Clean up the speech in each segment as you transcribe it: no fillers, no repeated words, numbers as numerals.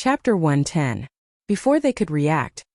Chapter 110. Before they could react,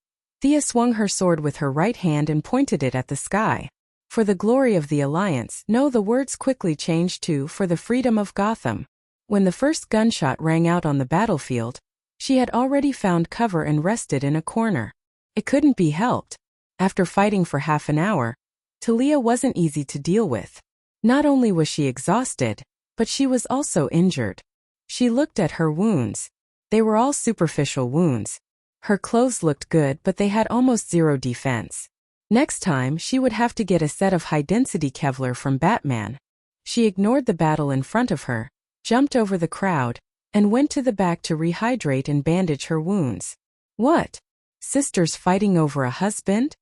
Thea swung her sword with her right hand and pointed it at the sky. For the glory of the Alliance. No, the words quickly changed to for the freedom of Gotham. When the first gunshot rang out on the battlefield, she had already found cover and rested in a corner. It couldn't be helped. After fighting for half an hour, Talia wasn't easy to deal with. Not only was she exhausted, but she was also injured. She looked at her wounds. They were all superficial wounds. Her clothes looked good, but they had almost zero defense. Next time, she would have to get a set of high-density Kevlar from Batman. She ignored the battle in front of her, jumped over the crowd, and went to the back to rehydrate and bandage her wounds. What? Sisters fighting over a husband?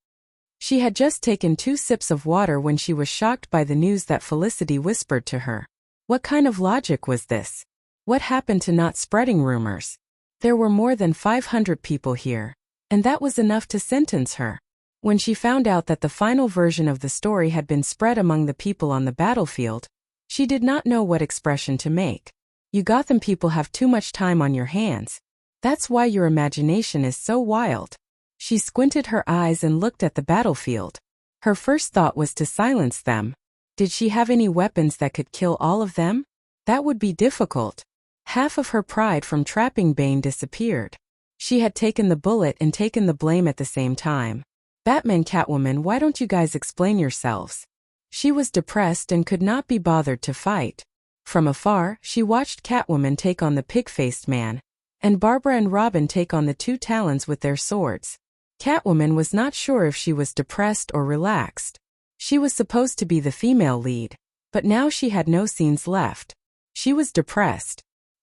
She had just taken 2 sips of water when she was shocked by the news that Felicity whispered to her. What kind of logic was this? What happened to not spreading rumors? There were more than 500 people here, and that was enough to sentence her. When she found out that the final version of the story had been spread among the people on the battlefield, she did not know what expression to make. You Gotham people have too much time on your hands. That's why your imagination is so wild. She squinted her eyes and looked at the battlefield. Her first thought was to silence them. Did she have any weapons that could kill all of them? That would be difficult. Half of her pride from trapping Bane disappeared. She had taken the bullet and taken the blame at the same time. Batman, Catwoman, why don't you guys explain yourselves? She was depressed and could not be bothered to fight. From afar, she watched Catwoman take on the pig-faced man, and Barbara and Robin take on the 2 Talons with their swords. Catwoman was not sure if she was depressed or relaxed. She was supposed to be the female lead, but now she had no scenes left. She was depressed.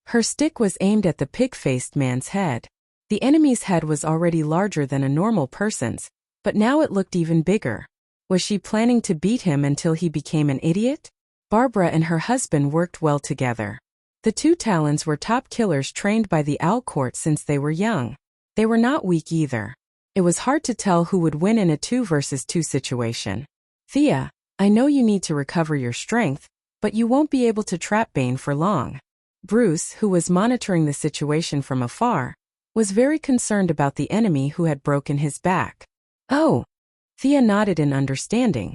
Her stick was aimed at the pig-faced man's head. The enemy's head was already larger than a normal person's, but now it looked even bigger. Was she planning to beat him until he became an idiot? Barbara and her husband worked well together. The 2 Talons were top killers trained by the Owl Court since they were young. They were not weak either. It was hard to tell who would win in a 2 versus 2 situation. Thea, I know you need to recover your strength, but you won't be able to trap Bane for long. Bruce, who was monitoring the situation from afar, was very concerned about the enemy who had broken his back. Oh! Thea nodded in understanding.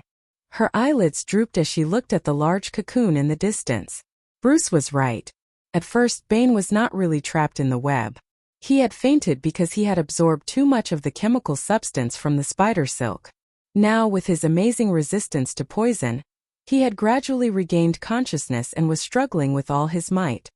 Her eyelids drooped as she looked at the large cocoon in the distance. Bruce was right. At first, Bane was not really trapped in the web. He had fainted because he had absorbed too much of the chemical substance from the spider silk. Now, with his amazing resistance to poison, he had gradually regained consciousness and was struggling with all his might.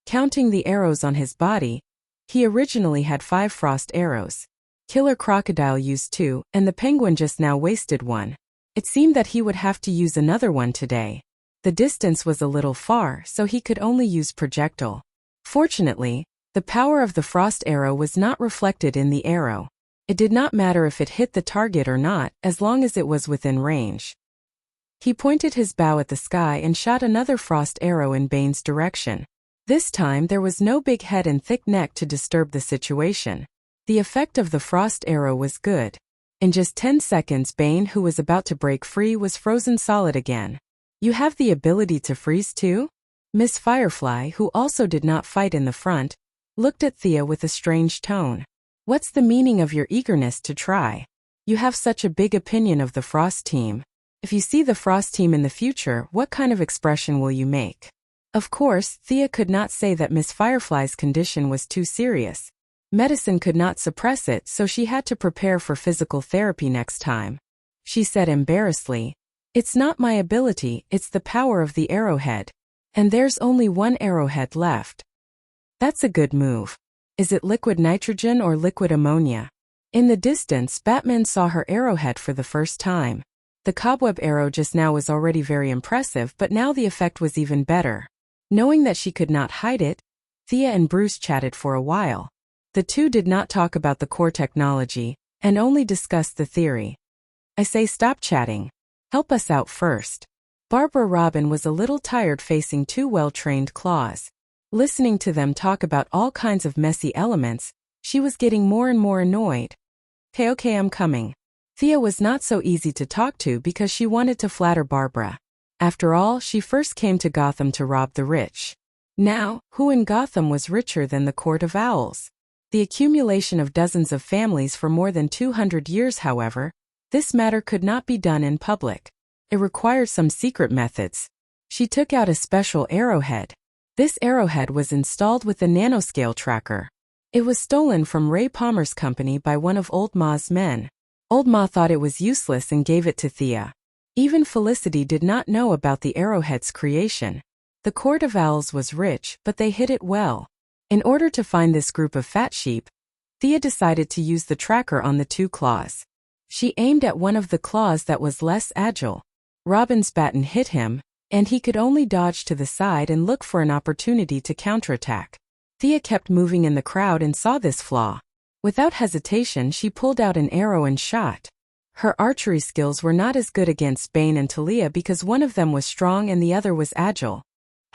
Counting the arrows on his body, he originally had 5 frost arrows. Killer Crocodile used 2, and the Penguin just now wasted 1. It seemed that he would have to use another one today. The distance was a little far, so he could only use projectile. Fortunately, the power of the frost arrow was not reflected in the arrow. It did not matter if it hit the target or not, as long as it was within range. He pointed his bow at the sky and shot another frost arrow in Bane's direction. This time there was no big head and thick neck to disturb the situation. The effect of the frost arrow was good. In just 10 seconds, Bane, who was about to break free, was frozen solid again. You have the ability to freeze too? Miss Firefly, who also did not fight in the front, looked at Thea with a strange tone. What's the meaning of your eagerness to try? You have such a big opinion of the Frost team. If you see the Frost team in the future, what kind of expression will you make? Of course, Thea could not say that Miss Firefly's condition was too serious. Medicine could not suppress it, so she had to prepare for physical therapy next time. She said embarrassedly, "It's not my ability, it's the power of the arrowhead. And there's only 1 arrowhead left." That's a good move. Is it liquid nitrogen or liquid ammonia? In the distance, Batman saw her arrowhead for the first time. The cobweb arrow just now was already very impressive, but now the effect was even better. Knowing that she could not hide it, Thea and Bruce chatted for a while. The 2 did not talk about the core technology, and only discussed the theory. I say stop chatting. Help us out first. Barbara Robin was a little tired facing 2 well-trained claws. Listening to them talk about all kinds of messy elements, she was getting more and more annoyed. Okay, I'm coming. Thea was not so easy to talk to because she wanted to flatter Barbara. After all, she first came to Gotham to rob the rich. Now, who in Gotham was richer than the Court of Owls? The accumulation of dozens of families for more than 200 years, however, this matter could not be done in public. It required some secret methods. She took out a special arrowhead. This arrowhead was installed with the nanoscale tracker. It was stolen from Ray Palmer's company by one of Old Ma's men. Old Ma thought it was useless and gave it to Thea. Even Felicity did not know about the arrowhead's creation. The Court of Owls was rich, but they hid it well. In order to find this group of fat sheep, Thea decided to use the tracker on the two claws. She aimed at one of the claws that was less agile. Robin's baton hit him, and he could only dodge to the side and look for an opportunity to counterattack. Thea kept moving in the crowd and saw this flaw. Without hesitation, she pulled out an arrow and shot. Her archery skills were not as good against Bane and Talia because one of them was strong and the other was agile.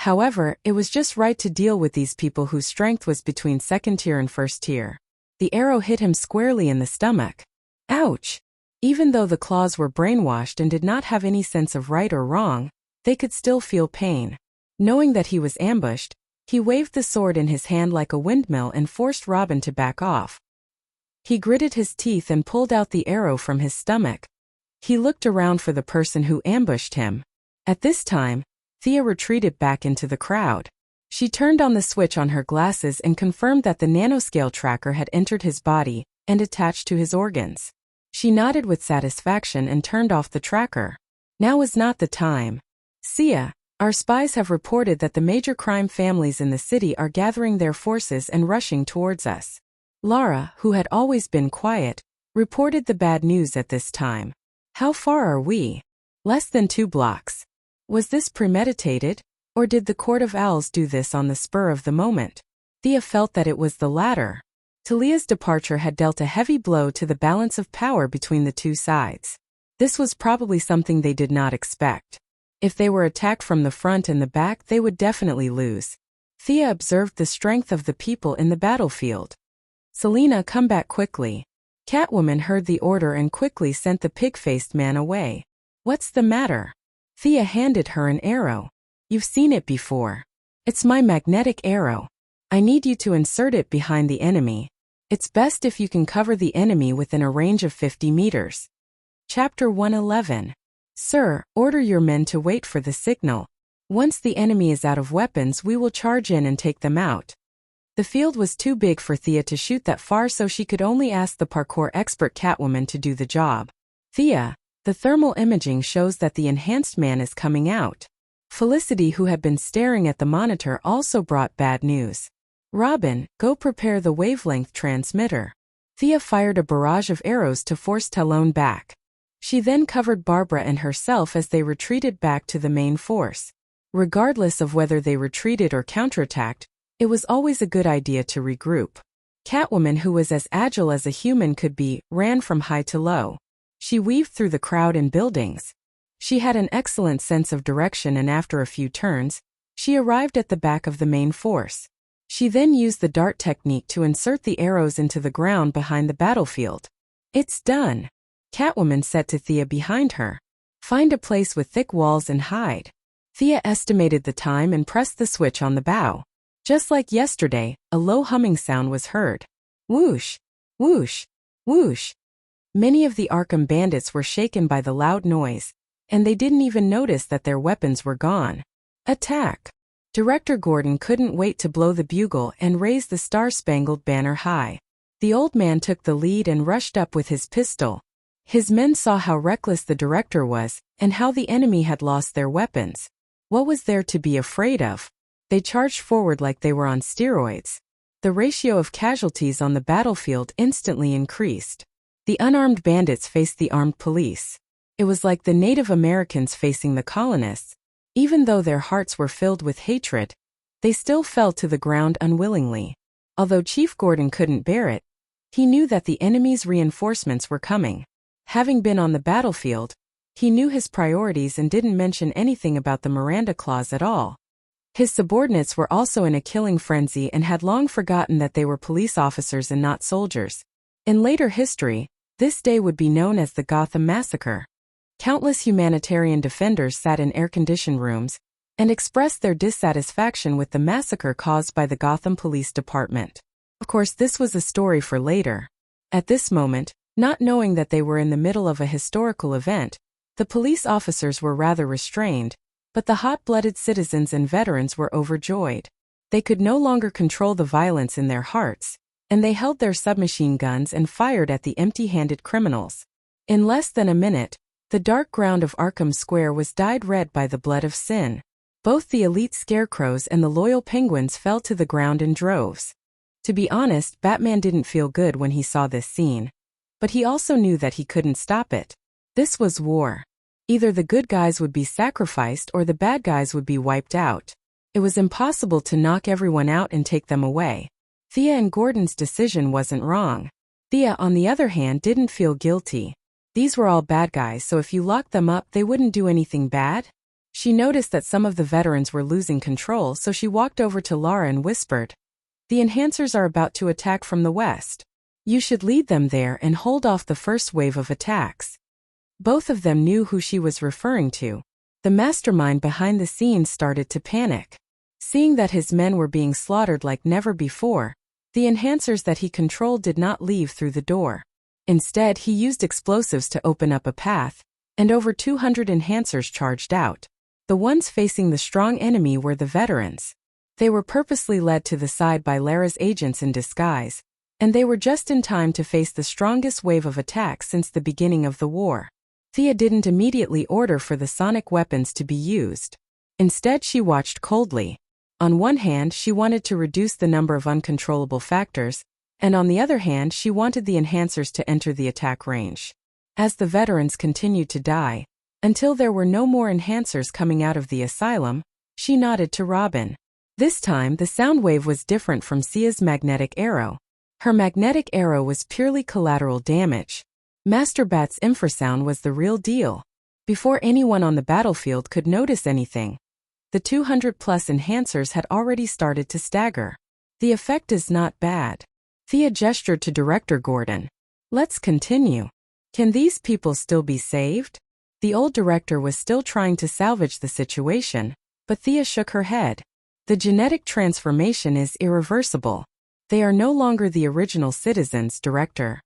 However, it was just right to deal with these people whose strength was between second tier and first tier. The arrow hit him squarely in the stomach. Ouch! Even though the claws were brainwashed and did not have any sense of right or wrong, they could still feel pain. Knowing that he was ambushed, he waved the sword in his hand like a windmill and forced Robin to back off. He gritted his teeth and pulled out the arrow from his stomach. He looked around for the person who ambushed him. At this time, Thea retreated back into the crowd. She turned on the switch on her glasses and confirmed that the nanoscale tracker had entered his body and attached to his organs. She nodded with satisfaction and turned off the tracker. Now was not the time. Sia, our spies have reported that the major crime families in the city are gathering their forces and rushing towards us. Lara, who had always been quiet, reported the bad news at this time. How far are we? Less than 2 blocks. Was this premeditated, or did the Court of Owls do this on the spur of the moment? Thea felt that it was the latter. Talia's departure had dealt a heavy blow to the balance of power between the two sides. This was probably something they did not expect. If they were attacked from the front and the back, they would definitely lose. Thea observed the strength of the people in the battlefield. Selena, come back quickly. Catwoman heard the order and quickly sent the pig-faced man away. What's the matter? Thea handed her an arrow. You've seen it before. It's my magnetic arrow. I need you to insert it behind the enemy. It's best if you can cover the enemy within a range of 50 meters. Chapter 111. Sir, order your men to wait for the signal. Once the enemy is out of weapons, we will charge in and take them out. The field was too big for Thea to shoot that far, so she could only ask the parkour expert Catwoman to do the job. Thea, the thermal imaging shows that the enhanced man is coming out. Felicity, who had been staring at the monitor, also brought bad news. Robin, go prepare the wavelength transmitter. Thea fired a barrage of arrows to force Talon back. She then covered Barbara and herself as they retreated back to the main force. Regardless of whether they retreated or counterattacked, it was always a good idea to regroup. Catwoman, who was as agile as a human could be, ran from high to low. She weaved through the crowd and buildings. She had an excellent sense of direction, and after a few turns, she arrived at the back of the main force. She then used the dart technique to insert the arrows into the ground behind the battlefield. It's done. Catwoman said to Thea behind her. Find a place with thick walls and hide. Thea estimated the time and pressed the switch on the bow. Just like yesterday, a low humming sound was heard. Whoosh, whoosh, whoosh. Many of the Arkham bandits were shaken by the loud noise, and they didn't even notice that their weapons were gone. Attack! Director Gordon couldn't wait to blow the bugle and raise the star-spangled banner high. The old man took the lead and rushed up with his pistol. His men saw how reckless the director was, and how the enemy had lost their weapons. What was there to be afraid of? They charged forward like they were on steroids. The ratio of casualties on the battlefield instantly increased. The unarmed bandits faced the armed police. It was like the Native Americans facing the colonists. Even though their hearts were filled with hatred, they still fell to the ground unwillingly. Although Chief Gordon couldn't bear it, he knew that the enemy's reinforcements were coming. Having been on the battlefield, he knew his priorities and didn't mention anything about the Miranda Clause at all. His subordinates were also in a killing frenzy and had long forgotten that they were police officers and not soldiers. In later history, this day would be known as the Gotham Massacre. Countless humanitarian defenders sat in air-conditioned rooms and expressed their dissatisfaction with the massacre caused by the Gotham Police Department. Of course, this was a story for later. At this moment, not knowing that they were in the middle of a historical event, the police officers were rather restrained, but the hot-blooded citizens and veterans were overjoyed. They could no longer control the violence in their hearts, and they held their submachine guns and fired at the empty-handed criminals. In less than a minute, the dark ground of Arkham Square was dyed red by the blood of sin. Both the elite scarecrows and the loyal penguins fell to the ground in droves. To be honest, Batman didn't feel good when he saw this scene. But he also knew that he couldn't stop it. This was war. Either the good guys would be sacrificed or the bad guys would be wiped out. It was impossible to knock everyone out and take them away. Thea and Gordon's decision wasn't wrong. Thea, on the other hand, didn't feel guilty. These were all bad guys, so if you locked them up, they wouldn't do anything bad. She noticed that some of the veterans were losing control, so she walked over to Lara and whispered, "The enhancers are about to attack from the west. You should lead them there and hold off the first wave of attacks." Both of them knew who she was referring to. The mastermind behind the scenes started to panic. Seeing that his men were being slaughtered like never before, the enhancers that he controlled did not leave through the door. Instead, he used explosives to open up a path, and over 200 enhancers charged out. The ones facing the strong enemy were the veterans. They were purposely led to the side by Lara's agents in disguise, and they were just in time to face the strongest wave of attacks since the beginning of the war. Thea didn't immediately order for the sonic weapons to be used. Instead, she watched coldly. On one hand, she wanted to reduce the number of uncontrollable factors, and on the other hand, she wanted the enhancers to enter the attack range. As the veterans continued to die, until there were no more enhancers coming out of the asylum, she nodded to Robin. This time, the sound wave was different from Sia's magnetic arrow. Her magnetic arrow was purely collateral damage. Master Bat's infrasound was the real deal. Before anyone on the battlefield could notice anything, the 200-plus enhancers had already started to stagger. The effect is not bad. Thea gestured to Director Gordon. "Let's continue. Can these people still be saved?" The old director was still trying to salvage the situation, but Thea shook her head. "The genetic transformation is irreversible. They are no longer the original citizens, Director."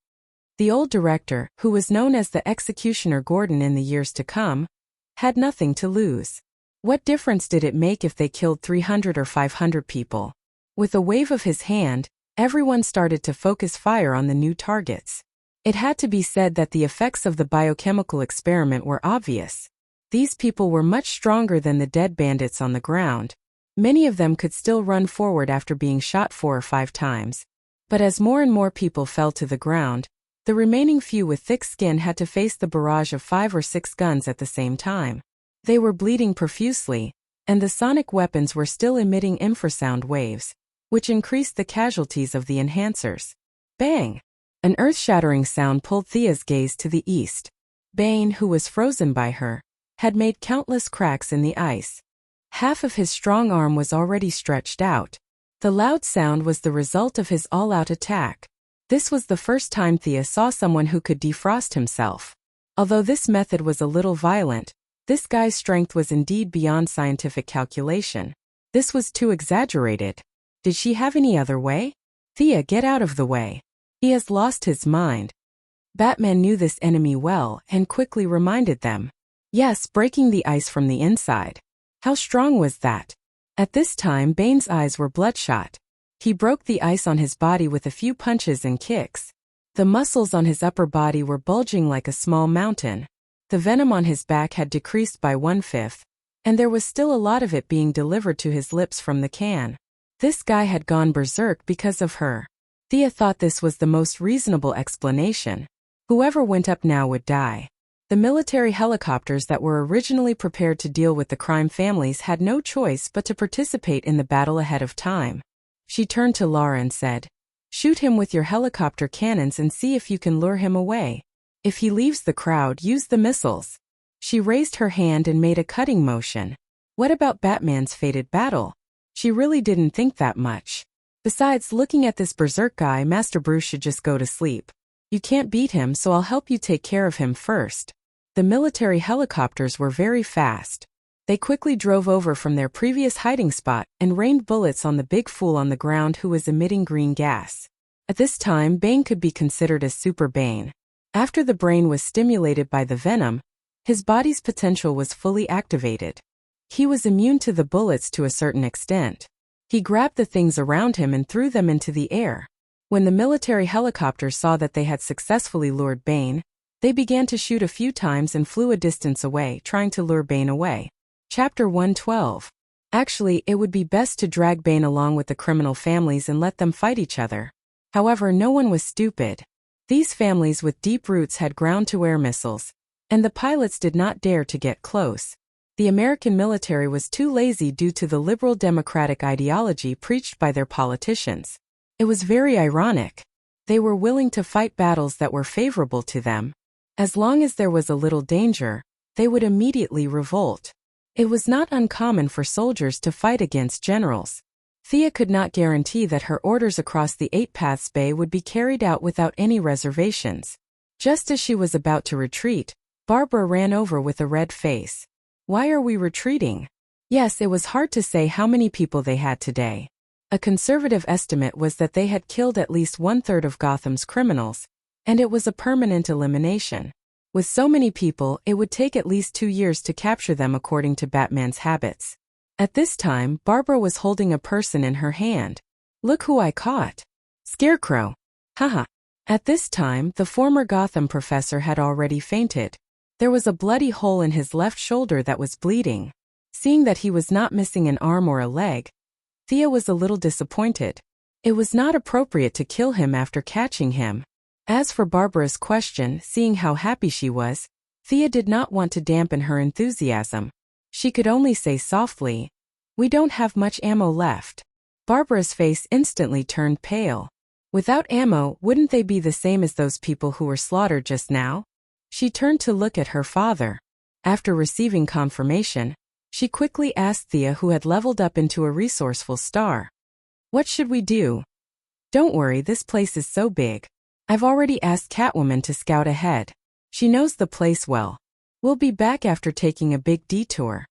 The old director, who was known as the Executioner Gordon in the years to come, had nothing to lose. What difference did it make if they killed 300 or 500 people? With a wave of his hand, everyone started to focus fire on the new targets. It had to be said that the effects of the biochemical experiment were obvious. These people were much stronger than the dead bandits on the ground. Many of them could still run forward after being shot 4 or 5 times. But as more and more people fell to the ground, the remaining few with thick skin had to face the barrage of 5 or 6 guns at the same time. They were bleeding profusely, and the sonic weapons were still emitting infrasound waves, which increased the casualties of the enhancers. Bang! An earth-shattering sound pulled Thea's gaze to the east. Bane, who was frozen by her, had made countless cracks in the ice. Half of his strong arm was already stretched out. The loud sound was the result of his all-out attack. This was the first time Thea saw someone who could defrost himself. Although this method was a little violent, this guy's strength was indeed beyond scientific calculation. This was too exaggerated. Did she have any other way? "Thea, get out of the way. He has lost his mind." Batman knew this enemy well and quickly reminded them. Yes, breaking the ice from the inside. How strong was that? At this time, Bane's eyes were bloodshot. He broke the ice on his body with a few punches and kicks. The muscles on his upper body were bulging like a small mountain. The venom on his back had decreased by 1/5, and there was still a lot of it being delivered to his lips from the can. This guy had gone berserk because of her. Thea thought this was the most reasonable explanation. Whoever went up now would die. The military helicopters that were originally prepared to deal with the crime families had no choice but to participate in the battle ahead of time. She turned to Lara and said, "Shoot him with your helicopter cannons and see if you can lure him away. If he leaves the crowd, use the missiles." She raised her hand and made a cutting motion. What about Batman's fated battle? She really didn't think that much. Besides, looking at this berserk guy, Master Bruce should just go to sleep. You can't beat him, so I'll help you take care of him first. The military helicopters were very fast. They quickly drove over from their previous hiding spot and rained bullets on the big fool on the ground who was emitting green gas. At this time, Bane could be considered as Super Bane. After the brain was stimulated by the venom, his body's potential was fully activated. He was immune to the bullets to a certain extent. He grabbed the things around him and threw them into the air. When the military helicopters saw that they had successfully lured Bane, they began to shoot a few times and flew a distance away, trying to lure Bane away. Chapter 112. Actually, it would be best to drag Bane along with the criminal families and let them fight each other. However, no one was stupid. These families with deep roots had ground-to-air missiles, and the pilots did not dare to get close. The American military was too lazy due to the liberal democratic ideology preached by their politicians. It was very ironic. They were willing to fight battles that were favorable to them. As long as there was a little danger, they would immediately revolt. It was not uncommon for soldiers to fight against generals. Thea could not guarantee that her orders across the Eight Paths Bay would be carried out without any reservations. Just as she was about to retreat, Barbara ran over with a red face. "Why are we retreating?" Yes, it was hard to say how many people they had today. A conservative estimate was that they had killed at least 1/3 of Gotham's criminals, and it was a permanent elimination. With so many people, it would take at least 2 years to capture them according to Batman's habits. At this time, Barbara was holding a person in her hand. "Look who I caught. Scarecrow. Haha." At this time, the former Gotham professor had already fainted. There was a bloody hole in his left shoulder that was bleeding. Seeing that he was not missing an arm or a leg, Thea was a little disappointed. It was not appropriate to kill him after catching him. As for Barbara's question, seeing how happy she was, Thea did not want to dampen her enthusiasm. She could only say softly, "We don't have much ammo left." Barbara's face instantly turned pale. Without ammo, wouldn't they be the same as those people who were slaughtered just now? She turned to look at her father. After receiving confirmation, she quickly asked Thea, who had leveled up into a resourceful star. "What should we do?" "Don't worry, this place is so big. I've already asked Catwoman to scout ahead. She knows the place well. We'll be back after taking a big detour."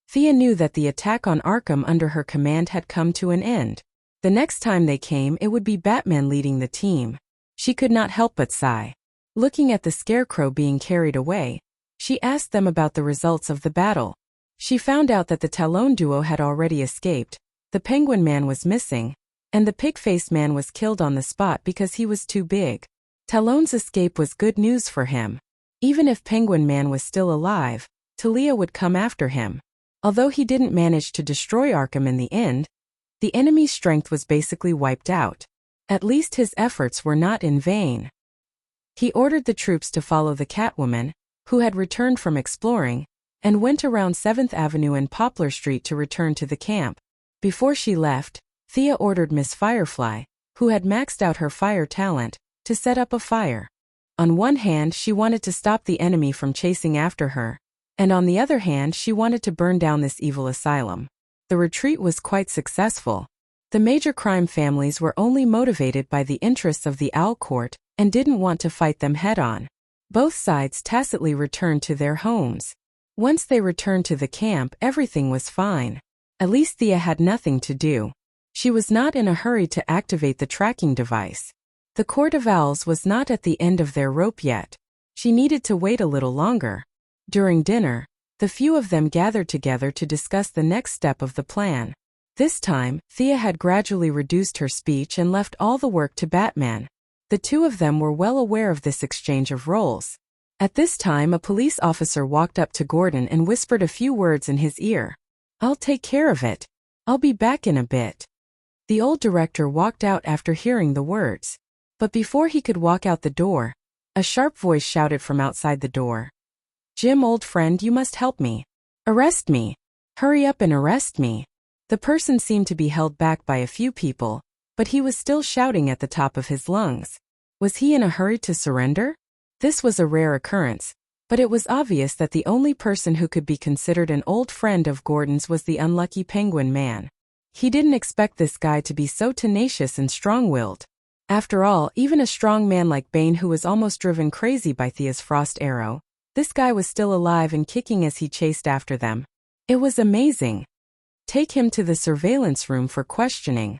Thea knew that the attack on Arkham under her command had come to an end. The next time they came, it would be Batman leading the team. She could not help but sigh. Looking at the Scarecrow being carried away, she asked them about the results of the battle. She found out that the Talon duo had already escaped, the Penguin Man was missing, and the Pig-Faced Man was killed on the spot because he was too big. Talon's escape was good news for him. Even if Penguin Man was still alive, Talia would come after him. Although he didn't manage to destroy Arkham in the end, the enemy's strength was basically wiped out. At least his efforts were not in vain. He ordered the troops to follow the Catwoman, who had returned from exploring, and went around 7th Avenue and Poplar Street to return to the camp. Before she left, Thea ordered Miss Firefly, who had maxed out her fire talent, to set up a fire. On one hand, she wanted to stop the enemy from chasing after her, and on the other hand, she wanted to burn down this evil asylum. The retreat was quite successful. The major crime families were only motivated by the interests of the Owl Court and didn't want to fight them head-on. Both sides tacitly returned to their homes. Once they returned to the camp, everything was fine. At least Thea had nothing to do. She was not in a hurry to activate the tracking device. The Court of Owls was not at the end of their rope yet. She needed to wait a little longer. During dinner, the few of them gathered together to discuss the next step of the plan. This time, Thea had gradually reduced her speech and left all the work to Batman. The two of them were well aware of this exchange of roles. At this time, a police officer walked up to Gordon and whispered a few words in his ear. "I'll take care of it. I'll be back in a bit." The old director walked out after hearing the words. But before he could walk out the door, a sharp voice shouted from outside the door. "Jim, old friend, you must help me. Arrest me. Hurry up and arrest me." The person seemed to be held back by a few people, but he was still shouting at the top of his lungs. Was he in a hurry to surrender? This was a rare occurrence, but it was obvious that the only person who could be considered an old friend of Gordon's was the unlucky Penguin Man. He didn't expect this guy to be so tenacious and strong-willed. After all, even a strong man like Bane, who was almost driven crazy by Thea's frost arrow, this guy was still alive and kicking as he chased after them. It was amazing. Take him to the surveillance room for questioning.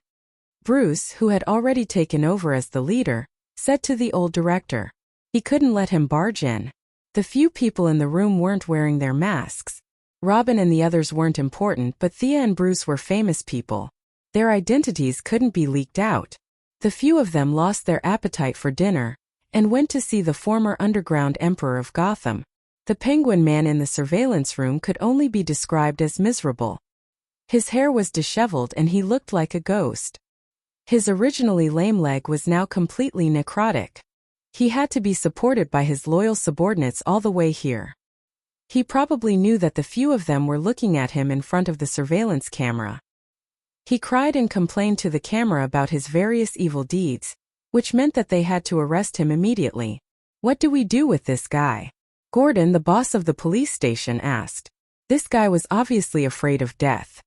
Bruce, who had already taken over as the leader, said to the old director. He couldn't let him barge in. The few people in the room weren't wearing their masks. Robin and the others weren't important, but Thea and Bruce were famous people. Their identities couldn't be leaked out. The few of them lost their appetite for dinner and went to see the former underground emperor of Gotham. The Penguin Man in the surveillance room could only be described as miserable. His hair was disheveled and he looked like a ghost. His originally lame leg was now completely necrotic. He had to be supported by his loyal subordinates all the way here. He probably knew that the few of them were looking at him in front of the surveillance camera. He cried and complained to the camera about his various evil deeds, which meant that they had to arrest him immediately. What do we do with this guy? Gordon, the boss of the police station, asked. This guy was obviously afraid of death.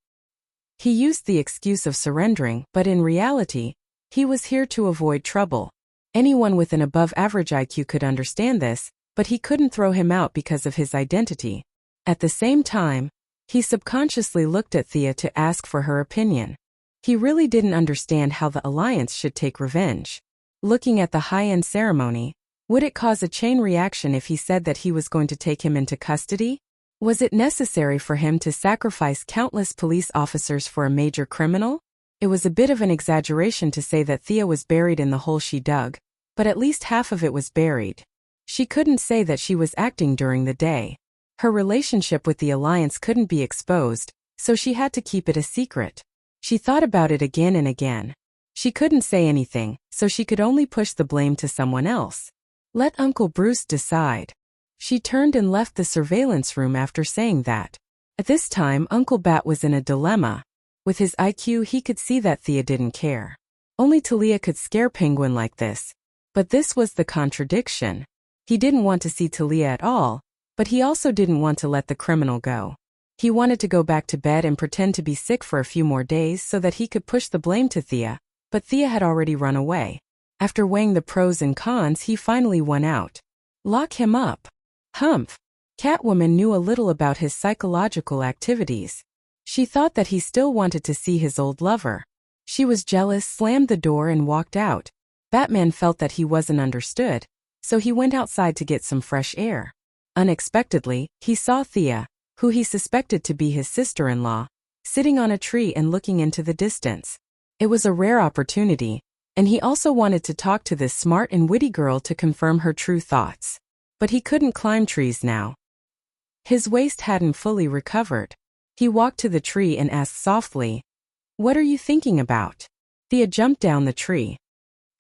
He used the excuse of surrendering, but in reality, he was here to avoid trouble. Anyone with an above-average IQ could understand this, but he couldn't throw him out because of his identity. At the same time, he subconsciously looked at Thea to ask for her opinion. He really didn't understand how the Alliance should take revenge. Looking at the high-end ceremony, would it cause a chain reaction if he said that he was going to take him into custody? Was it necessary for him to sacrifice countless police officers for a major criminal? It was a bit of an exaggeration to say that Thea was buried in the hole she dug, but at least half of it was buried. She couldn't say that she was acting during the day. Her relationship with the Alliance couldn't be exposed, so she had to keep it a secret. She thought about it again and again. She couldn't say anything, so she could only push the blame to someone else. Let Uncle Bruce decide. She turned and left the surveillance room after saying that. At this time, Uncle Bat was in a dilemma. With his IQ, he could see that Thea didn't care. Only Talia could scare Penguin like this. But this was the contradiction. He didn't want to see Talia at all, but he also didn't want to let the criminal go. He wanted to go back to bed and pretend to be sick for a few more days so that he could push the blame to Thea, but Thea had already run away. After weighing the pros and cons, he finally won out. Lock him up. Humph. Catwoman knew a little about his psychological activities. She thought that he still wanted to see his old lover. She was jealous, slammed the door and walked out. Batman felt that he wasn't understood, so he went outside to get some fresh air. Unexpectedly, he saw Thea, who he suspected to be his sister-in-law, sitting on a tree and looking into the distance. It was a rare opportunity, and he also wanted to talk to this smart and witty girl to confirm her true thoughts. But he couldn't climb trees now. His waist hadn't fully recovered. He walked to the tree and asked softly, "What are you thinking about?" Thea jumped down the tree.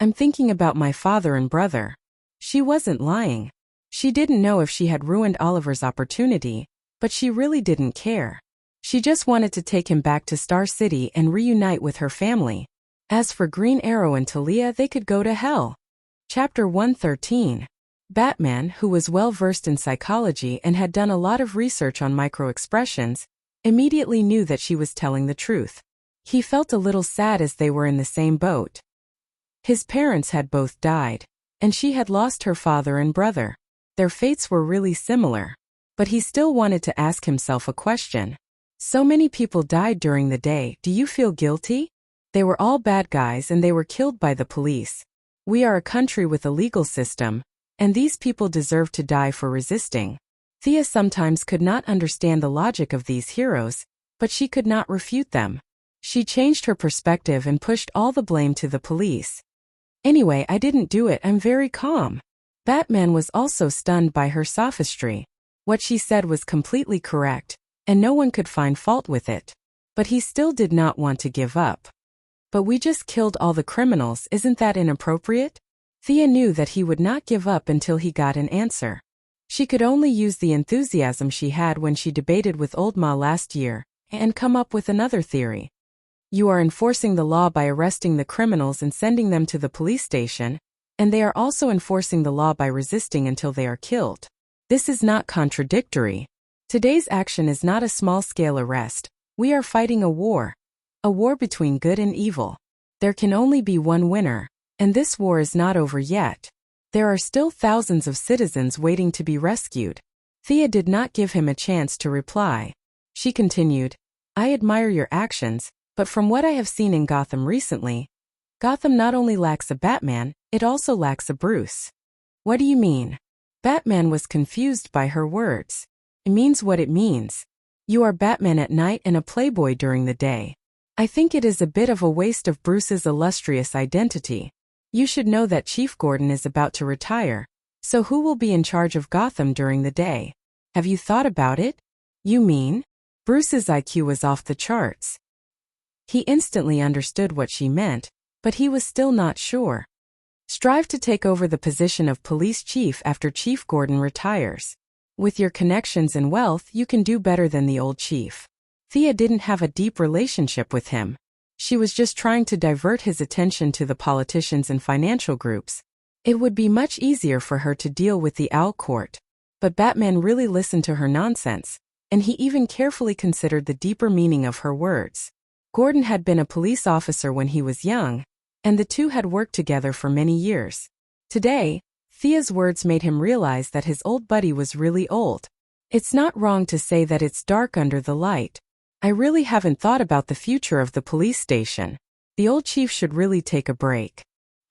"I'm thinking about my father and brother." She wasn't lying. She didn't know if she had ruined Oliver's opportunity, but she really didn't care. She just wanted to take him back to Star City and reunite with her family. As for Green Arrow and Talia, they could go to hell. Chapter 113. Batman, who was well versed in psychology and had done a lot of research on microexpressions, immediately knew that she was telling the truth. He felt a little sad as they were in the same boat. His parents had both died, and she had lost her father and brother. Their fates were really similar. But he still wanted to ask himself a question. So many people died during the day, do you feel guilty? They were all bad guys and they were killed by the police. We are a country with a legal system, and these people deserve to die for resisting. Thea sometimes could not understand the logic of these heroes, but she could not refute them. She changed her perspective and pushed all the blame to the police. "Anyway, I didn't do it, I'm very calm." Batman was also stunned by her sophistry. What she said was completely correct, and no one could find fault with it. But he still did not want to give up. "But we just killed all the criminals, isn't that inappropriate?" Thea knew that he would not give up until he got an answer. She could only use the enthusiasm she had when she debated with Old Ma last year, and come up with another theory. You are enforcing the law by arresting the criminals and sending them to the police station, and they are also enforcing the law by resisting until they are killed. This is not contradictory. Today's action is not a small-scale arrest. We are fighting a war between good and evil. There can only be one winner, and this war is not over yet. There are still thousands of citizens waiting to be rescued. Thea did not give him a chance to reply. She continued, I admire your actions, but from what I have seen in Gotham recently, Gotham not only lacks a Batman, it also lacks a Bruce. What do you mean? Batman was confused by her words. It means what it means. You are Batman at night and a playboy during the day. I think it is a bit of a waste of Bruce's illustrious identity. You should know that Chief Gordon is about to retire, so who will be in charge of Gotham during the day? Have you thought about it? You mean? Bruce's IQ was off the charts. He instantly understood what she meant, but he was still not sure. Strive to take over the position of police chief after Chief Gordon retires. With your connections and wealth, you can do better than the old chief. Thea didn't have a deep relationship with him. She was just trying to divert his attention to the politicians and financial groups. It would be much easier for her to deal with the Owl Court. But Batman really listened to her nonsense, and he even carefully considered the deeper meaning of her words. Gordon had been a police officer when he was young, and the two had worked together for many years. Today, Thea's words made him realize that his old buddy was really old. It's not wrong to say that it's dark under the light. I really haven't thought about the future of the police station. The old chief should really take a break.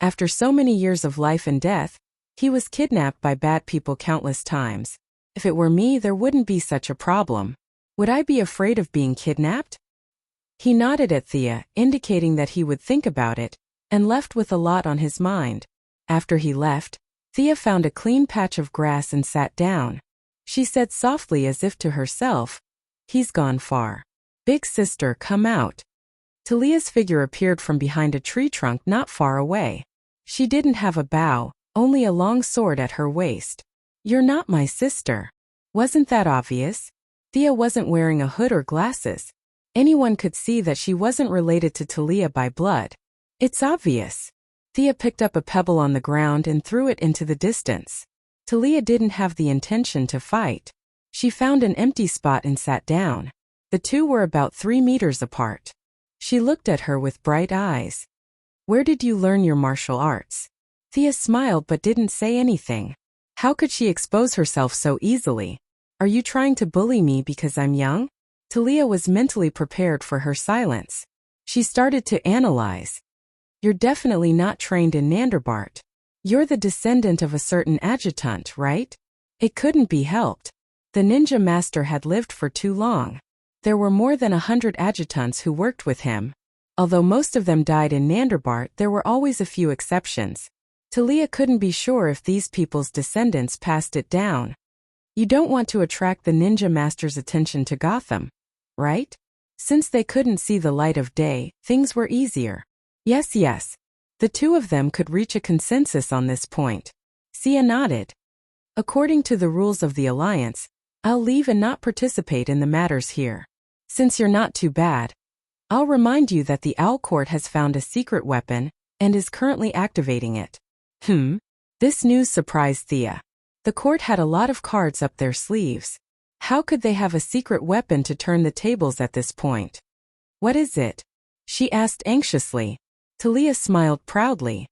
After so many years of life and death, he was kidnapped by bad people countless times. If it were me, there wouldn't be such a problem. Would I be afraid of being kidnapped? He nodded at Thea, indicating that he would think about it, and left with a lot on his mind. After he left, Thea found a clean patch of grass and sat down. She said softly as if to herself, He's gone far. Big sister, come out. Talia's figure appeared from behind a tree trunk not far away. She didn't have a bow, only a long sword at her waist. You're not my sister. Wasn't that obvious? Thea wasn't wearing a hood or glasses. Anyone could see that she wasn't related to Talia by blood. It's obvious. Thea picked up a pebble on the ground and threw it into the distance. Talia didn't have the intention to fight. She found an empty spot and sat down. The two were about 3 meters apart. She looked at her with bright eyes. Where did you learn your martial arts? Thea smiled but didn't say anything. How could she expose herself so easily? Are you trying to bully me because I'm young? Talia was mentally prepared for her silence. She started to analyze. You're definitely not trained in Nanderbart. You're the descendant of a certain adjutant, right? It couldn't be helped. The ninja master had lived for too long. There were more than 100 adjutants who worked with him. Although most of them died in Nanderbart, there were always a few exceptions. Talia couldn't be sure if these people's descendants passed it down. You don't want to attract the ninja master's attention to Gotham, right? Since they couldn't see the light of day, things were easier. Yes. The two of them could reach a consensus on this point. Sia nodded. According to the rules of the Alliance, I'll leave and not participate in the matters here. Since you're not too bad, I'll remind you that the Owl Court has found a secret weapon and is currently activating it. This news surprised Thea. The court had a lot of cards up their sleeves. How could they have a secret weapon to turn the tables at this point? What is it? She asked anxiously. Talia smiled proudly.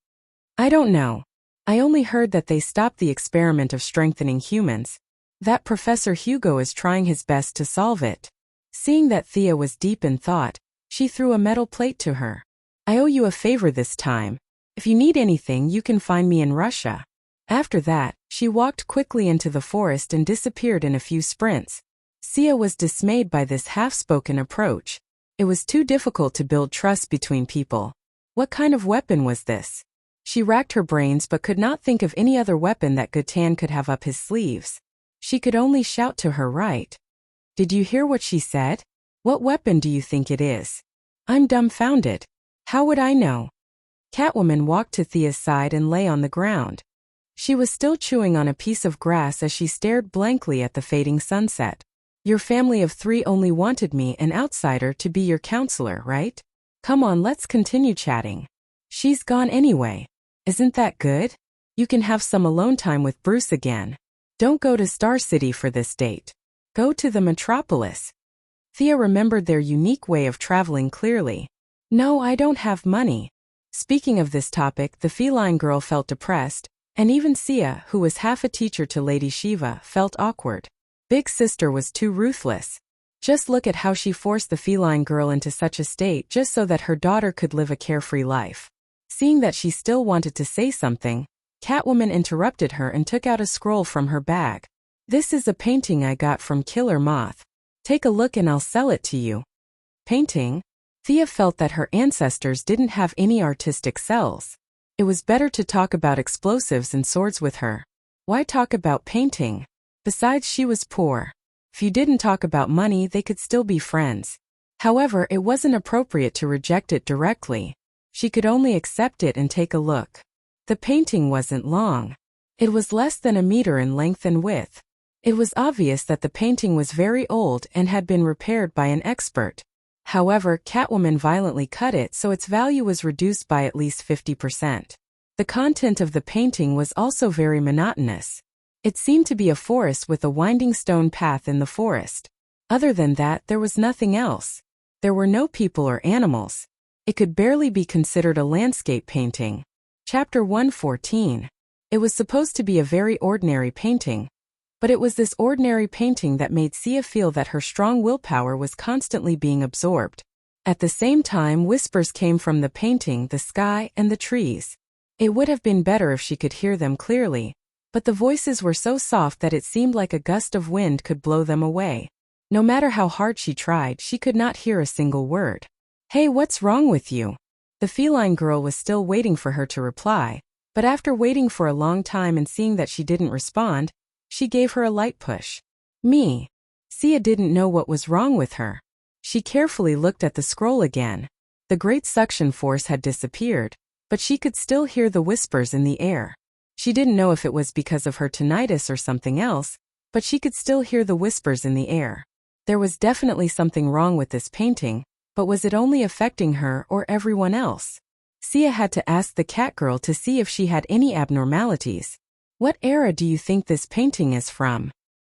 I don't know. I only heard that they stopped the experiment of strengthening humans. That Professor Hugo is trying his best to solve it. Seeing that Thea was deep in thought, she threw a metal plate to her. I owe you a favor this time. If you need anything, you can find me in Russia. After that, she walked quickly into the forest and disappeared in a few sprints. Sia was dismayed by this half-spoken approach. It was too difficult to build trust between people. What kind of weapon was this? She racked her brains but could not think of any other weapon that Gutan could have up his sleeves. She could only shout to her right. Did you hear what she said? What weapon do you think it is? I'm dumbfounded. How would I know? Catwoman walked to Thea's side and lay on the ground. She was still chewing on a piece of grass as she stared blankly at the fading sunset. Your family of 3 only wanted me, an outsider, to be your counselor, right? Come on, let's continue chatting. She's gone anyway. Isn't that good? You can have some alone time with Bruce again. Don't go to Star City for this date. Go to the metropolis. Thea remembered their unique way of traveling clearly. No, I don't have money. Speaking of this topic, the feline girl felt depressed, and even Sia, who was half a teacher to Lady Shiva, felt awkward. Big sister was too ruthless. Just look at how she forced the feline girl into such a state just so that her daughter could live a carefree life. Seeing that she still wanted to say something, Catwoman interrupted her and took out a scroll from her bag. This is a painting I got from Killer Moth. Take a look and I'll sell it to you. Painting? Thea felt that her ancestors didn't have any artistic cells. It was better to talk about explosives and swords with her. Why talk about painting? Besides, she was poor. If you didn't talk about money, they could still be friends. However, it wasn't appropriate to reject it directly. She could only accept it and take a look. The painting wasn't long. It was less than 1 meter in length and width. It was obvious that the painting was very old and had been repaired by an expert. However, Catwoman violently cut it so its value was reduced by at least 50%. The content of the painting was also very monotonous. It seemed to be a forest with a winding stone path in the forest. Other than that, there was nothing else. There were no people or animals. It could barely be considered a landscape painting. Chapter 114. It was supposed to be a very ordinary painting. But it was this ordinary painting that made Sia feel that her strong willpower was constantly being absorbed. At the same time, whispers came from the painting, the sky, and the trees. It would have been better if she could hear them clearly, but the voices were so soft that it seemed like a gust of wind could blow them away. No matter how hard she tried, she could not hear a single word. Hey, what's wrong with you? The feline girl was still waiting for her to reply, but after waiting for a long time and seeing that she didn't respond, she gave her a light push. Me. Sia didn't know what was wrong with her. She carefully looked at the scroll again. The great suction force had disappeared, but she could still hear the whispers in the air. She didn't know if it was because of her tinnitus or something else, but she could still hear the whispers in the air. There was definitely something wrong with this painting, but was it only affecting her or everyone else? Sia had to ask the cat girl to see if she had any abnormalities. What era do you think this painting is from?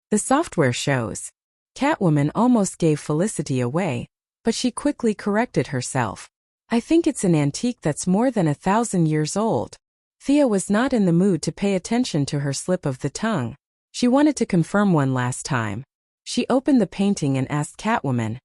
The software shows. Catwoman almost gave Felicity away, but she quickly corrected herself. I think it's an antique that's more than 1,000 years old. Thea was not in the mood to pay attention to her slip of the tongue. She wanted to confirm one last time. She opened the painting and asked Catwoman,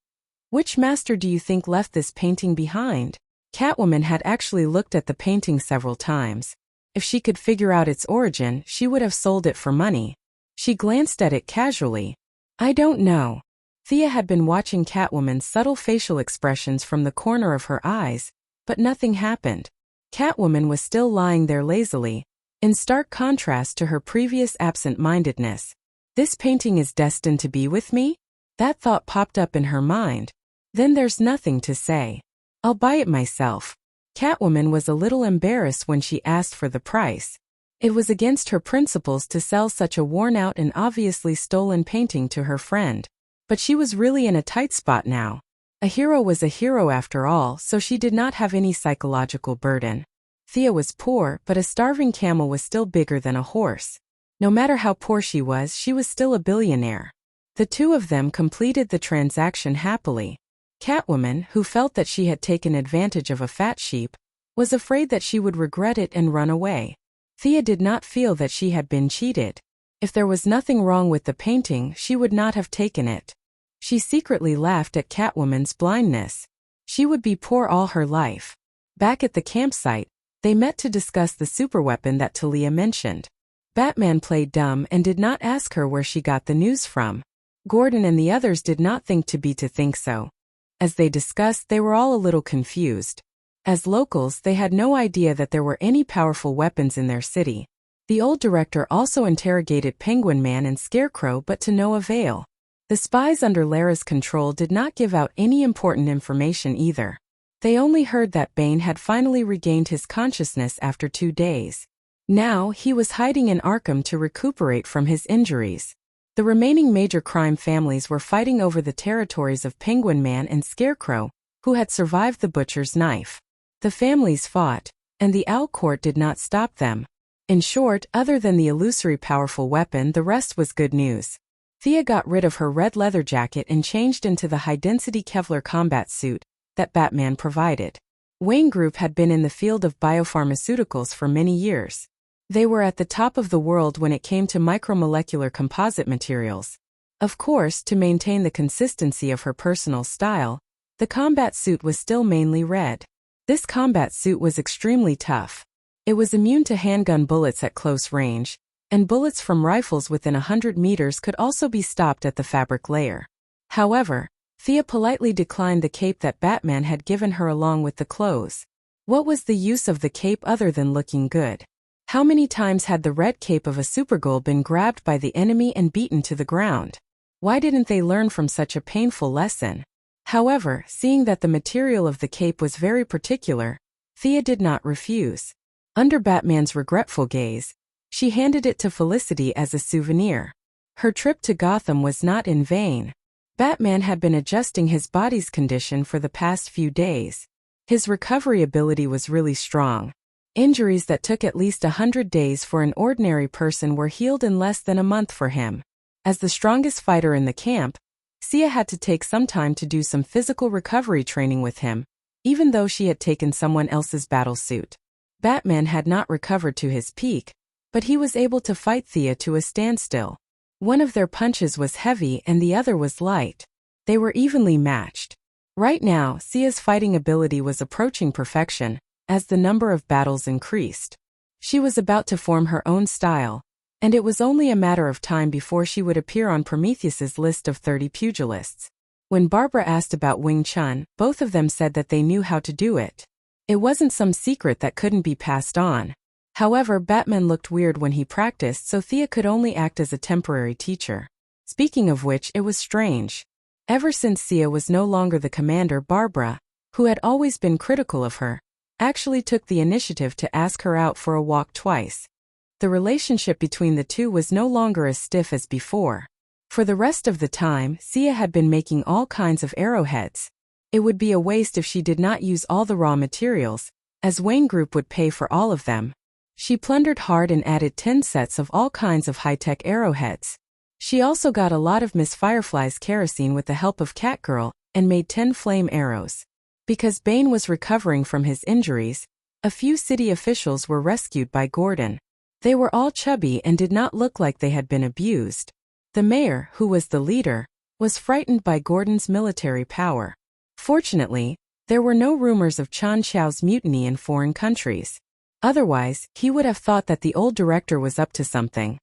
"Which master do you think left this painting behind?" Catwoman had actually looked at the painting several times. If she could figure out its origin, she would have sold it for money. She glanced at it casually. I don't know. Thea had been watching Catwoman's subtle facial expressions from the corner of her eyes, but nothing happened. Catwoman was still lying there lazily, in stark contrast to her previous absent-mindedness. This painting is destined to be with me? That thought popped up in her mind. Then there's nothing to say. I'll buy it myself. Catwoman was a little embarrassed when she asked for the price. It was against her principles to sell such a worn-out and obviously stolen painting to her friend. But she was really in a tight spot now. A hero was a hero after all, so she did not have any psychological burden. Thea was poor, but a starving camel was still bigger than a horse. No matter how poor she was still a billionaire. The two of them completed the transaction happily. Catwoman, who felt that she had taken advantage of a fat sheep, was afraid that she would regret it and run away. Thea did not feel that she had been cheated. If there was nothing wrong with the painting, she would not have taken it. She secretly laughed at Catwoman's blindness. She would be poor all her life. Back at the campsite, they met to discuss the superweapon that Talia mentioned. Batman played dumb and did not ask her where she got the news from. Gordon and the others did not think to think so. As they discussed, they were all a little confused. As locals, they had no idea that there were any powerful weapons in their city. The old director also interrogated Penguin Man and Scarecrow, but to no avail. The spies under Lara's control did not give out any important information either. They only heard that Bane had finally regained his consciousness after 2 days. Now, he was hiding in Arkham to recuperate from his injuries. The remaining major crime families were fighting over the territories of Penguin Man and Scarecrow, who had survived the butcher's knife. The families fought, and the Owl Court did not stop them. In short, other than the illusory powerful weapon, the rest was good news. Thea got rid of her red leather jacket and changed into the high-density Kevlar combat suit that Batman provided. Wayne Group had been in the field of biopharmaceuticals for many years. They were at the top of the world when it came to micromolecular composite materials. Of course, to maintain the consistency of her personal style, the combat suit was still mainly red. This combat suit was extremely tough. It was immune to handgun bullets at close range, and bullets from rifles within 100 meters could also be stopped at the fabric layer. However, Thea politely declined the cape that Batman had given her along with the clothes. What was the use of the cape other than looking good? How many times had the red cape of a Supergirl been grabbed by the enemy and beaten to the ground? Why didn't they learn from such a painful lesson? However, seeing that the material of the cape was very particular, Thea did not refuse. Under Batman's regretful gaze, she handed it to Felicity as a souvenir. Her trip to Gotham was not in vain. Batman had been adjusting his body's condition for the past few days. His recovery ability was really strong. Injuries that took at least 100 days for an ordinary person were healed in less than a month for him. As the strongest fighter in the camp, Sia had to take some time to do some physical recovery training with him, even though she had taken someone else's battlesuit. Batman had not recovered to his peak, but he was able to fight Thea to a standstill. One of their punches was heavy and the other was light. They were evenly matched. Right now, Sia's fighting ability was approaching perfection, as the number of battles increased. She was about to form her own style, and it was only a matter of time before she would appear on Prometheus's list of 30 pugilists. When Barbara asked about Wing Chun, both of them said that they knew how to do it. It wasn't some secret that couldn't be passed on. However, Batman looked weird when he practiced, so Thea could only act as a temporary teacher. Speaking of which, it was strange. Ever since Sia was no longer the commander, Barbara, who had always been critical of her, actually took the initiative to ask her out for a walk twice. The relationship between the two was no longer as stiff as before. For the rest of the time, Sia had been making all kinds of arrowheads. It would be a waste if she did not use all the raw materials, as Wayne Group would pay for all of them. She plundered hard and added 10 sets of all kinds of high-tech arrowheads. She also got a lot of Miss Firefly's kerosene with the help of Catgirl, and made 10 flame arrows. Because Bane was recovering from his injuries, a few city officials were rescued by Gordon. They were all chubby and did not look like they had been abused. The mayor, who was the leader, was frightened by Gordon's military power. Fortunately, there were no rumors of Chan Xiao's mutiny in foreign countries. Otherwise, he would have thought that the old director was up to something.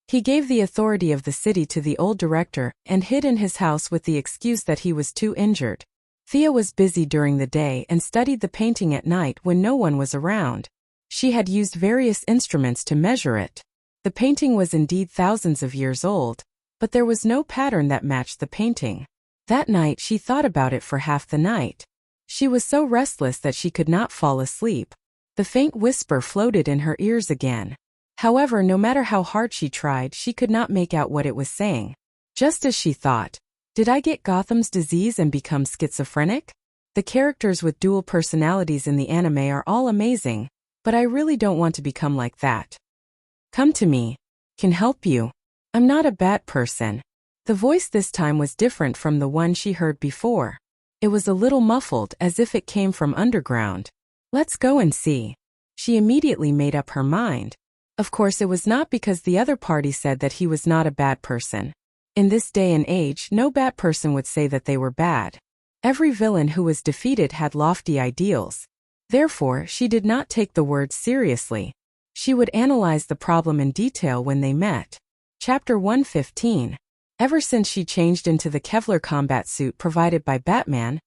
He gave the authority of the city to the old director and hid in his house with the excuse that he was too injured. Thea was busy during the day and studied the painting at night when no one was around. She had used various instruments to measure it. The painting was indeed thousands of years old, but there was no pattern that matched the painting. That night she thought about it for half the night. She was so restless that she could not fall asleep. The faint whisper floated in her ears again. However, no matter how hard she tried, she could not make out what it was saying. Just as she thought, did I get Gotham's disease and become schizophrenic? The characters with dual personalities in the anime are all amazing, but I really don't want to become like that. Come to me. Can help you. I'm not a bad person. The voice this time was different from the one she heard before. It was a little muffled, as if it came from underground. Let's go and see. She immediately made up her mind. Of course, it was not because the other party said that he was not a bad person. In this day and age, no bad person would say that they were bad. Every villain who was defeated had lofty ideals. Therefore, she did not take the words seriously. She would analyze the problem in detail when they met. Chapter 115. Ever since she changed into the Kevlar combat suit provided by Batman,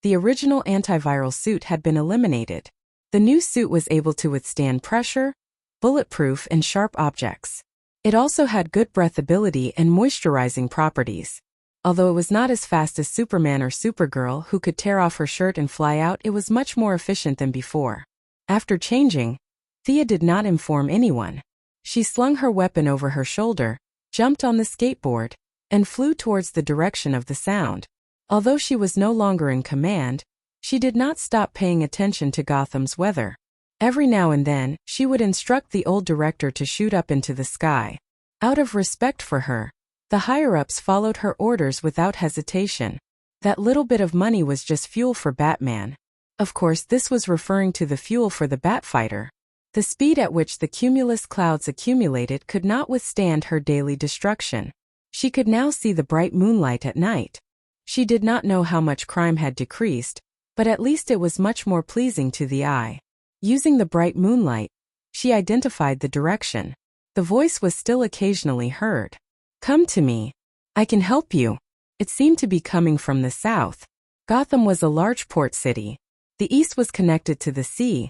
the original antiviral suit had been eliminated. The new suit was able to withstand pressure, bulletproof, and sharp objects. It also had good breathability and moisturizing properties. Although it was not as fast as Superman or Supergirl, who could tear off her shirt and fly out, it was much more efficient than before. After changing, Thea did not inform anyone. She slung her weapon over her shoulder, jumped on the skateboard, and flew towards the direction of the sound. Although she was no longer in command, she did not stop paying attention to Gotham's weather. Every now and then, she would instruct the old director to shoot up into the sky. Out of respect for her, the higher-ups followed her orders without hesitation. That little bit of money was just fuel for Batman. Of course, this was referring to the fuel for the Batfighter. The speed at which the cumulus clouds accumulated could not withstand her daily destruction. She could now see the bright moonlight at night. She did not know how much crime had decreased, but at least it was much more pleasing to the eye. Using the bright moonlight, she identified the direction. The voice was still occasionally heard. "Come to me. I can help you." It seemed to be coming from the south. Gotham was a large port city. The east was connected to the sea.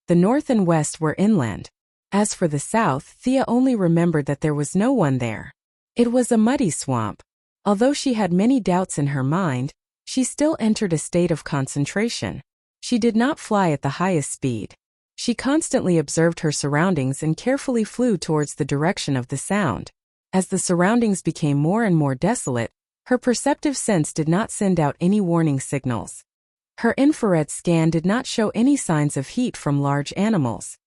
The north and west were inland. As for the south, Thea only remembered that there was no one there. It was a muddy swamp. Although she had many doubts in her mind, she still entered a state of concentration. She did not fly at the highest speed. She constantly observed her surroundings and carefully flew towards the direction of the sound. As the surroundings became more and more desolate, her perceptive sense did not send out any warning signals. Her infrared scan did not show any signs of heat from large animals.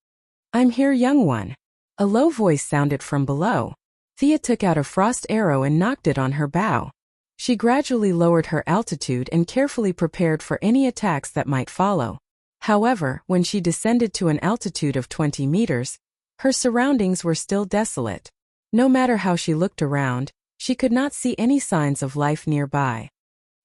"I'm here, young one." A low voice sounded from below. Thea took out a frost arrow and nocked it on her bow. She gradually lowered her altitude and carefully prepared for any attacks that might follow. However, when she descended to an altitude of 20 meters, her surroundings were still desolate. No matter how she looked around, she could not see any signs of life nearby.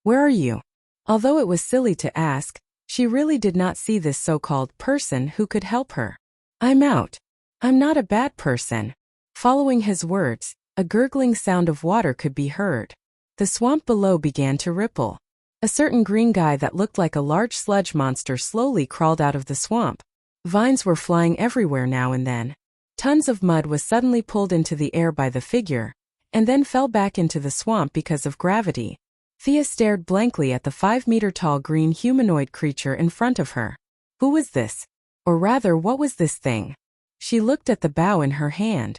"Where are you?" Although it was silly to ask, she really did not see this so-called person who could help her. "I'm out. I'm not a bad person." Following his words, a gurgling sound of water could be heard. The swamp below began to ripple. A certain green guy that looked like a large sludge monster slowly crawled out of the swamp. Vines were flying everywhere now and then. Tons of mud was suddenly pulled into the air by the figure, and then fell back into the swamp because of gravity. Thea stared blankly at the 5-meter-tall green humanoid creature in front of her. Who was this? Or rather, what was this thing? She looked at the bow in her hand.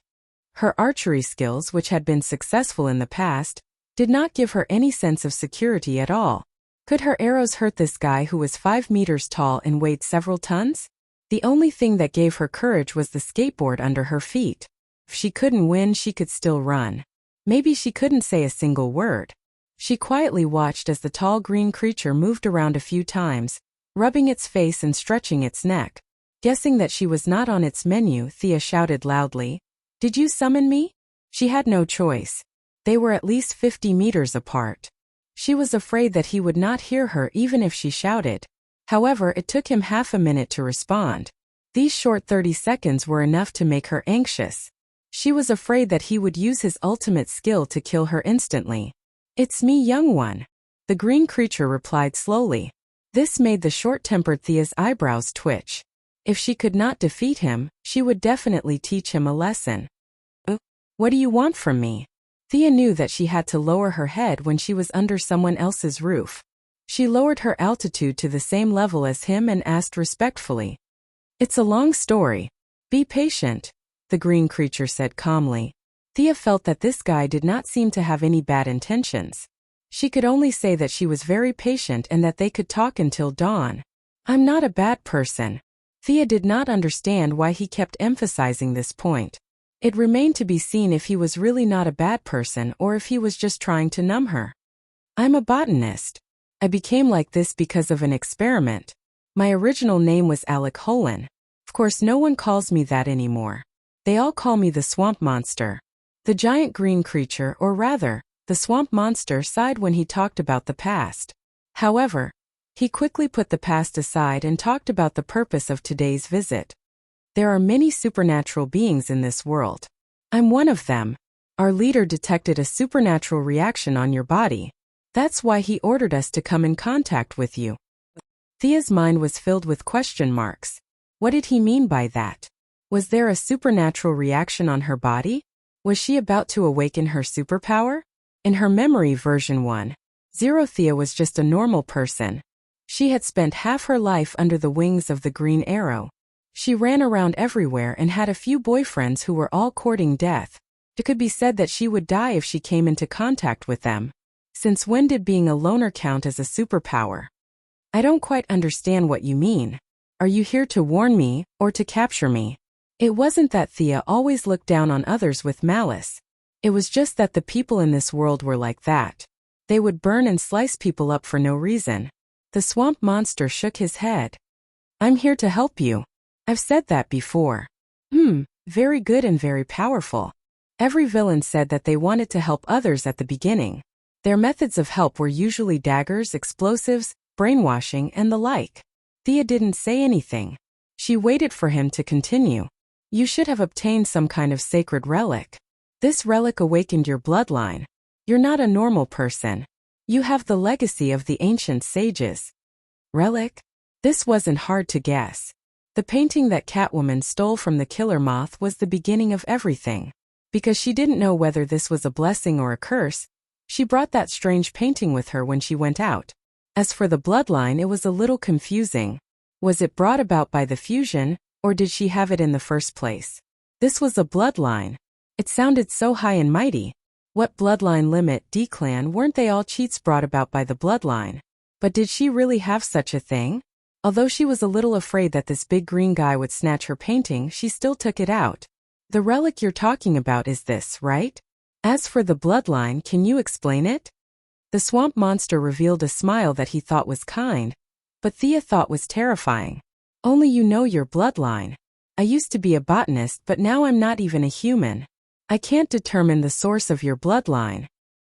Her archery skills, which had been successful in the past, did not give her any sense of security at all. Could her arrows hurt this guy who was 5 meters tall and weighed several tons? The only thing that gave her courage was the skateboard under her feet. If she couldn't win, she could still run. Maybe she couldn't say a single word. She quietly watched as the tall green creature moved around a few times, rubbing its face and stretching its neck. Guessing that she was not on its menu, Thea shouted loudly, "Did you summon me?" She had no choice. They were at least 50 meters apart. She was afraid that he would not hear her even if she shouted. However, it took him half a minute to respond. These short 30 seconds were enough to make her anxious. She was afraid that he would use his ultimate skill to kill her instantly. "It's me, young one," the green creature replied slowly. This made the short-tempered Thea's eyebrows twitch. If she could not defeat him, she would definitely teach him a lesson. "What do you want from me?" Thea knew that she had to lower her head when she was under someone else's roof. She lowered her altitude to the same level as him and asked respectfully. "It's a long story. Be patient," the green creature said calmly. Thea felt that this guy did not seem to have any bad intentions. She could only say that she was very patient and that they could talk until dawn. "I'm not a bad person." Thea did not understand why he kept emphasizing this point. It remained to be seen if he was really not a bad person or if he was just trying to numb her. "I'm a botanist. I became like this because of an experiment. My original name was Alec Holan. Of course, no one calls me that anymore. They all call me the swamp monster." The giant green creature, or rather, the swamp monster, sighed when he talked about the past. However, he quickly put the past aside and talked about the purpose of today's visit. "There are many supernatural beings in this world. I'm one of them. Our leader detected a supernatural reaction on your body. That's why he ordered us to come in contact with you." Thea's mind was filled with question marks. What did he mean by that? Was there a supernatural reaction on her body? Was she about to awaken her superpower? In her memory version 1.0, Thea was just a normal person. She had spent half her life under the wings of the Green Arrow. She ran around everywhere and had a few boyfriends who were all courting death. It could be said that she would die if she came into contact with them. Since when did being a loner count as a superpower? "I don't quite understand what you mean. Are you here to warn me, or to capture me?" It wasn't that Thea always looked down on others with malice. It was just that the people in this world were like that. They would burn and slice people up for no reason. The swamp monster shook his head. "I'm here to help you. I've said that before." Very good and very powerful. Every villain said that they wanted to help others at the beginning. Their methods of help were usually daggers, explosives, brainwashing, and the like. Thea didn't say anything. She waited for him to continue. You should have obtained some kind of sacred relic. This relic awakened your bloodline. You're not a normal person. You have the legacy of the ancient sages. Relic? This wasn't hard to guess. The painting that Catwoman stole from the killer moth was the beginning of everything. Because she didn't know whether this was a blessing or a curse, she brought that strange painting with her when she went out. As for the bloodline, it was a little confusing. Was it brought about by the fusion, or did she have it in the first place? This was a bloodline. It sounded so high and mighty. What bloodline limit, D-clan, weren't they all cheats brought about by the bloodline? But did she really have such a thing? Although she was a little afraid that this big green guy would snatch her painting, she still took it out. The relic you're talking about is this, right? As for the bloodline, can you explain it? The swamp monster revealed a smile that he thought was kind, but Thea thought was terrifying. Only you know your bloodline. I used to be a botanist, but now I'm not even a human. I can't determine the source of your bloodline.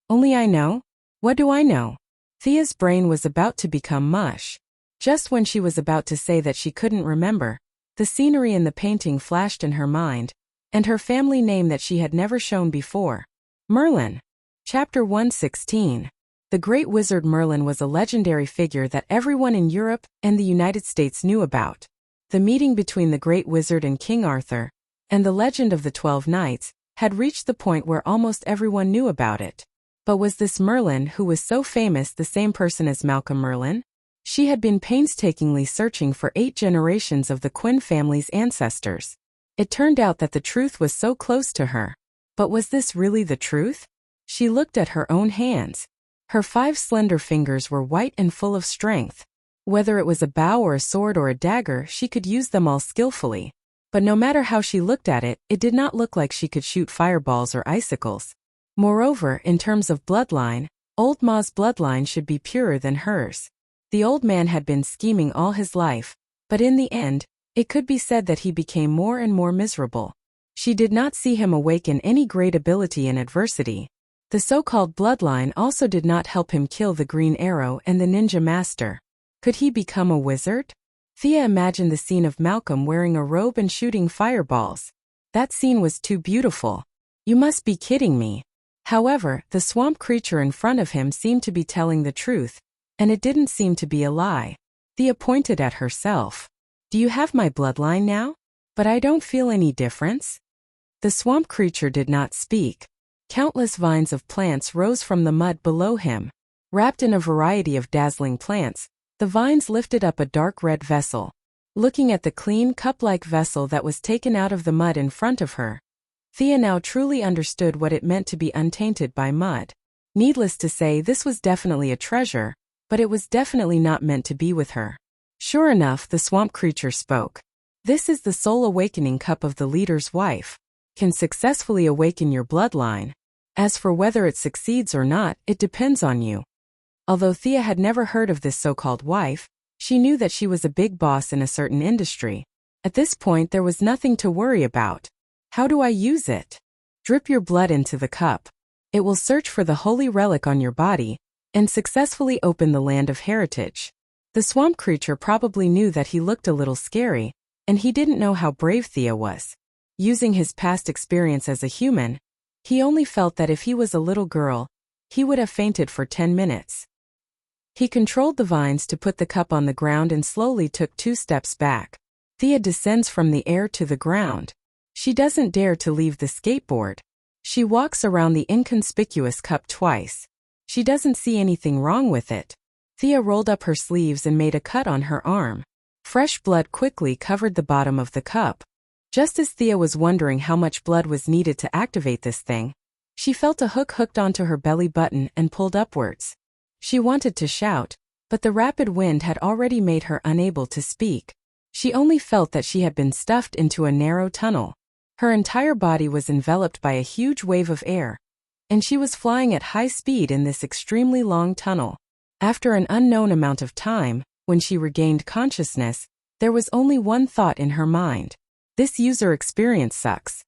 Only I know? What do I know? Thea's brain was about to become mush. Just when she was about to say that she couldn't remember, the scenery in the painting flashed in her mind, and her family name that she had never shown before. Merlin. Chapter 116. The great wizard Merlin was a legendary figure that everyone in Europe and the United States knew about. The meeting between the great wizard and King Arthur, and the legend of the 12 Knights, had reached the point where almost everyone knew about it. But was this Merlin who was so famous the same person as Malcolm Merlin? She had been painstakingly searching for 8 generations of the Quinn family's ancestors. It turned out that the truth was so close to her. But was this really the truth? She looked at her own hands. Her 5 slender fingers were white and full of strength. Whether it was a bow or a sword or a dagger, she could use them all skillfully. But no matter how she looked at it, it did not look like she could shoot fireballs or icicles. Moreover, in terms of bloodline, Old Ma's bloodline should be purer than hers. The old man had been scheming all his life, but in the end, it could be said that he became more and more miserable. She did not see him awaken any great ability in adversity. The so-called bloodline also did not help him kill the Green Arrow and the Ninja Master. Could he become a wizard? Thea imagined the scene of Malcolm wearing a robe and shooting fireballs. That scene was too beautiful. You must be kidding me. However, the swamp creature in front of him seemed to be telling the truth, and it didn't seem to be a lie. Thea pointed at herself. Do you have my bloodline now? But I don't feel any difference. The swamp creature did not speak. Countless vines of plants rose from the mud below him. Wrapped in a variety of dazzling plants, the vines lifted up a dark red vessel. Looking at the clean cup-like vessel that was taken out of the mud in front of her, Thea now truly understood what it meant to be untainted by mud. Needless to say, this was definitely a treasure, but it was definitely not meant to be with her. Sure enough, the swamp creature spoke. This is the soul awakening cup of the leader's wife. Can successfully awaken your bloodline. As for whether it succeeds or not, it depends on you. Although Thea had never heard of this so-called wife, she knew that she was a big boss in a certain industry. At this point, there was nothing to worry about. How do I use it? Drip your blood into the cup. It will search for the holy relic on your body and successfully open the land of heritage. The swamp creature probably knew that he looked a little scary, and he didn't know how brave Thea was. Using his past experience as a human, he only felt that if he was a little girl, he would have fainted for 10 minutes. He controlled the vines to put the cup on the ground and slowly took 2 steps back. Thea descends from the air to the ground. She doesn't dare to leave the skateboard. She walks around the inconspicuous cup twice. She doesn't see anything wrong with it. Thea rolled up her sleeves and made a cut on her arm. Fresh blood quickly covered the bottom of the cup. Just as Thea was wondering how much blood was needed to activate this thing, she felt a hook hooked onto her belly button and pulled upwards. She wanted to shout, but the rapid wind had already made her unable to speak. She only felt that she had been stuffed into a narrow tunnel. Her entire body was enveloped by a huge wave of air, and she was flying at high speed in this extremely long tunnel. After an unknown amount of time, when she regained consciousness, there was only one thought in her mind. This user experience sucks.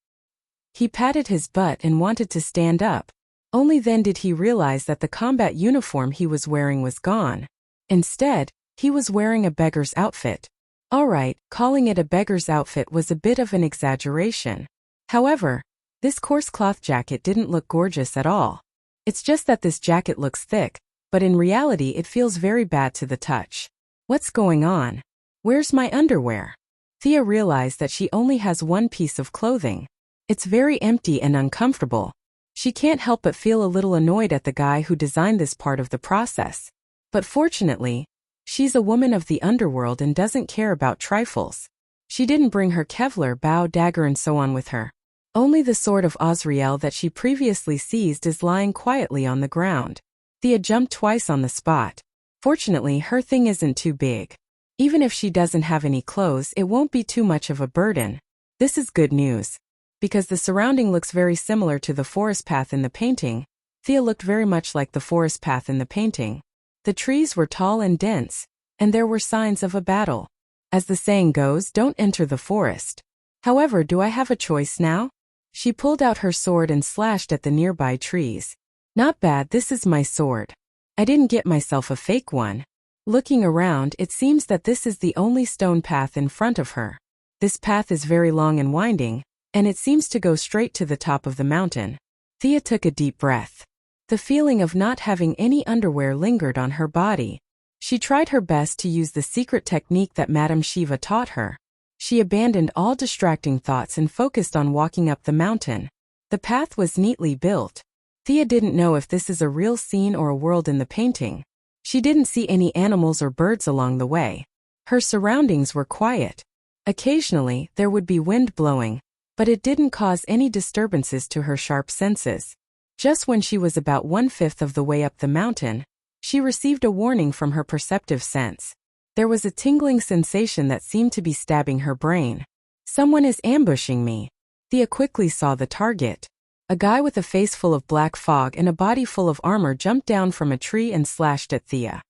He patted his butt and wanted to stand up. Only then did he realize that the combat uniform he was wearing was gone. Instead, he was wearing a beggar's outfit. Alright, calling it a beggar's outfit was a bit of an exaggeration. However, this coarse cloth jacket didn't look gorgeous at all. It's just that this jacket looks thick, but in reality it feels very bad to the touch. What's going on? Where's my underwear? Thea realized that she only has one piece of clothing. It's very empty and uncomfortable. She can't help but feel a little annoyed at the guy who designed this part of the process. But fortunately, she's a woman of the underworld and doesn't care about trifles. She didn't bring her Kevlar, bow, dagger and so on with her. Only the sword of Azrael that she previously seized is lying quietly on the ground. Thea jumped twice on the spot. Fortunately, her thing isn't too big. Even if she doesn't have any clothes, it won't be too much of a burden. This is good news. Because the surrounding looks very similar to the forest path in the painting. Thea looked very much like the forest path in the painting. The trees were tall and dense, and there were signs of a battle. As the saying goes, don't enter the forest. However, do I have a choice now? She pulled out her sword and slashed at the nearby trees. Not bad, this is my sword. I didn't get myself a fake one. Looking around, it seems that this is the only stone path in front of her. This path is very long and winding, and it seems to go straight to the top of the mountain. Thea took a deep breath. The feeling of not having any underwear lingered on her body. She tried her best to use the secret technique that Madame Shiva taught her. She abandoned all distracting thoughts and focused on walking up the mountain. The path was neatly built. Thea didn't know if this is a real scene or a world in the painting. She didn't see any animals or birds along the way. Her surroundings were quiet. Occasionally, there would be wind blowing, but it didn't cause any disturbances to her sharp senses. Just when she was about 1/5 of the way up the mountain, she received a warning from her perceptive sense. There was a tingling sensation that seemed to be stabbing her brain. Someone is ambushing me. Thea quickly saw the target. A guy with a face full of black fog and a body full of armor jumped down from a tree and slashed at Thea.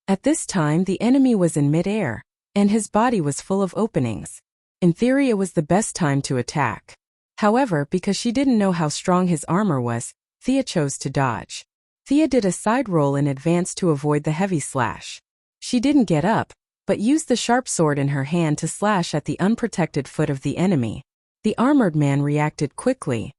At this time, the enemy was in mid-air, and his body was full of openings. In theory, it was the best time to attack. However, because she didn't know how strong his armor was, Thea chose to dodge. Thea did a side roll in advance to avoid the heavy slash. She didn't get up, but used the sharp sword in her hand to slash at the unprotected foot of the enemy. The armored man reacted quickly.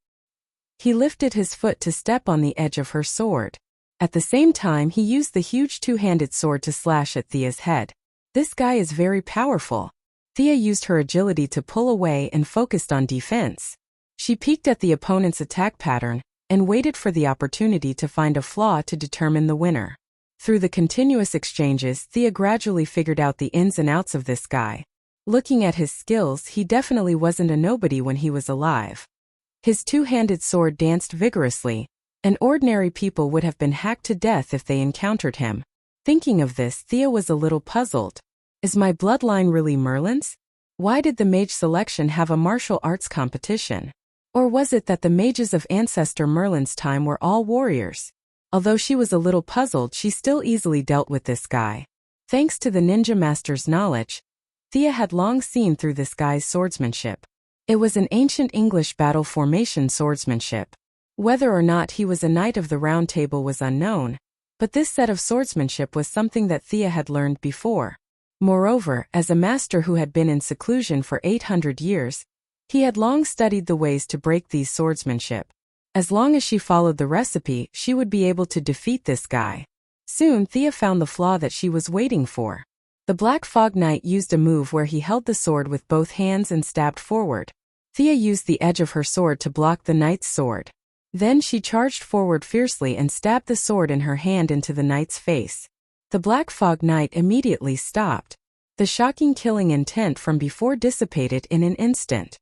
He lifted his foot to step on the edge of her sword. At the same time, he used the huge two-handed sword to slash at Thea's head. This guy is very powerful. Thea used her agility to pull away and focused on defense. She peeked at the opponent's attack pattern and waited for the opportunity to find a flaw to determine the winner. Through the continuous exchanges, Thea gradually figured out the ins and outs of this guy. Looking at his skills, he definitely wasn't a nobody when he was alive. His two-handed sword danced vigorously, and ordinary people would have been hacked to death if they encountered him. Thinking of this, Thea was a little puzzled. Is my bloodline really Merlin's? Why did the mage selection have a martial arts competition? Or was it that the mages of Ancestor Merlin's time were all warriors? Although she was a little puzzled, she still easily dealt with this guy. Thanks to the ninja master's knowledge, Thea had long seen through this guy's swordsmanship. It was an ancient English battle formation swordsmanship. Whether or not he was a knight of the Round Table was unknown, but this set of swordsmanship was something that Thea had learned before. Moreover, as a master who had been in seclusion for 800 years, he had long studied the ways to break these swordsmanship. As long as she followed the recipe, she would be able to defeat this guy. Soon, Thea found the flaw that she was waiting for. The Black Fog Knight used a move where he held the sword with both hands and stabbed forward. Thea used the edge of her sword to block the knight's sword. Then she charged forward fiercely and stabbed the sword in her hand into the knight's face. The Black Fog Knight immediately stopped. The shocking killing intent from before dissipated in an instant.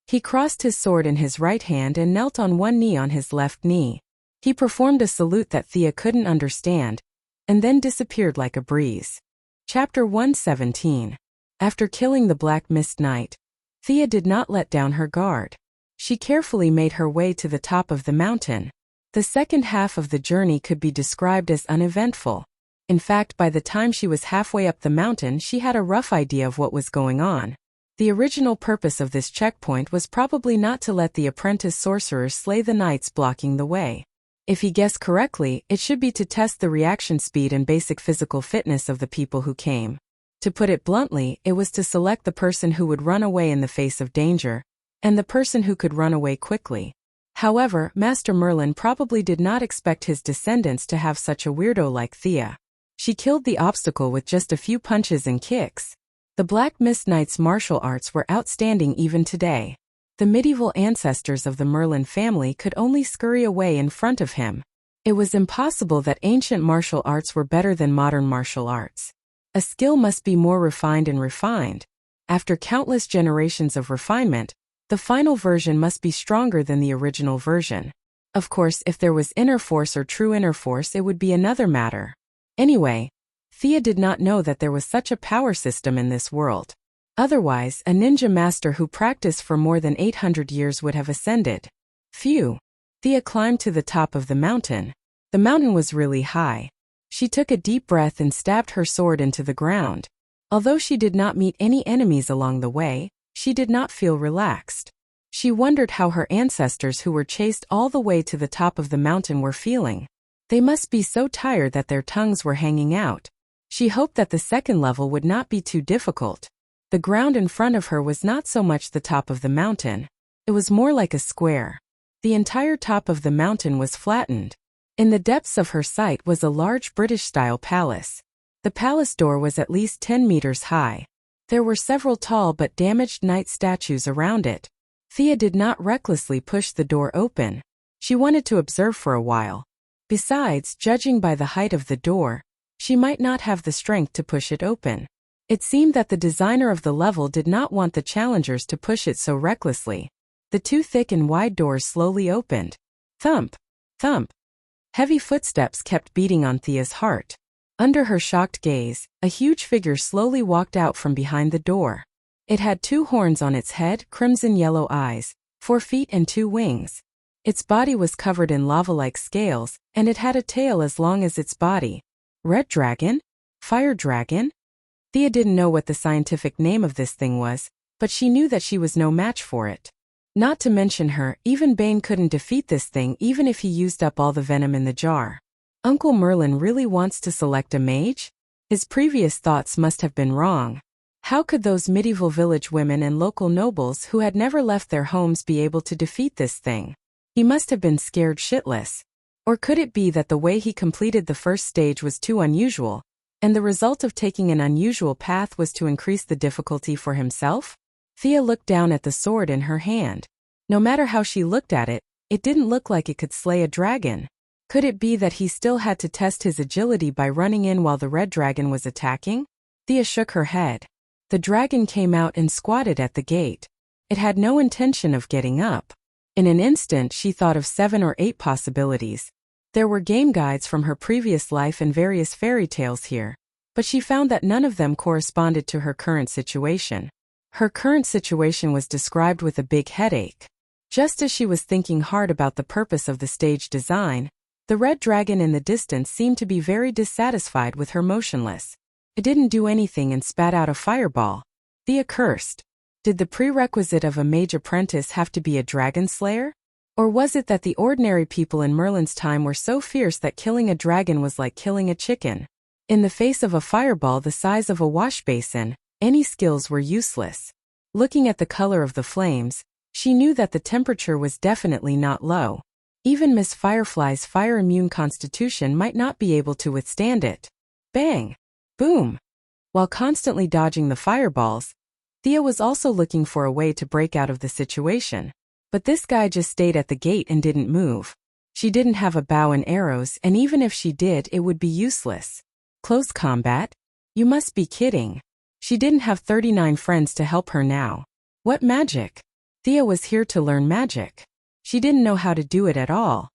He crossed his sword in his right hand and knelt on one knee on his left knee. He performed a salute that Thea couldn't understand, and then disappeared like a breeze. Chapter 117. After killing the Black Mist Knight, Thea did not let down her guard. She carefully made her way to the top of the mountain. The second half of the journey could be described as uneventful. In fact, by the time she was halfway up the mountain, she had a rough idea of what was going on. The original purpose of this checkpoint was probably not to let the apprentice sorcerers slay the knights blocking the way. If he guessed correctly, it should be to test the reaction speed and basic physical fitness of the people who came. To put it bluntly, it was to select the person who would run away in the face of danger, and the person who could run away quickly. However, Master Merlin probably did not expect his descendants to have such a weirdo like Thea. She killed the obstacle with just a few punches and kicks. The Black Mist Knight's martial arts were outstanding even today. The medieval ancestors of the Merlin family could only scurry away in front of him. It was impossible that ancient martial arts were better than modern martial arts. A skill must be more refined and refined. After countless generations of refinement, the final version must be stronger than the original version. Of course, if there was inner force or true inner force, it would be another matter. Anyway, Thea did not know that there was such a power system in this world. Otherwise, a ninja master who practiced for more than 800 years would have ascended. Phew! Thea climbed to the top of the mountain. The mountain was really high. She took a deep breath and stabbed her sword into the ground. Although she did not meet any enemies along the way, she did not feel relaxed. She wondered how her ancestors who were chased all the way to the top of the mountain were feeling. They must be so tired that their tongues were hanging out. She hoped that the second level would not be too difficult. The ground in front of her was not so much the top of the mountain. It was more like a square. The entire top of the mountain was flattened. In the depths of her sight was a large British-style palace. The palace door was at least 10 meters high. There were several tall but damaged knight statues around it. Thea did not recklessly push the door open. She wanted to observe for a while. Besides, judging by the height of the door, she might not have the strength to push it open. It seemed that the designer of the level did not want the challengers to push it so recklessly. The two thick and wide doors slowly opened. Thump! Thump! Heavy footsteps kept beating on Thea's heart. Under her shocked gaze, a huge figure slowly walked out from behind the door. It had 2 horns on its head, crimson-yellow eyes, 4 feet and 2 wings. Its body was covered in lava-like scales, and it had a tail as long as its body. Red dragon? Fire dragon? Thea didn't know what the scientific name of this thing was, but she knew that she was no match for it. Not to mention her, even Bane couldn't defeat this thing even if he used up all the venom in the jar. Uncle Merlin really wants to select a mage? His previous thoughts must have been wrong. How could those medieval village women and local nobles who had never left their homes be able to defeat this thing? He must have been scared shitless. Or could it be that the way he completed the first stage was too unusual, and the result of taking an unusual path was to increase the difficulty for himself? Thea looked down at the sword in her hand. No matter how she looked at it, it didn't look like it could slay a dragon. Could it be that he still had to test his agility by running in while the red dragon was attacking? Thea shook her head. The dragon came out and squatted at the gate. It had no intention of getting up. In an instant she thought of 7 or 8 possibilities. There were game guides from her previous life and various fairy tales here, but she found that none of them corresponded to her current situation. Her current situation was described with a big headache. Just as she was thinking hard about the purpose of the stage design, the red dragon in the distance seemed to be very dissatisfied with her motionless. It didn't do anything and spat out a fireball. Thea cursed. Did the prerequisite of a mage apprentice have to be a dragon slayer? Or was it that the ordinary people in Merlin's time were so fierce that killing a dragon was like killing a chicken? In the face of a fireball the size of a wash basin, any skills were useless. Looking at the color of the flames, she knew that the temperature was definitely not low. Even Miss Firefly's fire-immune constitution might not be able to withstand it. Bang! Boom! While constantly dodging the fireballs, Thea was also looking for a way to break out of the situation. But this guy just stayed at the gate and didn't move. She didn't have a bow and arrows, and even if she did, it would be useless. Close combat? You must be kidding. She didn't have 39 friends to help her now. What magic? Thea was here to learn magic. She didn't know how to do it at all.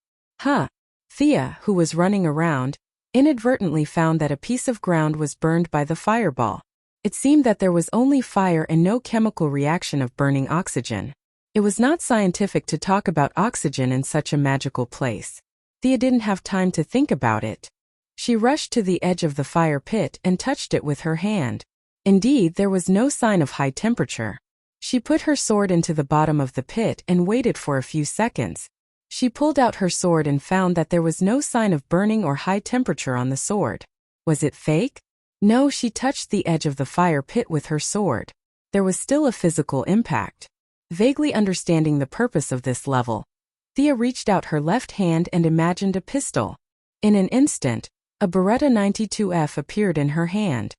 Thea, who was running around, inadvertently found that a piece of ground was burned by the fireball. It seemed that there was only fire and no chemical reaction of burning oxygen. It was not scientific to talk about oxygen in such a magical place. Thea didn't have time to think about it. She rushed to the edge of the fire pit and touched it with her hand. Indeed, there was no sign of high temperature. She put her sword into the bottom of the pit and waited for a few seconds. She pulled out her sword and found that there was no sign of burning or high temperature on the sword. Was it fake? No, she touched the edge of the fire pit with her sword. There was still a physical impact. Vaguely understanding the purpose of this level, Thea reached out her left hand and imagined a pistol. In an instant, a Beretta 92F appeared in her hand.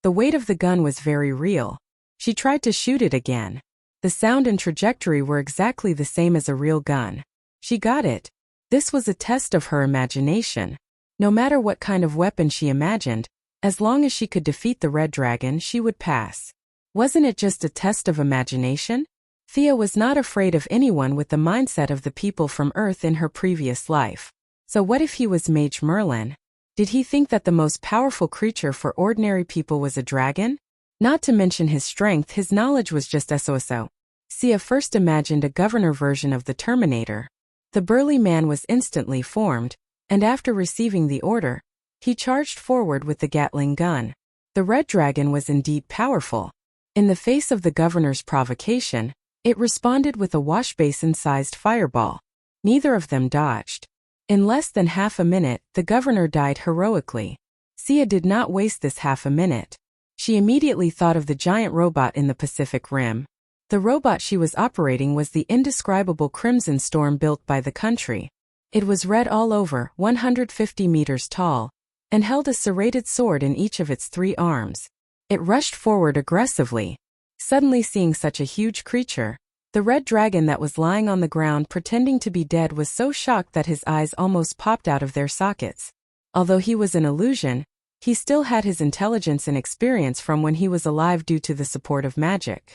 The weight of the gun was very real. She tried to shoot it again. The sound and trajectory were exactly the same as a real gun. She got it. This was a test of her imagination. No matter what kind of weapon she imagined, as long as she could defeat the Red Dragon, she would pass. Wasn't it just a test of imagination? Thea was not afraid of anyone with the mindset of the people from Earth in her previous life. So what if he was Mage Merlin? Did he think that the most powerful creature for ordinary people was a dragon? Not to mention his strength, his knowledge was just so. Thea first imagined a governor version of the Terminator. The burly man was instantly formed, and after receiving the order, he charged forward with the Gatling gun. The Red Dragon was indeed powerful. In the face of the governor's provocation, it responded with a washbasin-sized fireball. Neither of them dodged. In less than half a minute, the governor died heroically. Thea did not waste this half a minute. She immediately thought of the giant robot in the Pacific Rim. The robot she was operating was the indescribable Crimson Storm built by the country. It was red all over, 150 meters tall, and held a serrated sword in each of its 3 arms. It rushed forward aggressively. Suddenly seeing such a huge creature, the Red Dragon that was lying on the ground pretending to be dead was so shocked that his eyes almost popped out of their sockets. Although he was an illusion, he still had his intelligence and experience from when he was alive due to the support of magic.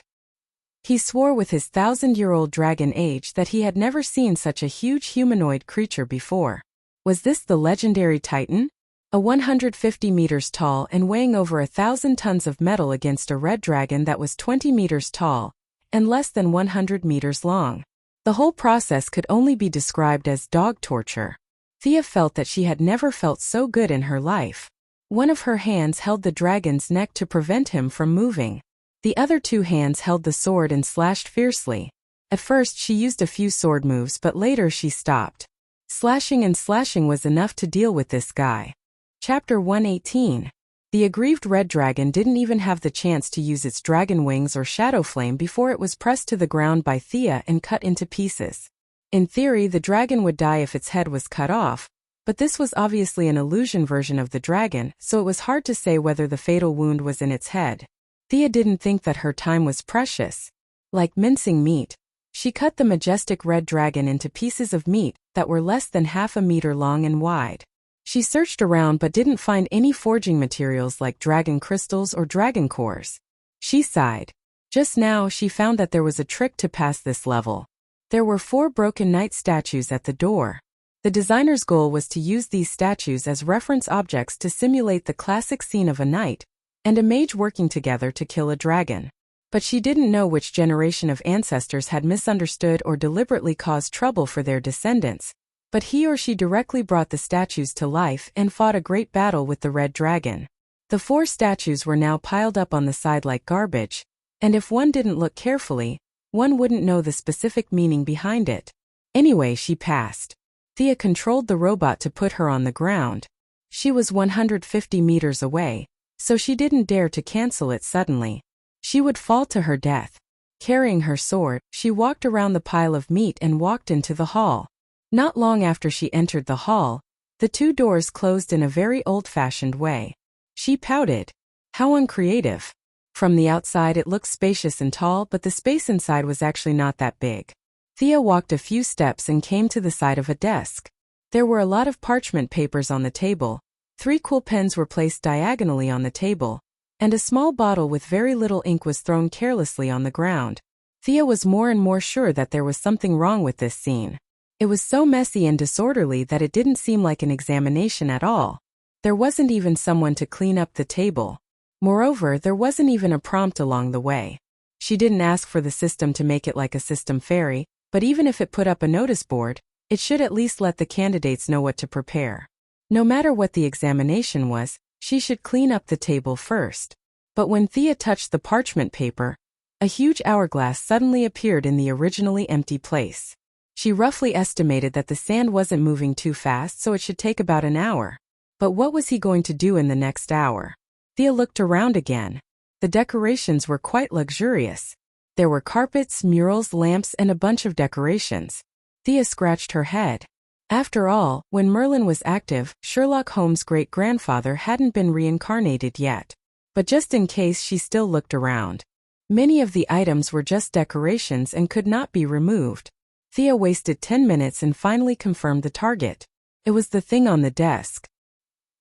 He swore with his 1,000-year-old dragon age that he had never seen such a huge humanoid creature before. Was this the legendary Titan? A 150 meters tall and weighing over 1,000 tons of metal against a red dragon that was 20 meters tall and less than 100 meters long. The whole process could only be described as dog torture. Thea felt that she had never felt so good in her life. One of her hands held the dragon's neck to prevent him from moving. The other 2 hands held the sword and slashed fiercely. At first she used a few sword moves, but later she stopped. Slashing and slashing was enough to deal with this guy. Chapter 118. The aggrieved red dragon didn't even have the chance to use its dragon wings or shadow flame before it was pressed to the ground by Thea and cut into pieces. In theory, the dragon would die if its head was cut off, but this was obviously an illusion version of the dragon, so it was hard to say whether the fatal wound was in its head. Thea didn't think that her time was precious. Like mincing meat, she cut the majestic red dragon into pieces of meat that were less than half a meter long and wide. She searched around but didn't find any forging materials like dragon crystals or dragon cores. She sighed. Just now she found that there was a trick to pass this level. There were 4 broken knight statues at the door. The designer's goal was to use these statues as reference objects to simulate the classic scene of a knight and a mage working together to kill a dragon. But she didn't know which generation of ancestors had misunderstood or deliberately caused trouble for their descendants. But he or she directly brought the statues to life and fought a great battle with the red dragon. The 4 statues were now piled up on the side like garbage, and if one didn't look carefully, one wouldn't know the specific meaning behind it. Anyway, she passed. Thea controlled the robot to put her on the ground. She was 150 meters away, so she didn't dare to cancel it suddenly. She would fall to her death. Carrying her sword, she walked around the pile of meat and walked into the hall. Not long after she entered the hall, the 2 doors closed in a very old-fashioned way. She pouted. How uncreative. From the outside it looked spacious and tall, but the space inside was actually not that big. Thea walked a few steps and came to the side of a desk. There were a lot of parchment papers on the table. 3 cool pens were placed diagonally on the table, and a small bottle with very little ink was thrown carelessly on the ground. Thea was more and more sure that there was something wrong with this scene. It was so messy and disorderly that it didn't seem like an examination at all. There wasn't even someone to clean up the table. Moreover, there wasn't even a prompt along the way. She didn't ask for the system to make it like a system fairy, but even if it put up a notice board, it should at least let the candidates know what to prepare. No matter what the examination was, she should clean up the table first. But when Thea touched the parchment paper, A huge hourglass suddenly appeared in the originally empty place. She roughly estimated that the sand wasn't moving too fast, so it should take about an hour. But what was he going to do in the next hour? Thea looked around again. The decorations were quite luxurious. There were carpets, murals, lamps, and a bunch of decorations. Thea scratched her head. After all, when Merlin was active, Sherlock Holmes' great-grandfather hadn't been reincarnated yet. But just in case, she still looked around. Many of the items were just decorations and could not be removed. Thea wasted 10 minutes and finally confirmed the target. It was the thing on the desk.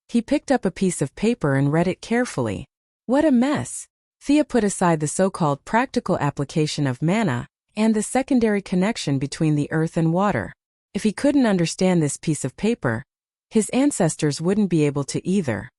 He picked up a piece of paper and read it carefully. What a mess! Thea put aside the so-called practical application of mana and the secondary connection between the earth and water. If he couldn't understand this piece of paper, his ancestors wouldn't be able to either.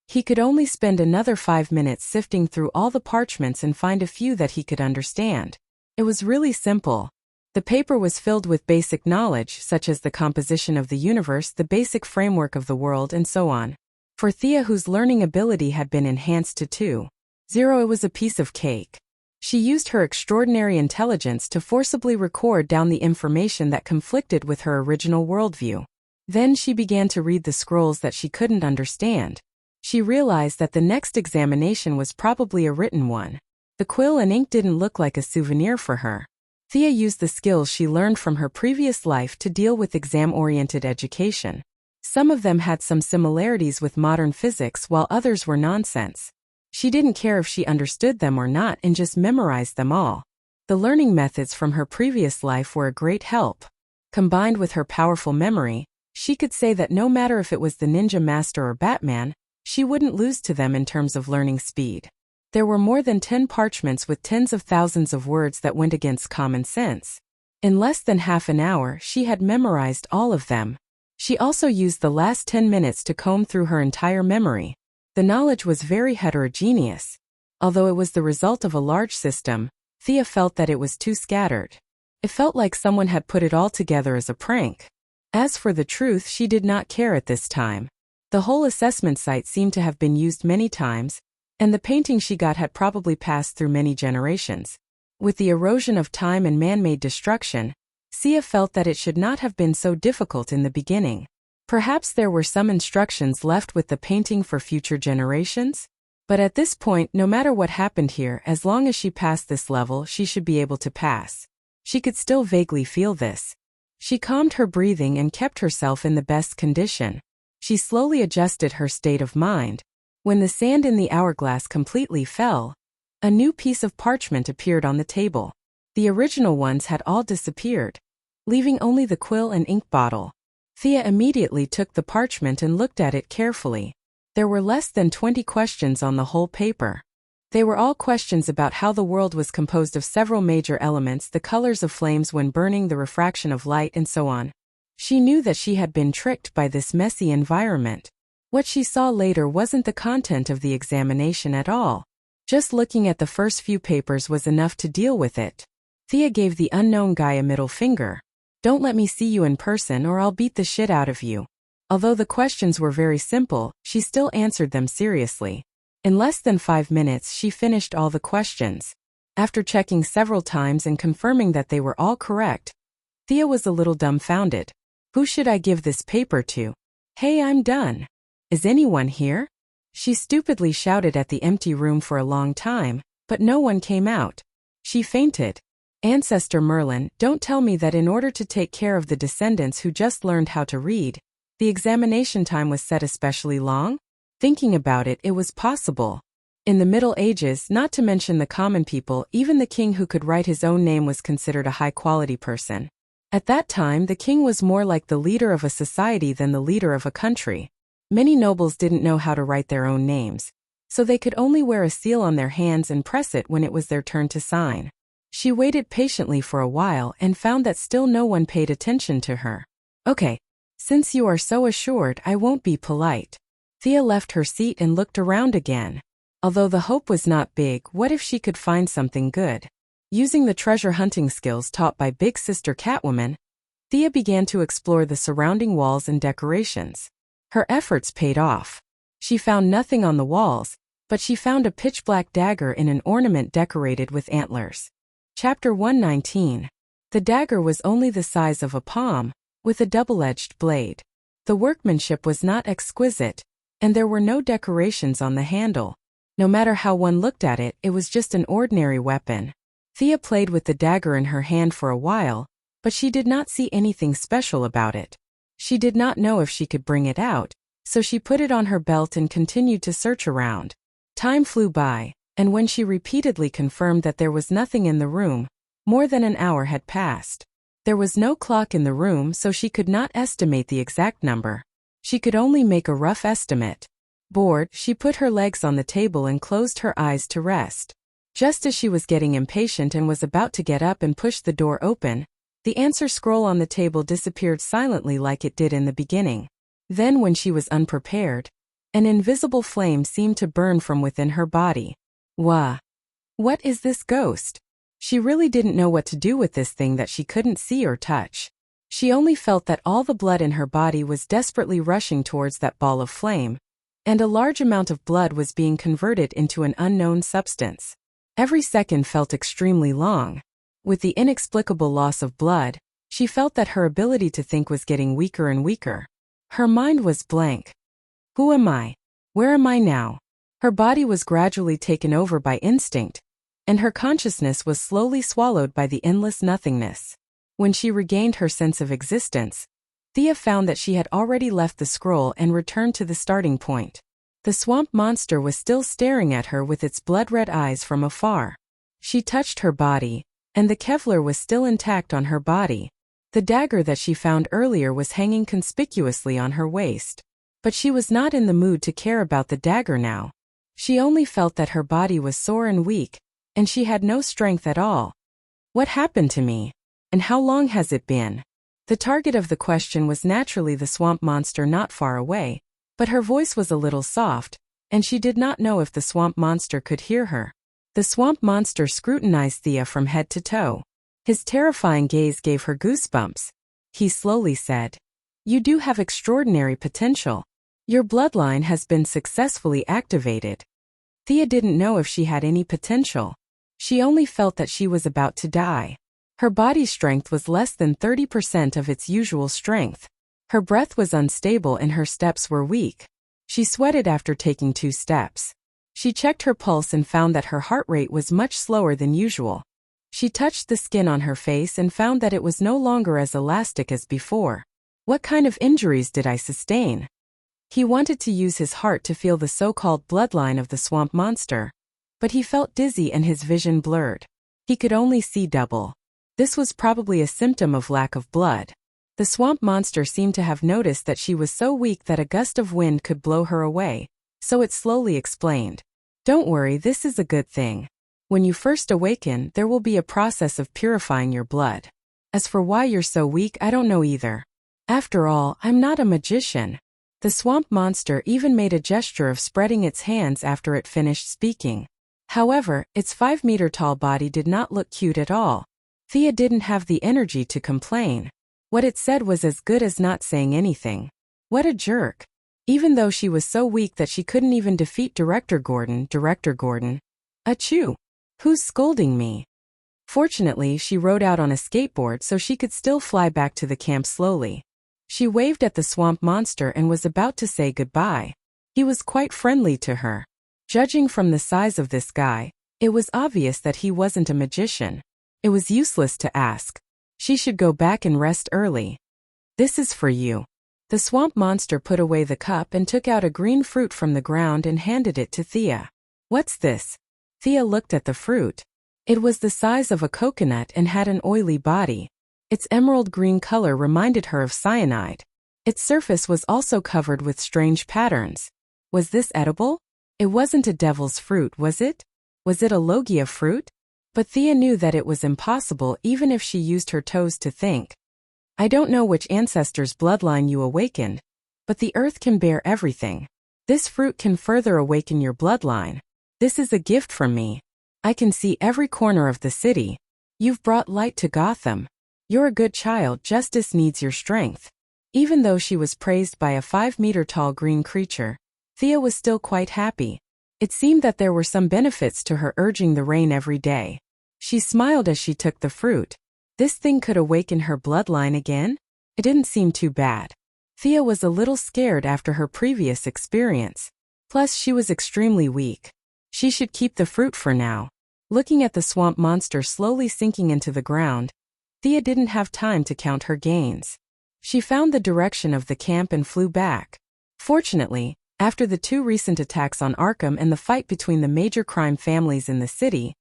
He could only spend another 5 minutes sifting through all the parchments and find a few that he could understand. It was really simple. The paper was filled with basic knowledge, such as the composition of the universe, the basic framework of the world, and so on. For Thea, whose learning ability had been enhanced to 2.0, it was a piece of cake. She used her extraordinary intelligence to forcibly record down the information that conflicted with her original worldview. Then she began to read the scrolls that she couldn't understand. She realized that the next examination was probably a written one. The quill and ink didn't look like a souvenir for her. Thea used the skills she learned from her previous life to deal with exam-oriented education. Some of them had some similarities with modern physics, while others were nonsense. She didn't care if she understood them or not and just memorized them all. The learning methods from her previous life were a great help. Combined with her powerful memory, she could say that no matter if it was the Ninja Master or Batman, she wouldn't lose to them in terms of learning speed. There were more than 10 parchments with tens of thousands of words that went against common sense. In less than half an hour, she had memorized all of them. She also used the last 10 minutes to comb through her entire memory. The knowledge was very heterogeneous. Although it was the result of a large system, Thea felt that it was too scattered. It felt like someone had put it all together as a prank. As for the truth, she did not care at this time. The whole assessment site seemed to have been used many times, and the painting she got had probably passed through many generations. With the erosion of time and man-made destruction, Thea felt that it should not have been so difficult in the beginning. Perhaps there were some instructions left with the painting for future generations? But at this point, no matter what happened here, as long as she passed this level, she should be able to pass. She could still vaguely feel this. She calmed her breathing and kept herself in the best condition. She slowly adjusted her state of mind. When the sand in the hourglass completely fell, a new piece of parchment appeared on the table. The original ones had all disappeared, leaving only the quill and ink bottle. Thea immediately took the parchment and looked at it carefully. There were less than 20 questions on the whole paper. They were all questions about how the world was composed of several major elements, the colors of flames when burning, the refraction of light, and so on. She knew that she had been tricked by this messy environment. What she saw later wasn't the content of the examination at all. Just looking at the first few papers was enough to deal with it. Thea gave the unknown guy a middle finger. Don't let me see you in person or I'll beat the shit out of you. Although the questions were very simple, she still answered them seriously. In less than 5 minutes, she finished all the questions. After checking several times and confirming that they were all correct, Thea was a little dumbfounded. Who should I give this paper to? Hey, I'm done. Is anyone here? She stupidly shouted at the empty room for a long time, but no one came out. She fainted. Ancestor Merlin, don't tell me that in order to take care of the descendants who just learned how to read, the examination time was set especially long? Thinking about it, it was possible. In the Middle Ages, not to mention the common people, even the king who could write his own name was considered a high-quality person. At that time, the king was more like the leader of a society than the leader of a country. Many nobles didn't know how to write their own names, so they could only wear a seal on their hands and press it when it was their turn to sign. She waited patiently for a while and found that still no one paid attention to her. Okay, since you are so assured, I won't be polite. Thea left her seat and looked around again. Although the hope was not big, what if she could find something good? Using the treasure hunting skills taught by Big Sister Catwoman, Thea began to explore the surrounding walls and decorations. Her efforts paid off. She found nothing on the walls, but she found a pitch-black dagger in an ornament decorated with antlers. Chapter 119. The dagger was only the size of a palm, with a double-edged blade. The workmanship was not exquisite, and there were no decorations on the handle. No matter how one looked at it, it was just an ordinary weapon. Thea played with the dagger in her hand for a while, but she did not see anything special about it. She did not know if she could bring it out, so she put it on her belt and continued to search around. Time flew by, and when she repeatedly confirmed that there was nothing in the room, more than an hour had passed. There was no clock in the room, so she could not estimate the exact number. She could only make a rough estimate. Bored, she put her legs on the table and closed her eyes to rest. Just as she was getting impatient and was about to get up and push the door open, the answer scroll on the table disappeared silently like it did in the beginning. Then, when she was unprepared, an invisible flame seemed to burn from within her body. What is this ghost? She really didn't know what to do with this thing that she couldn't see or touch. She only felt that all the blood in her body was desperately rushing towards that ball of flame, and a large amount of blood was being converted into an unknown substance. Every second felt extremely long. With the inexplicable loss of blood, she felt that her ability to think was getting weaker and weaker. Her mind was blank. Who am I? Where am I now? Her body was gradually taken over by instinct, and her consciousness was slowly swallowed by the endless nothingness. When she regained her sense of existence, Thea found that she had already left the scroll and returned to the starting point. The swamp monster was still staring at her with its blood-red eyes from afar. She touched her body, and the Kevlar was still intact on her body. The dagger that she found earlier was hanging conspicuously on her waist. But she was not in the mood to care about the dagger now. She only felt that her body was sore and weak, and she had no strength at all. What happened to me? And how long has it been? The target of the question was naturally the swamp monster not far away, but her voice was a little soft, and she did not know if the swamp monster could hear her. The swamp monster scrutinized Thea from head to toe. His terrifying gaze gave her goosebumps. He slowly said, "You do have extraordinary potential. Your bloodline has been successfully activated." Thea didn't know if she had any potential. She only felt that she was about to die. Her body strength was less than 30% of its usual strength. Her breath was unstable and her steps were weak. She sweated after taking 2 steps. She checked her pulse and found that her heart rate was much slower than usual. She touched the skin on her face and found that it was no longer as elastic as before. What kind of injuries did I sustain? He wanted to use his heart to feel the so-called bloodline of the swamp monster, but he felt dizzy and his vision blurred. He could only see double. This was probably a symptom of lack of blood. The swamp monster seemed to have noticed that she was so weak that a gust of wind could blow her away, so it slowly explained. "Don't worry, this is a good thing. When you first awaken, there will be a process of purifying your blood. As for why you're so weak, I don't know either. After all, I'm not a magician." The swamp monster even made a gesture of spreading its hands after it finished speaking. However, its 5-meter-tall body did not look cute at all. Thea didn't have the energy to complain. What it said was as good as not saying anything. What a jerk. Even though she was so weak that she couldn't even defeat Director Gordon. Achoo! Who's scolding me? Fortunately, she rode out on a skateboard so she could still fly back to the camp slowly. She waved at the swamp monster and was about to say goodbye. He was quite friendly to her. Judging from the size of this guy, it was obvious that he wasn't a magician. It was useless to ask. She should go back and rest early. "This is for you." The swamp monster put away the cup and took out a green fruit from the ground and handed it to Thea. "What's this?" Thea looked at the fruit. It was the size of a coconut and had an oily body. Its emerald green color reminded her of cyanide. Its surface was also covered with strange patterns. Was this edible? It wasn't a devil's fruit, was it? Was it a logia fruit? But Thea knew that it was impossible even if she used her toes to think. "I don't know which ancestor's bloodline you awakened, but the earth can bear everything. This fruit can further awaken your bloodline. This is a gift from me. I can see every corner of the city. You've brought light to Gotham. You're a good child, justice needs your strength." Even though she was praised by a 5-meter-tall green creature, Thea was still quite happy. It seemed that there were some benefits to her urging the rain every day. She smiled as she took the fruit. This thing could awaken her bloodline again? It didn't seem too bad. Thea was a little scared after her previous experience. Plus, she was extremely weak. She should keep the fruit for now. Looking at the swamp monster slowly sinking into the ground, Thea didn't have time to count her gains. She found the direction of the camp and flew back. Fortunately, after the 2 recent attacks on Arkham and the fight between the major crime families in the city,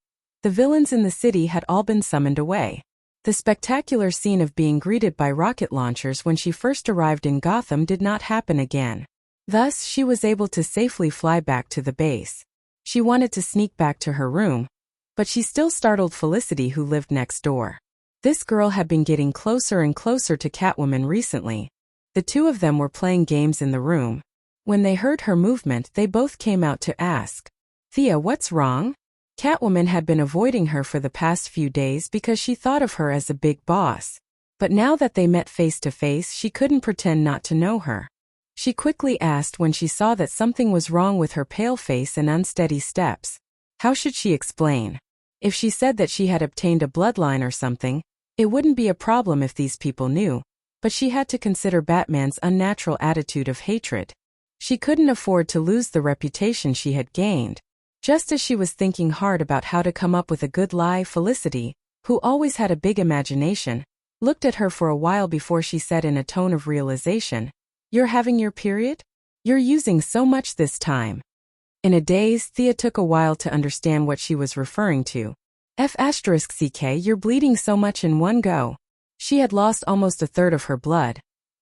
the villains in the city had all been summoned away. The spectacular scene of being greeted by rocket launchers when she first arrived in Gotham did not happen again. Thus, she was able to safely fly back to the base. She wanted to sneak back to her room, but she still startled Felicity, who lived next door. This girl had been getting closer and closer to Catwoman recently. The 2 of them were playing games in the room. When they heard her movement, they both came out to ask, "Thea, what's wrong?" Catwoman had been avoiding her for the past few days because she thought of her as a big boss. But now that they met face to face, she couldn't pretend not to know her. She quickly asked when she saw that something was wrong with her pale face and unsteady steps. How should she explain? If she said that she had obtained a bloodline or something, it wouldn't be a problem if these people knew, but she had to consider Batman's unnatural attitude of hatred. She couldn't afford to lose the reputation she had gained. Just as she was thinking hard about how to come up with a good lie, Felicity, who always had a big imagination, looked at her for a while before she said in a tone of realization, "You're having your period? You're using so much this time." In a daze, Thea took a while to understand what she was referring to. "F***ck, you're bleeding so much in one go." She had lost almost a third of her blood.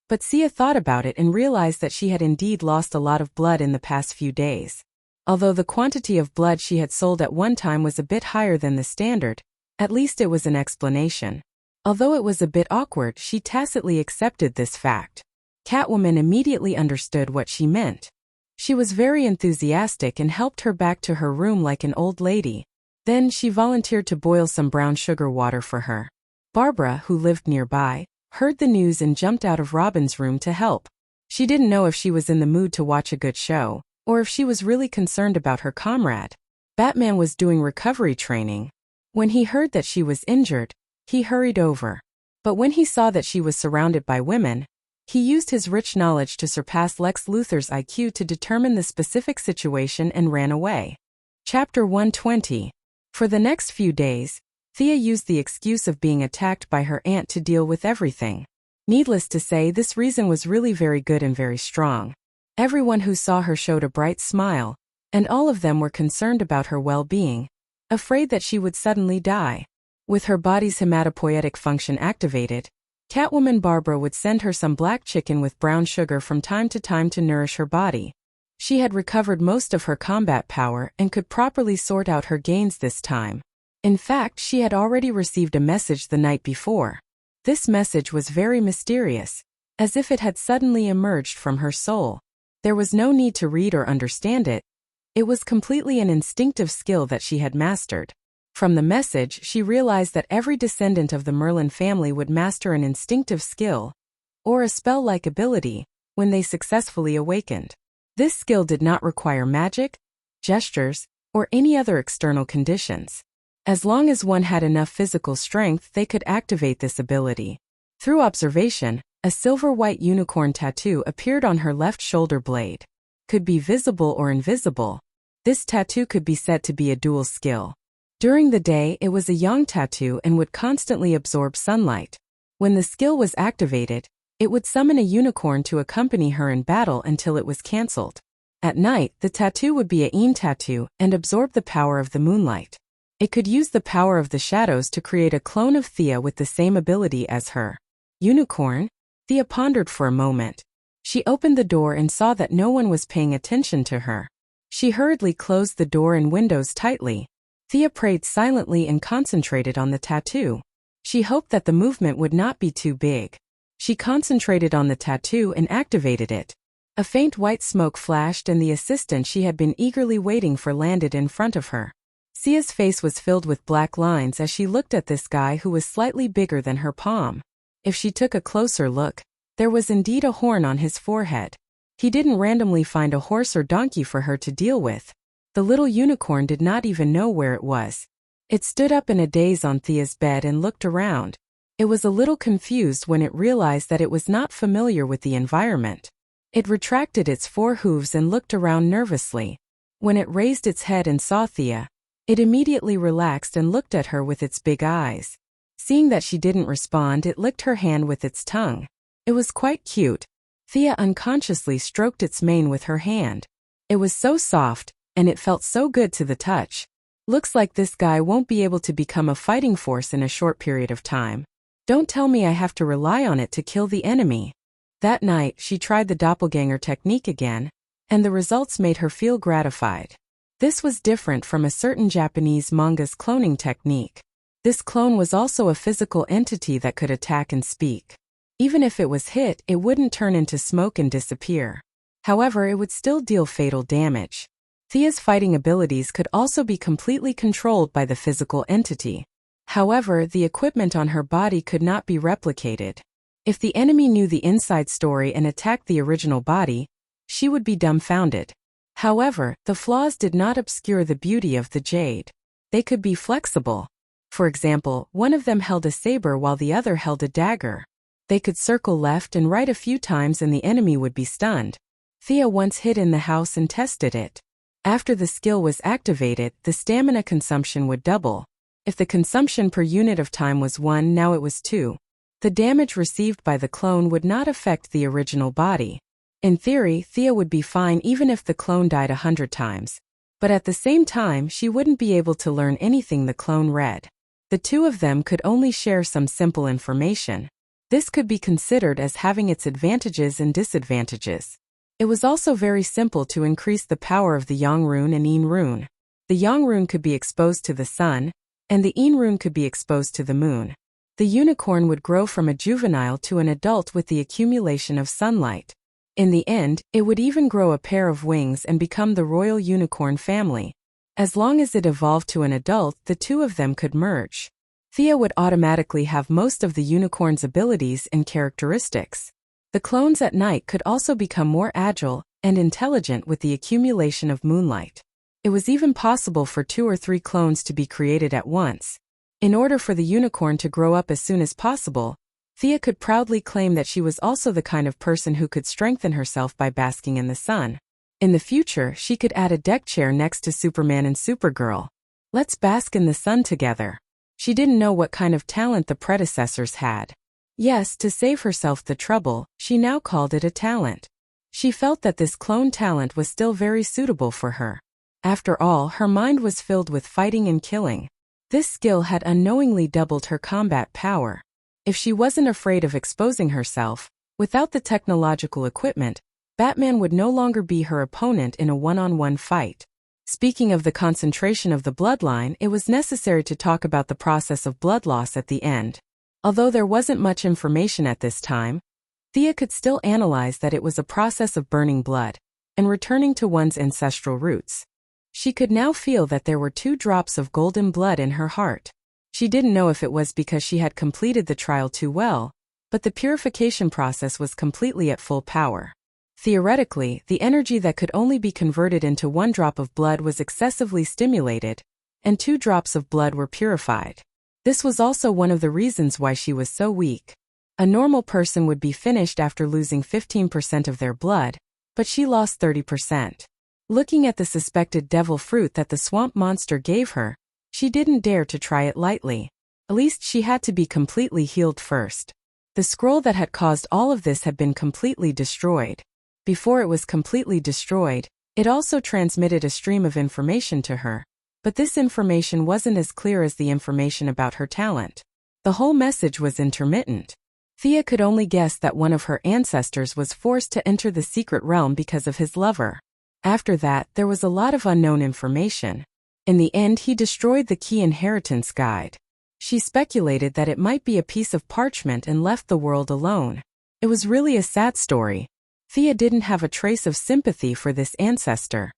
But Thea thought about it and realized that she had indeed lost a lot of blood in the past few days. Although the quantity of blood she had sold at one time was a bit higher than the standard, at least it was an explanation. Although it was a bit awkward, she tacitly accepted this fact. Catwoman immediately understood what she meant. She was very enthusiastic and helped her back to her room like an old lady. Then she volunteered to boil some brown sugar water for her. Barbara, who lived nearby, heard the news and jumped out of Robin's room to help. She didn't know if she was in the mood to watch a good show, or if she was really concerned about her comrade. Batman was doing recovery training. When he heard that she was injured, he hurried over. But when he saw that she was surrounded by women, he used his rich knowledge to surpass Lex Luthor's IQ to determine the specific situation and ran away. Chapter 120. For the next few days, Thea used the excuse of being attacked by her aunt to deal with everything. Needless to say, this reason was really very good and very strong. Everyone who saw her showed a bright smile, and all of them were concerned about her well-being, afraid that she would suddenly die. With her body's hematopoietic function activated, Catwoman Barbara would send her some black chicken with brown sugar from time to nourish her body. She had recovered most of her combat power and could properly sort out her gains this time. In fact, she had already received a message the night before. This message was very mysterious, as if it had suddenly emerged from her soul. There was no need to read or understand it. It was completely an instinctive skill that she had mastered. From the message, she realized that every descendant of the Merlin family would master an instinctive skill, or a spell-like ability, when they successfully awakened. This skill did not require magic, gestures, or any other external conditions. As long as one had enough physical strength, they could activate this ability. Through observation, a silver-white unicorn tattoo appeared on her left shoulder blade. Could be visible or invisible. This tattoo could be said to be a dual skill. During the day, it was a yang tattoo and would constantly absorb sunlight. When the skill was activated, it would summon a unicorn to accompany her in battle until it was cancelled. At night, the tattoo would be a yin tattoo and absorb the power of the moonlight. It could use the power of the shadows to create a clone of Thea with the same ability as her. Unicorn? Thea pondered for a moment. She opened the door and saw that no one was paying attention to her. She hurriedly closed the door and windows tightly. Thea prayed silently and concentrated on the tattoo. She hoped that the movement would not be too big. She concentrated on the tattoo and activated it. A faint white smoke flashed and the assistant she had been eagerly waiting for landed in front of her. Thea's face was filled with black lines as she looked at this guy who was slightly bigger than her palm. If she took a closer look, there was indeed a horn on his forehead. He didn't randomly find a horse or donkey for her to deal with. The little unicorn did not even know where it was. It stood up in a daze on Thea's bed and looked around. It was a little confused when it realized that it was not familiar with the environment. It retracted its 4 hooves and looked around nervously. When it raised its head and saw Thea, it immediately relaxed and looked at her with its big eyes. Seeing that she didn't respond, it licked her hand with its tongue. It was quite cute. Thea unconsciously stroked its mane with her hand. It was so soft, and it felt so good to the touch. Looks like this guy won't be able to become a fighting force in a short period of time. Don't tell me I have to rely on it to kill the enemy. That night, she tried the doppelganger technique again, and the results made her feel gratified. This was different from a certain Japanese manga's cloning technique. This clone was also a physical entity that could attack and speak. Even if it was hit, it wouldn't turn into smoke and disappear. However, it would still deal fatal damage. Thea's fighting abilities could also be completely controlled by the physical entity. However, the equipment on her body could not be replicated. If the enemy knew the inside story and attacked the original body, she would be dumbfounded. However, the flaws did not obscure the beauty of the jade. They could be flexible. For example, one of them held a saber while the other held a dagger. They could circle left and right a few times and the enemy would be stunned. Thea once hid in the house and tested it. After the skill was activated, the stamina consumption would double. If the consumption per unit of time was 1, now it was 2. The damage received by the clone would not affect the original body. In theory, Thea would be fine even if the clone died 100 times. But at the same time, she wouldn't be able to learn anything the clone read. The two of them could only share some simple information. This could be considered as having its advantages and disadvantages. It was also very simple to increase the power of the Yang rune and Yin rune. The Yang rune could be exposed to the sun, and the Yin rune could be exposed to the moon. The unicorn would grow from a juvenile to an adult with the accumulation of sunlight. In the end, it would even grow a pair of wings and become the royal unicorn family. As long as it evolved to an adult, the two of them could merge. Thea would automatically have most of the unicorn's abilities and characteristics. The clones at night could also become more agile and intelligent with the accumulation of moonlight. It was even possible for 2 or 3 clones to be created at once. In order for the unicorn to grow up as soon as possible, Thea could proudly claim that she was also the kind of person who could strengthen herself by basking in the sun. In the future, she could add a deck chair next to Superman and Supergirl. Let's bask in the sun together. She didn't know what kind of talent the predecessors had. Yes, to save herself the trouble, she now called it a talent. She felt that this clone talent was still very suitable for her. After all, her mind was filled with fighting and killing. This skill had unknowingly doubled her combat power. If she wasn't afraid of exposing herself, without the technological equipment, Batman would no longer be her opponent in a one-on-one fight. Speaking of the concentration of the bloodline, it was necessary to talk about the process of blood loss at the end. Although there wasn't much information at this time, Thea could still analyze that it was a process of burning blood and returning to one's ancestral roots. She could now feel that there were 2 drops of golden blood in her heart. She didn't know if it was because she had completed the trial too well, but the purification process was completely at full power. Theoretically, the energy that could only be converted into 1 drop of blood was excessively stimulated, and 2 drops of blood were purified. This was also one of the reasons why she was so weak. A normal person would be finished after losing 15% of their blood, but she lost 30%. Looking at the suspected devil fruit that the swamp monster gave her, she didn't dare to try it lightly. At least she had to be completely healed first. The scroll that had caused all of this had been completely destroyed. Before it was completely destroyed, it also transmitted a stream of information to her. But this information wasn't as clear as the information about her talent. The whole message was intermittent. Thea could only guess that one of her ancestors was forced to enter the secret realm because of his lover. After that, there was a lot of unknown information. In the end, he destroyed the key inheritance guide. She speculated that it might be a piece of parchment and left the world alone. It was really a sad story. Thea didn't have a trace of sympathy for this ancestor.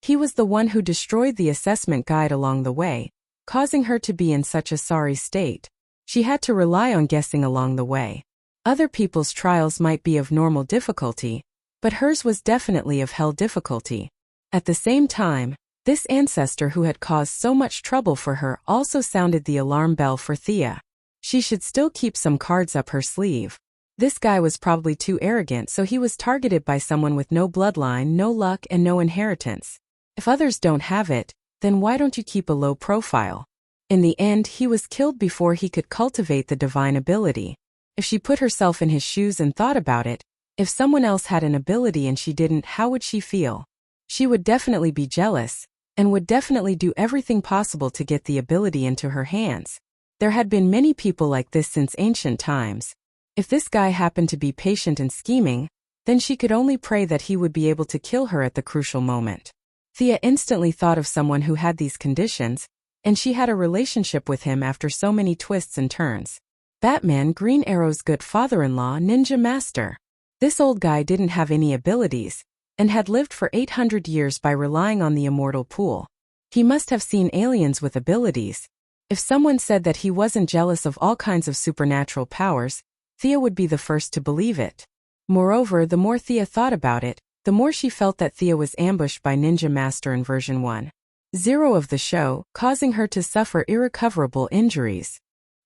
He was the one who destroyed the assessment guide along the way, causing her to be in such a sorry state. She had to rely on guessing along the way. Other people's trials might be of normal difficulty, but hers was definitely of hell difficulty. At the same time, This ancestor who had caused so much trouble for her also sounded the alarm bell for Thea. She should still keep some cards up her sleeve. This guy was probably too arrogant, so he was targeted by someone with no bloodline, no luck, and no inheritance. If others don't have it, then why don't you keep a low profile? In the end, he was killed before he could cultivate the divine ability. If she put herself in his shoes and thought about it, if someone else had an ability and she didn't, how would she feel? She would definitely be jealous, and would definitely do everything possible to get the ability into her hands. There had been many people like this since ancient times. If this guy happened to be patient and scheming, then she could only pray that he would be able to kill her at the crucial moment. Thea instantly thought of someone who had these conditions, and she had a relationship with him after so many twists and turns. Batman, Green Arrow's good father-in-law, ninja master. This old guy didn't have any abilities, and had lived for 800 years by relying on the immortal pool. He must have seen aliens with abilities. If someone said that he wasn't jealous of all kinds of supernatural powers, Thea would be the first to believe it. Moreover, the more Thea thought about it, the more she felt that Thea was ambushed by Ninja Master in version 1.0 of the show, causing her to suffer irrecoverable injuries.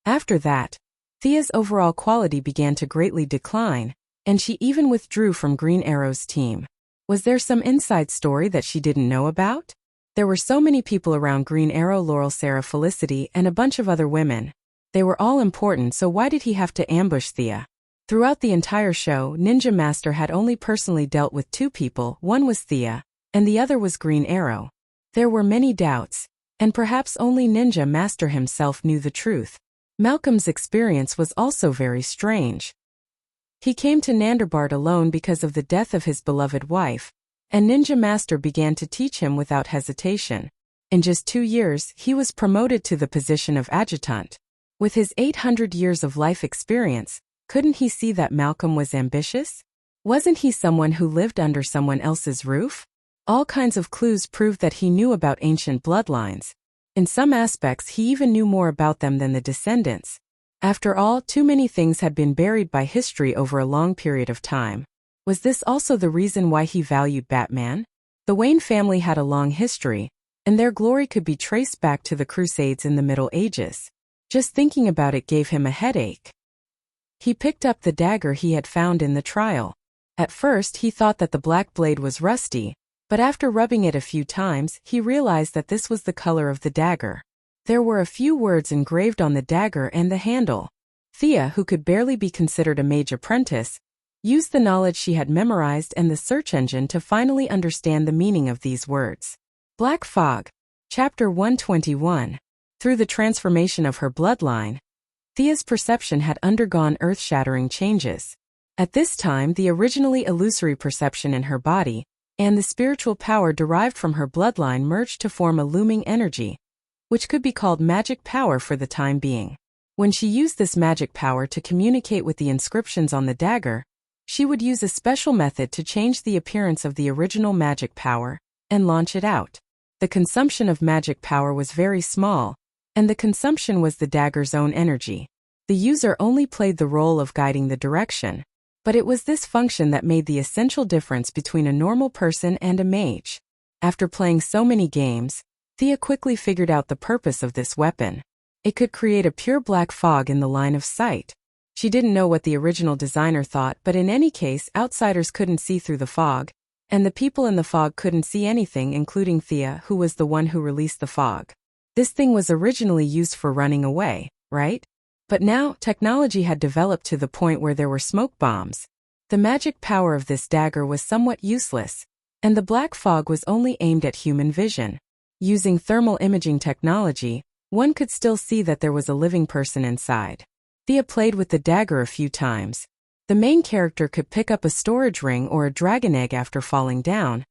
After that, Thea's overall quality began to greatly decline, and she even withdrew from Green Arrow's team. Was there some inside story that she didn't know about? There were so many people around Green Arrow, Laurel, Sarah, Felicity, and a bunch of other women. They were all important, so why did he have to ambush Thea? Throughout the entire show, Ninja Master had only personally dealt with two people. One was Thea, and the other was Green Arrow. There were many doubts, and perhaps only Ninja Master himself knew the truth. Malcolm's experience was also very strange. He came to Nanderbart alone because of the death of his beloved wife, and Ninja Master began to teach him without hesitation. In just 2 years, he was promoted to the position of adjutant. With his 800 years of life experience, couldn't he see that Malcolm was ambitious? Wasn't he someone who lived under someone else's roof? All kinds of clues proved that he knew about ancient bloodlines. In some aspects, he even knew more about them than the descendants. After all, too many things had been buried by history over a long period of time. Was this also the reason why he valued Batman? The Wayne family had a long history, and their glory could be traced back to the Crusades in the Middle Ages. Just thinking about it gave him a headache. He picked up the dagger he had found in the trial. At first, he thought that the black blade was rusty, but after rubbing it a few times, he realized that this was the color of the dagger. There were a few words engraved on the dagger and the handle. Thea, who could barely be considered a mage apprentice, used the knowledge she had memorized and the search engine to finally understand the meaning of these words. Black Fog. Chapter 121. Through the transformation of her bloodline, Thea's perception had undergone earth-shattering changes. At this time, the originally illusory perception in her body and the spiritual power derived from her bloodline merged to form a looming energy, which could be called magic power for the time being. When she used this magic power to communicate with the inscriptions on the dagger, she would use a special method to change the appearance of the original magic power and launch it out. The consumption of magic power was very small, and the consumption was the dagger's own energy. The user only played the role of guiding the direction, but it was this function that made the essential difference between a normal person and a mage. After playing so many games, Thea quickly figured out the purpose of this weapon. It could create a pure black fog in the line of sight. She didn't know what the original designer thought, but in any case, outsiders couldn't see through the fog, and the people in the fog couldn't see anything, including Thea, who was the one who released the fog. This thing was originally used for running away, right? But now, technology had developed to the point where there were smoke bombs. The magic power of this dagger was somewhat useless, and the black fog was only aimed at human vision. Using thermal imaging technology, one could still see that there was a living person inside. Thea played with the dagger a few times. The main character could pick up a storage ring or a dragon egg after falling down,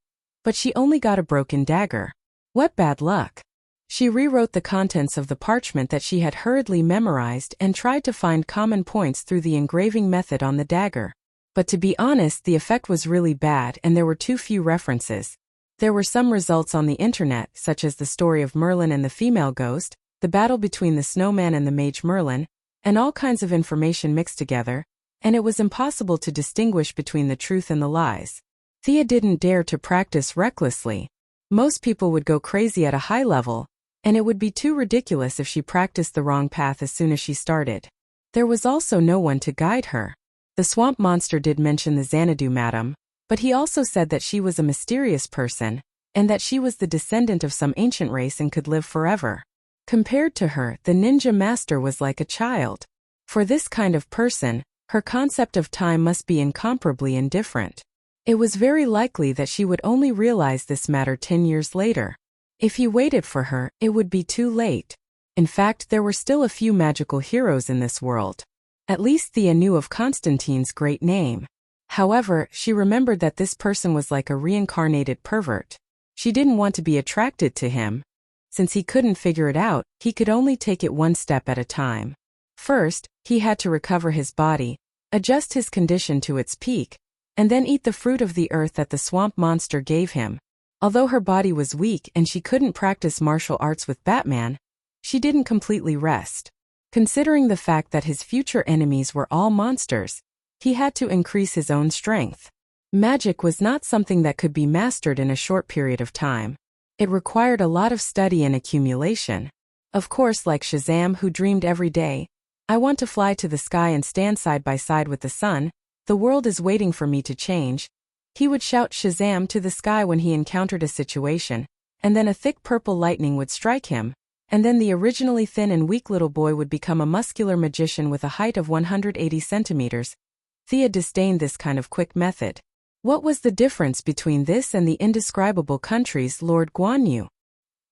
but she only got a broken dagger. What bad luck! She rewrote the contents of the parchment that she had hurriedly memorized and tried to find common points through the engraving method on the dagger. But to be honest, the effect was really bad and there were too few references. There were some results on the internet, such as the story of Merlin and the female ghost, the battle between the snowman and the mage Merlin, and all kinds of information mixed together, and it was impossible to distinguish between the truth and the lies. Thea didn't dare to practice recklessly. Most people would go crazy at a high level, and it would be too ridiculous if she practiced the wrong path as soon as she started. There was also no one to guide her. The swamp monster did mention the Xanadu madam, but he also said that she was a mysterious person, and that she was the descendant of some ancient race and could live forever. Compared to her, the ninja master was like a child. For this kind of person, her concept of time must be incomparably indifferent. It was very likely that she would only realize this matter 10 years later. If he waited for her, it would be too late. In fact, there were still a few magical heroes in this world. At least Thea knew of Constantine's great name. However, she remembered that this person was like a reincarnated pervert. She didn't want to be attracted to him. Since he couldn't figure it out, he could only take it one step at a time. First, he had to recover his body, adjust his condition to its peak, and then eat the fruit of the earth that the swamp monster gave him. Although her body was weak and she couldn't practice martial arts with Batman, she didn't completely rest. Considering the fact that his future enemies were all monsters, he had to increase his own strength. Magic was not something that could be mastered in a short period of time. It required a lot of study and accumulation. Of course, like Shazam, who dreamed every day, "I want to fly to the sky and stand side by side with the sun, the world is waiting for me to change," he would shout Shazam to the sky when he encountered a situation, and then a thick purple lightning would strike him, and then the originally thin and weak little boy would become a muscular magician with a height of 180 centimeters. Thea disdained this kind of quick method. What was the difference between this and the indescribable country's Lord Guan Yu?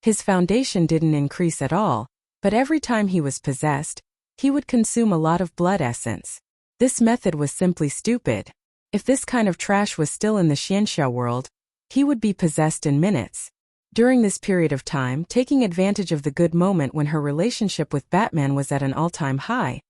His foundation didn't increase at all, but every time he was possessed, he would consume a lot of blood essence. This method was simply stupid. If this kind of trash was still in the Xianxia world, he would be possessed in minutes. During this period of time, taking advantage of the good moment when her relationship with Batman was at an all-time high,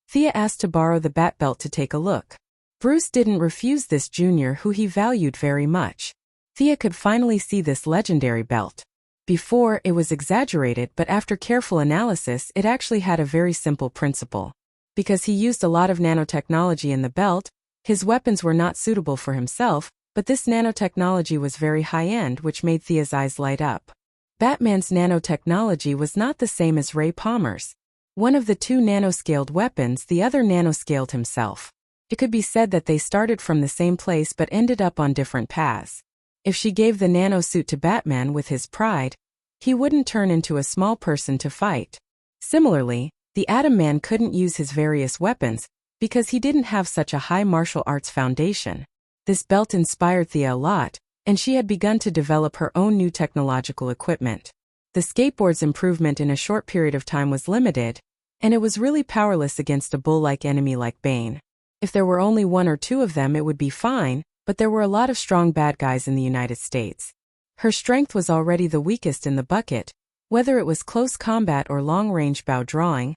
Thea asked to borrow the Bat Belt to take a look. Bruce didn't refuse this junior who he valued very much. Thea could finally see this legendary belt. Before, it was exaggerated, but after careful analysis, it actually had a very simple principle. Because he used a lot of nanotechnology in the belt, his weapons were not suitable for himself, but this nanotechnology was very high-end, which made Thea's eyes light up. Batman's nanotechnology was not the same as Ray Palmer's. One of the two nanoscaled weapons, the other nanoscaled himself. It could be said that they started from the same place but ended up on different paths. If she gave the nanosuit to Batman with his pride, he wouldn't turn into a small person to fight. Similarly, the Atom Man couldn't use his various weapons because he didn't have such a high martial arts foundation. This belt inspired Thea a lot, and she had begun to develop her own new technological equipment. The skateboard's improvement in a short period of time was limited, and it was really powerless against a bull-like enemy like Bane. If there were only one or two of them, it would be fine, but there were a lot of strong bad guys in the United States. Her strength was already the weakest in the bucket, whether it was close combat or long-range bow drawing.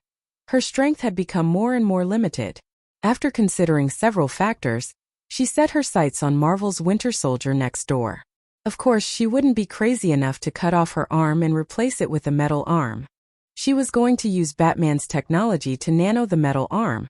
Her strength had become more and more limited. After considering several factors, she set her sights on Marvel's Winter Soldier next door. Of course, she wouldn't be crazy enough to cut off her arm and replace it with a metal arm. She was going to use Batman's technology to nano the metal arm,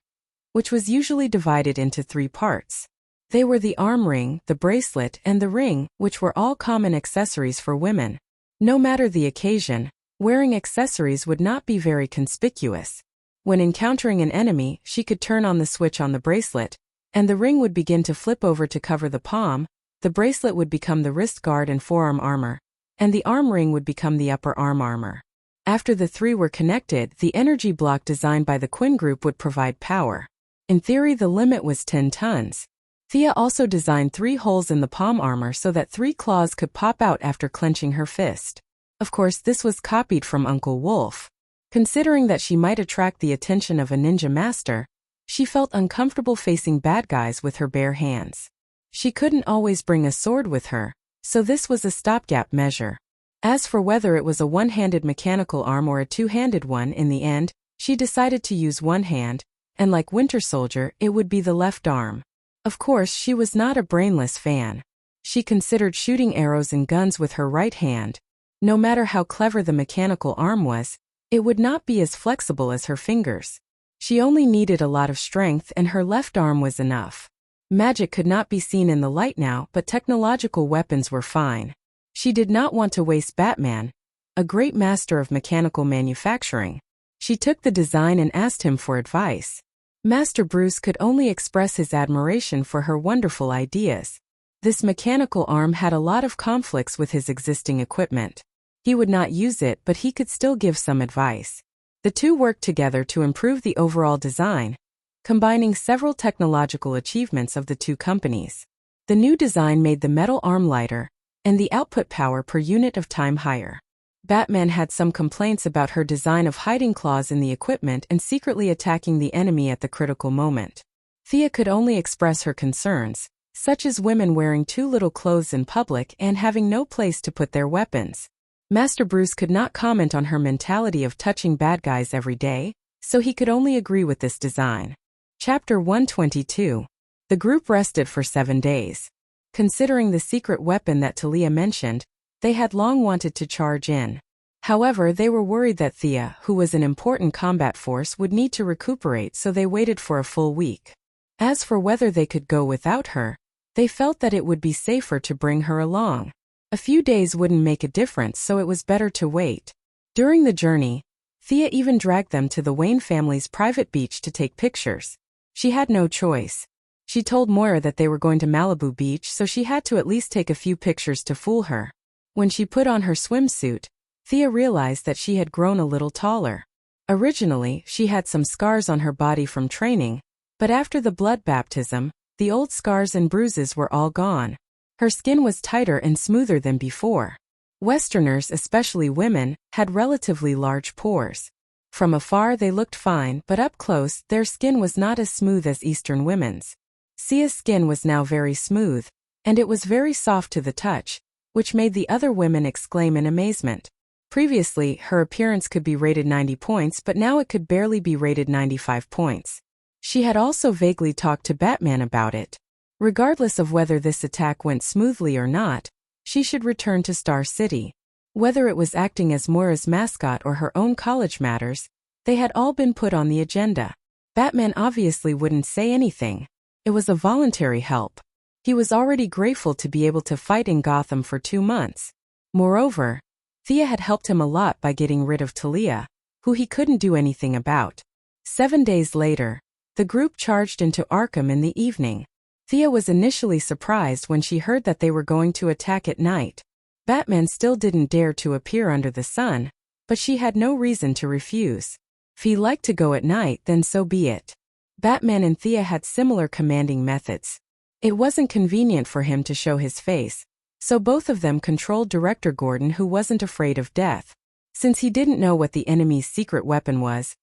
which was usually divided into 3 parts. They were the arm ring, the bracelet, and the ring, which were all common accessories for women. No matter the occasion, wearing accessories would not be very conspicuous. When encountering an enemy, she could turn on the switch on the bracelet, and the ring would begin to flip over to cover the palm, the bracelet would become the wrist guard and forearm armor, and the arm ring would become the upper arm armor. After the 3 were connected, the energy block designed by the Quinn Group would provide power. In theory, the limit was 10 tons. Thea also designed 3 holes in the palm armor so that 3 claws could pop out after clenching her fist. Of course, this was copied from Uncle Wolf. Considering that she might attract the attention of a ninja master, she felt uncomfortable facing bad guys with her bare hands. She couldn't always bring a sword with her, so this was a stopgap measure. As for whether it was a one-handed mechanical arm or a two-handed one, in the end, she decided to use one hand, and like Winter Soldier, it would be the left arm. Of course, she was not a brainless fan. She considered shooting arrows and guns with her right hand. No matter how clever the mechanical arm was, it would not be as flexible as her fingers. She only needed a lot of strength, and her left arm was enough. Magic could not be seen in the light now, but technological weapons were fine. She did not want to waste Batman, a great master of mechanical manufacturing. She took the design and asked him for advice. Master Bruce could only express his admiration for her wonderful ideas. This mechanical arm had a lot of conflicts with his existing equipment. He would not use it, but he could still give some advice. The two worked together to improve the overall design, combining several technological achievements of the two companies. The new design made the metal arm lighter, and the output power per unit of time higher. Batman had some complaints about her design of hiding claws in the equipment and secretly attacking the enemy at the critical moment. Thea could only express her concerns, such as women wearing too little clothes in public and having no place to put their weapons. Master Bruce could not comment on her mentality of touching bad guys every day, so he could only agree with this design. Chapter 122. The group rested for 7 days. Considering the secret weapon that Talia mentioned, they had long wanted to charge in. However, they were worried that Thea, who was an important combat force, would need to recuperate, so they waited for a full week. As for whether they could go without her, they felt that it would be safer to bring her along. A few days wouldn't make a difference, so it was better to wait. During the journey, Thea even dragged them to the Wayne family's private beach to take pictures. She had no choice. She told Moira that they were going to Malibu Beach, so she had to at least take a few pictures to fool her. When she put on her swimsuit, Thea realized that she had grown a little taller. Originally, she had some scars on her body from training, but after the blood baptism, the old scars and bruises were all gone. Her skin was tighter and smoother than before. Westerners, especially women, had relatively large pores. From afar they looked fine, but up close their skin was not as smooth as Eastern women's. Thea's skin was now very smooth, and it was very soft to the touch, which made the other women exclaim in amazement. Previously, her appearance could be rated 90 points, but now it could barely be rated 95 points. She had also vaguely talked to Batman about it. Regardless of whether this attack went smoothly or not, she should return to Star City. Whether it was acting as Moira's mascot or her own college matters, they had all been put on the agenda. Batman obviously wouldn't say anything. It was a voluntary help. He was already grateful to be able to fight in Gotham for 2 months. Moreover, Thea had helped him a lot by getting rid of Talia, who he couldn't do anything about. 7 days later, the group charged into Arkham in the evening. Thea was initially surprised when she heard that they were going to attack at night. Batman still didn't dare to appear under the sun, but she had no reason to refuse. If he liked to go at night, then so be it. Batman and Thea had similar commanding methods. It wasn't convenient for him to show his face, so both of them controlled Director Gordon, who wasn't afraid of death. Since he didn't know what the enemy's secret weapon was,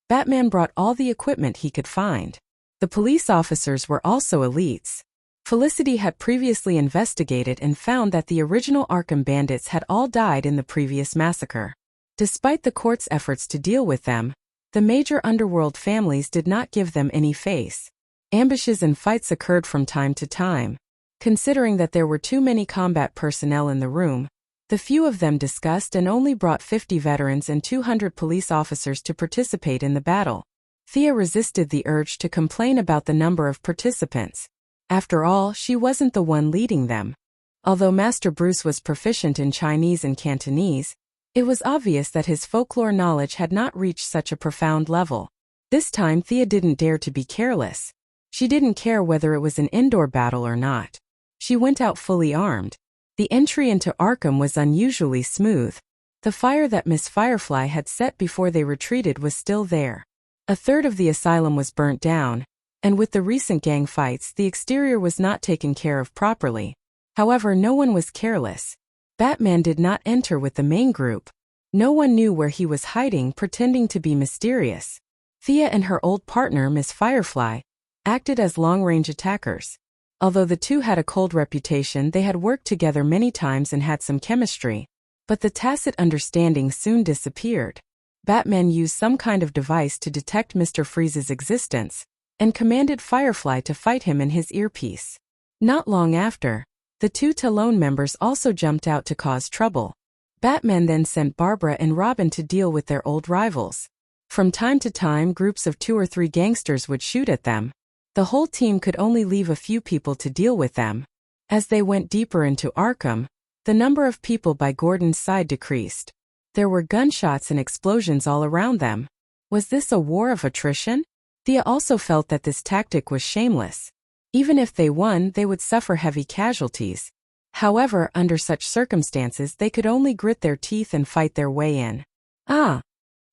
Batman brought all the equipment he could find. The police officers were also elites. Felicity had previously investigated and found that the original Arkham bandits had all died in the previous massacre. Despite the court's efforts to deal with them, the major underworld families did not give them any face. Ambushes and fights occurred from time to time. Considering that there were too many combat personnel in the room, the few of them discussed and only brought 50 veterans and 200 police officers to participate in the battle. Thea resisted the urge to complain about the number of participants. After all, she wasn't the one leading them. Although Master Bruce was proficient in Chinese and Cantonese, it was obvious that his folklore knowledge had not reached such a profound level. This time Thea didn't dare to be careless. She didn't care whether it was an indoor battle or not. She went out fully armed. The entry into Arkham was unusually smooth. The fire that Miss Firefly had set before they retreated was still there. A third of the asylum was burnt down, and with the recent gang fights, the exterior was not taken care of properly. However, no one was careless. Batman did not enter with the main group. No one knew where he was hiding, pretending to be mysterious. Thea and her old partner, Miss Firefly, acted as long-range attackers. Although the two had a cold reputation, they had worked together many times and had some chemistry. But the tacit understanding soon disappeared. Batman used some kind of device to detect Mr. Freeze's existence, and commanded Firefly to fight him in his earpiece. Not long after, the two Talon members also jumped out to cause trouble. Batman then sent Barbara and Robin to deal with their old rivals. From time to time, groups of 2 or 3 gangsters would shoot at them. The whole team could only leave a few people to deal with them. As they went deeper into Arkham, The number of people by Gordon's side decreased. There were gunshots and explosions all around them. Was this a war of attrition? Thea also felt that this tactic was shameless. Even if they won, they would suffer heavy casualties. However, under such circumstances, they could only grit their teeth and fight their way in. Ah!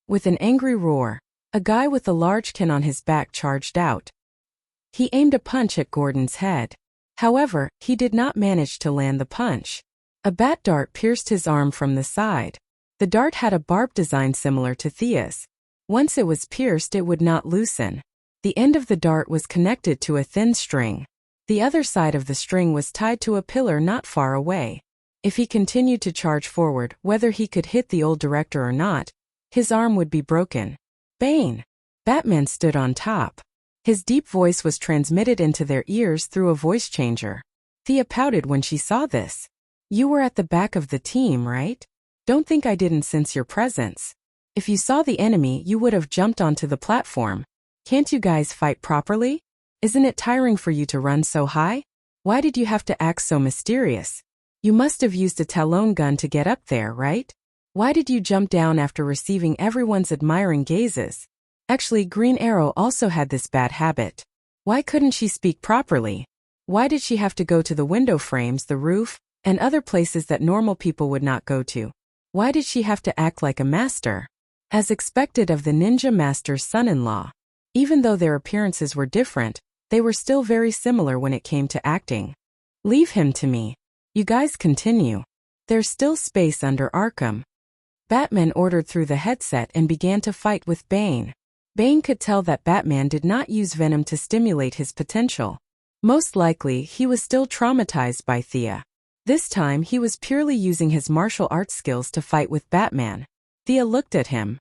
With an angry roar, a guy with a large can on his back charged out. He aimed a punch at Gordon's head. However, he did not manage to land the punch. A bat dart pierced his arm from the side. The dart had a barb design similar to Thea's. Once it was pierced, it would not loosen. The end of the dart was connected to a thin string. The other side of the string was tied to a pillar not far away. If he continued to charge forward, whether he could hit the old director or not, his arm would be broken. Bane! Batman stood on top. His deep voice was transmitted into their ears through a voice changer. Thea pouted when she saw this. You were at the back of the team, right? Don't think I didn't sense your presence. If you saw the enemy, you would have jumped onto the platform. Can't you guys fight properly? Isn't it tiring for you to run so high? Why did you have to act so mysterious? You must have used a Talon gun to get up there, right? Why did you jump down after receiving everyone's admiring gazes? Actually, Green Arrow also had this bad habit. Why couldn't she speak properly? Why did she have to go to the window frames, the roof, and other places that normal people would not go to? Why did she have to act like a master? As expected of the ninja master's son-in-law. Even though their appearances were different, they were still very similar when it came to acting. Leave him to me. You guys continue. There's still space under Arkham. Batman ordered through the headset and began to fight with Bane. Bane could tell that Batman did not use venom to stimulate his potential. Most likely, he was still traumatized by Thea. This time, he was purely using his martial arts skills to fight with Batman. Thea looked at him.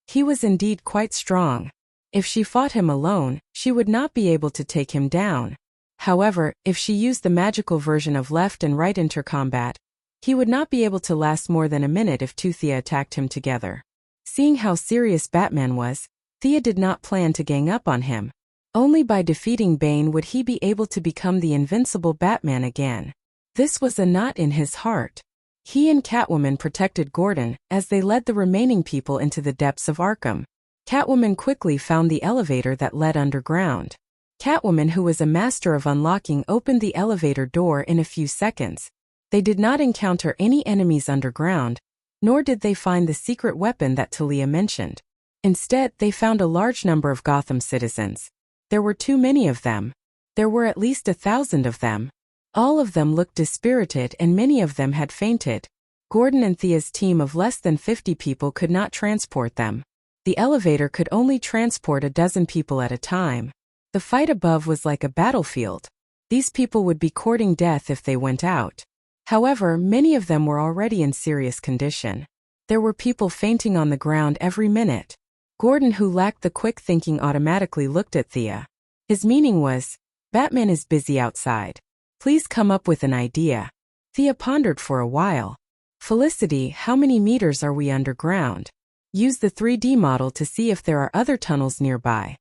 He was indeed quite strong. If she fought him alone, she would not be able to take him down. However, if she used the magical version of left and right intercombat, he would not be able to last more than a minute if two Thea attacked him together. Seeing how serious Batman was, Thea did not plan to gang up on him. Only by defeating Bane would he be able to become the invincible Batman again. This was a knot in his heart. He and Catwoman protected Gordon as they led the remaining people into the depths of Arkham. Catwoman quickly found the elevator that led underground. Catwoman, who was a master of unlocking, opened the elevator door in a few seconds. They did not encounter any enemies underground, nor did they find the secret weapon that Talia mentioned. Instead, they found a large number of Gotham citizens. There were too many of them. There were at least 1,000 of them. All of them looked dispirited and many of them had fainted. Gordon and Thea's team of less than 50 people could not transport them. The elevator could only transport a dozen people at a time. The fight above was like a battlefield. These people would be courting death if they went out. However, many of them were already in serious condition. There were people fainting on the ground every minute. Gordon, who lacked the quick thinking, automatically looked at Thea. His meaning was, Batman is busy outside. Please come up with an idea. Thea pondered for a while. Felicity, how many meters are we underground? Use the 3D model to see if there are other tunnels nearby.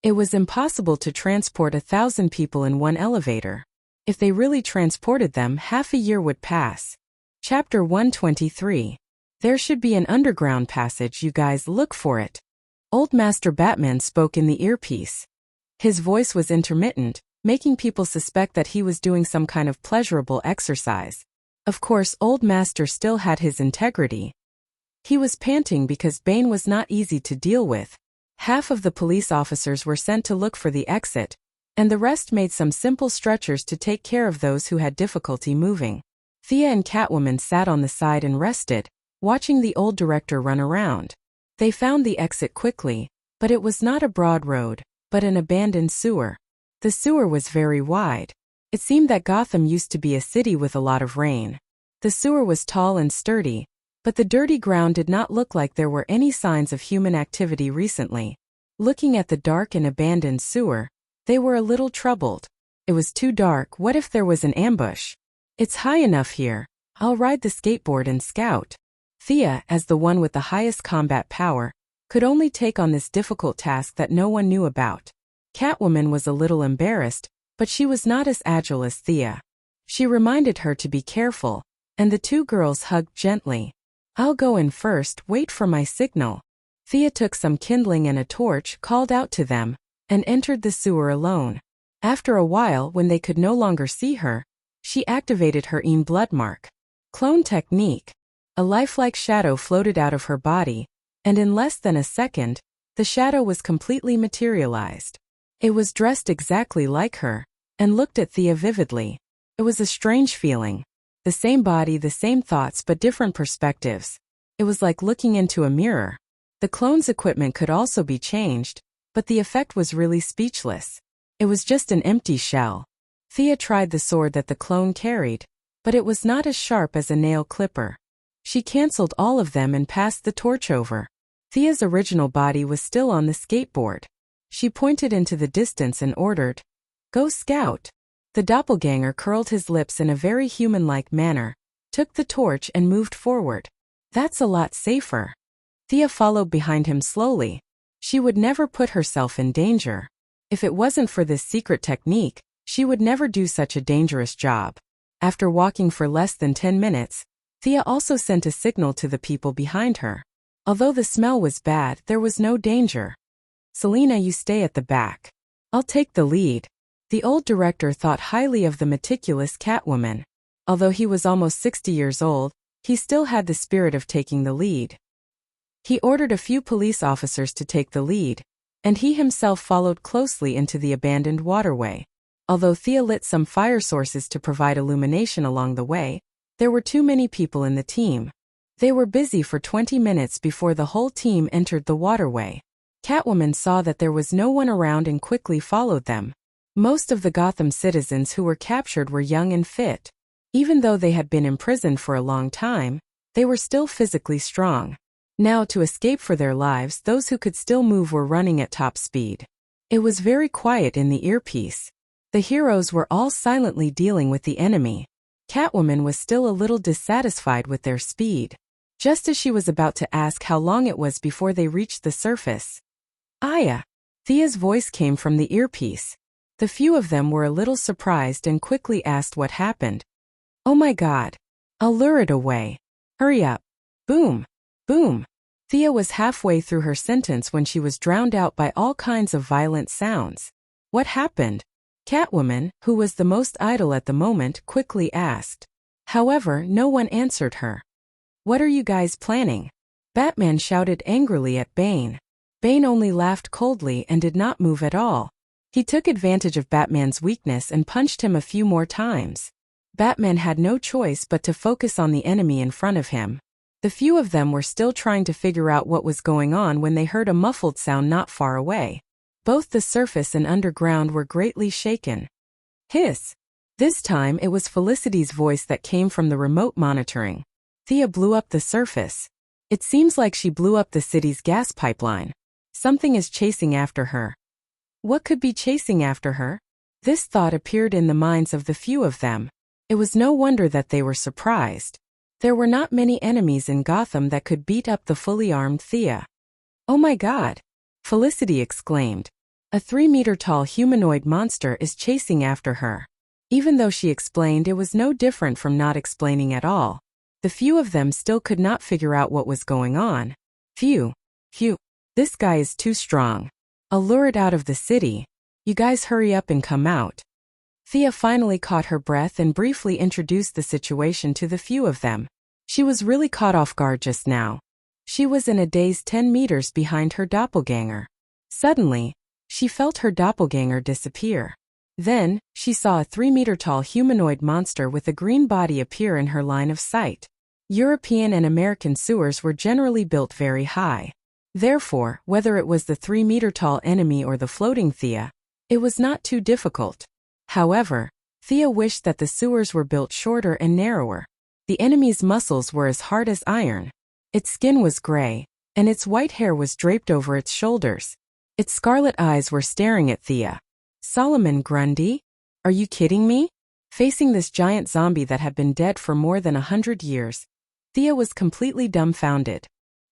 It was impossible to transport 1,000 people in one elevator. If they really transported them, half a year would pass. Chapter 123. There should be an underground passage, you guys look for it. Old Master Batman spoke in the earpiece. His voice was intermittent, making people suspect that he was doing some kind of pleasurable exercise. Of course, Old Master still had his integrity. He was panting because Bane was not easy to deal with. Half of the police officers were sent to look for the exit, and the rest made some simple stretchers to take care of those who had difficulty moving. Thea and Catwoman sat on the side and rested, watching the old director run around. They found the exit quickly, but it was not a broad road, but an abandoned sewer. The sewer was very wide. It seemed that Gotham used to be a city with a lot of rain. The sewer was tall and sturdy, but the dirty ground did not look like there were any signs of human activity recently. Looking at the dark and abandoned sewer, they were a little troubled. It was too dark. What if there was an ambush? It's high enough here. I'll ride the skateboard and scout. Thea, as the one with the highest combat power, could only take on this difficult task that no one knew about. Catwoman was a little embarrassed, but she was not as agile as Thea. She reminded her to be careful. and the two girls hugged gently. "I'll go in first, wait for my signal." Thea took some kindling and a torch, called out to them, and entered the sewer alone. After a while, when they could no longer see her, she activated her blood mark. Clone technique. A lifelike shadow floated out of her body, and in less than a second, the shadow was completely materialized. It was dressed exactly like her, and looked at Thea vividly. It was a strange feeling. The same body, the same thoughts, but different perspectives. It was like looking into a mirror. The clone's equipment could also be changed, but the effect was really speechless. It was just an empty shell. Thea tried the sword that the clone carried, but it was not as sharp as a nail clipper. She cancelled all of them and passed the torch over. Thea's original body was still on the skateboard. She pointed into the distance and ordered, "Go scout." The doppelganger curled his lips in a very human-like manner, took the torch and moved forward. "That's a lot safer." Thea followed behind him slowly. She would never put herself in danger. If it wasn't for this secret technique, she would never do such a dangerous job. After walking for less than 10 minutes, Thea also sent a signal to the people behind her. Although the smell was bad, there was no danger. "Selena, you stay at the back. I'll take the lead." The old director thought highly of the meticulous Catwoman. Although he was almost 60 years old, he still had the spirit of taking the lead. He ordered a few police officers to take the lead, and he himself followed closely into the abandoned waterway. Although Thea lit some fire sources to provide illumination along the way, there were too many people in the team. They were busy for 20 minutes before the whole team entered the waterway. Catwoman saw that there was no one around and quickly followed them. Most of the Gotham citizens who were captured were young and fit. Even though they had been imprisoned for a long time, they were still physically strong. Now, to escape for their lives, those who could still move were running at top speed. It was very quiet in the earpiece. The heroes were all silently dealing with the enemy. Catwoman was still a little dissatisfied with their speed. Just as she was about to ask how long it was before they reached the surface. "Aya!" Thea's voice came from the earpiece. The few of them were a little surprised and quickly asked what happened. "Oh my God. I'll lure it away. Hurry up." Boom. Boom. Thea was halfway through her sentence when she was drowned out by all kinds of violent sounds. "What happened?" Catwoman, who was the most idle at the moment, quickly asked. However, no one answered her. "What are you guys planning?" Batman shouted angrily at Bane. Bane only laughed coldly and did not move at all. He took advantage of Batman's weakness and punched him a few more times. Batman had no choice but to focus on the enemy in front of him. The few of them were still trying to figure out what was going on when they heard a muffled sound not far away. Both the surface and underground were greatly shaken. Hiss! This time it was Felicity's voice that came from the remote monitoring. "Thea blew up the surface. It seems like she blew up the city's gas pipeline. Something is chasing after her." What could be chasing after her? This thought appeared in the minds of the few of them. It was no wonder that they were surprised. There were not many enemies in Gotham that could beat up the fully armed Thea. "Oh my God!" Felicity exclaimed. "A 3-meter-tall humanoid monster is chasing after her." Even though she explained, it was no different from not explaining at all. The few of them still could not figure out what was going on. Phew. This guy is too strong. I'll lure it out of the city. You guys hurry up and come out. Thea finally caught her breath and briefly introduced the situation to the few of them. She was really caught off guard just now. She was in a daze 10 meters behind her doppelganger. Suddenly, she felt her doppelganger disappear. Then, she saw a 3-meter-tall humanoid monster with a green body appear in her line of sight. European and American sewers were generally built very high. Therefore, whether it was the 3-meter-tall enemy or the floating Thea, it was not too difficult. However, Thea wished that the sewers were built shorter and narrower. The enemy's muscles were as hard as iron. Its skin was gray, and its white hair was draped over its shoulders. Its scarlet eyes were staring at Thea. "Solomon Grundy? Are you kidding me?" Facing this giant zombie that had been dead for more than 100 years, Thea was completely dumbfounded.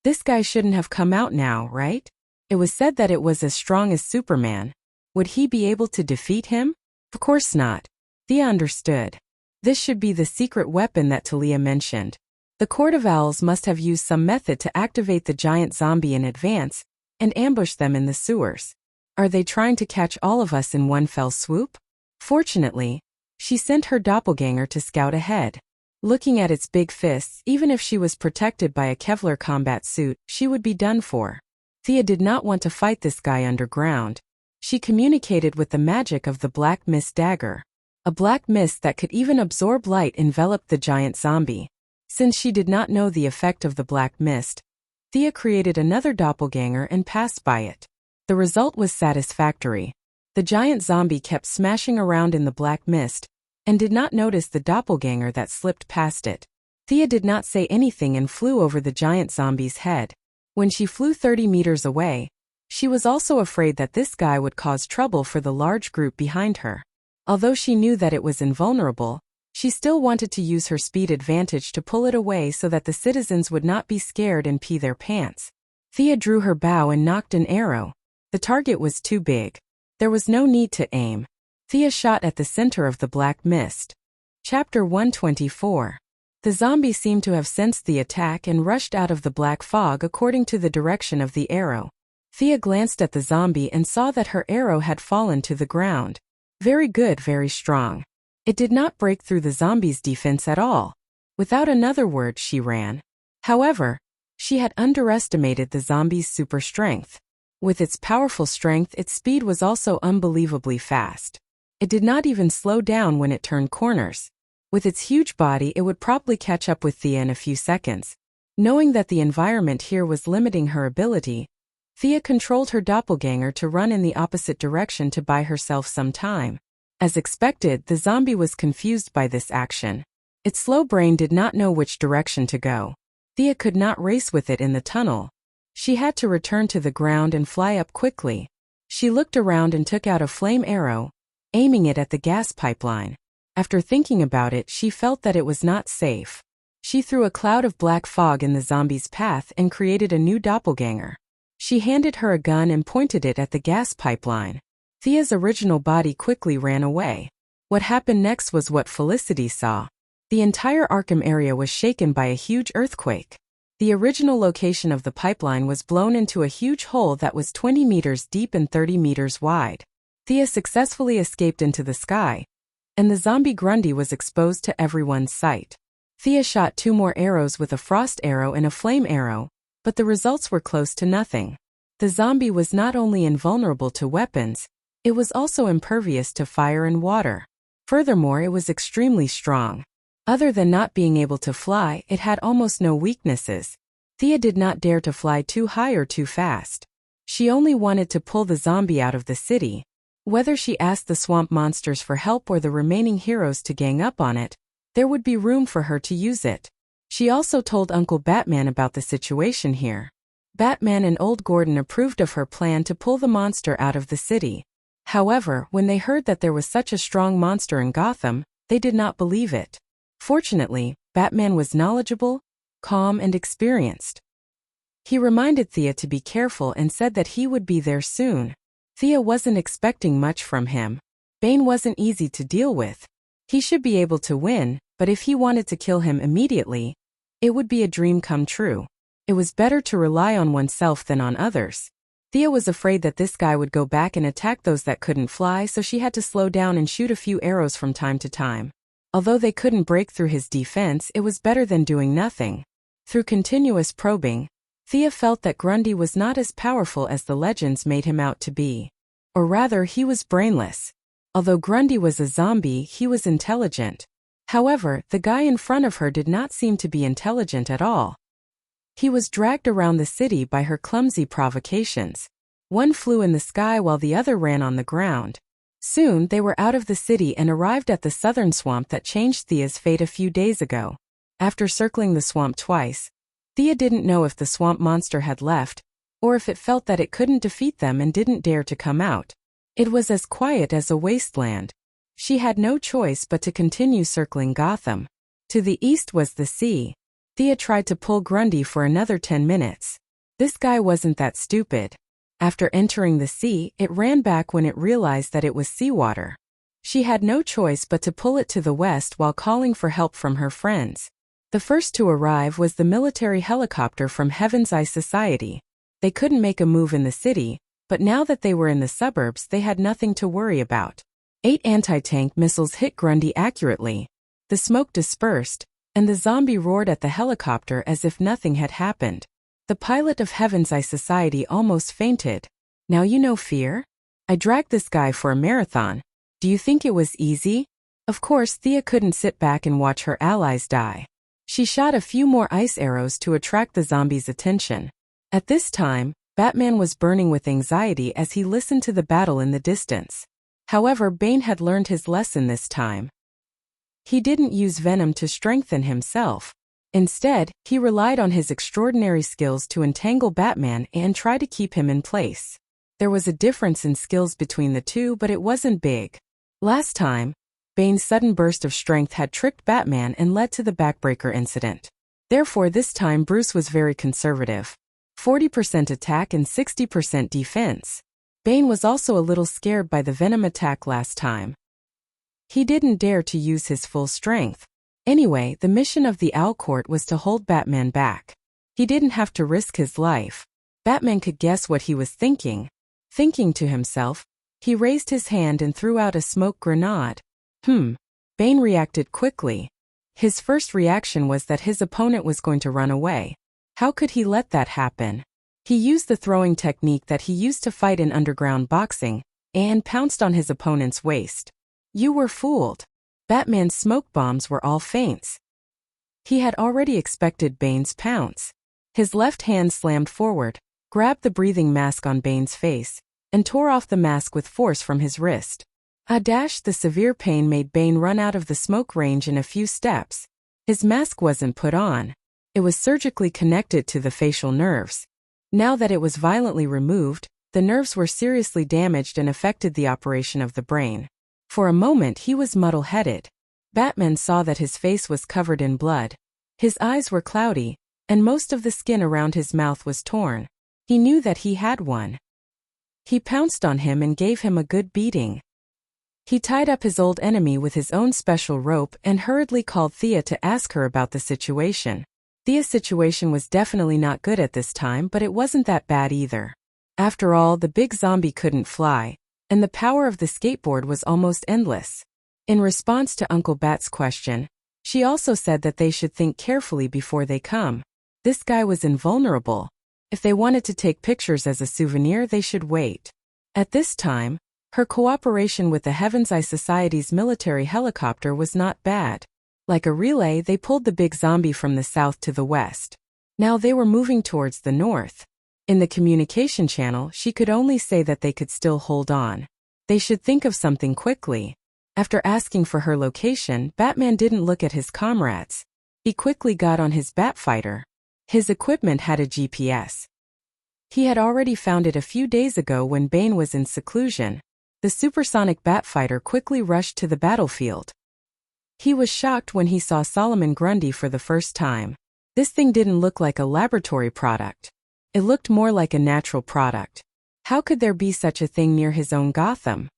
This guy shouldn't have come out now, right? It was said that it was as strong as Superman. Would he be able to defeat him? Of course not. Thea understood. This should be the secret weapon that Talia mentioned. The Court of Owls must have used some method to activate the giant zombie in advance and ambush them in the sewers. Are they trying to catch all of us in one fell swoop? Fortunately, she sent her doppelganger to scout ahead. Looking at its big fists, even if she was protected by a Kevlar combat suit, she would be done for. Thea did not want to fight this guy underground. She communicated with the magic of the black mist dagger. A black mist that could even absorb light enveloped the giant zombie. Since she did not know the effect of the black mist, Thea created another doppelganger and passed by it. The result was satisfactory. The giant zombie kept smashing around in the black mist and did not notice the doppelganger that slipped past it. Thea did not say anything and flew over the giant zombie's head. When she flew 30 meters away, she was also afraid that this guy would cause trouble for the large group behind her. Although she knew that it was invulnerable, she still wanted to use her speed advantage to pull it away so that the citizens would not be scared and pee their pants. Thea drew her bow and nocked an arrow. The target was too big. There was no need to aim. Thea shot at the center of the black mist. Chapter 124. The zombie seemed to have sensed the attack and rushed out of the black fog according to the direction of the arrow. Thea glanced at the zombie and saw that her arrow had fallen to the ground. Very good, very strong. It did not break through the zombie's defense at all. Without another word, she ran. However, she had underestimated the zombie's super strength. With its powerful strength, its speed was also unbelievably fast. It did not even slow down when it turned corners. With its huge body, it would probably catch up with Thea in a few seconds. Knowing that the environment here was limiting her ability, Thea controlled her doppelganger to run in the opposite direction to buy herself some time. As expected, the zombie was confused by this action. Its slow brain did not know which direction to go. Thea could not race with it in the tunnel. She had to return to the ground and fly up quickly. She looked around and took out a flame arrow, aiming it at the gas pipeline. After thinking about it, she felt that it was not safe. She threw a cloud of black fog in the zombie's path and created a new doppelganger. She handed her a gun and pointed it at the gas pipeline. Thea's original body quickly ran away. What happened next was what Felicity saw. The entire Arkham area was shaken by a huge earthquake. The original location of the pipeline was blown into a huge hole that was 20 meters deep and 30 meters wide. Thea successfully escaped into the sky, and the zombie Grundy was exposed to everyone's sight. Thea shot 2 more arrows with a frost arrow and a flame arrow, but the results were close to nothing. The zombie was not only invulnerable to weapons, it was also impervious to fire and water. Furthermore, it was extremely strong. Other than not being able to fly, it had almost no weaknesses. Thea did not dare to fly too high or too fast. She only wanted to pull the zombie out of the city. Whether she asked the swamp monsters for help or the remaining heroes to gang up on it, there would be room for her to use it. She also told Uncle Batman about the situation here. Batman and Old Gordon approved of her plan to pull the monster out of the city. However, when they heard that there was such a strong monster in Gotham, they did not believe it. Fortunately, Batman was knowledgeable, calm, and experienced. He reminded Thea to be careful and said that he would be there soon. Thea wasn't expecting much from him. Bane wasn't easy to deal with. He should be able to win, but if he wanted to kill him immediately, it would be a dream come true. It was better to rely on oneself than on others. Thea was afraid that this guy would go back and attack those that couldn't fly, so she had to slow down and shoot a few arrows from time to time. Although they couldn't break through his defense, it was better than doing nothing. Through continuous probing, Thea felt that Grundy was not as powerful as the legends made him out to be. Or rather, he was brainless. Although Grundy was a zombie, he was intelligent. However, the guy in front of her did not seem to be intelligent at all. He was dragged around the city by her clumsy provocations. One flew in the sky while the other ran on the ground. Soon they were out of the city and arrived at the southern swamp that changed Thea's fate a few days ago. After circling the swamp twice, Thea didn't know if the swamp monster had left, or if it felt that it couldn't defeat them and didn't dare to come out. It was as quiet as a wasteland. She had no choice but to continue circling Gotham. To the east was the sea. Thea tried to pull Grundy for another 10 minutes. This guy wasn't that stupid. After entering the sea, it ran back when it realized that it was seawater. She had no choice but to pull it to the west while calling for help from her friends. The first to arrive was the military helicopter from Heaven's Eye Society. They couldn't make a move in the city, but now that they were in the suburbs they had nothing to worry about. 8 anti-tank missiles hit Grundy accurately. The smoke dispersed, and the zombie roared at the helicopter as if nothing had happened. The pilot of Heaven's Eye Society almost fainted. Now you know fear? I dragged this guy for a marathon. Do you think it was easy? Of course, Thea couldn't sit back and watch her allies die. She shot a few more ice arrows to attract the zombies' attention. At this time, Batman was burning with anxiety as he listened to the battle in the distance. However, Bane had learned his lesson this time. He didn't use venom to strengthen himself. Instead, he relied on his extraordinary skills to entangle Batman and try to keep him in place. There was a difference in skills between the two, but it wasn't big. Last time, Bane's sudden burst of strength had tricked Batman and led to the backbreaker incident. Therefore, this time Bruce was very conservative. 40% attack and 60% defense. Bane was also a little scared by the venom attack last time. He didn't dare to use his full strength. Anyway, the mission of the Owl Court was to hold Batman back. He didn't have to risk his life. Batman could guess what he was thinking. Thinking to himself, he raised his hand and threw out a smoke grenade. Bane reacted quickly. His first reaction was that his opponent was going to run away. How could he let that happen? He used the throwing technique that he used to fight in underground boxing, and pounced on his opponent's waist. You were fooled. Batman's smoke bombs were all feints. He had already expected Bane's pounce. His left hand slammed forward, grabbed the breathing mask on Bane's face, and tore off the mask with force from his wrist. The severe pain made Bane run out of the smoke range in a few steps. His mask wasn't put on. It was surgically connected to the facial nerves. Now that it was violently removed, the nerves were seriously damaged and affected the operation of the brain. For a moment he was muddle-headed. Batman saw that his face was covered in blood. His eyes were cloudy, and most of the skin around his mouth was torn. He knew that he had one. He pounced on him and gave him a good beating. He tied up his old enemy with his own special rope and hurriedly called Thea to ask her about the situation. Thea's situation was definitely not good at this time, but it wasn't that bad either. After all, the big zombie couldn't fly, and the power of the skateboard was almost endless. In response to Uncle Bat's question, she also said that they should think carefully before they come. This guy was invulnerable. If they wanted to take pictures as a souvenir, they should wait. At this time, her cooperation with the Heaven's Eye Society's military helicopter was not bad. Like a relay, they pulled the big zombie from the south to the west. Now they were moving towards the north. In the communication channel, she could only say that they could still hold on. They should think of something quickly. After asking for her location, Batman didn't look at his comrades. He quickly got on his Batfighter. His equipment had a GPS. He had already found it a few days ago when Bane was in seclusion. The supersonic Batfighter quickly rushed to the battlefield. He was shocked when he saw Solomon Grundy for the first time. This thing didn't look like a laboratory product. It looked more like a natural product. How could there be such a thing near his own Gotham?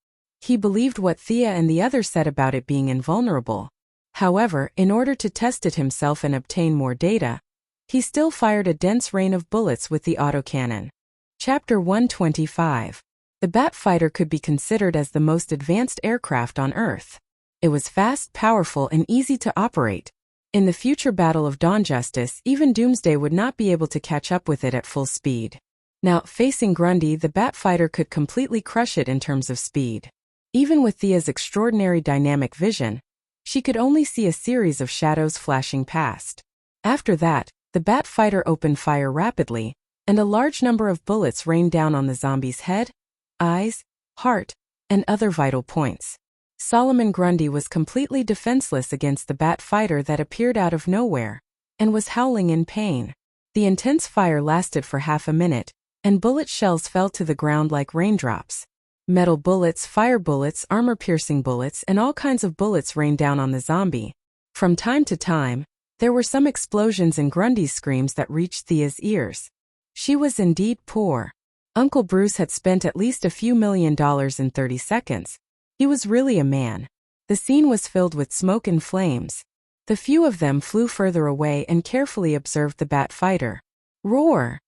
He believed what Thea and the others said about it being invulnerable. However, in order to test it himself and obtain more data, he still fired a dense rain of bullets with the autocannon. Chapter 125. The Batfighter could be considered as the most advanced aircraft on Earth. It was fast, powerful, and easy to operate. In the future Battle of Dawn Justice, even Doomsday would not be able to catch up with it at full speed. Now, facing Grundy, the Batfighter could completely crush it in terms of speed. Even with Thea's extraordinary dynamic vision, she could only see a series of shadows flashing past. After that, the Batfighter opened fire rapidly, and a large number of bullets rained down on the zombie's head, eyes, heart, and other vital points. Solomon Grundy was completely defenseless against the Batfighter that appeared out of nowhere, and was howling in pain. The intense fire lasted for half a minute, and bullet shells fell to the ground like raindrops. Metal bullets, fire bullets, armor-piercing bullets, and all kinds of bullets rained down on the zombie. From time to time, there were some explosions and Grundy's screams that reached Thea's ears. She was indeed poor. Uncle Bruce had spent at least a few $1 million in 30 seconds, He was really a man. The scene was filled with smoke and flames. The few of them flew further away and carefully observed the bat fighter. Roar!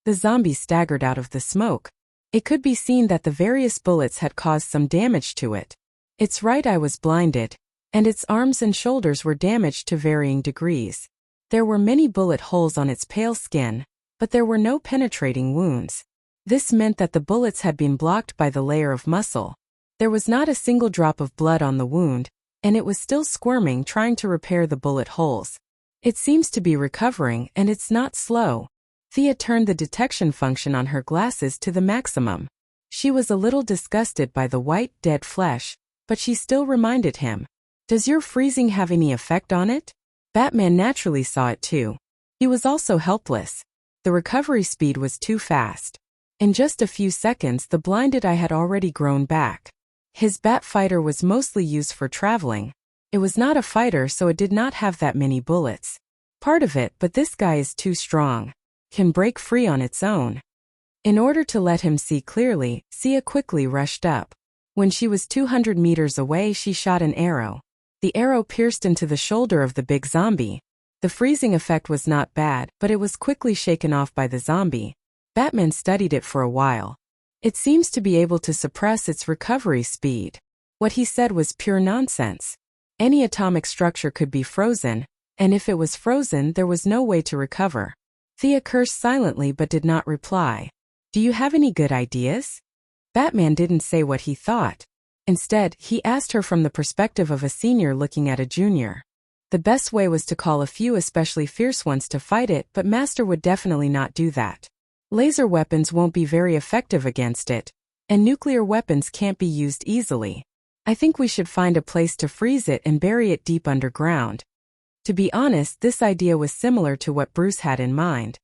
The zombie staggered out of the smoke. It could be seen that the various bullets had caused some damage to it. Its right eye was blinded, and its arms and shoulders were damaged to varying degrees. There were many bullet holes on its pale skin, but there were no penetrating wounds. This meant that the bullets had been blocked by the layer of muscle. There was not a single drop of blood on the wound, and it was still squirming, trying to repair the bullet holes. It seems to be recovering, and it's not slow. Thea turned the detection function on her glasses to the maximum. She was a little disgusted by the white, dead flesh, but she still reminded him, "Does your freezing have any effect on it?" Batman naturally saw it too. He was also helpless. The recovery speed was too fast. In just a few seconds, the blinded eye had already grown back. His bat fighter was mostly used for traveling. It was not a fighter, so it did not have that many bullets. Part of it, but this guy is too strong. Can break free on its own. In order to let him see clearly, Sia quickly rushed up. When she was 200 meters away, she shot an arrow. The arrow pierced into the shoulder of the big zombie. The freezing effect was not bad, but it was quickly shaken off by the zombie. Batman studied it for a while. It seems to be able to suppress its recovery speed. What he said was pure nonsense. Any atomic structure could be frozen, and if it was frozen, there was no way to recover. Thea cursed silently but did not reply. "Do you have any good ideas?" Batman didn't say what he thought. Instead, he asked her from the perspective of a senior looking at a junior. The best way was to call a few especially fierce ones to fight it, but Master would definitely not do that. Laser weapons won't be very effective against it, and nuclear weapons can't be used easily. I think we should find a place to freeze it and bury it deep underground. To be honest, this idea was similar to what Bruce had in mind.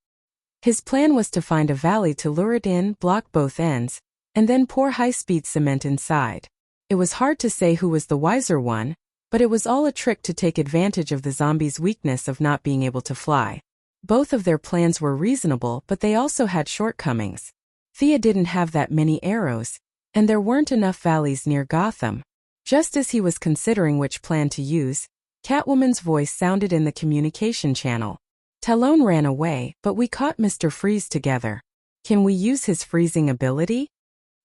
His plan was to find a valley to lure it in, block both ends, and then pour high-speed cement inside. It was hard to say who was the wiser one, but it was all a trick to take advantage of the zombie's weakness of not being able to fly. Both of their plans were reasonable, but they also had shortcomings. Thea didn't have that many arrows, and there weren't enough valleys near Gotham. Just as he was considering which plan to use, Catwoman's voice sounded in the communication channel. "Talon ran away, but we caught Mr. Freeze together. Can we use his freezing ability?"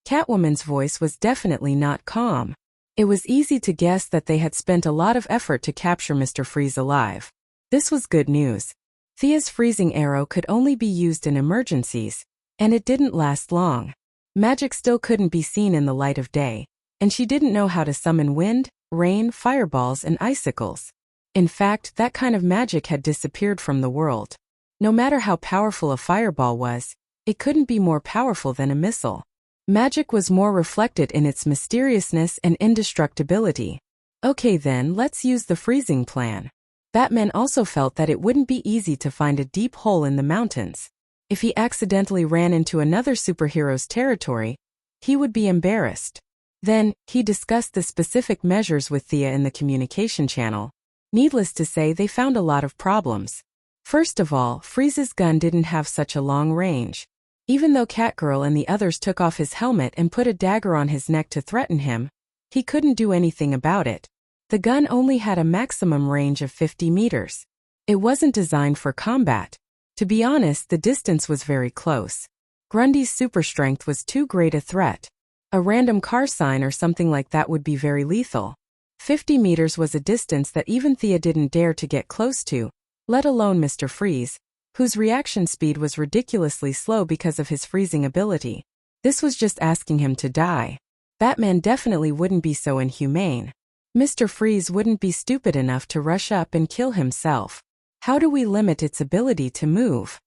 Catwoman's voice was definitely not calm. It was easy to guess that they had spent a lot of effort to capture Mr. Freeze alive. This was good news. Thea's freezing arrow could only be used in emergencies, and it didn't last long. Magic still couldn't be seen in the light of day, and she didn't know how to summon wind, rain, fireballs, and icicles. In fact, that kind of magic had disappeared from the world. No matter how powerful a fireball was, it couldn't be more powerful than a missile. Magic was more reflected in its mysteriousness and indestructibility. Okay then, let's use the freezing plan. Batman also felt that it wouldn't be easy to find a deep hole in the mountains. If he accidentally ran into another superhero's territory, he would be embarrassed. Then, he discussed the specific measures with Thea in the communication channel. Needless to say, they found a lot of problems. First of all, Freeze's gun didn't have such a long range. Even though Catgirl and the others took off his helmet and put a dagger on his neck to threaten him, he couldn't do anything about it. The gun only had a maximum range of 50 meters. It wasn't designed for combat. To be honest, the distance was very close. Grundy's super strength was too great a threat. A random car sign or something like that would be very lethal. 50 meters was a distance that even Thea didn't dare to get close to, let alone Mr. Freeze, whose reaction speed was ridiculously slow because of his freezing ability. This was just asking him to die. Batman definitely wouldn't be so inhumane. Mr. Freeze wouldn't be stupid enough to rush up and kill himself. How do we limit its ability to move?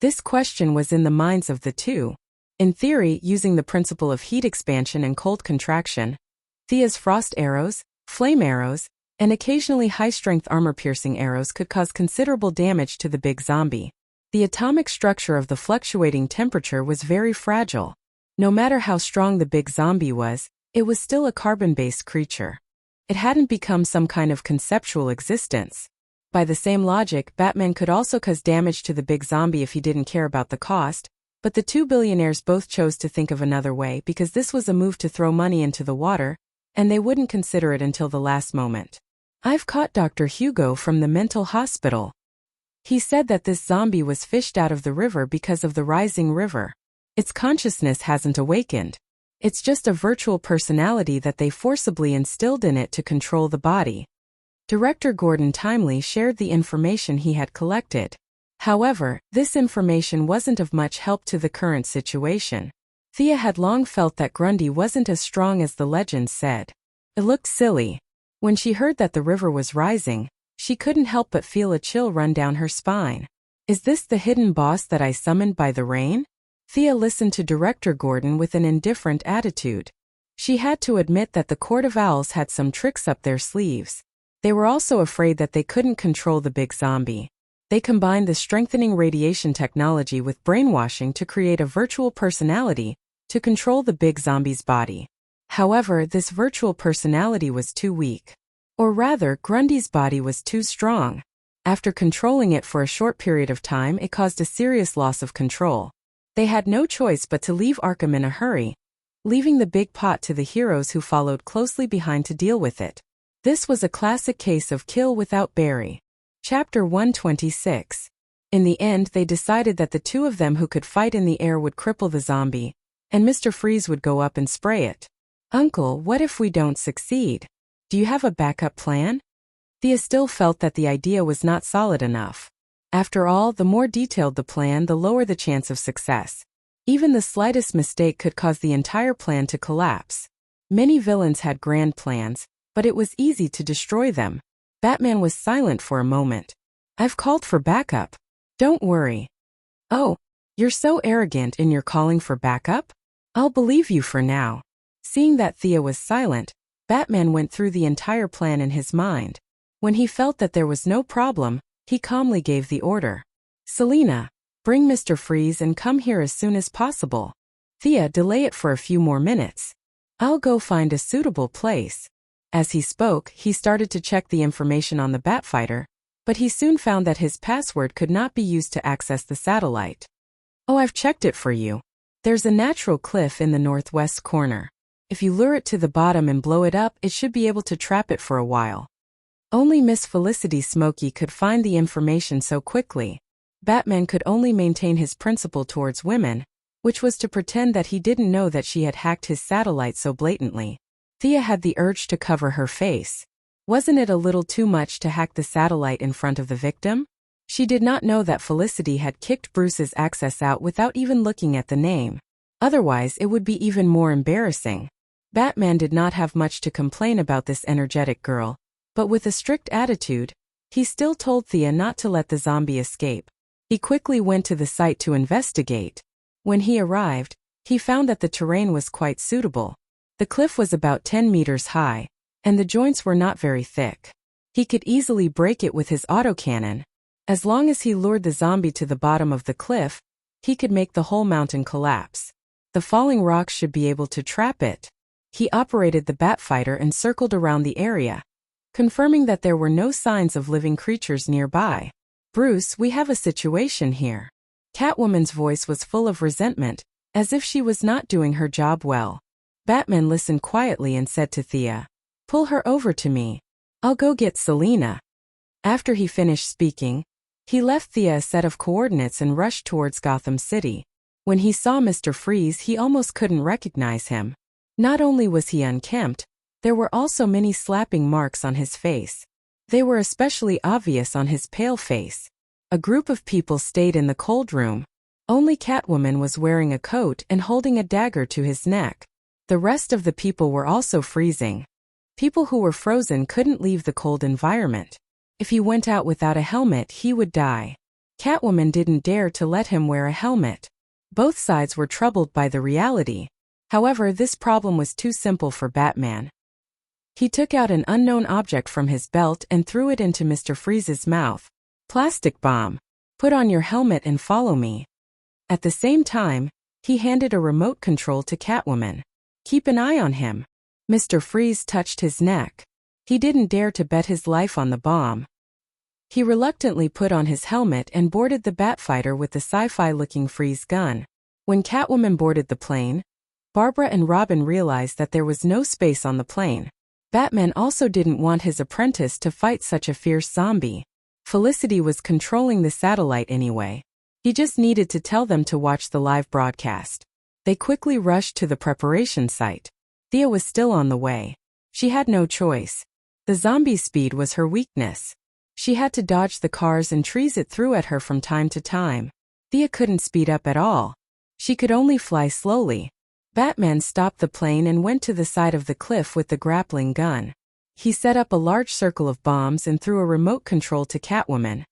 This question was in the minds of the two. In theory, using the principle of heat expansion and cold contraction, Thea's frost arrows, flame arrows, and occasionally high-strength armor-piercing arrows could cause considerable damage to the big zombie. The atomic structure of the fluctuating temperature was very fragile. No matter how strong the big zombie was, it was still a carbon-based creature. It hadn't become some kind of conceptual existence. By the same logic, Batman could also cause damage to the big zombie if he didn't care about the cost, but the two billionaires both chose to think of another way because this was a move to throw money into the water, and they wouldn't consider it until the last moment. I've caught Dr. Hugo from the mental hospital. He said that this zombie was fished out of the river because of the rising river. Its consciousness hasn't awakened. It's just a virtual personality that they forcibly instilled in it to control the body. Director Gordon timely shared the information he had collected. However, this information wasn't of much help to the current situation. Thea had long felt that Grundy wasn't as strong as the legends said. It looked silly. When she heard that the river was rising, she couldn't help but feel a chill run down her spine. Is this the hidden boss that I summoned by the rain? Thea listened to Director Gordon with an indifferent attitude. She had to admit that the Court of Owls had some tricks up their sleeves. They were also afraid that they couldn't control the big zombie. They combined the strengthening radiation technology with brainwashing to create a virtual personality to control the big zombie's body. However, this virtual personality was too weak. Or rather, Grundy's body was too strong. After controlling it for a short period of time, it caused a serious loss of control. They had no choice but to leave Arkham in a hurry, leaving the big pot to the heroes who followed closely behind to deal with it. This was a classic case of kill without Barry. Chapter 126. In the end, they decided that the two of them who could fight in the air would cripple the zombie, and Mr. Freeze would go up and spray it. Uncle, what if we don't succeed? Do you have a backup plan? Thea still felt that the idea was not solid enough. After all, the more detailed the plan, the lower the chance of success. Even the slightest mistake could cause the entire plan to collapse. Many villains had grand plans, but it was easy to destroy them. Batman was silent for a moment. I've called for backup. Don't worry. Oh, you're so arrogant in your calling for backup? I'll believe you for now. Seeing that Thea was silent, Batman went through the entire plan in his mind. When he felt that there was no problem, he calmly gave the order. Selina, bring Mr. Freeze and come here as soon as possible. Thea, delay it for a few more minutes. I'll go find a suitable place. As he spoke, he started to check the information on the Batfighter, but he soon found that his password could not be used to access the satellite. Oh, I've checked it for you. There's a natural cliff in the northwest corner. If you lure it to the bottom and blow it up, it should be able to trap it for a while. Only Miss Felicity Smokey could find the information so quickly. Batman could only maintain his principle towards women, which was to pretend that he didn't know that she had hacked his satellite so blatantly. Thea had the urge to cover her face. Wasn't it a little too much to hack the satellite in front of the victim? She did not know that Felicity had kicked Bruce's access out without even looking at the name. Otherwise, it would be even more embarrassing. Batman did not have much to complain about this energetic girl, but with a strict attitude, he still told Thea not to let the zombie escape. He quickly went to the site to investigate. When he arrived, he found that the terrain was quite suitable. The cliff was about 10 meters high, and the joints were not very thick. He could easily break it with his autocannon. As long as he lured the zombie to the bottom of the cliff, he could make the whole mountain collapse. The falling rocks should be able to trap it. He operated the Batfighter and circled around the area, confirming that there were no signs of living creatures nearby. Bruce, we have a situation here. Catwoman's voice was full of resentment, as if she was not doing her job well. Batman listened quietly and said to Thea, "Pull her over to me. I'll go get Selina." After he finished speaking, he left Thea a set of coordinates and rushed towards Gotham City. When he saw Mr. Freeze, he almost couldn't recognize him. Not only was he unkempt, there were also many slapping marks on his face. They were especially obvious on his pale face. A group of people stayed in the cold room. Only Catwoman was wearing a coat and holding a dagger to his neck. The rest of the people were also freezing. People who were frozen couldn't leave the cold environment. If he went out without a helmet, he would die. Catwoman didn't dare to let him wear a helmet. Both sides were troubled by the reality. However, this problem was too simple for Batman. He took out an unknown object from his belt and threw it into Mr. Freeze's mouth. Plastic bomb. Put on your helmet and follow me. At the same time, he handed a remote control to Catwoman. Keep an eye on him. Mr. Freeze touched his neck. He didn't dare to bet his life on the bomb. He reluctantly put on his helmet and boarded the Batfighter with the sci-fi looking Freeze gun. When Catwoman boarded the plane, Barbara and Robin realized that there was no space on the plane. Batman also didn't want his apprentice to fight such a fierce zombie. Felicity was controlling the satellite anyway. He just needed to tell them to watch the live broadcast. They quickly rushed to the preparation site. Thea was still on the way. She had no choice. The zombie's speed was her weakness. She had to dodge the cars and trees it threw at her from time to time. Thea couldn't speed up at all. She could only fly slowly. Batman stopped the plane and went to the side of the cliff with the grappling gun. He set up a large circle of bombs and threw a remote control to Catwoman.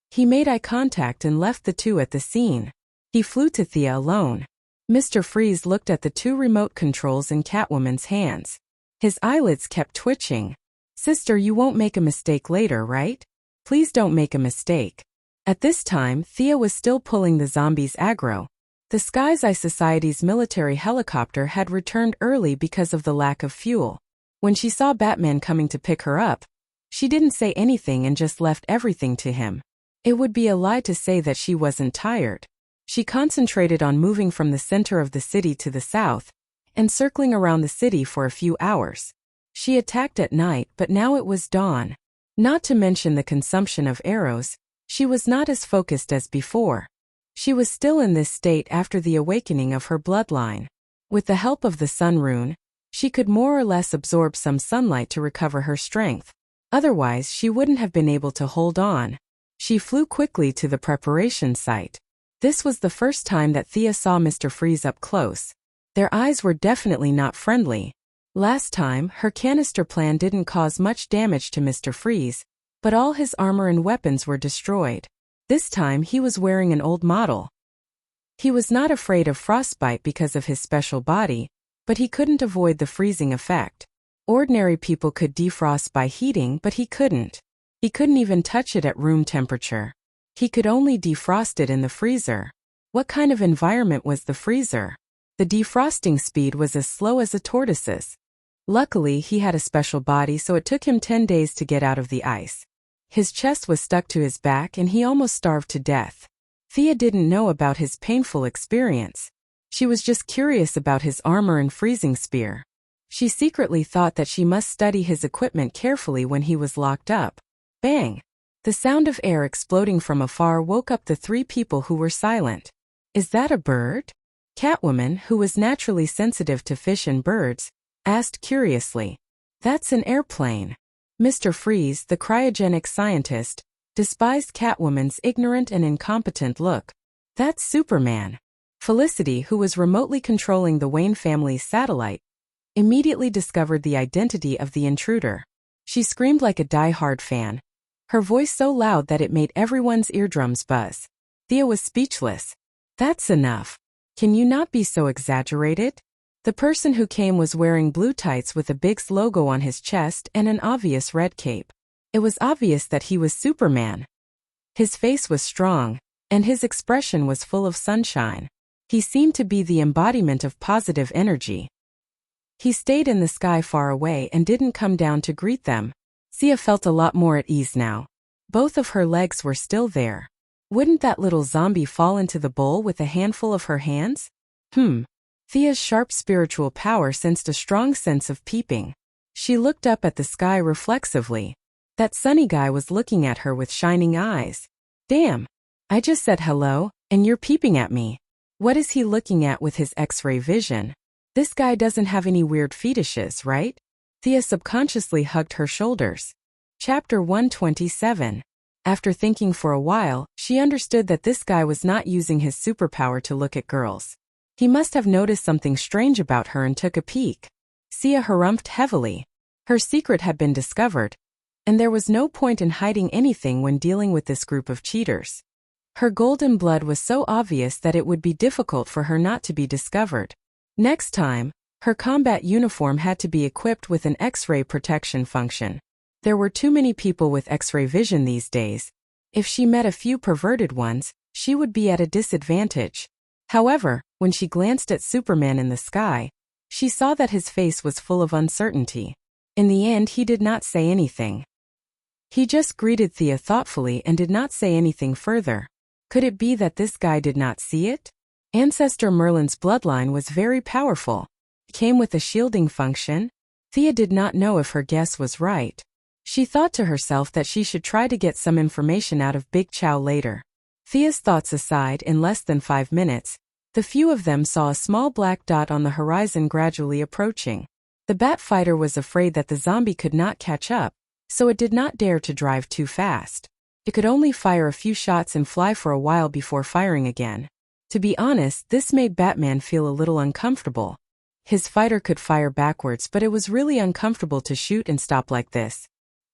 He made eye contact and left the two at the scene. He flew to Thea alone. Mr. Freeze looked at the two remote controls in Catwoman's hands. His eyelids kept twitching. "Sister, you won't make a mistake later, right? Please don't make a mistake." At this time, Thea was still pulling the zombies aggro. The Sky's Eye Society's military helicopter had returned early because of the lack of fuel. When she saw Batman coming to pick her up, she didn't say anything and just left everything to him. It would be a lie to say that she wasn't tired. She concentrated on moving from the center of the city to the south and circling around the city for a few hours. She attacked at night, but now it was dawn. Not to mention the consumption of arrows, she was not as focused as before. She was still in this state after the awakening of her bloodline. With the help of the sun rune, she could more or less absorb some sunlight to recover her strength. Otherwise, she wouldn't have been able to hold on. She flew quickly to the preparation site. This was the first time that Thea saw Mr. Freeze up close. Their eyes were definitely not friendly. Last time, her canister plan didn't cause much damage to Mr. Freeze, but all his armor and weapons were destroyed. This time he was wearing an old model. He was not afraid of frostbite because of his special body, but he couldn't avoid the freezing effect. Ordinary people could defrost by heating, but he couldn't. He couldn't even touch it at room temperature. He could only defrost it in the freezer. What kind of environment was the freezer? The defrosting speed was as slow as a tortoise's. Luckily, he had a special body, so it took him 10 days to get out of the ice. His chest was stuck to his back and he almost starved to death. Thea didn't know about his painful experience. She was just curious about his armor and freezing spear. She secretly thought that she must study his equipment carefully when he was locked up. Bang! The sound of air exploding from afar woke up the three people who were silent. "Is that a bird?" Catwoman, who was naturally sensitive to fish and birds, asked curiously. "That's an airplane." Mr. Freeze, the cryogenic scientist, despised Catwoman's ignorant and incompetent look. "That's Superman." Felicity, who was remotely controlling the Wayne family's satellite, immediately discovered the identity of the intruder. She screamed like a die-hard fan, her voice so loud that it made everyone's eardrums buzz. Thea was speechless. "That's enough. Can you not be so exaggerated?" The person who came was wearing blue tights with a Big's logo on his chest and an obvious red cape. It was obvious that he was Superman. His face was strong, and his expression was full of sunshine. He seemed to be the embodiment of positive energy. He stayed in the sky far away and didn't come down to greet them. Thea felt a lot more at ease now. Both of her legs were still there. Wouldn't that little zombie fall into the bowl with a handful of her hands? Thea's sharp spiritual power sensed a strong sense of peeping. She looked up at the sky reflexively. That sunny guy was looking at her with shining eyes. "Damn! I just said hello, and you're peeping at me. What is he looking at with his X-ray vision? This guy doesn't have any weird fetishes, right?" Thea subconsciously hugged her shoulders. Chapter 127. After thinking for a while, she understood that this guy was not using his superpower to look at girls. He must have noticed something strange about her and took a peek. Thea harumphed heavily. Her secret had been discovered, and there was no point in hiding anything when dealing with this group of cheaters. Her golden blood was so obvious that it would be difficult for her not to be discovered. Next time, her combat uniform had to be equipped with an X-ray protection function. There were too many people with X-ray vision these days. If she met a few perverted ones, she would be at a disadvantage. However, when she glanced at Superman in the sky, she saw that his face was full of uncertainty. In the end, he did not say anything. He just greeted Thea thoughtfully and did not say anything further. Could it be that this guy did not see it? Ancestor Merlin's bloodline was very powerful. It came with a shielding function. Thea did not know if her guess was right. She thought to herself that she should try to get some information out of Big Chow later. Thea's thoughts aside, in less than 5 minutes, the few of them saw a small black dot on the horizon gradually approaching. The bat fighter was afraid that the zombie could not catch up, so it did not dare to drive too fast. It could only fire a few shots and fly for a while before firing again. To be honest, this made Batman feel a little uncomfortable. His fighter could fire backwards, but it was really uncomfortable to shoot and stop like this.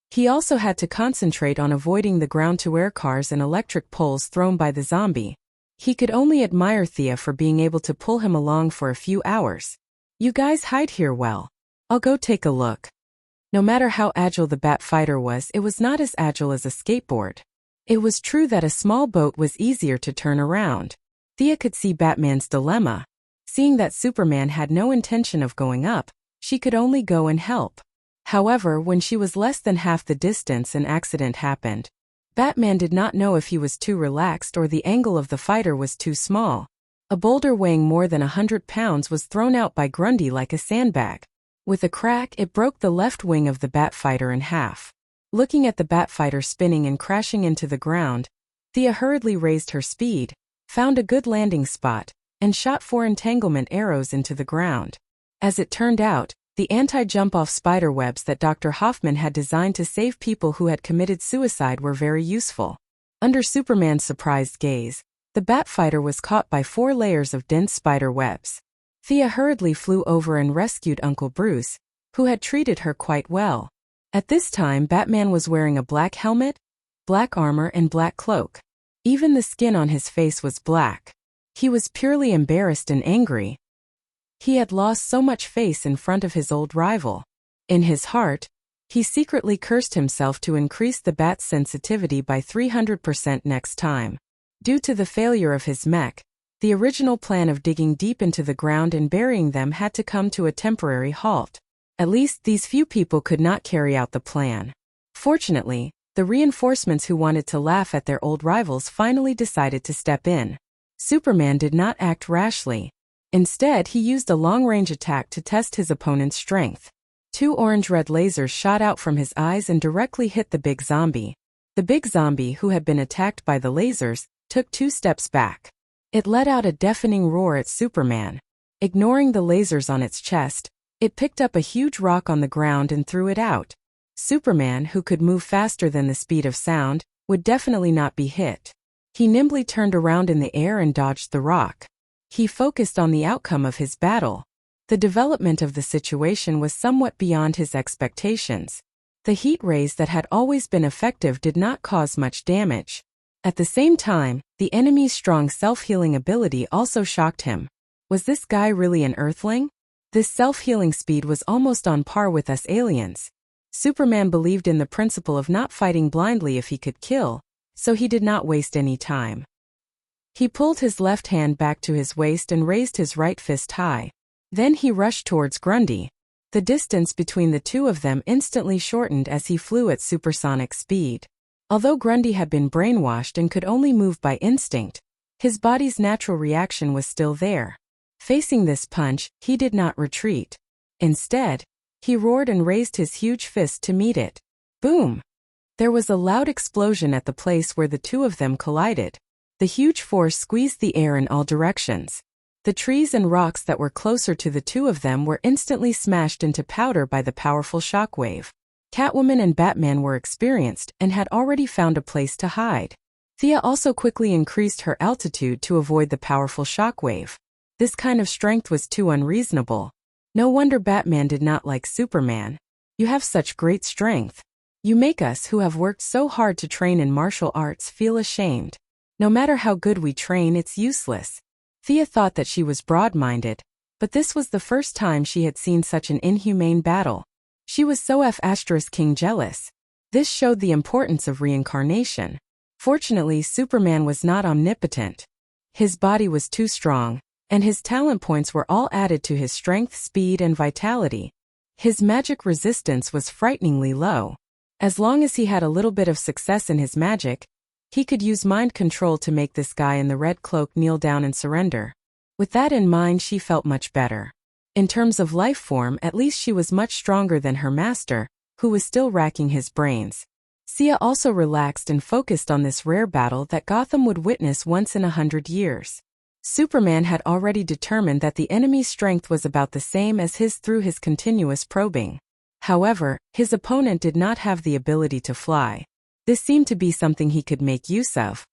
He also had to concentrate on avoiding the ground-to-air cars and electric poles thrown by the zombie. He could only admire Thea for being able to pull him along for a few hours. "You guys hide here well. I'll go take a look." No matter how agile the bat fighter was, it was not as agile as a skateboard. It was true that a small boat was easier to turn around. Thea could see Batman's dilemma. Seeing that Superman had no intention of going up, she could only go and help. However, when she was less than half the distance, an accident happened. Batman did not know if he was too relaxed or the angle of the fighter was too small. A boulder weighing more than 100 pounds was thrown out by Grundy like a sandbag. With a crack, it broke the left wing of the bat fighter in half. Looking at the bat fighter spinning and crashing into the ground, Thea hurriedly raised her speed, found a good landing spot, and shot 4 entanglement arrows into the ground. As it turned out, the anti-jump-off spider webs that Dr. Hoffman had designed to save people who had committed suicide were very useful. Under Superman's surprised gaze, the bat fighter was caught by 4 layers of dense spider webs. Thea hurriedly flew over and rescued Uncle Bruce, who had treated her quite well. At this time, Batman was wearing a black helmet, black armor, and black cloak. Even the skin on his face was black. He was purely embarrassed and angry. He had lost so much face in front of his old rival. In his heart, he secretly cursed himself to increase the bat's sensitivity by 300% next time. Due to the failure of his mech, the original plan of digging deep into the ground and burying them had to come to a temporary halt. At least these few people could not carry out the plan. Fortunately, the reinforcements who wanted to laugh at their old rivals finally decided to step in. Superman did not act rashly. Instead, he used a long-range attack to test his opponent's strength. 2 orange-red lasers shot out from his eyes and directly hit the big zombie. The big zombie, who had been attacked by the lasers, took 2 steps back. It let out a deafening roar at Superman. Ignoring the lasers on its chest, it picked up a huge rock on the ground and threw it out. Superman, who could move faster than the speed of sound, would definitely not be hit. He nimbly turned around in the air and dodged the rock. He focused on the outcome of his battle. The development of the situation was somewhat beyond his expectations. The heat rays that had always been effective did not cause much damage. At the same time, the enemy's strong self-healing ability also shocked him. Was this guy really an Earthling? This self-healing speed was almost on par with us aliens. Superman believed in the principle of not fighting blindly if he could kill, so he did not waste any time. He pulled his left hand back to his waist and raised his right fist high. Then he rushed towards Grundy. The distance between the two of them instantly shortened as he flew at supersonic speed. Although Grundy had been brainwashed and could only move by instinct, his body's natural reaction was still there. Facing this punch, he did not retreat. Instead, he roared and raised his huge fist to meet it. Boom! There was a loud explosion at the place where the two of them collided. The huge force squeezed the air in all directions. The trees and rocks that were closer to the two of them were instantly smashed into powder by the powerful shockwave. Catwoman and Batman were experienced and had already found a place to hide. Thea also quickly increased her altitude to avoid the powerful shockwave. This kind of strength was too unreasonable. No wonder Batman did not like Superman. "You have such great strength. You make us who have worked so hard to train in martial arts feel ashamed. No matter how good we train, it's useless." Thea thought that she was broad-minded, but this was the first time she had seen such an inhumane battle. She was so King jealous. This showed the importance of reincarnation. Fortunately, Superman was not omnipotent. His body was too strong, and his talent points were all added to his strength, speed, and vitality. His magic resistance was frighteningly low. As long as he had a little bit of success in his magic, he could use mind control to make this guy in the red cloak kneel down and surrender. With that in mind, she felt much better. In terms of life form, at least she was much stronger than her master, who was still racking his brains. Sia also relaxed and focused on this rare battle that Gotham would witness once in 100 years. Superman had already determined that the enemy's strength was about the same as his through his continuous probing. However, his opponent did not have the ability to fly. This seemed to be something he could make use of.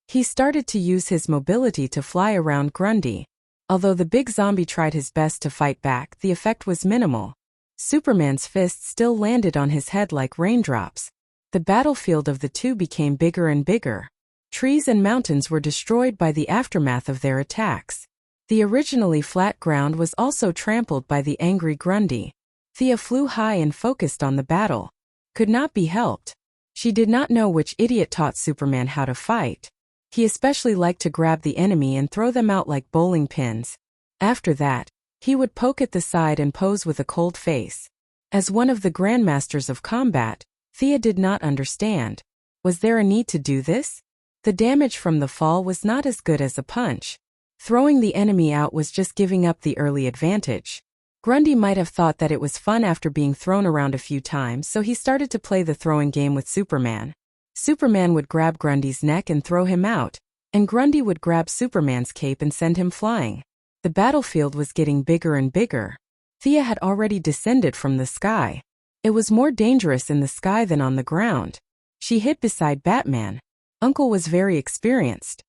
He started to use his mobility to fly around Grundy. Although the big zombie tried his best to fight back, the effect was minimal. Superman's fists still landed on his head like raindrops. The battlefield of the two became bigger and bigger. Trees and mountains were destroyed by the aftermath of their attacks. The originally flat ground was also trampled by the angry Grundy. Thea flew high and focused on the battle. Could not be helped. She did not know which idiot taught Superman how to fight. He especially liked to grab the enemy and throw them out like bowling pins. After that, he would poke at the side and pose with a cold face. As one of the grandmasters of combat, Thea did not understand. Was there a need to do this? The damage from the fall was not as good as a punch. Throwing the enemy out was just giving up the early advantage. Grundy might have thought that it was fun after being thrown around a few times, so he started to play the throwing game with Superman. Superman would grab Grundy's neck and throw him out, and Grundy would grab Superman's cape and send him flying. The battlefield was getting bigger and bigger. Thea had already descended from the sky. It was more dangerous in the sky than on the ground. She hid beside Batman. Uncle was very experienced.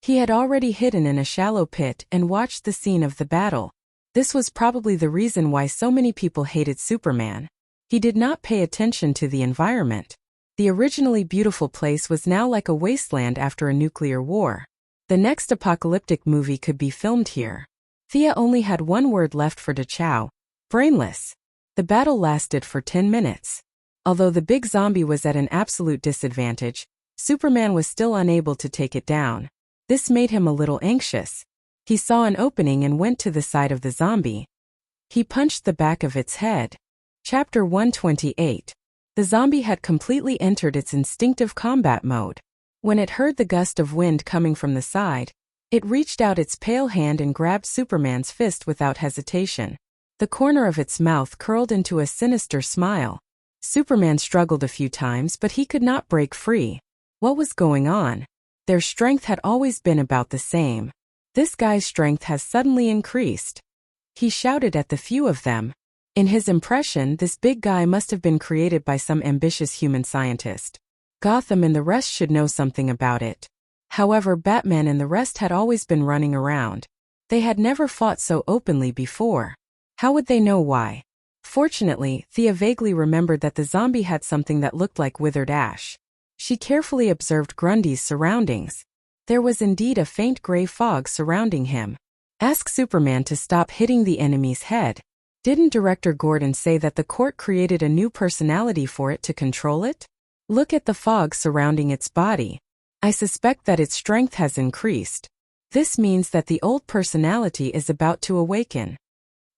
He had already hidden in a shallow pit and watched the scene of the battle. This was probably the reason why so many people hated Superman. He did not pay attention to the environment. The originally beautiful place was now like a wasteland after a nuclear war. The next apocalyptic movie could be filmed here. Thea only had one word left for Chow: brainless. The battle lasted for 10 minutes. Although the big zombie was at an absolute disadvantage, Superman was still unable to take it down. This made him a little anxious. He saw an opening and went to the side of the zombie. He punched the back of its head. Chapter 128. The zombie had completely entered its instinctive combat mode. When it heard the gust of wind coming from the side, it reached out its pale hand and grabbed Superman's fist without hesitation. The corner of its mouth curled into a sinister smile. Superman struggled a few times, but he could not break free. What was going on? Their strength had always been about the same. This guy's strength has suddenly increased. He shouted at the few of them. In his impression, this big guy must have been created by some ambitious human scientist. Gotham and the rest should know something about it. However, Batman and the rest had always been running around. They had never fought so openly before. How would they know why? Fortunately, Thea vaguely remembered that the zombie had something that looked like withered ash. She carefully observed Grundy's surroundings. There was indeed a faint gray fog surrounding him. Ask Superman to stop hitting the enemy's head. Didn't Director Gordon say that the court created a new personality for it to control it? Look at the fog surrounding its body. I suspect that its strength has increased. This means that the old personality is about to awaken.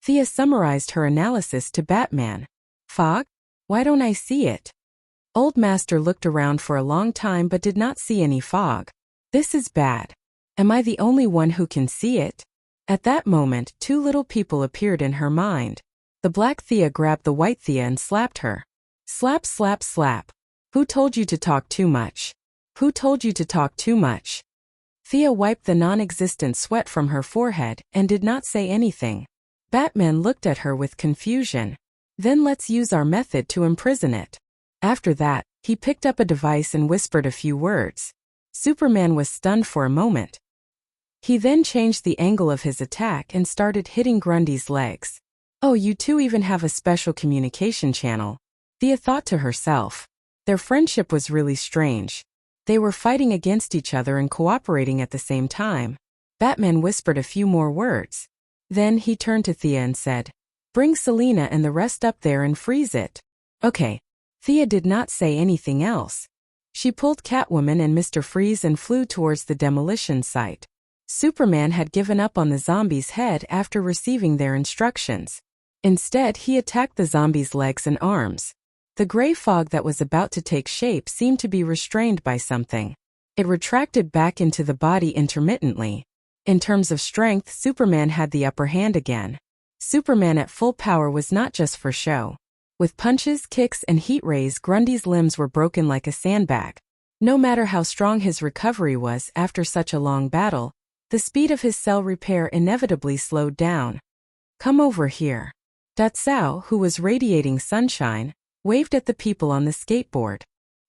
Thea summarized her analysis to Batman. Fog? Why don't I see it? Old Master looked around for a long time but did not see any fog. This is bad. Am I the only one who can see it? At that moment, two little people appeared in her mind. The black Thea grabbed the white Thea and slapped her. Slap, slap, slap. Who told you to talk too much? Who told you to talk too much? Thea wiped the non-existent sweat from her forehead and did not say anything. Batman looked at her with confusion. Then let's use our method to imprison it. After that, he picked up a device and whispered a few words. Superman was stunned for a moment. He then changed the angle of his attack and started hitting Grundy's legs. Oh, you two even have a special communication channel. Thea thought to herself. Their friendship was really strange. They were fighting against each other and cooperating at the same time. Batman whispered a few more words. Then he turned to Thea and said, "Bring Selina and the rest up there and freeze it." Okay. Thea did not say anything else. She pulled Catwoman and Mr. Freeze and flew towards the demolition site. Superman had given up on the zombie's head after receiving their instructions. Instead, he attacked the zombie's legs and arms. The gray fog that was about to take shape seemed to be restrained by something. It retracted back into the body intermittently. In terms of strength, Superman had the upper hand again. Superman at full power was not just for show. With punches, kicks, and heat rays, Grundy's limbs were broken like a sandbag. No matter how strong his recovery was after such a long battle, the speed of his cell repair inevitably slowed down. "Come over here." Datsao, who was radiating sunshine, waved at the people on the skateboard.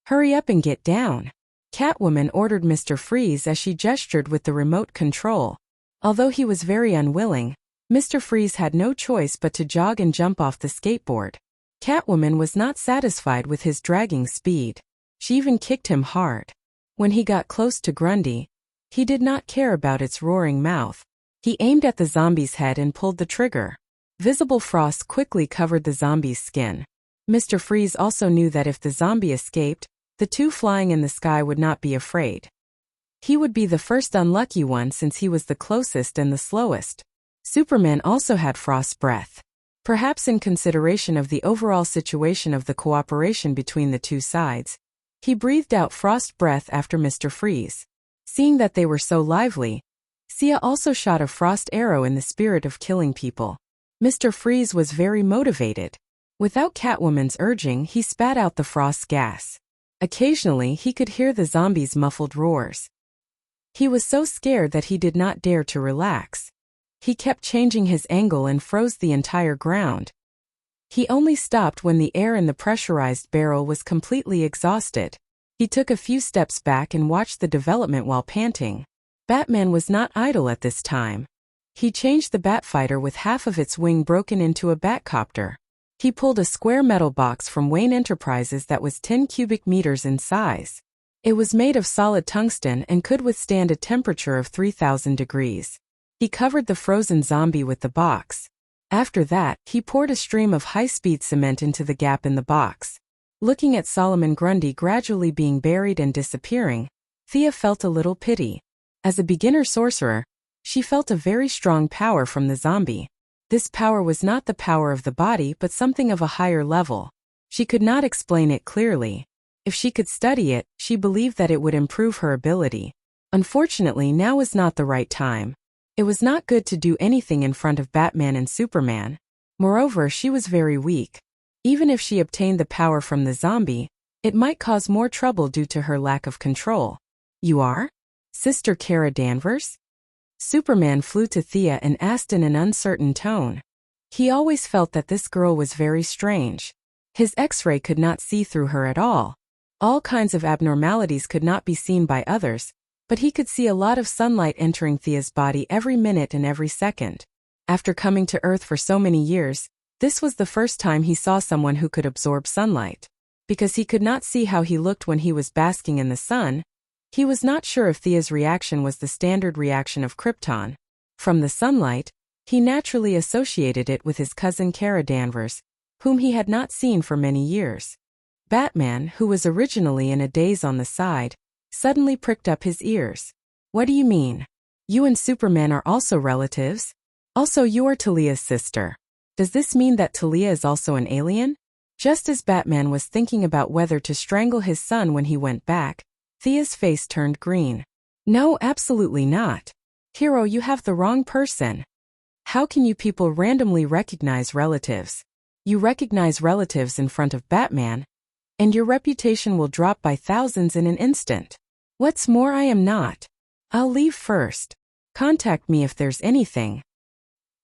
"Hurry up and get down." Catwoman ordered Mr. Freeze as she gestured with the remote control. Although he was very unwilling, Mr. Freeze had no choice but to jog and jump off the skateboard. Catwoman was not satisfied with his dragging speed. She even kicked him hard. When he got close to Grundy, he did not care about its roaring mouth. He aimed at the zombie's head and pulled the trigger. Visible frost quickly covered the zombie's skin. Mr. Freeze also knew that if the zombie escaped, the two flying in the sky would not be afraid. He would be the first unlucky one since he was the closest and the slowest. Superman also had frost breath. Perhaps in consideration of the overall situation of the cooperation between the two sides, he breathed out frost breath after Mr. Freeze. Seeing that they were so lively, Sia also shot a frost arrow in the spirit of killing people. Mr. Freeze was very motivated. Without Catwoman's urging, he spat out the frost gas. Occasionally, he could hear the zombies' muffled roars. He was so scared that he did not dare to relax. He kept changing his angle and froze the entire ground. He only stopped when the air in the pressurized barrel was completely exhausted. He took a few steps back and watched the development while panting. Batman was not idle at this time. He changed the Batfighter with half of its wing broken into a Batcopter. He pulled a square metal box from Wayne Enterprises that was 10 cubic meters in size. It was made of solid tungsten and could withstand a temperature of 3,000 degrees. He covered the frozen zombie with the box. After that, he poured a stream of high-speed cement into the gap in the box. Looking at Solomon Grundy gradually being buried and disappearing, Thea felt a little pity. As a beginner sorcerer, she felt a very strong power from the zombie. This power was not the power of the body but something of a higher level. She could not explain it clearly. If she could study it, she believed that it would improve her ability. Unfortunately, now was not the right time. It was not good to do anything in front of Batman and Superman. Moreover, she was very weak. Even if she obtained the power from the zombie, it might cause more trouble due to her lack of control. "You are? Sister Kara Danvers?" Superman flew to Thea and asked in an uncertain tone. He always felt that this girl was very strange. His X-ray could not see through her at all. All kinds of abnormalities could not be seen by others, but he could see a lot of sunlight entering Thea's body every minute and every second. After coming to Earth for so many years, this was the first time he saw someone who could absorb sunlight. Because he could not see how he looked when he was basking in the sun, he was not sure if Thea's reaction was the standard reaction of Krypton. From the sunlight, he naturally associated it with his cousin Kara Danvers, whom he had not seen for many years. Batman, who was originally in a daze on the side, suddenly pricked up his ears. "What do you mean? You and Superman are also relatives? Also, you are Talia's sister. Does this mean that Talia is also an alien?" Just as Batman was thinking about whether to strangle his son when he went back, Thea's face turned green. "No, absolutely not. Hero, you have the wrong person. How can you people randomly recognize relatives? You recognize relatives in front of Batman, and your reputation will drop by thousands in an instant. What's more, I am not. I'll leave first. Contact me if there's anything."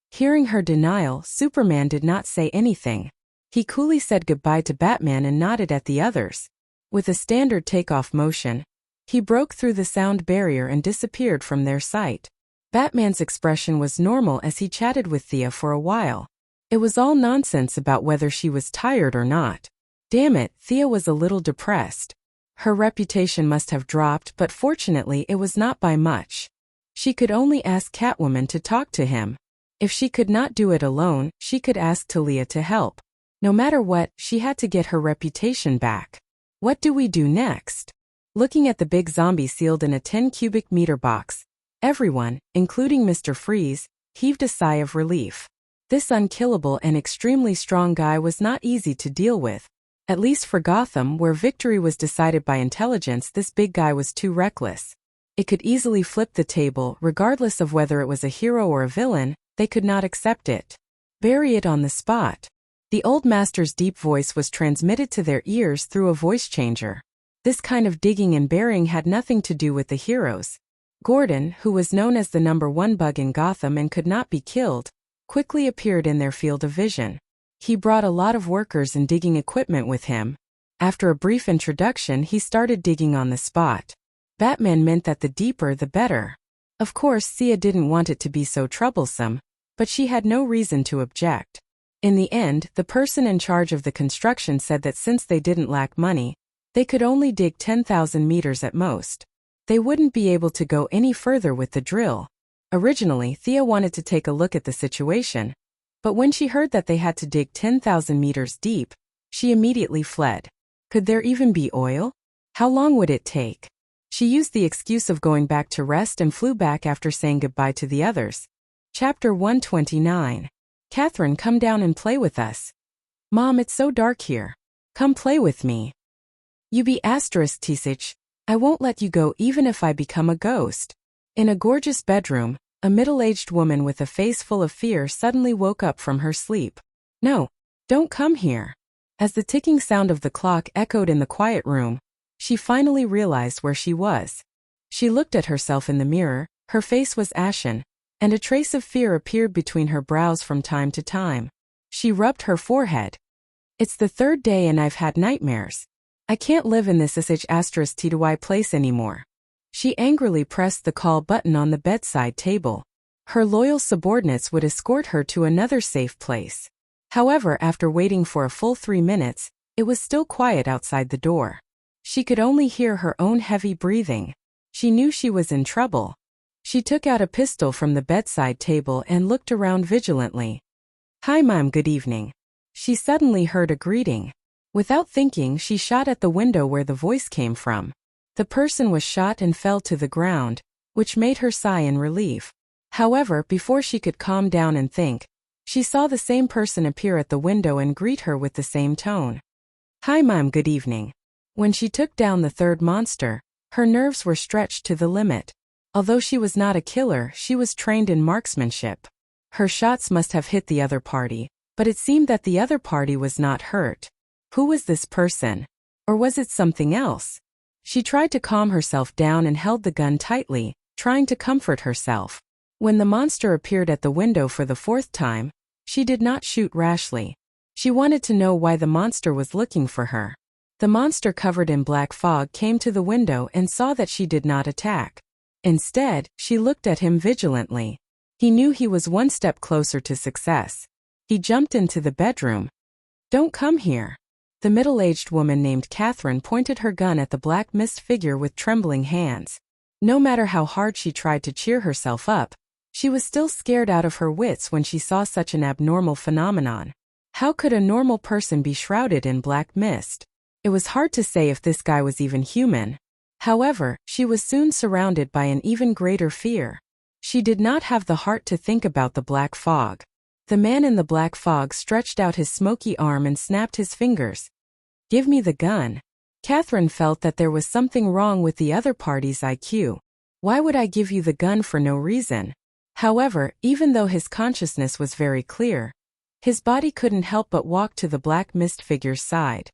Hearing her denial, Superman did not say anything. He coolly said goodbye to Batman and nodded at the others. With a standard takeoff motion, he broke through the sound barrier and disappeared from their sight. Batman's expression was normal as he chatted with Thea for a while. It was all nonsense about whether she was tired or not. Damn it, Thea was a little depressed. Her reputation must have dropped, but fortunately it was not by much. She could only ask Catwoman to talk to him. If she could not do it alone, she could ask Talia to help. No matter what, she had to get her reputation back. What do we do next? Looking at the big zombie sealed in a 10 cubic meter box, everyone, including Mr. Freeze, heaved a sigh of relief. This unkillable and extremely strong guy was not easy to deal with. At least for Gotham, where victory was decided by intelligence, this big guy was too reckless. It could easily flip the table, regardless of whether it was a hero or a villain. They could not accept it. Bury it on the spot. The old master's deep voice was transmitted to their ears through a voice changer. This kind of digging and burying had nothing to do with the heroes. Gordon, who was known as the #1 bug in Gotham and could not be killed, quickly appeared in their field of vision. He brought a lot of workers and digging equipment with him. After a brief introduction, he started digging on the spot. Batman meant that the deeper the better. Of course, Thea didn't want it to be so troublesome, but she had no reason to object. In the end, the person in charge of the construction said that since they didn't lack money, they could only dig 10,000 meters at most. They wouldn't be able to go any further with the drill. Originally, Thea wanted to take a look at the situation, but when she heard that they had to dig 10,000 meters deep, she immediately fled. Could there even be oil? How long would it take? She used the excuse of going back to rest and flew back after saying goodbye to the others. Chapter 129. Catherine, come down and play with us. Mom, it's so dark here. Come play with me. You be *Tisich. I won't let you go even if I become a ghost. In a gorgeous bedroom, a middle-aged woman with a face full of fear suddenly woke up from her sleep. No, don't come here. As the ticking sound of the clock echoed in the quiet room, she finally realized where she was. She looked at herself in the mirror, her face was ashen, and a trace of fear appeared between her brows from time to time. She rubbed her forehead. It's the third day and I've had nightmares. I can't live in this *TY place anymore. She angrily pressed the call button on the bedside table. Her loyal subordinates would escort her to another safe place. However, after waiting for a full 3 minutes, it was still quiet outside the door. She could only hear her own heavy breathing. She knew she was in trouble. She took out a pistol from the bedside table and looked around vigilantly. Hi, Mom, good evening. She suddenly heard a greeting. Without thinking, she shot at the window where the voice came from. The person was shot and fell to the ground, which made her sigh in relief. However, before she could calm down and think, she saw the same person appear at the window and greet her with the same tone. Hi, Mom, good evening. When she took down the third monster, her nerves were stretched to the limit. Although she was not a killer, she was trained in marksmanship. Her shots must have hit the other party, but it seemed that the other party was not hurt. Who was this person? Or was it something else? She tried to calm herself down and held the gun tightly, trying to comfort herself. When the monster appeared at the window for the 4th time, she did not shoot rashly. She wanted to know why the monster was looking for her. The monster covered in black fog came to the window and saw that she did not attack. Instead, she looked at him vigilantly. He knew he was one step closer to success. He jumped into the bedroom. Don't come here. The middle-aged woman named Catherine pointed her gun at the black mist figure with trembling hands. No matter how hard she tried to cheer herself up, she was still scared out of her wits when she saw such an abnormal phenomenon. How could a normal person be shrouded in black mist? It was hard to say if this guy was even human. However, she was soon surrounded by an even greater fear. She did not have the heart to think about the black fog. The man in the black fog stretched out his smoky arm and snapped his fingers. Give me the gun. Catherine felt that there was something wrong with the other party's IQ. Why would I give you the gun for no reason? However, even though his consciousness was very clear, his body couldn't help but walk to the black mist figure's side.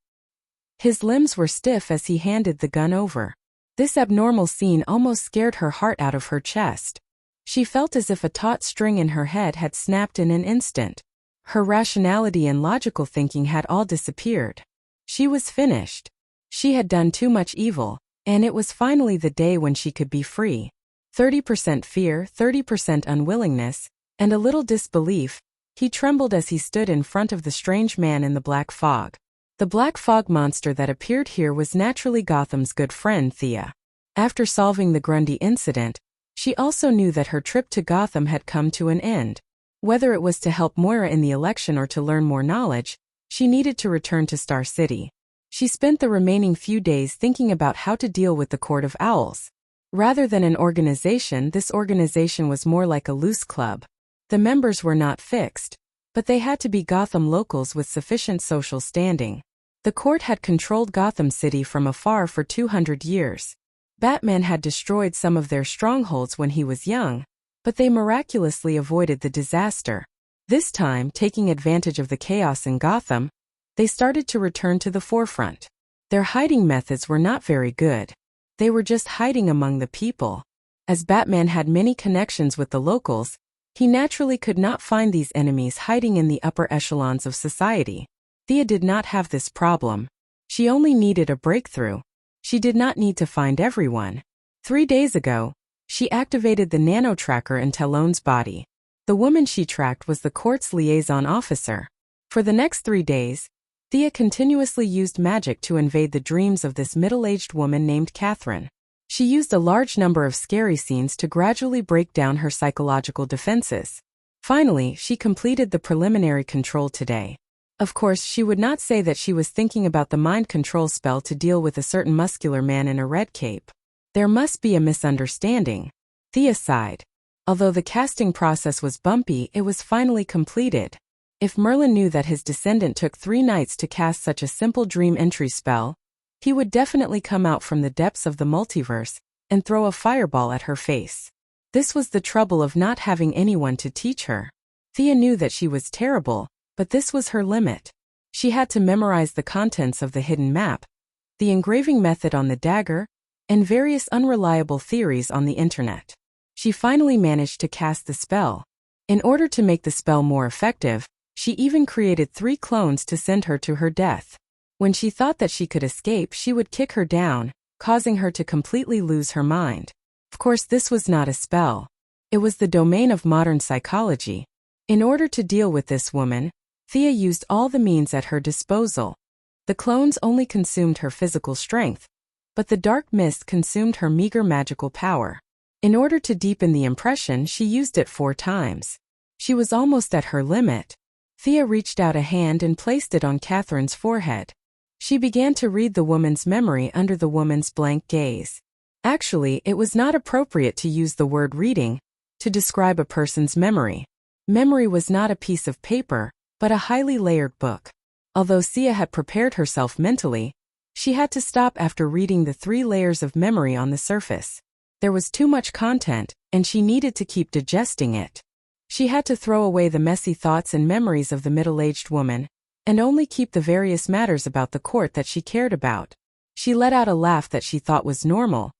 His limbs were stiff as he handed the gun over. This abnormal scene almost scared her heart out of her chest. She felt as if a taut string in her head had snapped in an instant. Her rationality and logical thinking had all disappeared. She was finished. She had done too much evil, and it was finally the day when she could be free. 30% fear, 30% unwillingness, and a little disbelief. He trembled as he stood in front of the strange man in the black fog. The black fog monster that appeared here was naturally Gotham's good friend Thea. After solving the Grundy incident, she also knew that her trip to Gotham had come to an end. Whether it was to help Moira in the election or to learn more knowledge, she needed to return to Star City. She spent the remaining few days thinking about how to deal with the Court of Owls. Rather than an organization, this organization was more like a loose club. The members were not fixed, but they had to be Gotham locals with sufficient social standing. The court had controlled Gotham City from afar for 200 years. Batman had destroyed some of their strongholds when he was young, but they miraculously avoided the disaster. This time, taking advantage of the chaos in Gotham, they started to return to the forefront. Their hiding methods were not very good. They were just hiding among the people. As Batman had many connections with the locals, he naturally could not find these enemies hiding in the upper echelons of society. Thea did not have this problem. She only needed a breakthrough. She did not need to find everyone. 3 days ago, she activated the nano-tracker in Talon's body. The woman she tracked was the court's liaison officer. For the next 3 days, Thea continuously used magic to invade the dreams of this middle-aged woman named Catherine. She used a large number of scary scenes to gradually break down her psychological defenses. Finally, she completed the preliminary control today. Of course, she would not say that she was thinking about the mind control spell to deal with a certain muscular man in a red cape. There must be a misunderstanding. Thea sighed. Although the casting process was bumpy, it was finally completed. If Merlin knew that his descendant took 3 nights to cast such a simple dream entry spell, he would definitely come out from the depths of the multiverse and throw a fireball at her face. This was the trouble of not having anyone to teach her. Thea knew that she was terrible, but this was her limit. She had to memorize the contents of the hidden map, the engraving method on the dagger, and various unreliable theories on the internet. She finally managed to cast the spell. In order to make the spell more effective, she even created 3 clones to send her to her death. When she thought that she could escape, she would kick her down, causing her to completely lose her mind. Of course, this was not a spell. It was the domain of modern psychology. In order to deal with this woman, Thea used all the means at her disposal. The clones only consumed her physical strength, but the dark mist consumed her meager magical power. In order to deepen the impression, she used it 4 times. She was almost at her limit. Thea reached out a hand and placed it on Catherine's forehead. She began to read the woman's memory under the woman's blank gaze. Actually, it was not appropriate to use the word reading to describe a person's memory. Memory was not a piece of paper, but a highly layered book. Although Thea had prepared herself mentally, she had to stop after reading the 3 layers of memory on the surface. There was too much content, and she needed to keep digesting it. She had to throw away the messy thoughts and memories of the middle-aged woman, and only keep the various matters about the court that she cared about. She let out a laugh that she thought was normal,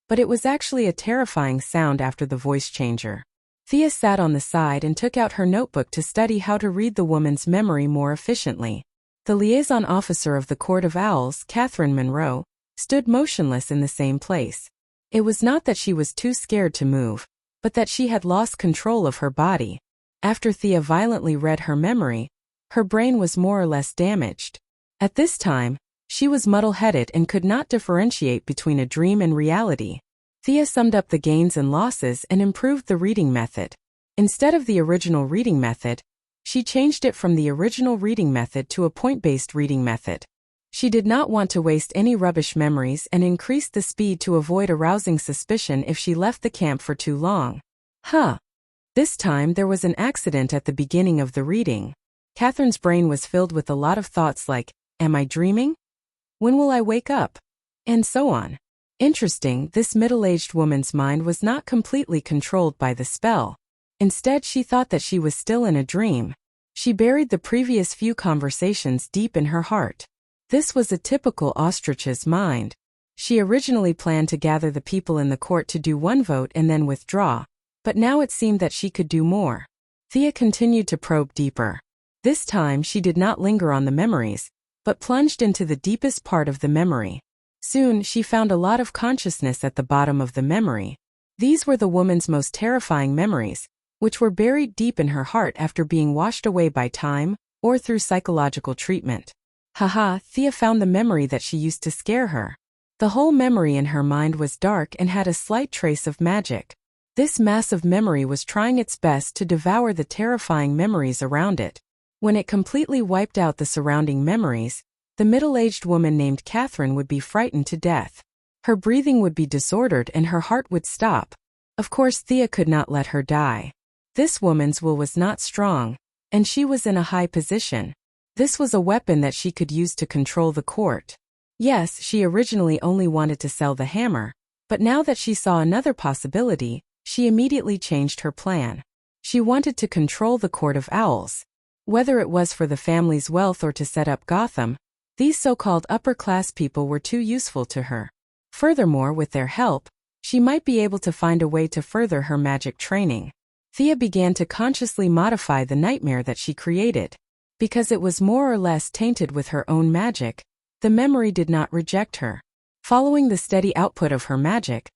but it was actually a terrifying sound after the voice changer. Thea sat on the side and took out her notebook to study how to read the woman's memory more efficiently. The liaison officer of the Court of Owls, Catherine Monroe, stood motionless in the same place. It was not that she was too scared to move, but that she had lost control of her body. After Thea violently read her memory, her brain was more or less damaged. At this time, she was muddle-headed and could not differentiate between a dream and reality. Thea summed up the gains and losses and improved the reading method. Instead of the original reading method, she changed it from the original reading method to a point-based reading method. She did not want to waste any rubbish memories and increased the speed to avoid arousing suspicion if she left the camp for too long. This time there was an accident at the beginning of the reading. Catherine's brain was filled with a lot of thoughts like, am I dreaming? When will I wake up? And so on. Interesting, this middle-aged woman's mind was not completely controlled by the spell. Instead, she thought that she was still in a dream. She buried the previous few conversations deep in her heart. This was a typical ostrich's mind. She originally planned to gather the people in the court to do 1 vote and then withdraw, but now it seemed that she could do more. Thea continued to probe deeper. This time she did not linger on the memories, but plunged into the deepest part of the memory. Soon she found a lot of consciousness at the bottom of the memory. These were the woman's most terrifying memories, which were buried deep in her heart after being washed away by time or through psychological treatment. Thea found the memory that she used to scare her. The whole memory in her mind was dark and had a slight trace of magic. This massive memory was trying its best to devour the terrifying memories around it. When it completely wiped out the surrounding memories, the middle-aged woman named Catherine would be frightened to death. Her breathing would be disordered and her heart would stop. Of course, Thea could not let her die. This woman's will was not strong, and she was in a high position. This was a weapon that she could use to control the court. Yes, she originally only wanted to sell the hammer, But now that she saw another possibility, she immediately changed her plan. She wanted to control the Court of Owls. Whether it was for the family's wealth or to set up Gotham, these so-called upper-class people were too useful to her. Furthermore, with their help, she might be able to find a way to further her magic training. Thea began to consciously modify the nightmare that she created. Because it was more or less tainted with her own magic, the memory did not reject her. Following the steady output of her magic,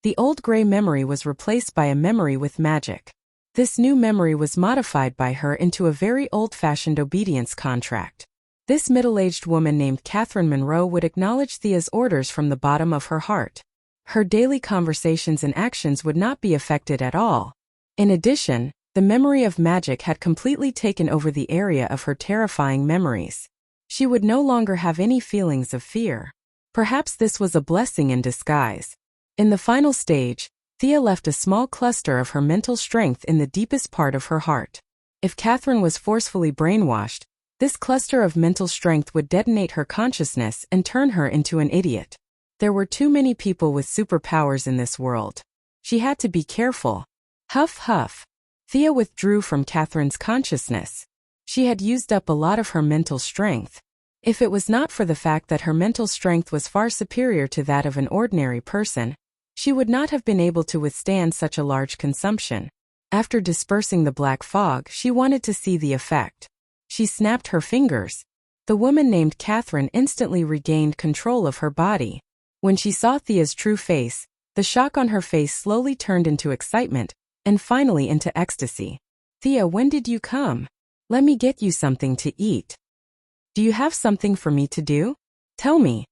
the old gray memory was replaced by a memory with magic. This new memory was modified by her into a very old-fashioned obedience contract. This middle-aged woman named Catherine Monroe would acknowledge Thea's orders from the bottom of her heart. Her daily conversations and actions would not be affected at all. In addition, the memory of magic had completely taken over the area of her terrifying memories. She would no longer have any feelings of fear. Perhaps this was a blessing in disguise. In the final stage, Thea left a small cluster of her mental strength in the deepest part of her heart. If Catherine was forcefully brainwashed, this cluster of mental strength would detonate her consciousness and turn her into an idiot. There were too many people with superpowers in this world. She had to be careful. Huff huff. Thea withdrew from Catherine's consciousness. She had used up a lot of her mental strength. If it was not for the fact that her mental strength was far superior to that of an ordinary person, she would not have been able to withstand such a large consumption. After dispersing the black fog, she wanted to see the effect. She snapped her fingers. The woman named Catherine instantly regained control of her body. When she saw Thea's true face, the shock on her face slowly turned into excitement, and finally into ecstasy. "Thea, when did you come? Let me get you something to eat. Do you have something for me to do? Tell me."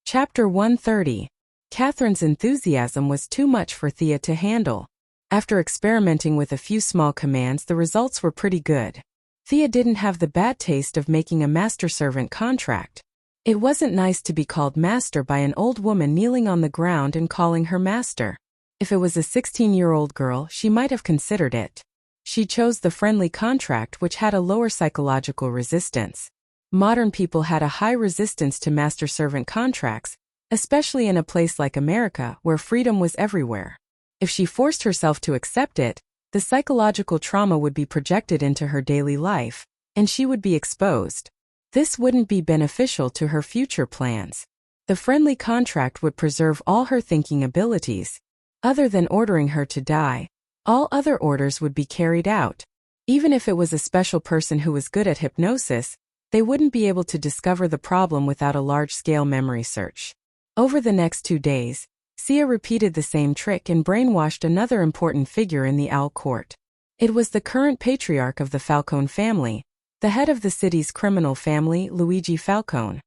Chapter 130. Catherine's enthusiasm was too much for Thea to handle. After experimenting with a few small commands, the results were pretty good. Thea didn't have the bad taste of making a master-servant contract. It wasn't nice to be called master by an old woman kneeling on the ground and calling her master. If it was a 16-year-old girl, she might have considered it. She chose the friendly contract, which had a lower psychological resistance. Modern people had a high resistance to master-servant contracts, especially in a place like America where freedom was everywhere. If she forced herself to accept it, the psychological trauma would be projected into her daily life, and she would be exposed. This wouldn't be beneficial to her future plans. The friendly contract would preserve all her thinking abilities. Other than ordering her to die, all other orders would be carried out. Even if it was a special person who was good at hypnosis, they wouldn't be able to discover the problem without a large-scale memory search. Over the next 2 days, Sia repeated the same trick and brainwashed another important figure in the Owl Court. It was the current patriarch of the Falcone family, the head of the city's criminal family, Luigi Falcone.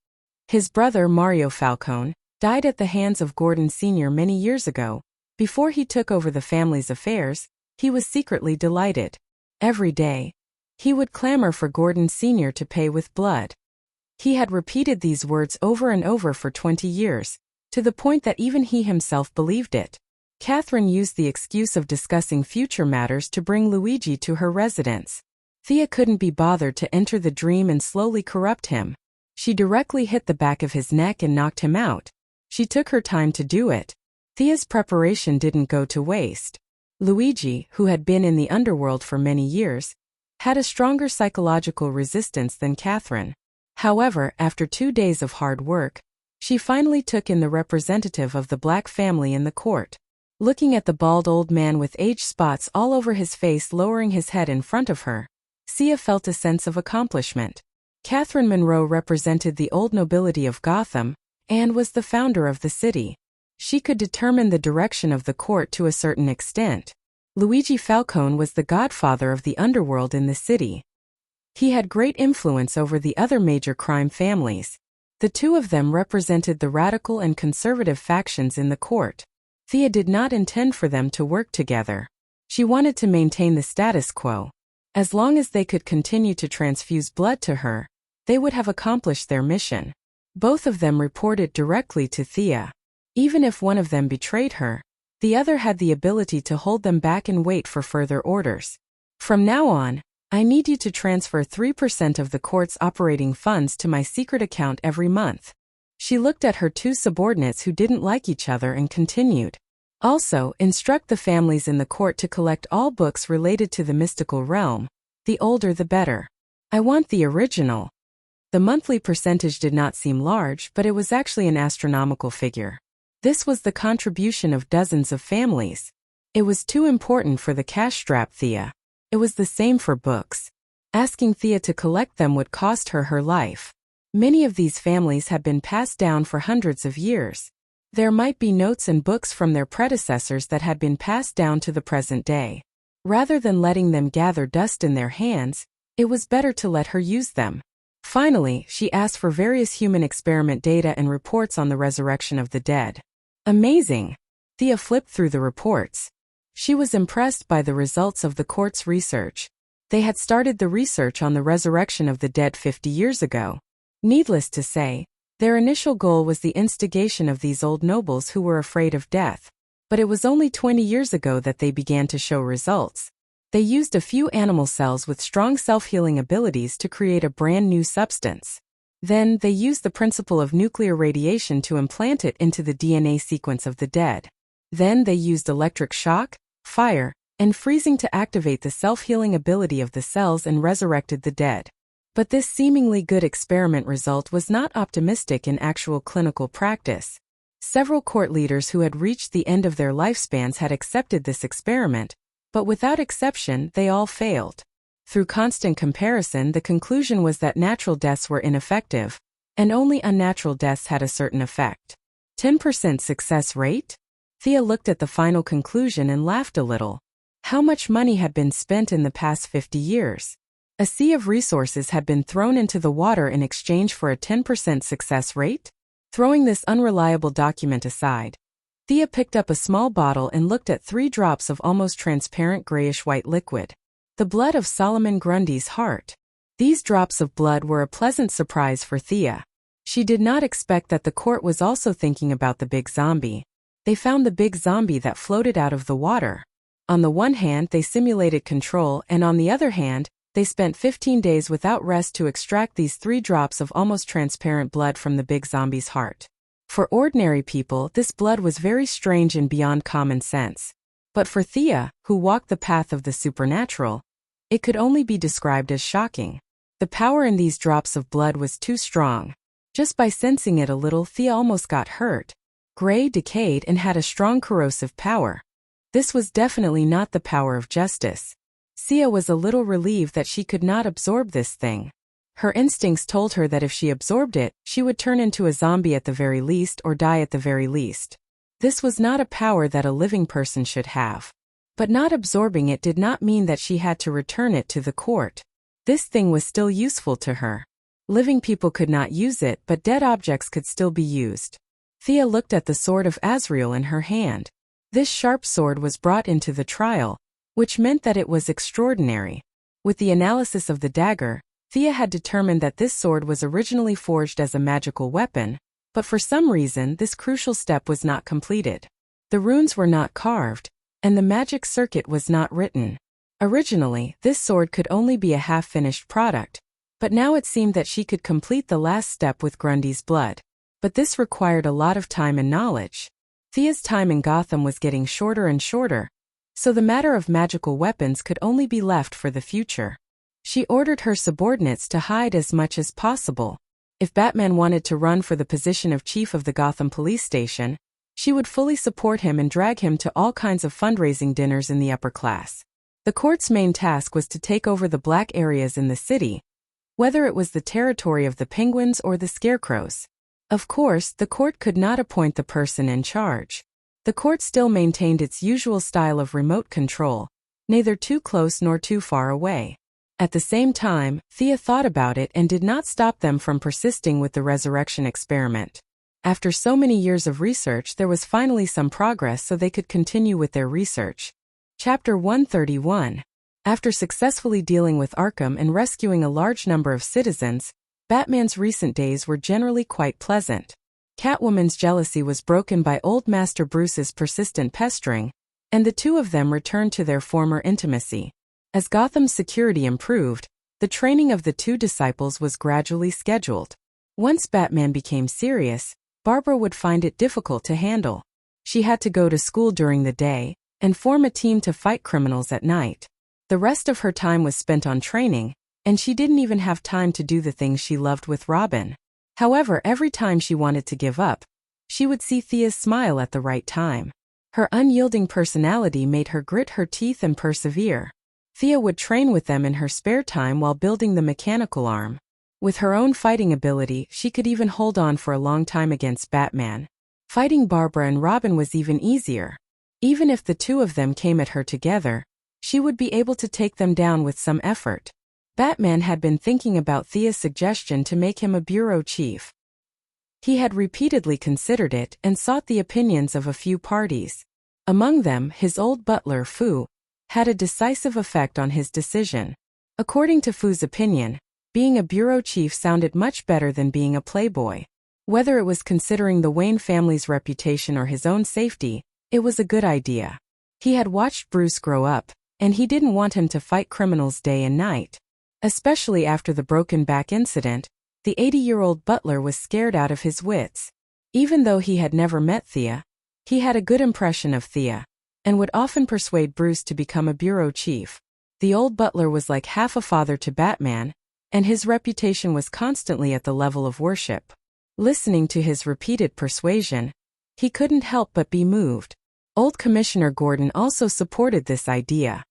His brother, Mario Falcone, died at the hands of Gordon Sr. many years ago. Before he took over the family's affairs, he was secretly delighted. Every day, he would clamor for Gordon Sr. to pay with blood. He had repeated these words over and over for 20 years, to the point that even he himself believed it. Catherine used the excuse of discussing future matters to bring Luigi to her residence. Thea couldn't be bothered to enter the dream and slowly corrupt him. She directly hit the back of his neck and knocked him out. She took her time to do it. Thea's preparation didn't go to waste. Luigi, who had been in the underworld for many years, had a stronger psychological resistance than Catherine. However, after 2 days of hard work, she finally took in the representative of the black family in the court. Looking at the bald old man with age spots all over his face lowering his head in front of her, Sia felt a sense of accomplishment. Catherine Monroe represented the old nobility of Gotham, and was the founder of the city. She could determine the direction of the court to a certain extent. Luigi Falcone was the godfather of the underworld in the city. He had great influence over the other major crime families. The two of them represented the radical and conservative factions in the court. Thea did not intend for them to work together. She wanted to maintain the status quo. As long as they could continue to transfuse blood to her, they would have accomplished their mission. Both of them reported directly to Thea. Even if one of them betrayed her, the other had the ability to hold them back and wait for further orders. "From now on, I need you to transfer 3% of the court's operating funds to my secret account every month. She looked at her two subordinates who didn't like each other and continued. Also, instruct the families in the court to collect all books related to the mystical realm. The older the better. I want the original. The monthly percentage did not seem large, but it was actually an astronomical figure. This was the contribution of dozens of families. It was too important for the cash-strapped Thea. It was the same for books. Asking Thea to collect them would cost her her life. Many of these families had been passed down for hundreds of years. There might be notes and books from their predecessors that had been passed down to the present day. Rather than letting them gather dust in their hands, it was better to let her use them. Finally, she asked for various human experiment data and reports on the resurrection of the dead. Amazing! Thea flipped through the reports. She was impressed by the results of the court's research. They had started the research on the resurrection of the dead 50 years ago. Needless to say, their initial goal was the instigation of these old nobles who were afraid of death. But it was only 20 years ago that they began to show results. They used a few animal cells with strong self-healing abilities to create a brand new substance. Then, they used the principle of nuclear radiation to implant it into the DNA sequence of the dead. Then they used electric shock, fire, and freezing to activate the self-healing ability of the cells and resurrected the dead. But this seemingly good experiment result was not optimistic in actual clinical practice. Several court leaders who had reached the end of their lifespans had accepted this experiment, but without exception, they all failed. Through constant comparison, the conclusion was that natural deaths were ineffective, and only unnatural deaths had a certain effect. 10% success rate? Thea looked at the final conclusion and laughed a little. How much money had been spent in the past 50 years? A sea of resources had been thrown into the water in exchange for a 10% success rate? Throwing this unreliable document aside, Thea picked up a small bottle and looked at 3 drops of almost transparent grayish-white liquid. The blood of Solomon Grundy's heart. These drops of blood were a pleasant surprise for Thea. She did not expect that the court was also thinking about the big zombie. They found the big zombie that floated out of the water. On the one hand, they simulated control, and on the other hand, they spent 15 days without rest to extract these 3 drops of almost transparent blood from the big zombie's heart. For ordinary people, this blood was very strange and beyond common sense. But for Thea, who walked the path of the supernatural, it could only be described as shocking. The power in these drops of blood was too strong. Just by sensing it a little, Thea almost got hurt. Gray, decayed, and had a strong corrosive power. This was definitely not the power of justice. Thea was a little relieved that she could not absorb this thing. Her instincts told her that if she absorbed it, she would turn into a zombie at the very least or die at the very least. This was not a power that a living person should have. But not absorbing it did not mean that she had to return it to the court. This thing was still useful to her. Living people could not use it, but dead objects could still be used. Thea looked at the sword of Azrael in her hand. This sharp sword was brought into the trial, which meant that it was extraordinary. With the analysis of the dagger, Thea had determined that this sword was originally forged as a magical weapon, but for some reason this crucial step was not completed. The runes were not carved, and the magic circuit was not written. Originally, this sword could only be a half-finished product, but now it seemed that she could complete the last step with Grundy's blood. But this required a lot of time and knowledge. Thea's time in Gotham was getting shorter and shorter, so the matter of magical weapons could only be left for the future. She ordered her subordinates to hide as much as possible. If Batman wanted to run for the position of chief of the Gotham police station, she would fully support him and drag him to all kinds of fundraising dinners in the upper class. The court's main task was to take over the black areas in the city, whether it was the territory of the Penguins or the Scarecrows. Of course, the court could not appoint the person in charge. The court still maintained its usual style of remote control, neither too close nor too far away. At the same time, Thea thought about it and did not stop them from persisting with the resurrection experiment. After so many years of research, there was finally some progress so they could continue with their research. Chapter 131. After successfully dealing with Arkham and rescuing a large number of citizens, Batman's recent days were generally quite pleasant. Catwoman's jealousy was broken by Old Master Bruce's persistent pestering, and the two of them returned to their former intimacy. As Gotham's security improved, the training of the two disciples was gradually scheduled. Once Batman became serious, Barbara would find it difficult to handle. She had to go to school during the day and form a team to fight criminals at night. The rest of her time was spent on training, and she didn't even have time to do the things she loved with Robin. However, every time she wanted to give up, she would see Thea's smile at the right time. Her unyielding personality made her grit her teeth and persevere. Thea would train with them in her spare time while building the mechanical arm. With her own fighting ability, she could even hold on for a long time against Batman. Fighting Barbara and Robin was even easier. Even if the two of them came at her together, she would be able to take them down with some effort. Batman had been thinking about Thea's suggestion to make him a bureau chief. He had repeatedly considered it and sought the opinions of a few parties. Among them, his old butler, Fu, had a decisive effect on his decision. According to Fu's opinion, being a bureau chief sounded much better than being a playboy. Whether it was considering the Wayne family's reputation or his own safety, it was a good idea. He had watched Bruce grow up, and he didn't want him to fight criminals day and night. Especially after the broken back incident, the 80-year-old butler was scared out of his wits. Even though he had never met Thea, he had a good impression of Thea, and would often persuade Bruce to become a bureau chief. The old butler was like half a father to Batman, and his reputation was constantly at the level of worship. Listening to his repeated persuasion, he couldn't help but be moved. Old Commissioner Gordon also supported this idea.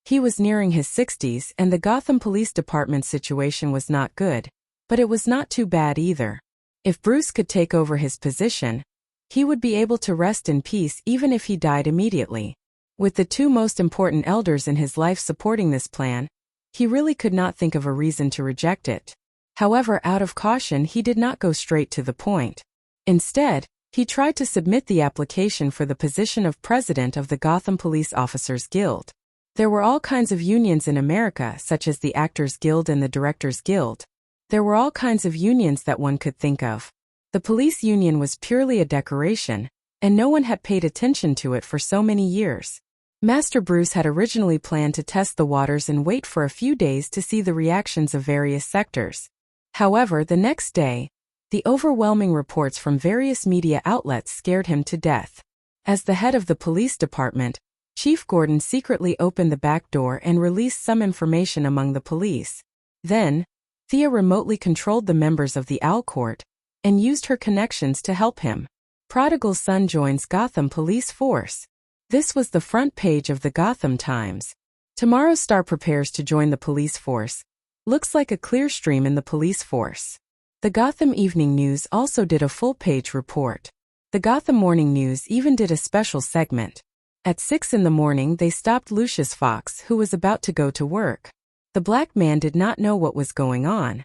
He was nearing his 60s and the Gotham Police Department situation was not good, but it was not too bad either. If Bruce could take over his position, he would be able to rest in peace even if he died immediately. With the two most important elders in his life supporting this plan, he really could not think of a reason to reject it. However, out of caution, he did not go straight to the point. Instead, he tried to submit the application for the position of president of the Gotham Police Officers Guild. There were all kinds of unions in America, such as the Actors Guild and the Directors Guild. There were all kinds of unions that one could think of. The police union was purely a decoration, and no one had paid attention to it for so many years. Master Bruce had originally planned to test the waters and wait for a few days to see the reactions of various sectors. However, the next day, the overwhelming reports from various media outlets scared him to death. As the head of the police department, Chief Gordon secretly opened the back door and released some information among the police. Then, Thea remotely controlled the members of the Owl Court and used her connections to help him. Prodigal son joins Gotham Police Force. This was the front page of the Gotham Times. Tomorrow's star prepares to join the police force. Looks like a clear stream in the police force. The Gotham Evening News also did a full-page report. The Gotham Morning News even did a special segment. At 6 in the morning they stopped Lucius Fox, who was about to go to work. The black man did not know what was going on.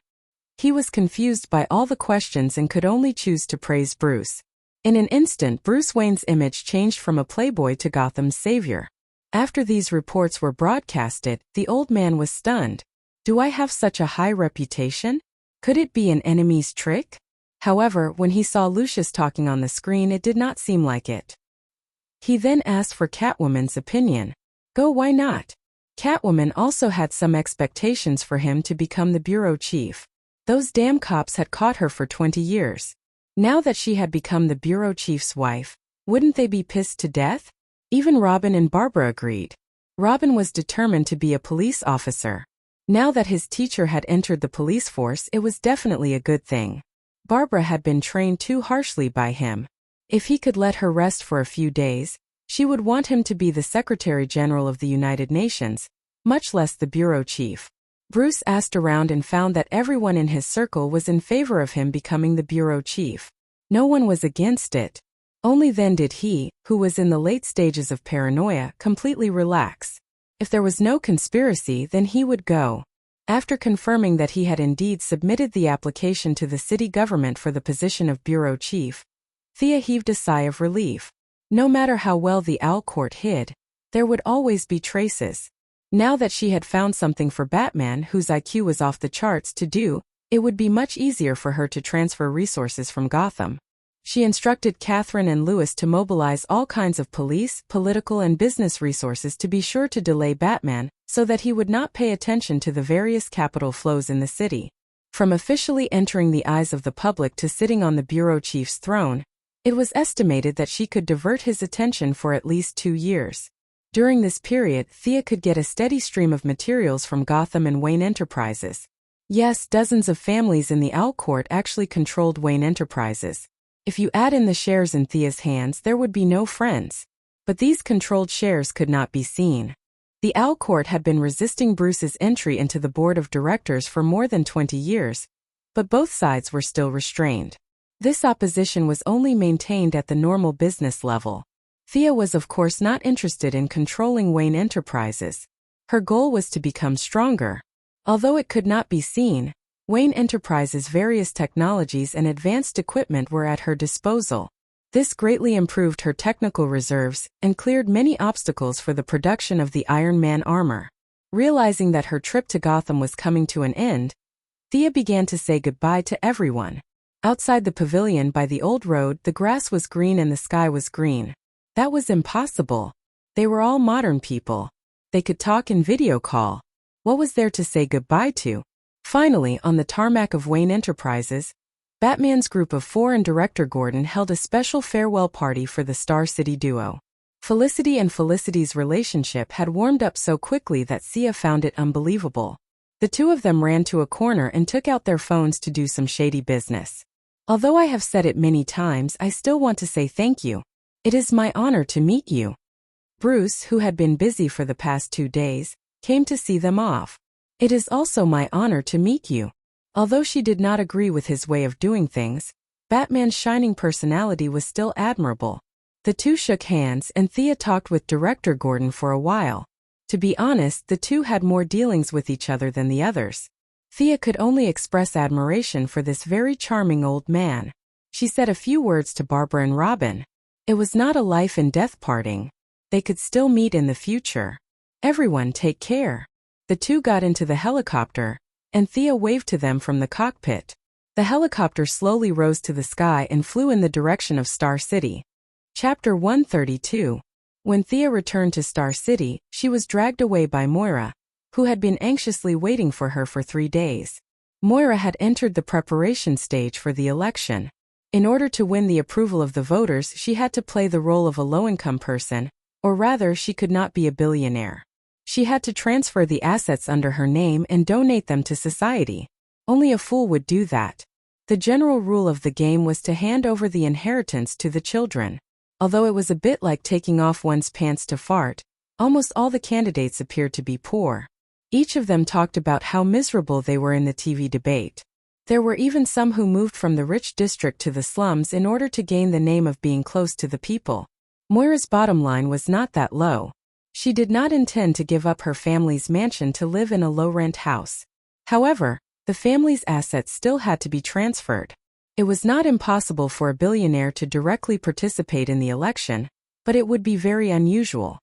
He was confused by all the questions and could only choose to praise Bruce. In an instant, Bruce Wayne's image changed from a playboy to Gotham's savior. After these reports were broadcasted, the old man was stunned. Do I have such a high reputation? Could it be an enemy's trick? However, when he saw Lucius talking on the screen, it did not seem like it. He then asked for Catwoman's opinion. Why not? Catwoman also had some expectations for him to become the bureau chief. Those damn cops had caught her for 20 years. Now that she had become the bureau chief's wife, wouldn't they be pissed to death? Even Robin and Barbara agreed. Robin was determined to be a police officer. Now that his teacher had entered the police force, it was definitely a good thing. Barbara had been trained too harshly by him. If he could let her rest for a few days, she would want him to be the Secretary General of the United Nations, much less the bureau chief. Bruce asked around and found that everyone in his circle was in favor of him becoming the bureau chief. No one was against it. Only then did he, who was in the late stages of paranoia, completely relax. If there was no conspiracy, then he would go. After confirming that he had indeed submitted the application to the city government for the position of bureau chief, Thea heaved a sigh of relief. No matter how well the Owl Court hid, there would always be traces. Now that she had found something for Batman, whose IQ was off the charts, to do, it would be much easier for her to transfer resources from Gotham. She instructed Catherine and Louis to mobilize all kinds of police, political, and business resources to be sure to delay Batman, so that he would not pay attention to the various capital flows in the city. From officially entering the eyes of the public to sitting on the bureau chief's throne, it was estimated that she could divert his attention for at least 2 years. During this period, Thea could get a steady stream of materials from Gotham and Wayne Enterprises. Yes, dozens of families in the Owl Court actually controlled Wayne Enterprises. If you add in the shares in Thea's hands, there would be no friends. But these controlled shares could not be seen. The Owl Court had been resisting Bruce's entry into the board of directors for more than 20 years, but both sides were still restrained. This opposition was only maintained at the normal business level. Thea was of course not interested in controlling Wayne Enterprises. Her goal was to become stronger. Although it could not be seen, Wayne Enterprises' various technologies and advanced equipment were at her disposal. This greatly improved her technical reserves and cleared many obstacles for the production of the Iron Man armor. Realizing that her trip to Gotham was coming to an end, Thea began to say goodbye to everyone. Outside the pavilion by the old road, the grass was green and the sky was green. That was impossible. They were all modern people. They could talk and video call. What was there to say goodbye to? Finally, on the tarmac of Wayne Enterprises, Batman's group of 4 and Director Gordon held a special farewell party for the Star City duo. Felicity and Felicity's relationship had warmed up so quickly that Thea found it unbelievable. The two of them ran to a corner and took out their phones to do some shady business. Although I have said it many times, I still want to say thank you. It is my honor to meet you. Bruce, who had been busy for the past 2 days, came to see them off. It is also my honor to meet you. Although she did not agree with his way of doing things, Batman's shining personality was still admirable. The two shook hands and Thea talked with Director Gordon for a while. To be honest, the two had more dealings with each other than the others. Thea could only express admiration for this very charming old man. She said a few words to Barbara and Robin. It was not a life and death parting. They could still meet in the future. Everyone take care. The two got into the helicopter, and Thea waved to them from the cockpit. The helicopter slowly rose to the sky and flew in the direction of Star City. Chapter 132. When Thea returned to Star City, she was dragged away by Moira, who had been anxiously waiting for her for 3 days. Moira had entered the preparation stage for the election. In order to win the approval of the voters, she had to play the role of a low-income person, or rather, she could not be a billionaire. She had to transfer the assets under her name and donate them to society. Only a fool would do that. The general rule of the game was to hand over the inheritance to the children. Although it was a bit like taking off one's pants to fart, almost all the candidates appeared to be poor. Each of them talked about how miserable they were in the TV debate. There were even some who moved from the rich district to the slums in order to gain the name of being close to the people. Moira's bottom line was not that low. She did not intend to give up her family's mansion to live in a low-rent house. However, the family's assets still had to be transferred. It was not impossible for a billionaire to directly participate in the election, but it would be very unusual.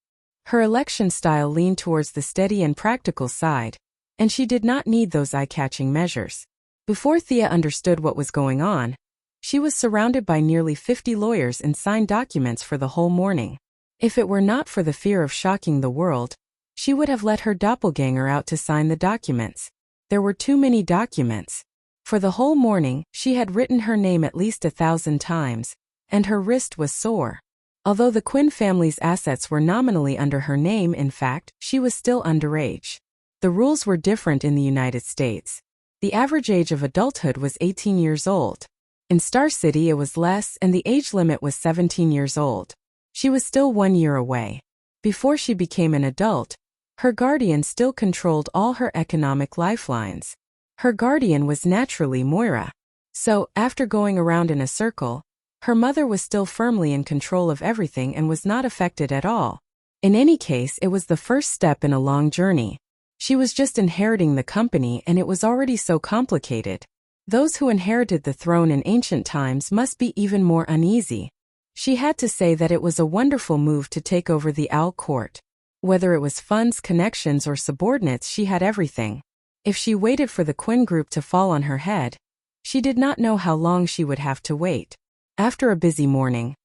Her election style leaned towards the steady and practical side, and she did not need those eye-catching measures. Before Thea understood what was going on, she was surrounded by nearly 50 lawyers and signed documents for the whole morning. If it were not for the fear of shocking the world, she would have let her doppelganger out to sign the documents. There were too many documents. For the whole morning, she had written her name at least 1,000 times, and her wrist was sore. Although the Quinn family's assets were nominally under her name, in fact, she was still underage. The rules were different in the United States. The average age of adulthood was 18 years old. In Star City it was less, and the age limit was 17 years old. She was still 1 year away. Before she became an adult, her guardian still controlled all her economic lifelines. Her guardian was naturally Moira. So, after going around in a circle, her mother was still firmly in control of everything and was not affected at all. In any case, it was the first step in a long journey. She was just inheriting the company and it was already so complicated. Those who inherited the throne in ancient times must be even more uneasy. She had to say that it was a wonderful move to take over the Owl Court. Whether it was funds, connections, or subordinates, she had everything. If she waited for the Quinn group to fall on her head, she did not know how long she would have to wait. After a busy morning,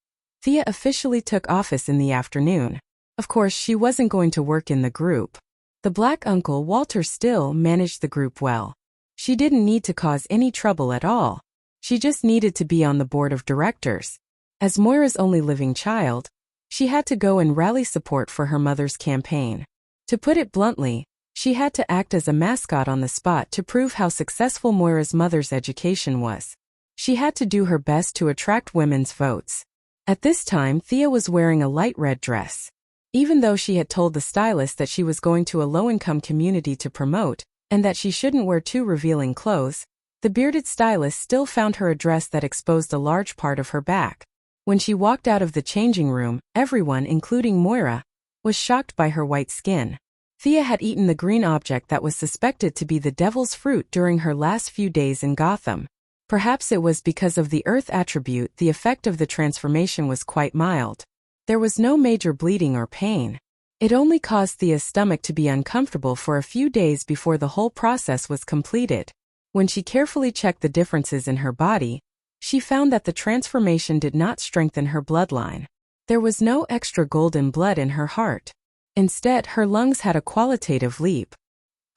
Thea officially took office in the afternoon. Of course, she wasn't going to work in the group. The black uncle, Walter, still managed the group well. She didn't need to cause any trouble at all. She just needed to be on the board of directors. As Moira's only living child, she had to go and rally support for her mother's campaign. To put it bluntly, she had to act as a mascot on the spot to prove how successful Moira's mother's education was. She had to do her best to attract women's votes. At this time, Thea was wearing a light red dress. Even though she had told the stylist that she was going to a low-income community to promote, and that she shouldn't wear too revealing clothes, the bearded stylist still found her a dress that exposed a large part of her back. When she walked out of the changing room, everyone, including Moira, was shocked by her white skin. Thea had eaten the green object that was suspected to be the devil's fruit during her last few days in Gotham. Perhaps it was because of the earth attribute the effect of the transformation was quite mild. There was no major bleeding or pain. It only caused Thea's stomach to be uncomfortable for a few days before the whole process was completed. When she carefully checked the differences in her body, she found that the transformation did not strengthen her bloodline. There was no extra golden blood in her heart. Instead, her lungs had a qualitative leap.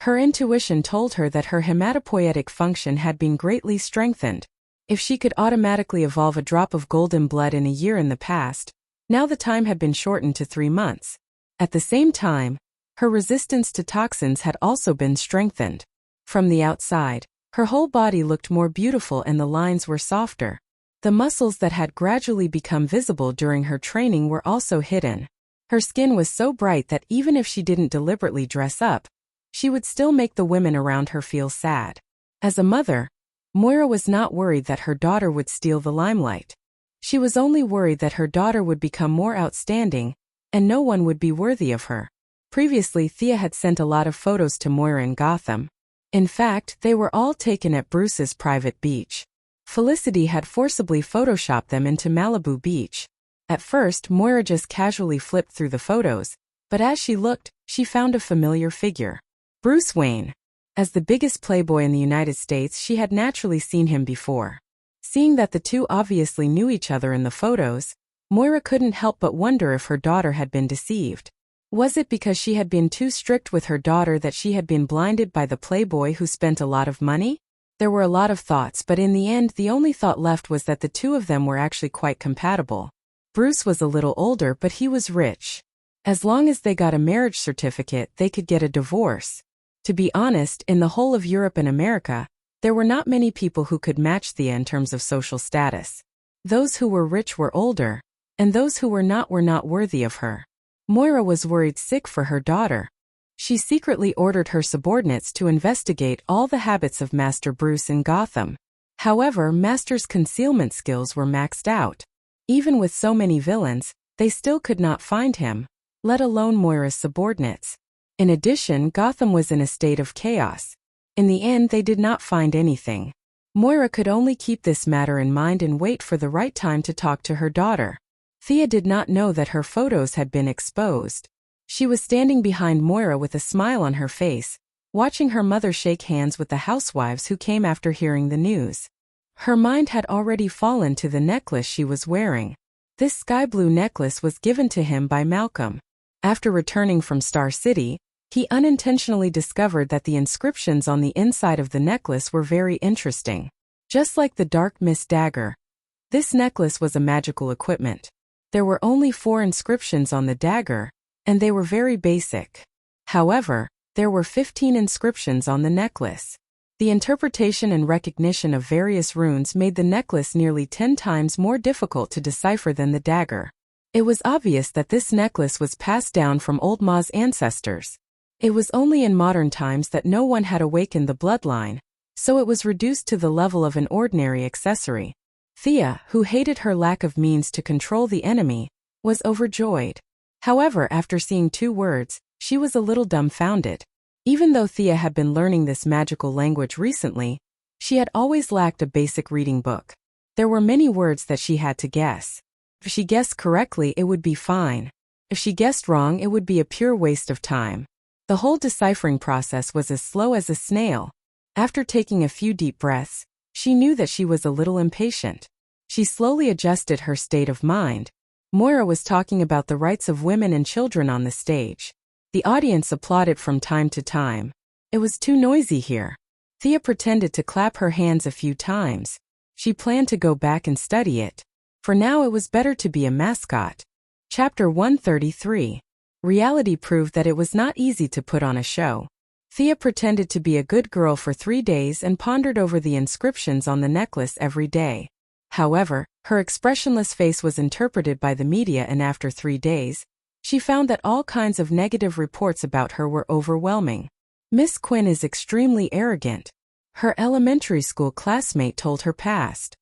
Her intuition told her that her hematopoietic function had been greatly strengthened. If she could automatically evolve a drop of golden blood in a year in the past, now the time had been shortened to 3 months. At the same time, her resistance to toxins had also been strengthened. From the outside, her whole body looked more beautiful and the lines were softer. The muscles that had gradually become visible during her training were also hidden. Her skin was so bright that even if she didn't deliberately dress up, she would still make the women around her feel sad. As a mother, Moira was not worried that her daughter would steal the limelight. She was only worried that her daughter would become more outstanding, and no one would be worthy of her. Previously, Thea had sent a lot of photos to Moira in Gotham. In fact, they were all taken at Bruce's private beach. Felicity had forcibly photoshopped them into Malibu Beach. At first, Moira just casually flipped through the photos, but as she looked, she found a familiar figure. Bruce Wayne. As the biggest playboy in the United States, she had naturally seen him before. Seeing that the two obviously knew each other in the photos, Moira couldn't help but wonder if her daughter had been deceived. Was it because she had been too strict with her daughter that she had been blinded by the playboy who spent a lot of money? There were a lot of thoughts, but in the end the only thought left was that the two of them were actually quite compatible. Bruce was a little older, but he was rich. As long as they got a marriage certificate, they could get a divorce. To be honest, in the whole of Europe and America, there were not many people who could match Thea in terms of social status. Those who were rich were older, and those who were not worthy of her. Moira was worried sick for her daughter. She secretly ordered her subordinates to investigate all the habits of Master Bruce in Gotham. However, Master's concealment skills were maxed out. Even with so many villains, they still could not find him, let alone Moira's subordinates. In addition, Gotham was in a state of chaos. In the end, they did not find anything. Moira could only keep this matter in mind and wait for the right time to talk to her daughter. Thea did not know that her photos had been exposed. She was standing behind Moira with a smile on her face, watching her mother shake hands with the housewives who came after hearing the news. Her mind had already fallen to the necklace she was wearing. This sky blue necklace was given to him by Malcolm. After returning from Star City, he unintentionally discovered that the inscriptions on the inside of the necklace were very interesting. Just like the Dark Mist dagger, this necklace was a magical equipment. There were only 4 inscriptions on the dagger, and they were very basic. However, there were 15 inscriptions on the necklace. The interpretation and recognition of various runes made the necklace nearly 10 times more difficult to decipher than the dagger. It was obvious that this necklace was passed down from Old Ma's ancestors. It was only in modern times that no one had awakened the bloodline, so it was reduced to the level of an ordinary accessory. Thea, who hated her lack of means to control the enemy, was overjoyed. However, after seeing 2 words, she was a little dumbfounded. Even though Thea had been learning this magical language recently, she had always lacked a basic reading book. There were many words that she had to guess. If she guessed correctly, it would be fine. If she guessed wrong, it would be a pure waste of time. The whole deciphering process was as slow as a snail. After taking a few deep breaths, she knew that she was a little impatient. She slowly adjusted her state of mind. Moira was talking about the rights of women and children on the stage. The audience applauded from time to time. It was too noisy here. Thea pretended to clap her hands a few times. She planned to go back and study it. For now it was better to be a mascot. Chapter 133. Reality proved that it was not easy to put on a show. Thea pretended to be a good girl for 3 days and pondered over the inscriptions on the necklace every day. However, her expressionless face was interpreted by the media, and after 3 days, she found that all kinds of negative reports about her were overwhelming. Miss Quinn is extremely arrogant. Her elementary school classmate told her past.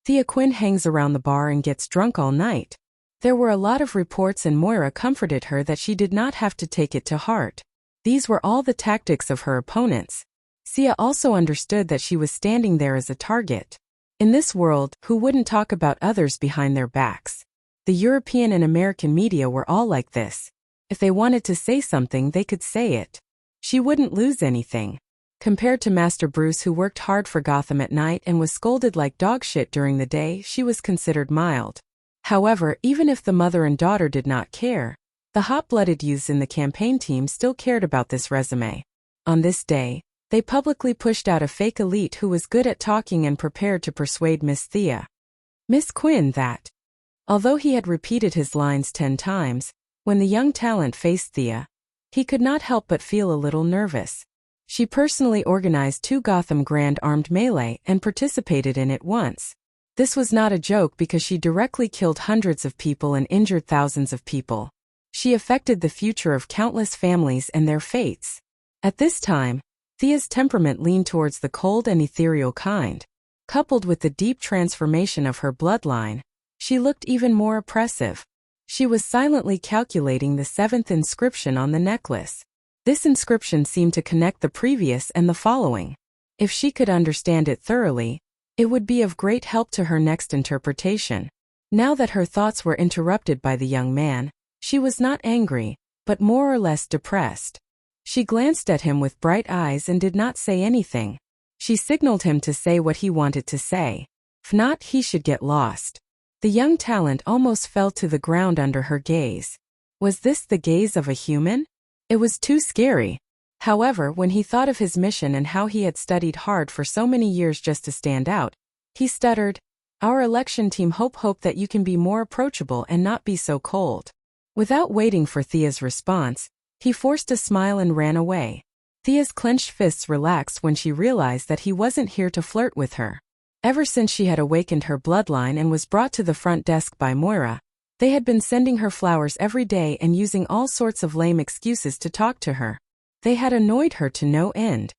Thea Quinn hangs around the bar and gets drunk all night. There were a lot of reports, and Moira comforted her that she did not have to take it to heart. These were all the tactics of her opponents. Sia also understood that she was standing there as a target. In this world, who wouldn't talk about others behind their backs? The European and American media were all like this. If they wanted to say something, they could say it. She wouldn't lose anything. Compared to Master Bruce, who worked hard for Gotham at night and was scolded like dog shit during the day, she was considered mild. However, even if the mother and daughter did not care, the hot-blooded youths in the campaign team still cared about this resume. On this day, they publicly pushed out a fake elite who was good at talking and prepared to persuade Miss Thea. Miss Quinn that, although he had repeated his lines 10 times, when the young talent faced Thea, he could not help but feel a little nervous. She personally organized 2 Gotham Grand armed melee and participated in it once. This was not a joke because she directly killed hundreds of people and injured thousands of people. She affected the future of countless families and their fates. At this time, Thea's temperament leaned towards the cold and ethereal kind. Coupled with the deep transformation of her bloodline, she looked even more oppressive. She was silently calculating the 7th inscription on the necklace. This inscription seemed to connect the previous and the following. If she could understand it thoroughly, it would be of great help to her next interpretation. Now that her thoughts were interrupted by the young man, she was not angry, but more or less depressed. She glanced at him with bright eyes and did not say anything. She signaled him to say what he wanted to say. If not, he should get lost. The young talent almost fell to the ground under her gaze. Was this the gaze of a human? It was too scary. However, when he thought of his mission and how he had studied hard for so many years just to stand out, he stuttered, "Our election team hope that you can be more approachable and not be so cold." Without waiting for Thea's response, he forced a smile and ran away. Thea's clenched fists relaxed when she realized that he wasn't here to flirt with her. Ever since she had awakened her bloodline and was brought to the front desk by Moira, they had been sending her flowers every day and using all sorts of lame excuses to talk to her. They had annoyed her to no end.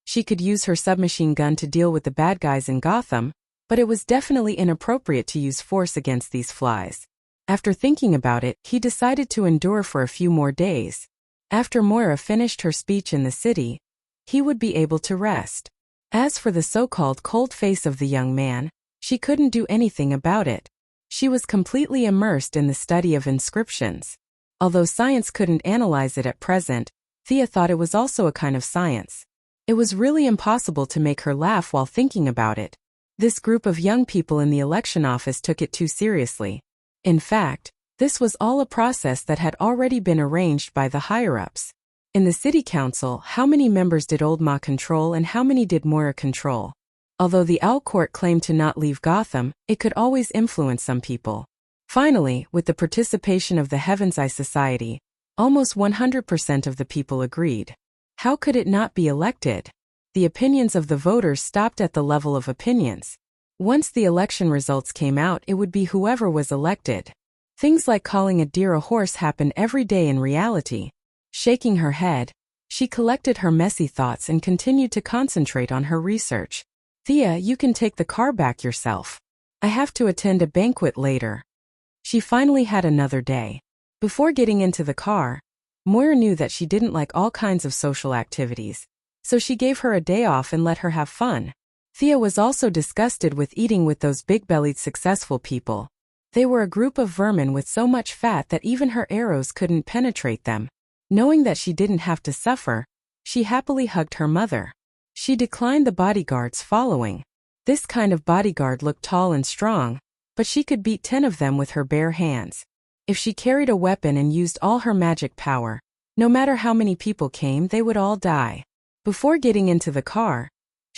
She could use her submachine gun to deal with the bad guys in Gotham, but it was definitely inappropriate to use force against these flies. After thinking about it, he decided to endure for a few more days. After Moira finished her speech in the city, he would be able to rest. As for the so-called cold face of the young man, she couldn't do anything about it. She was completely immersed in the study of inscriptions. Although science couldn't analyze it at present, Thea thought it was also a kind of science. It was really impossible to make her laugh while thinking about it. This group of young people in the election office took it too seriously. In fact, this was all a process that had already been arranged by the higher-ups. In the city council, how many members did Old Ma control and how many did Moira control? Although the Owl Court claimed to not leave Gotham, it could always influence some people. Finally, with the participation of the Heaven's Eye Society, almost 100% of the people agreed. How could it not be elected? The opinions of the voters stopped at the level of opinions. Once the election results came out, it would be whoever was elected. Things like calling a deer a horse happen every day in reality. Shaking her head, she collected her messy thoughts and continued to concentrate on her research. "Thea, you can take the car back yourself. I have to attend a banquet later." She finally had another day. Before getting into the car, Moira knew that she didn't like all kinds of social activities, so she gave her a day off and let her have fun. Thea was also disgusted with eating with those big-bellied successful people. They were a group of vermin with so much fat that even her arrows couldn't penetrate them. Knowing that she didn't have to suffer, she happily hugged her mother. She declined the bodyguards following. This kind of bodyguard looked tall and strong, but she could beat 10 of them with her bare hands. If she carried a weapon and used all her magic power, no matter how many people came, they would all die. Before getting into the car,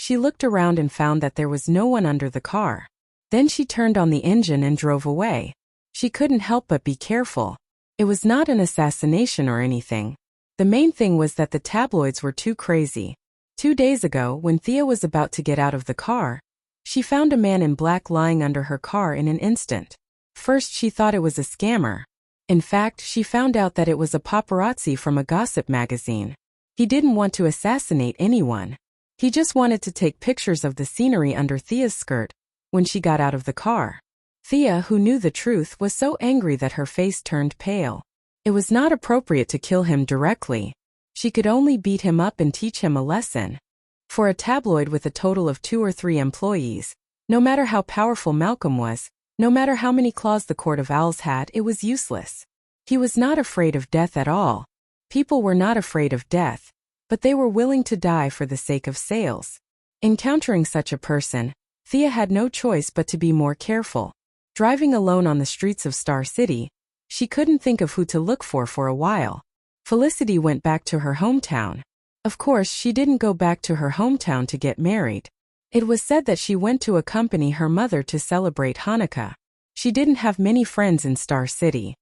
She looked around and found that there was no one under the car. Then she turned on the engine and drove away. She couldn't help but be careful. It was not an assassination or anything. The main thing was that the tabloids were too crazy. 2 days ago, when Thea was about to get out of the car, she found a man in black lying under her car in an instant. First, she thought it was a scammer. In fact, she found out that it was a paparazzi from a gossip magazine. He didn't want to assassinate anyone. He just wanted to take pictures of the scenery under Thea's skirt when she got out of the car. Thea, who knew the truth, was so angry that her face turned pale. It was not appropriate to kill him directly. She could only beat him up and teach him a lesson. For a tabloid with a total of 2 or 3 employees, no matter how powerful Malcolm was, no matter how many claws the Court of Owls had, it was useless. He was not afraid of death at all. People were not afraid of death, but they were willing to die for the sake of sales. Encountering such a person, Thea had no choice but to be more careful. Driving alone on the streets of Star City, she couldn't think of who to look for a while. Felicity went back to her hometown. Of course, she didn't go back to her hometown to get married. It was said that she went to accompany her mother to celebrate Hanukkah. She didn't have many friends in Star City.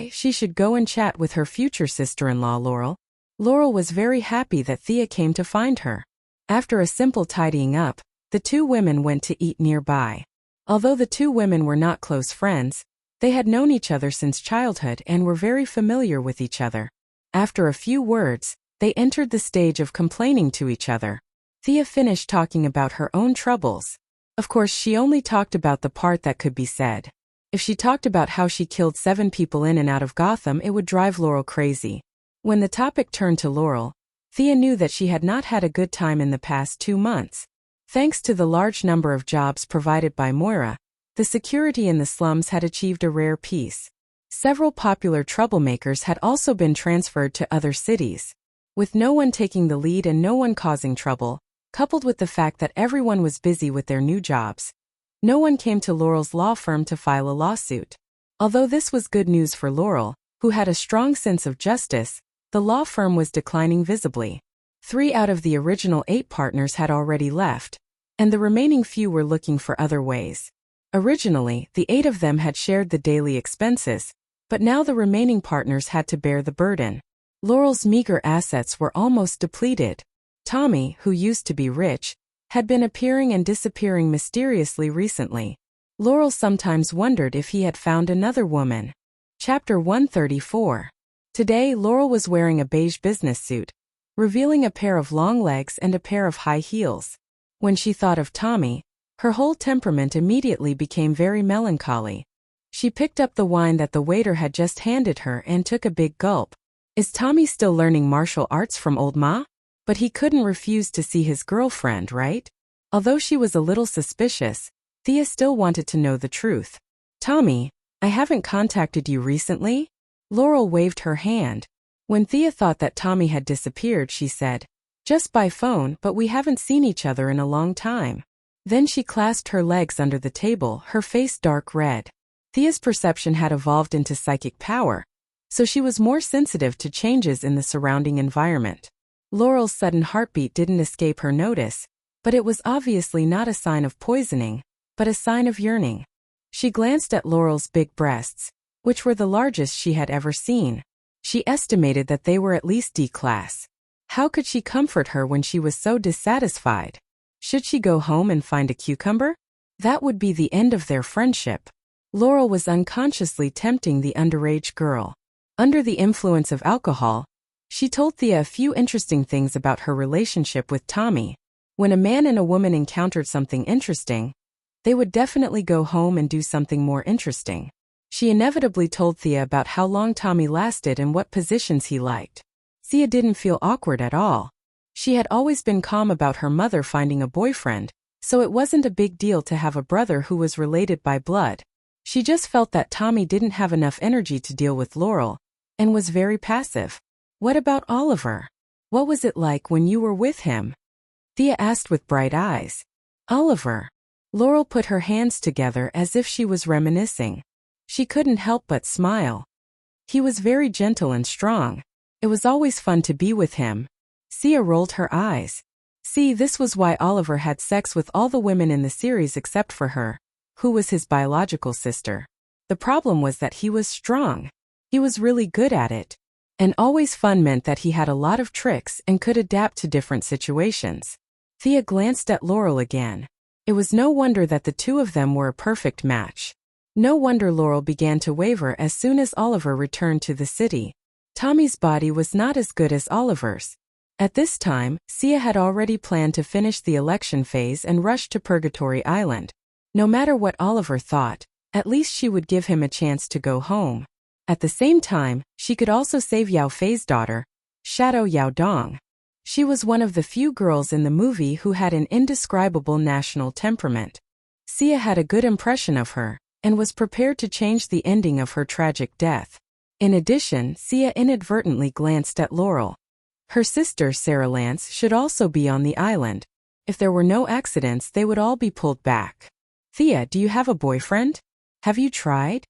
She should go and chat with her future sister-in-law Laurel. Laurel was very happy that Thea came to find her. After a simple tidying up, the 2 women went to eat nearby. Although the 2 women were not close friends, they had known each other since childhood and were very familiar with each other. After a few words, they entered the stage of complaining to each other. Thea finished talking about her own troubles. Of course, she only talked about the part that could be said. If she talked about how she killed 7 people in and out of Gotham, it would drive Laurel crazy. When the topic turned to Laurel, Thea knew that she had not had a good time in the past 2 months. Thanks to the large number of jobs provided by Moira, the security in the slums had achieved a rare peace. Several popular troublemakers had also been transferred to other cities. With no one taking the lead and no one causing trouble, coupled with the fact that everyone was busy with their new jobs, no one came to Laurel's law firm to file a lawsuit. Although this was good news for Laurel, who had a strong sense of justice, the law firm was declining visibly. 3 out of the original 8 partners had already left, and the remaining few were looking for other ways. Originally, the 8 of them had shared the daily expenses, but now the remaining partners had to bear the burden. Laurel's meager assets were almost depleted. Tommy, who used to be rich, had been appearing and disappearing mysteriously recently. Laurel sometimes wondered if he had found another woman. Chapter 134. Today, Laurel was wearing a beige business suit, revealing a pair of long legs and a pair of high heels. When she thought of Tommy, her whole temperament immediately became very melancholy. She picked up the wine that the waiter had just handed her and took a big gulp. Is Tommy still learning martial arts from old Ma? But he couldn't refuse to see his girlfriend, right? Although she was a little suspicious, Thea still wanted to know the truth. Tommy, I haven't contacted you recently? Laurel waved her hand. When Thea thought that Tommy had disappeared, she said, just by phone, but we haven't seen each other in a long time. Then she clasped her legs under the table, her face dark red. Thea's perception had evolved into psychic power, so she was more sensitive to changes in the surrounding environment. Laurel's sudden heartbeat didn't escape her notice, but it was obviously not a sign of poisoning, but a sign of yearning. She glanced at Laurel's big breasts, which were the largest she had ever seen. She estimated that they were at least D-class. How could she comfort her when she was so dissatisfied? Should she go home and find a cucumber? That would be the end of their friendship. Laurel was unconsciously tempting the underage girl. Under the influence of alcohol, she told Thea a few interesting things about her relationship with Tommy. When a man and a woman encountered something interesting, they would definitely go home and do something more interesting. She inevitably told Thea about how long Tommy lasted and what positions he liked. Thea didn't feel awkward at all. She had always been calm about her mother finding a boyfriend, so it wasn't a big deal to have a brother who was related by blood. She just felt that Tommy didn't have enough energy to deal with Laurel, and was very passive. What about Oliver? What was it like when you were with him? Thea asked with bright eyes. Oliver. Laurel put her hands together as if she was reminiscing. She couldn't help but smile. He was very gentle and strong. It was always fun to be with him. Thea rolled her eyes. See, this was why Oliver had sex with all the women in the series except for her, who was his biological sister. The problem was that he was strong. He was really good at it. And always fun meant that he had a lot of tricks and could adapt to different situations. Thea glanced at Laurel again. It was no wonder that the two of them were a perfect match. No wonder Laurel began to waver as soon as Oliver returned to the city. Tommy's body was not as good as Oliver's. At this time, Sia had already planned to finish the election phase and rush to Purgatory Island. No matter what Oliver thought, at least she would give him a chance to go home. At the same time, she could also save Yao Fei's daughter, Shadow Yao Dong. She was one of the few girls in the movie who had an indescribable national temperament. Sia had a good impression of her, and was prepared to change the ending of her tragic death. In addition, Sia inadvertently glanced at Laurel. Her sister, Sarah Lance, should also be on the island. If there were no accidents, they would all be pulled back. Thea, do you have a boyfriend? Have you tried?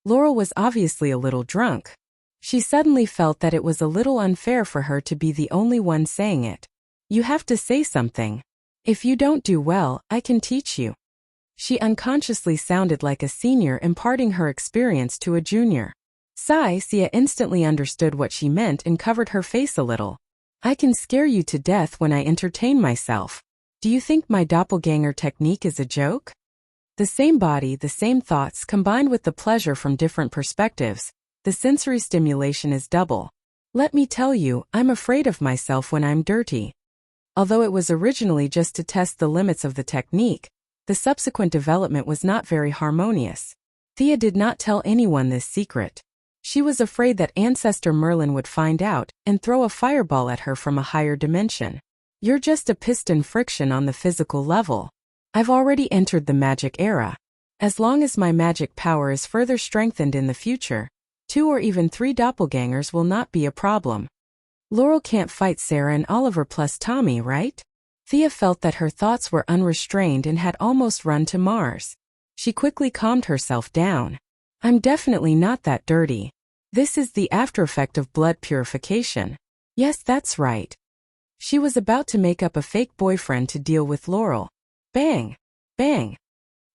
Laurel was obviously a little drunk. She suddenly felt that it was a little unfair for her to be the only one saying it. You have to say something. If you don't do well, I can teach you. She unconsciously sounded like a senior imparting her experience to a junior. Sia instantly understood what she meant and covered her face a little. I can scare you to death when I entertain myself. Do you think my doppelganger technique is a joke? The same body, the same thoughts, combined with the pleasure from different perspectives, the sensory stimulation is double. Let me tell you, I'm afraid of myself when I'm dirty. Although it was originally just to test the limits of the technique, the subsequent development was not very harmonious. Thea did not tell anyone this secret. She was afraid that Ancestor Merlin would find out and throw a fireball at her from a higher dimension. You're just a piston friction on the physical level. I've already entered the magic era. As long as my magic power is further strengthened in the future, 2 or even 3 doppelgangers will not be a problem. Laurel can't fight Sarah and Oliver plus Tommy, right? Thea felt that her thoughts were unrestrained and had almost run to Mars. She quickly calmed herself down. I'm definitely not that dirty. This is the aftereffect of blood purification. Yes, that's right. She was about to make up a fake boyfriend to deal with Laurel. Bang! Bang!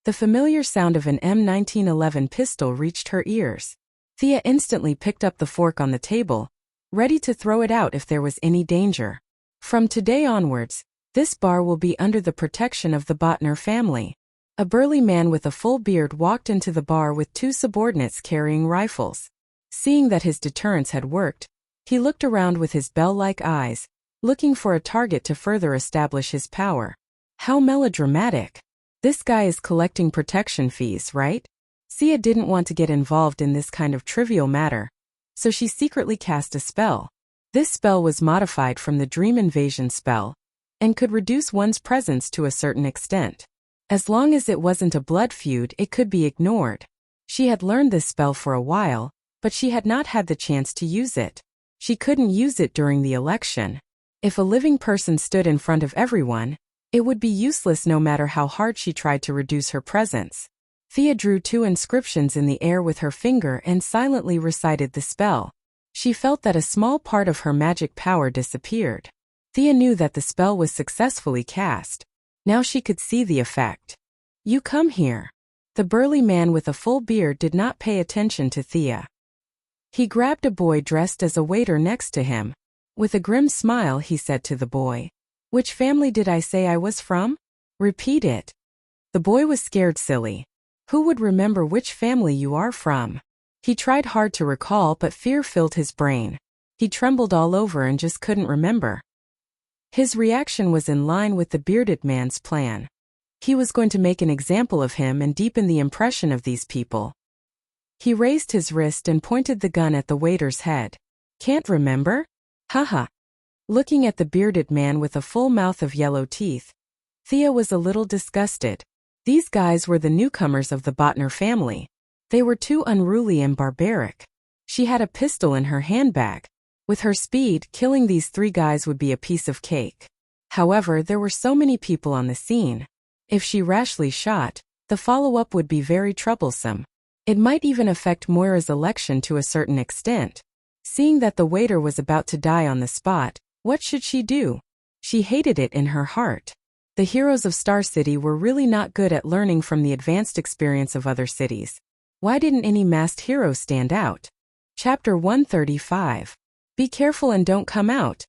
The familiar sound of an M1911 pistol reached her ears. Thea instantly picked up the fork on the table, ready to throw it out if there was any danger. From today onwards, this bar will be under the protection of the Botner family. A burly man with a full beard walked into the bar with 2 subordinates carrying rifles. Seeing that his deterrence had worked, he looked around with his bell-like eyes, looking for a target to further establish his power. How melodramatic. This guy is collecting protection fees, right? Sia didn't want to get involved in this kind of trivial matter, so she secretly cast a spell. This spell was modified from the Dream Invasion spell, and could reduce one's presence to a certain extent. As long as it wasn't a blood feud, it could be ignored. She had learned this spell for a while, but she had not had the chance to use it. She couldn't use it during the election. If a living person stood in front of everyone, it would be useless no matter how hard she tried to reduce her presence. Thea drew 2 inscriptions in the air with her finger and silently recited the spell. She felt that a small part of her magic power disappeared. Thea knew that the spell was successfully cast. Now she could see the effect. You come here. The burly man with a full beard did not pay attention to Thea. He grabbed a boy dressed as a waiter next to him. With a grim smile, he said to the boy, "Which family did I say I was from? Repeat it." The boy was scared silly. Who would remember which family you are from? He tried hard to recall, but fear filled his brain. He trembled all over and just couldn't remember. His reaction was in line with the bearded man's plan. He was going to make an example of him and deepen the impression of these people. He raised his wrist and pointed the gun at the waiter's head. Can't remember? Haha. Looking at the bearded man with a full mouth of yellow teeth, Thea was a little disgusted. These guys were the newcomers of the Botner family. They were too unruly and barbaric. She had a pistol in her handbag. With her speed, killing these 3 guys would be a piece of cake. However, there were so many people on the scene. If she rashly shot, the follow-up would be very troublesome. It might even affect Moira's election to a certain extent. Seeing that the waiter was about to die on the spot, what should she do? She hated it in her heart. The heroes of Star City were really not good at learning from the advanced experience of other cities. Why didn't any masked hero stand out? Chapter 135. Be careful and don't come out,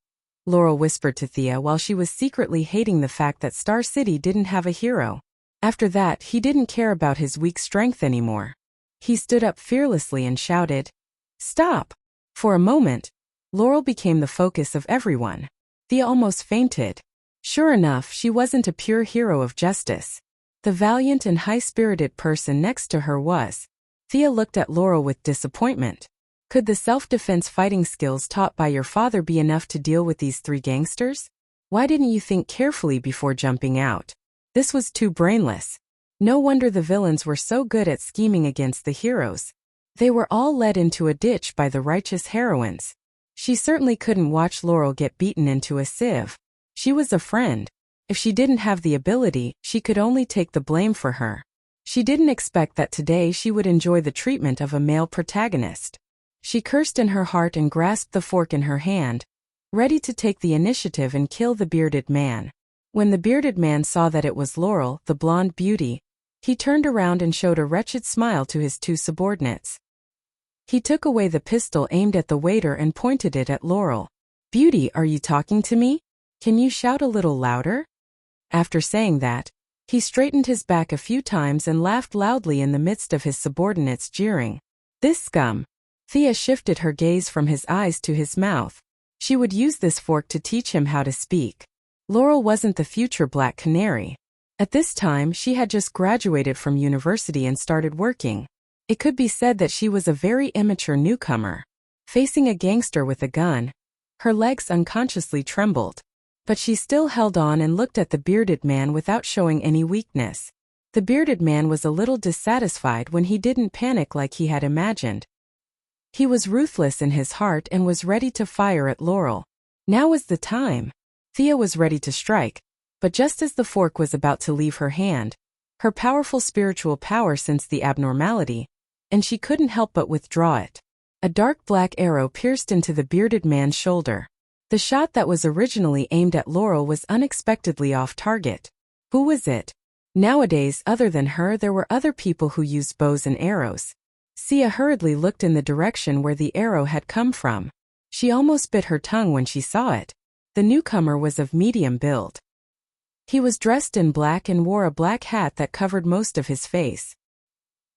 Laurel whispered to Thea while she was secretly hating the fact that Star City didn't have a hero. After that, he didn't care about his weak strength anymore. He stood up fearlessly and shouted, "Stop!" For a moment, Laurel became the focus of everyone. Thea almost fainted. Sure enough, she wasn't a pure hero of justice. The valiant and high-spirited person next to her was. Thea looked at Laurel with disappointment. Could the self-defense fighting skills taught by your father be enough to deal with these three gangsters? Why didn't you think carefully before jumping out? This was too brainless. No wonder the villains were so good at scheming against the heroes. They were all led into a ditch by the righteous heroines. She certainly couldn't watch Laurel get beaten into a sieve. She was a friend. If she didn't have the ability, she could only take the blame for her. She didn't expect that today she would enjoy the treatment of a male protagonist. She cursed in her heart and grasped the fork in her hand, ready to take the initiative and kill the bearded man. When the bearded man saw that it was Laurel, the blonde beauty, he turned around and showed a wretched smile to his two subordinates. He took away the pistol aimed at the waiter and pointed it at Laurel. "Beauty, are you talking to me? Can you shout a little louder?" After saying that, he straightened his back a few times and laughed loudly in the midst of his subordinates jeering. "This scum!" Thea shifted her gaze from his eyes to his mouth. She would use this fork to teach him how to speak. Laurel wasn't the future Black Canary. At this time, she had just graduated from university and started working. It could be said that she was a very immature newcomer. Facing a gangster with a gun, her legs unconsciously trembled. But she still held on and looked at the bearded man without showing any weakness. The bearded man was a little dissatisfied when he didn't panic like he had imagined. He was ruthless in his heart and was ready to fire at Laurel. Now was the time. Thea was ready to strike, but just as the fork was about to leave her hand, her powerful spiritual power sensed the abnormality, and she couldn't help but withdraw it. A dark black arrow pierced into the bearded man's shoulder. The shot that was originally aimed at Laurel was unexpectedly off target. Who was it? Nowadays, other than her, there were other people who used bows and arrows. Sia hurriedly looked in the direction where the arrow had come from. She almost bit her tongue when she saw it. The newcomer was of medium build. He was dressed in black and wore a black hat that covered most of his face.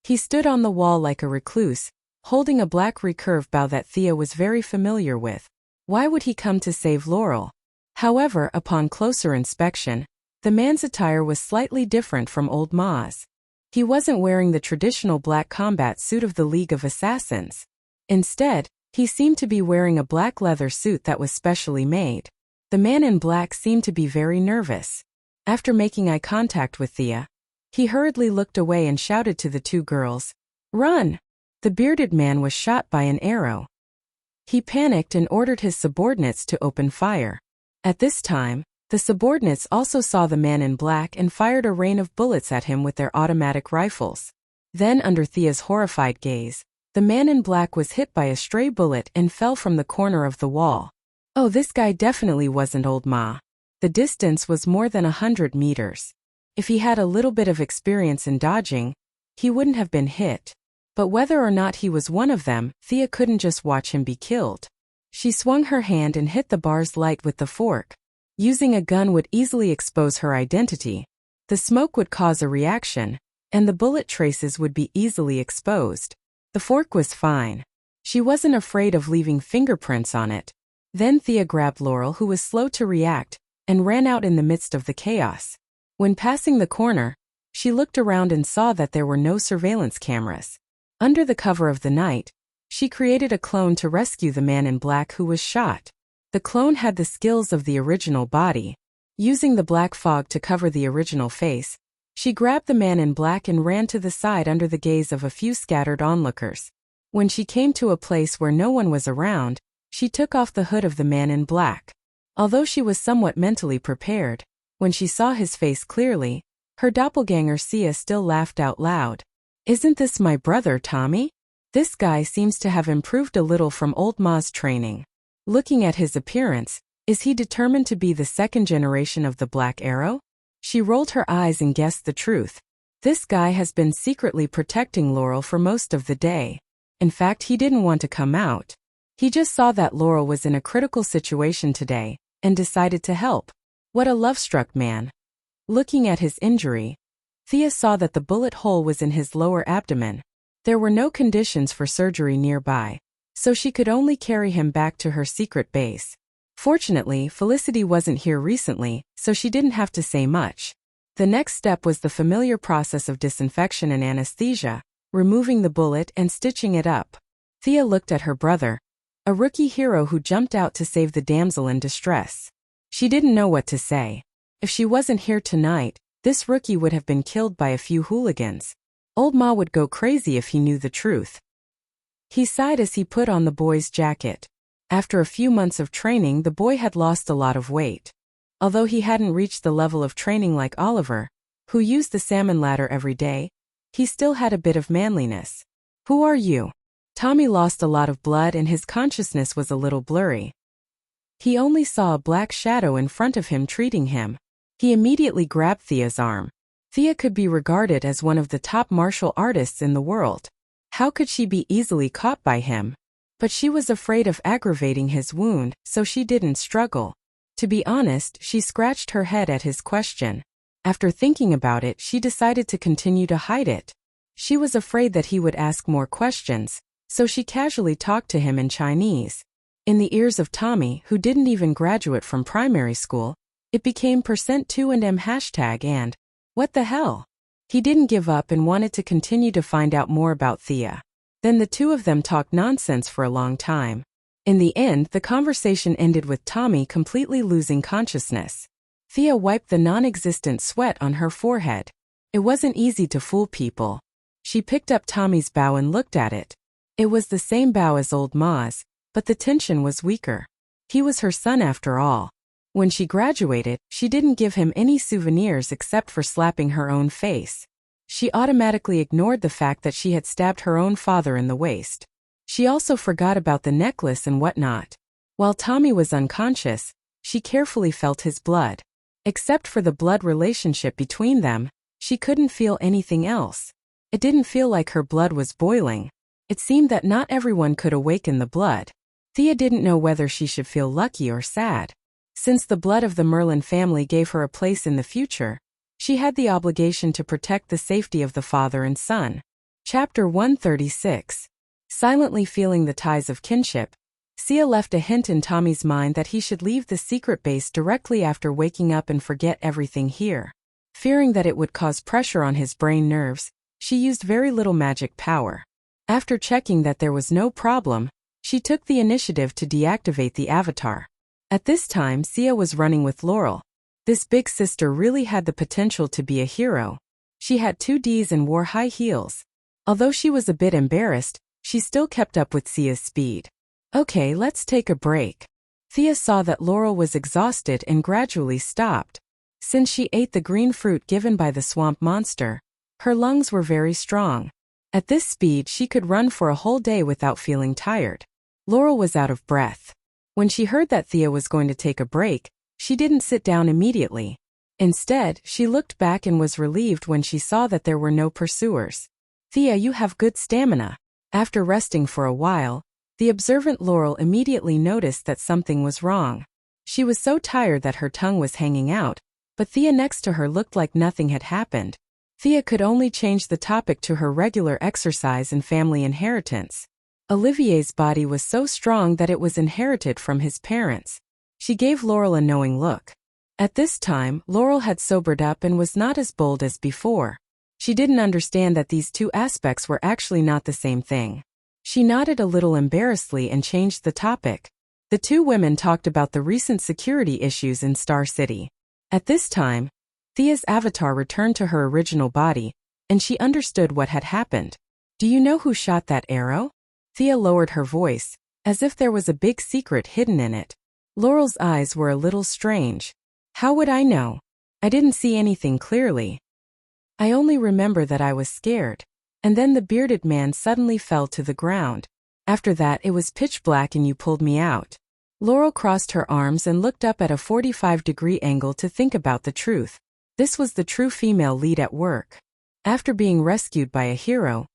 He stood on the wall like a recluse, holding a black recurve bow that Thea was very familiar with. Why would he come to save Laurel? However, upon closer inspection, the man's attire was slightly different from Old Ma's. He wasn't wearing the traditional black combat suit of the League of Assassins. Instead, he seemed to be wearing a black leather suit that was specially made. The man in black seemed to be very nervous. After making eye contact with Thea, he hurriedly looked away and shouted to the two girls, "Run!" The bearded man was shot by an arrow. He panicked and ordered his subordinates to open fire. At this time, the subordinates also saw the man in black and fired a rain of bullets at him with their automatic rifles. Then, under Thea's horrified gaze, the man in black was hit by a stray bullet and fell from the corner of the wall. Oh, this guy definitely wasn't Old Ma. The distance was more than 100 meters. If he had a little bit of experience in dodging, he wouldn't have been hit. But whether or not he was one of them, Thea couldn't just watch him be killed. She swung her hand and hit the bars light with the fork. Using a gun would easily expose her identity. The smoke would cause a reaction, and the bullet traces would be easily exposed. The fork was fine. She wasn't afraid of leaving fingerprints on it. Then Thea grabbed Laurel, who was slow to react, and ran out in the midst of the chaos. When passing the corner, she looked around and saw that there were no surveillance cameras. Under the cover of the night, she created a clone to rescue the man in black who was shot. The clone had the skills of the original body. Using the black fog to cover the original face, she grabbed the man in black and ran to the side under the gaze of a few scattered onlookers. When she came to a place where no one was around, she took off the hood of the man in black. Although she was somewhat mentally prepared, when she saw his face clearly, her doppelganger Sia still laughed out loud. "Isn't this my brother, Tommy? This guy seems to have improved a little from Old Ma's training. Looking at his appearance, Is he determined to be the second generation of the Black Arrow? She rolled her eyes and guessed the truth. This guy has been secretly protecting Laurel for most of the day. In fact, he didn't want to come out. He just saw that Laurel was in a critical situation today, and decided to help. What a love-struck man. Looking at his injury, Thea saw that the bullet hole was in his lower abdomen. There were no conditions for surgery nearby, so she could only carry him back to her secret base. Fortunately, Felicity wasn't here recently, so she didn't have to say much. The next step was the familiar process of disinfection and anesthesia, removing the bullet and stitching it up. Thea looked at her brother, a rookie hero who jumped out to save the damsel in distress. She didn't know what to say. If she wasn't here tonight, this rookie would have been killed by a few hooligans. Old Ma would go crazy if he knew the truth. He sighed as he put on the boy's jacket. After a few months of training, the boy had lost a lot of weight. Although he hadn't reached the level of training like Oliver, who used the salmon ladder every day, he still had a bit of manliness. "Who are you?" Tommy lost a lot of blood and his consciousness was a little blurry. He only saw a black shadow in front of him treating him. He immediately grabbed Thea's arm. Thea could be regarded as one of the top martial artists in the world. How could she be easily caught by him? But she was afraid of aggravating his wound, so she didn't struggle. To be honest, she scratched her head at his question. After thinking about it, she decided to continue to hide it. She was afraid that he would ask more questions, so she casually talked to him in Chinese. In the ears of Tommy, who didn't even graduate from primary school, it became %2 and M# and, what the hell? He didn't give up and wanted to continue to find out more about Thea. Then the two of them talked nonsense for a long time. In the end, the conversation ended with Tommy completely losing consciousness. Thea wiped the non-existent sweat on her forehead. It wasn't easy to fool people. She picked up Tommy's bow and looked at it. It was the same bow as old Ma's, but the tension was weaker. He was her son after all. When she graduated, she didn't give him any souvenirs except for slapping her own face. She automatically ignored the fact that she had stabbed her own father in the waist. She also forgot about the necklace and whatnot. While Tommy was unconscious, she carefully felt his blood. Except for the blood relationship between them, she couldn't feel anything else. It didn't feel like her blood was boiling. It seemed that not everyone could awaken the blood. Thea didn't know whether she should feel lucky or sad. Since the blood of the Merlin family gave her a place in the future, she had the obligation to protect the safety of the father and son. Chapter 136. Silently feeling the ties of kinship, Sia left a hint in Tommy's mind that he should leave the secret base directly after waking up and forget everything here. Fearing that it would cause pressure on his brain nerves, she used very little magic power. After checking that there was no problem, she took the initiative to deactivate the avatar. At this time, Sia was running with Laurel. This big sister really had the potential to be a hero. She had 2 Ds and wore high heels. Although she was a bit embarrassed, she still kept up with Sia's speed. "Okay, let's take a break." Thea saw that Laurel was exhausted and gradually stopped. Since she ate the green fruit given by the swamp monster, her lungs were very strong. At this speed, she could run for a whole day without feeling tired. Laurel was out of breath. When she heard that Thea was going to take a break, she didn't sit down immediately. Instead, she looked back and was relieved when she saw that there were no pursuers. "Thea, you have good stamina." After resting for a while, the observant Laurel immediately noticed that something was wrong. She was so tired that her tongue was hanging out, but Thea next to her looked like nothing had happened. Thea could only change the topic to her regular exercise and family inheritance. Olivier's body was so strong that it was inherited from his parents. She gave Laurel a knowing look. At this time, Laurel had sobered up and was not as bold as before. She didn't understand that these two aspects were actually not the same thing. She nodded a little embarrassedly and changed the topic. The two women talked about the recent security issues in Star City. At this time, Thea's avatar returned to her original body, and she understood what had happened. "Do you know who shot that arrow?" Thea lowered her voice, as if there was a big secret hidden in it. Laurel's eyes were a little strange. "How would I know? I didn't see anything clearly. I only remember that I was scared." And then the bearded man suddenly fell to the ground. "After that it was pitch black and you pulled me out." Laurel crossed her arms and looked up at a 45-degree angle to think about the truth. This was the true female lead at work. After being rescued by a hero,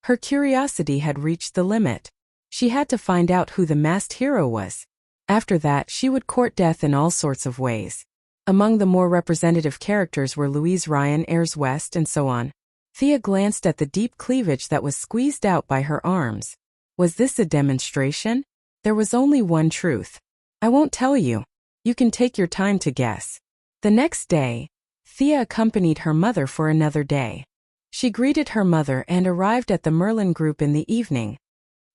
her curiosity had reached the limit. She had to find out who the masked hero was. After that, she would court death in all sorts of ways. Among the more representative characters were Louise Ryan, Ayers West, and so on. Thea glanced at the deep cleavage that was squeezed out by her arms. Was this a demonstration? There was only one truth. I won't tell you. You can take your time to guess. The next day, Thea accompanied her mother for another day. She greeted her mother and arrived at the Merlin Group in the evening.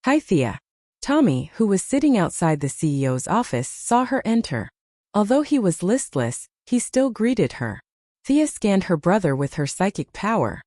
Hi, Thea. Tommy, who was sitting outside the CEO's office, saw her enter. Although he was listless, he still greeted her. Thea scanned her brother with her psychic power.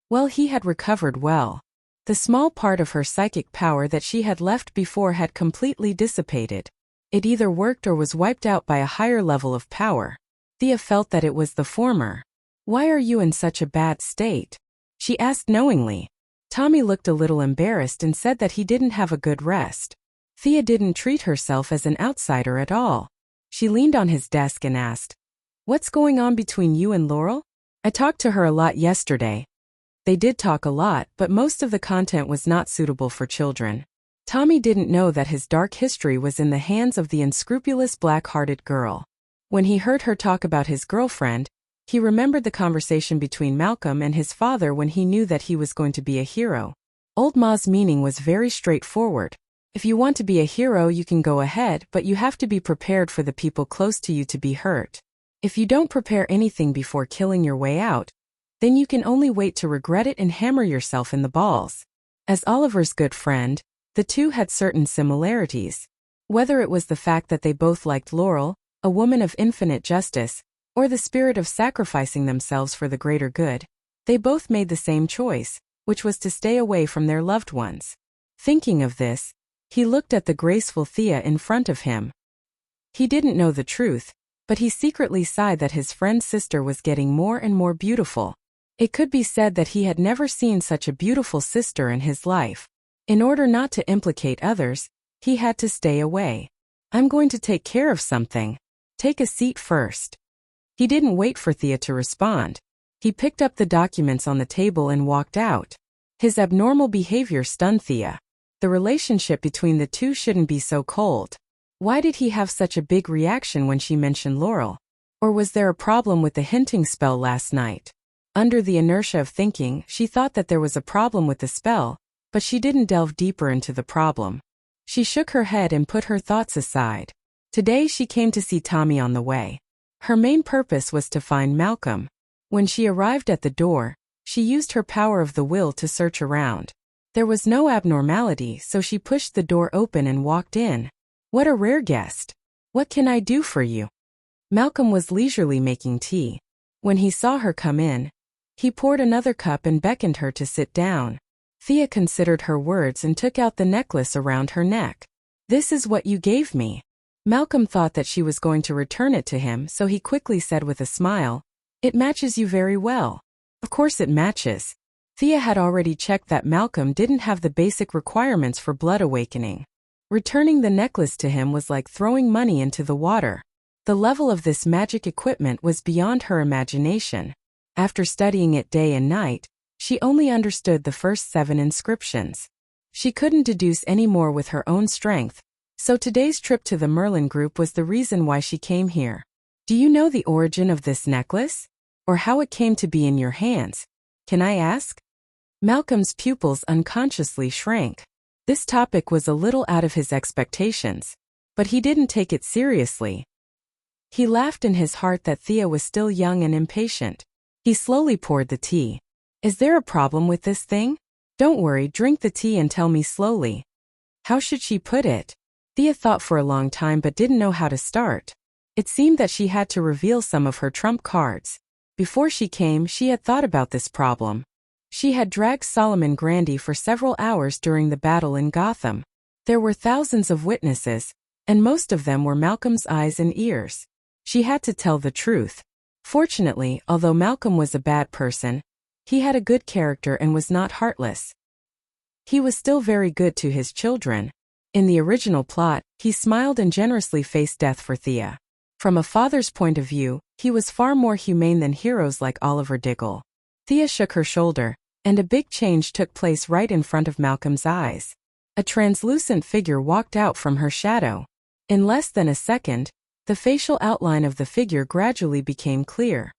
Well, he had recovered well. The small part of her psychic power that she had left before had completely dissipated. It either worked or was wiped out by a higher level of power. Thea felt that it was the former. Why are you in such a bad state? She asked knowingly. Tommy looked a little embarrassed and said that he didn't have a good rest. Thea didn't treat herself as an outsider at all. She leaned on his desk and asked, "What's going on between you and Laurel?" I talked to her a lot yesterday. They did talk a lot, but most of the content was not suitable for children. Tommy didn't know that his dark history was in the hands of the unscrupulous black-hearted girl. When he heard her talk about his girlfriend, he remembered the conversation between Malcolm and his father when he knew that he was going to be a hero. Old Ma's meaning was very straightforward. If you want to be a hero, you can go ahead, but you have to be prepared for the people close to you to be hurt. If you don't prepare anything before killing your way out, then you can only wait to regret it and hammer yourself in the balls. As Oliver's good friend, the two had certain similarities. Whether it was the fact that they both liked Laurel, a woman of infinite justice, or the spirit of sacrificing themselves for the greater good, they both made the same choice, which was to stay away from their loved ones. Thinking of this, he looked at the graceful Thea in front of him. He didn't know the truth, but he secretly sighed that his friend's sister was getting more and more beautiful. It could be said that he had never seen such a beautiful sister in his life. In order not to implicate others, he had to stay away. I'm going to take care of something. Take a seat first. He didn't wait for Thea to respond. He picked up the documents on the table and walked out. His abnormal behavior stunned Thea. The relationship between the two shouldn't be so cold. Why did he have such a big reaction when she mentioned Laurel? Or was there a problem with the hinting spell last night? Under the inertia of thinking, she thought that there was a problem with the spell, but she didn't delve deeper into the problem. She shook her head and put her thoughts aside. Today she came to see Tommy on the way. Her main purpose was to find Malcolm. When she arrived at the door, she used her power of the will to search around. There was no abnormality, so she pushed the door open and walked in. What a rare guest. What can I do for you? Malcolm was leisurely making tea. When he saw her come in, he poured another cup and beckoned her to sit down. Thea considered her words and took out the necklace around her neck. This is what you gave me. Malcolm thought that she was going to return it to him, so he quickly said with a smile, It matches you very well. Of course it matches. Thea had already checked that Malcolm didn't have the basic requirements for blood awakening. Returning the necklace to him was like throwing money into the water. The level of this magic equipment was beyond her imagination. After studying it day and night, she only understood the first 7 inscriptions. She couldn't deduce any more with her own strength, so today's trip to the Merlin Group was the reason why she came here. Do you know the origin of this necklace? Or how it came to be in your hands? Can I ask? Malcolm's pupils unconsciously shrank. This topic was a little out of his expectations, but he didn't take it seriously. He laughed in his heart that Thea was still young and impatient. He slowly poured the tea. Is there a problem with this thing? Don't worry, drink the tea and tell me slowly. How should she put it? Thea thought for a long time but didn't know how to start. It seemed that she had to reveal some of her trump cards. Before she came, she had thought about this problem. She had dragged Solomon Grundy for several hours during the battle in Gotham. There were thousands of witnesses, and most of them were Malcolm's eyes and ears. She had to tell the truth. Fortunately, although Malcolm was a bad person, he had a good character and was not heartless. He was still very good to his children. In the original plot, he smiled and generously faced death for Thea. From a father's point of view, he was far more humane than heroes like Oliver Diggle. Thea shook her shoulder, and a big change took place right in front of Malcolm's eyes. A translucent figure walked out from her shadow. In less than a second, the facial outline of the figure gradually became clear.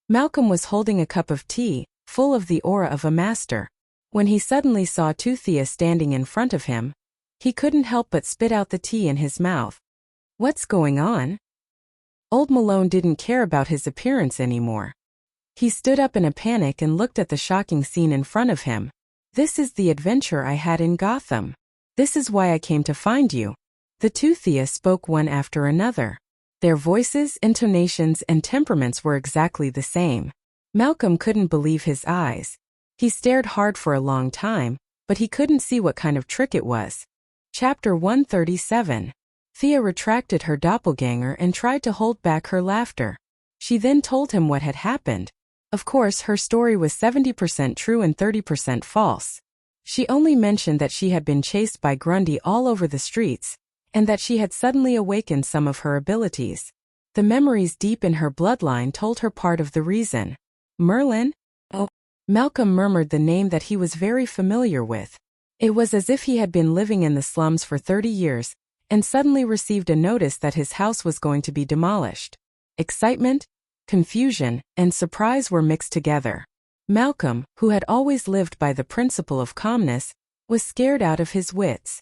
Malcolm was holding a cup of tea, full of the aura of a master. When he suddenly saw Thea standing in front of him, he couldn't help but spit out the tea in his mouth. What's going on? Old Malone didn't care about his appearance anymore. He stood up in a panic and looked at the shocking scene in front of him. This is the adventure I had in Gotham. This is why I came to find you. The two Thea spoke one after another. Their voices, intonations, and temperaments were exactly the same. Malcolm couldn't believe his eyes. He stared hard for a long time, but he couldn't see what kind of trick it was. Chapter 137. Thea retracted her doppelganger and tried to hold back her laughter. She then told him what had happened. Of course, her story was 70% true and 30% false. She only mentioned that she had been chased by Grundy all over the streets, and that she had suddenly awakened some of her abilities. The memories deep in her bloodline told her part of the reason. Merlin? Oh. Malcolm murmured the name that he was very familiar with. It was as if he had been living in the slums for 30 years, and suddenly received a notice that his house was going to be demolished. Excitement, confusion, and surprise were mixed together. Malcolm, who had always lived by the principle of calmness, was scared out of his wits.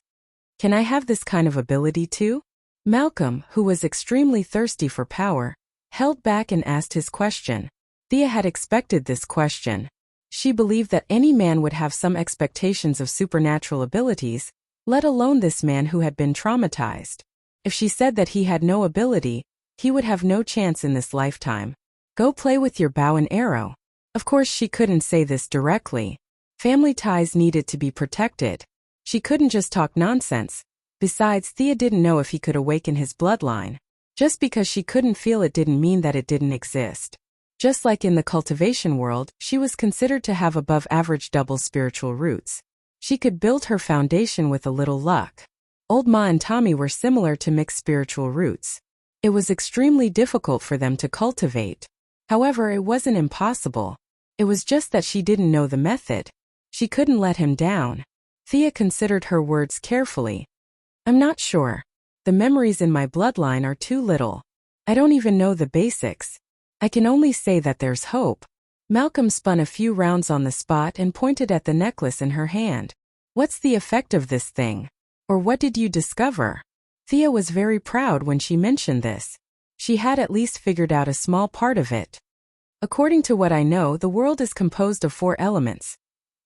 Can I have this kind of ability too? Malcolm, who was extremely thirsty for power, held back and asked his question. Thea had expected this question. She believed that any man would have some expectations of supernatural abilities, let alone this man who had been traumatized. If she said that he had no ability, he would have no chance in this lifetime. Go play with your bow and arrow. Of course, she couldn't say this directly. Family ties needed to be protected. She couldn't just talk nonsense. Besides, Thea didn't know if he could awaken his bloodline. Just because she couldn't feel it didn't mean that it didn't exist. Just like in the cultivation world, she was considered to have above-average double spiritual roots. She could build her foundation with a little luck. Old Ma and Tommy were similar to mixed spiritual roots. It was extremely difficult for them to cultivate. However, it wasn't impossible. It was just that she didn't know the method. She couldn't let him down. Thea considered her words carefully. I'm not sure. The memories in my bloodline are too little. I don't even know the basics. I can only say that there's hope. Malcolm spun a few rounds on the spot and pointed at the necklace in her hand. What's the effect of this thing? Or what did you discover? Thea was very proud when she mentioned this. She had at least figured out a small part of it. According to what I know, the world is composed of 4 elements: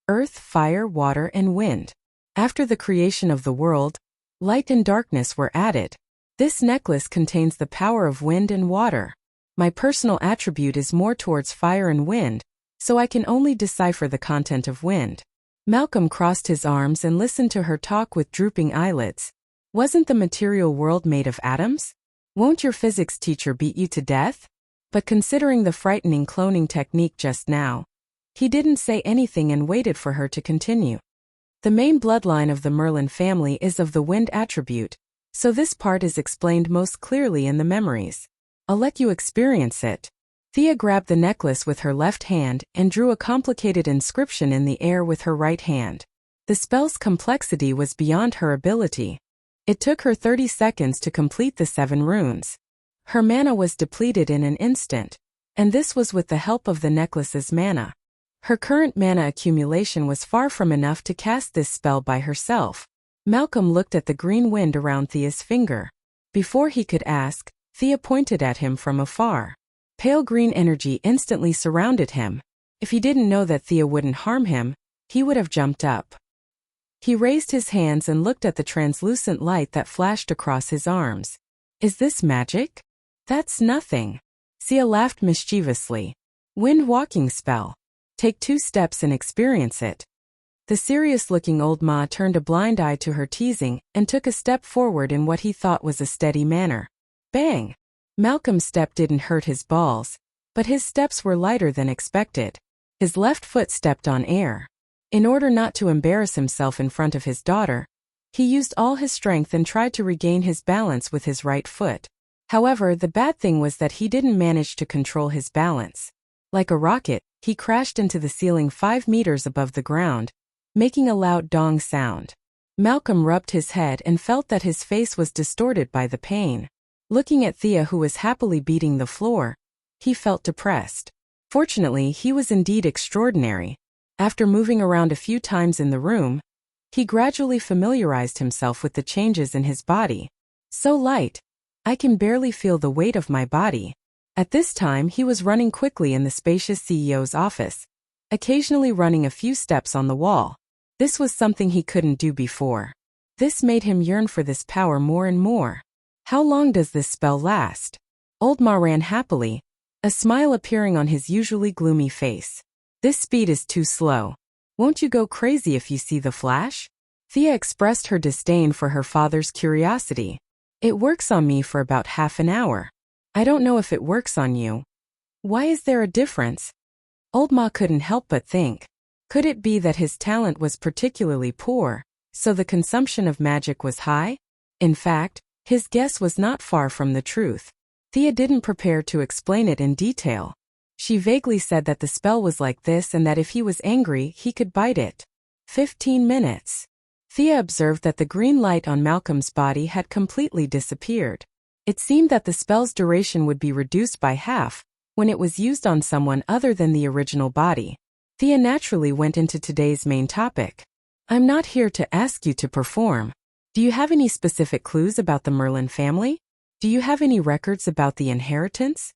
earth, fire, water, and wind. After the creation of the world, light and darkness were added. This necklace contains the power of wind and water. My personal attribute is more towards fire and wind, so I can only decipher the content of wind. Malcolm crossed his arms and listened to her talk with drooping eyelids. Wasn't the material world made of atoms? Won't your physics teacher beat you to death? But considering the frightening cloning technique just now, he didn't say anything and waited for her to continue. The main bloodline of the Merlin family is of the wind attribute, so this part is explained most clearly in the memories. I'll let you experience it. Thea grabbed the necklace with her left hand and drew a complicated inscription in the air with her right hand. The spell's complexity was beyond her ability. It took her 30 seconds to complete the 7 runes. Her mana was depleted in an instant, and this was with the help of the necklace's mana. Her current mana accumulation was far from enough to cast this spell by herself. Malcolm looked at the green wind around Thea's finger. Before he could ask, Thea pointed at him from afar. Pale green energy instantly surrounded him. If he didn't know that Thea wouldn't harm him, he would have jumped up. He raised his hands and looked at the translucent light that flashed across his arms. Is this magic? That's nothing. Thea laughed mischievously. Wind walking spell. Take 2 steps and experience it. The serious-looking old Ma turned a blind eye to her teasing and took a step forward in what he thought was a steady manner. Bang! Malcolm's step didn't hurt his balls, but his steps were lighter than expected. His left foot stepped on air. In order not to embarrass himself in front of his daughter, He used all his strength and tried to regain his balance with his right foot. However, the bad thing was that he didn't manage to control his balance. Like a rocket, he crashed into the ceiling 5 meters above the ground, making a loud dong sound. Malcolm rubbed his head and felt that his face was distorted by the pain. Looking at Thea, who was happily beating the floor, he felt depressed. Fortunately, he was indeed extraordinary. After moving around a few times in the room, he gradually familiarized himself with the changes in his body. So light. I can barely feel the weight of my body. At this time, he was running quickly in the spacious CEO's office, occasionally running a few steps on the wall. This was something he couldn't do before. This made him yearn for this power more and more. How long does this spell last? Old Ma ran happily, a smile appearing on his usually gloomy face. This speed is too slow. Won't you go crazy if you see the flash? Thea expressed her disdain for her father's curiosity. It works on me for about half an hour. I don't know if it works on you. Why is there a difference? Old Ma couldn't help but think. Could it be that his talent was particularly poor, so the consumption of magic was high? In fact, his guess was not far from the truth. Thea didn't prepare to explain it in detail. She vaguely said that the spell was like this and that if he was angry, he could bite it. 15 minutes. Thea observed that the green light on Malcolm's body had completely disappeared. It seemed that the spell's duration would be reduced by half when it was used on someone other than the original body. Thea naturally went into today's main topic. I'm not here to ask you to perform. Do you have any specific clues about the Merlin family? Do you have any records about the inheritance?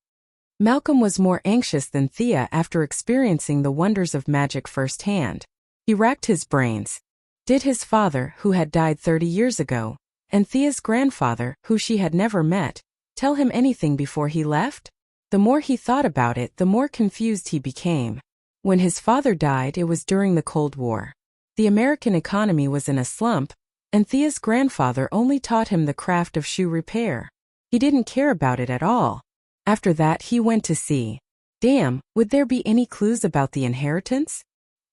Malcolm was more anxious than Thea after experiencing the wonders of magic firsthand. He racked his brains. Did his father, who had died 30 years ago, and Thea's grandfather, who she had never met, tell him anything before he left? The more he thought about it, the more confused he became. When his father died, it was during the Cold War. The American economy was in a slump, and Thea's grandfather only taught him the craft of shoe repair. He didn't care about it at all. After that, he went to sea. Damn, would there be any clues about the inheritance?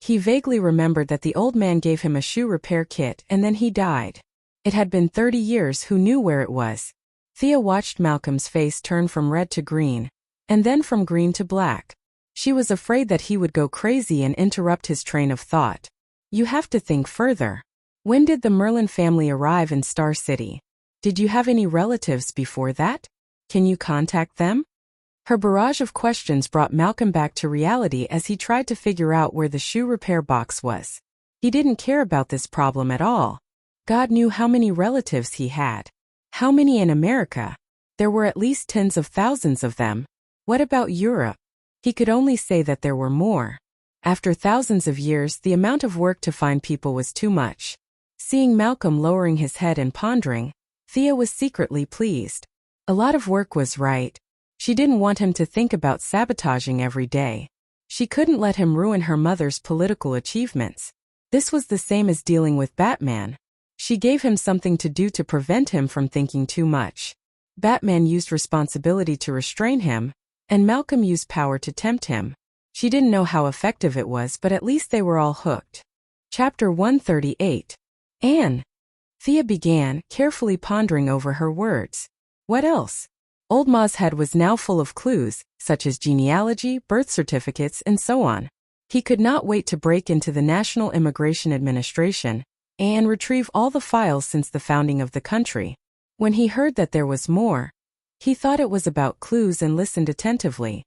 He vaguely remembered that the old man gave him a shoe repair kit and then he died. It had been 30 years. Who knew where it was? Thea watched Malcolm's face turn from red to green, and then from green to black. She was afraid that he would go crazy and interrupt his train of thought. You have to think further. When did the Merlin family arrive in Star City? Did you have any relatives before that? Can you contact them? Her barrage of questions brought Malcolm back to reality as he tried to figure out where the shoe repair box was. He didn't care about this problem at all. God knew how many relatives he had. How many in America? There were at least tens of thousands of them. What about Europe? He could only say that there were more. After thousands of years, the amount of work to find people was too much. Seeing Malcolm lowering his head and pondering, Thea was secretly pleased. A lot of work was right. She didn't want him to think about sabotaging every day. She couldn't let him ruin her mother's political achievements. This was the same as dealing with Batman. She gave him something to do to prevent him from thinking too much. Batman used responsibility to restrain him, and Malcolm used power to tempt him. She didn't know how effective it was, but at least they were all hooked. Chapter 138. Anne. Thea began, carefully pondering over her words. What else? Old Ma's head was now full of clues, such as genealogy, birth certificates, and so on. He could not wait to break into the National Immigration Administration and retrieve all the files since the founding of the country. When he heard that there was more, he thought it was about clues and listened attentively.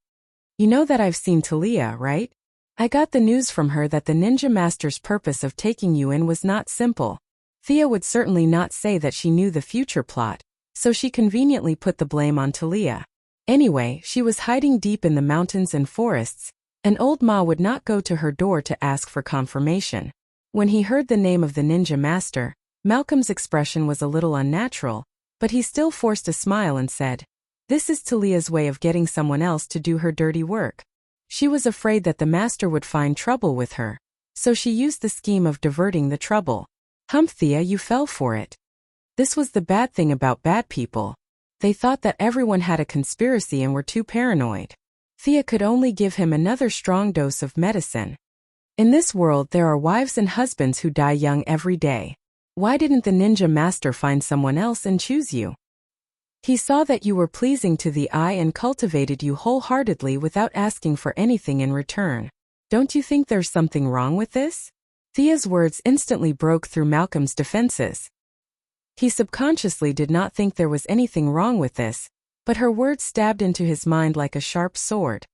You know that I've seen Talia, right? I got the news from her that the ninja master's purpose of taking you in was not simple. Thea would certainly not say that she knew the future plot, so she conveniently put the blame on Talia. Anyway, she was hiding deep in the mountains and forests, and old Ma would not go to her door to ask for confirmation. When he heard the name of the ninja master, Malcolm's expression was a little unnatural, but he still forced a smile and said, "This is Talia's way of getting someone else to do her dirty work." She was afraid that the master would find trouble with her, so she used the scheme of diverting the trouble. Humph, Thea, you fell for it. This was the bad thing about bad people. They thought that everyone had a conspiracy and were too paranoid. Thea could only give him another strong dose of medicine. In this world there are wives and husbands who die young every day. Why didn't the ninja master find someone else and choose you? He saw that you were pleasing to the eye and cultivated you wholeheartedly without asking for anything in return. Don't you think there's something wrong with this? Thea's words instantly broke through Malcolm's defenses. He subconsciously did not think there was anything wrong with this, but her words stabbed into his mind like a sharp sword.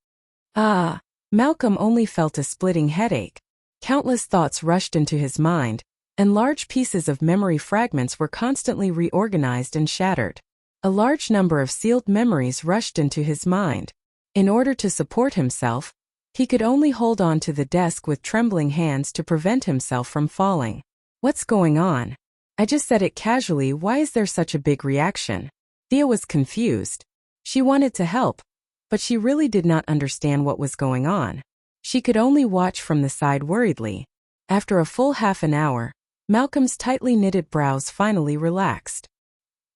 Ah! Malcolm only felt a splitting headache. Countless thoughts rushed into his mind, and large pieces of memory fragments were constantly reorganized and shattered. A large number of sealed memories rushed into his mind. In order to support himself, he could only hold on to the desk with trembling hands to prevent himself from falling. What's going on? I just said it casually. Why is there such a big reaction? Thea was confused. She wanted to help, but she really did not understand what was going on. She could only watch from the side worriedly. After a full half an hour, Malcolm's tightly knitted brows finally relaxed.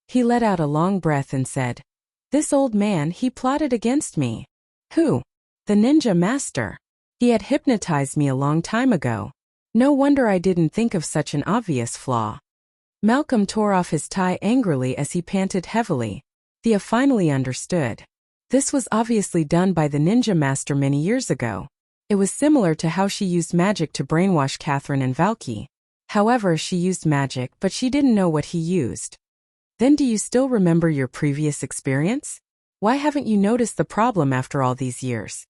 He let out a long breath and said, "This old man, he plotted against me." "Who?" "The ninja master. He had hypnotized me a long time ago. No wonder I didn't think of such an obvious flaw." Malcolm tore off his tie angrily as he panted heavily. Thea finally understood. This was obviously done by the ninja master many years ago. It was similar to how she used magic to brainwash Catherine and Valky. However, she used magic, but she didn't know what he used. "Then do you still remember your previous experience? Why haven't you noticed the problem after all these years?"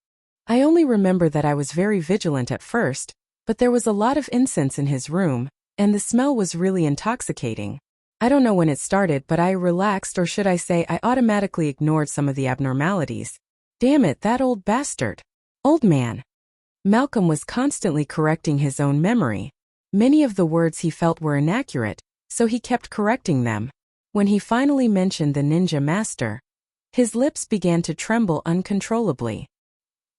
"I only remember that I was very vigilant at first, but there was a lot of incense in his room, and the smell was really intoxicating. I don't know when it started, but I relaxed, or should I say I automatically ignored some of the abnormalities. Damn it, that old bastard. Old man." Malcolm was constantly correcting his own memory. Many of the words he felt were inaccurate, so he kept correcting them. When he finally mentioned the ninja master, his lips began to tremble uncontrollably.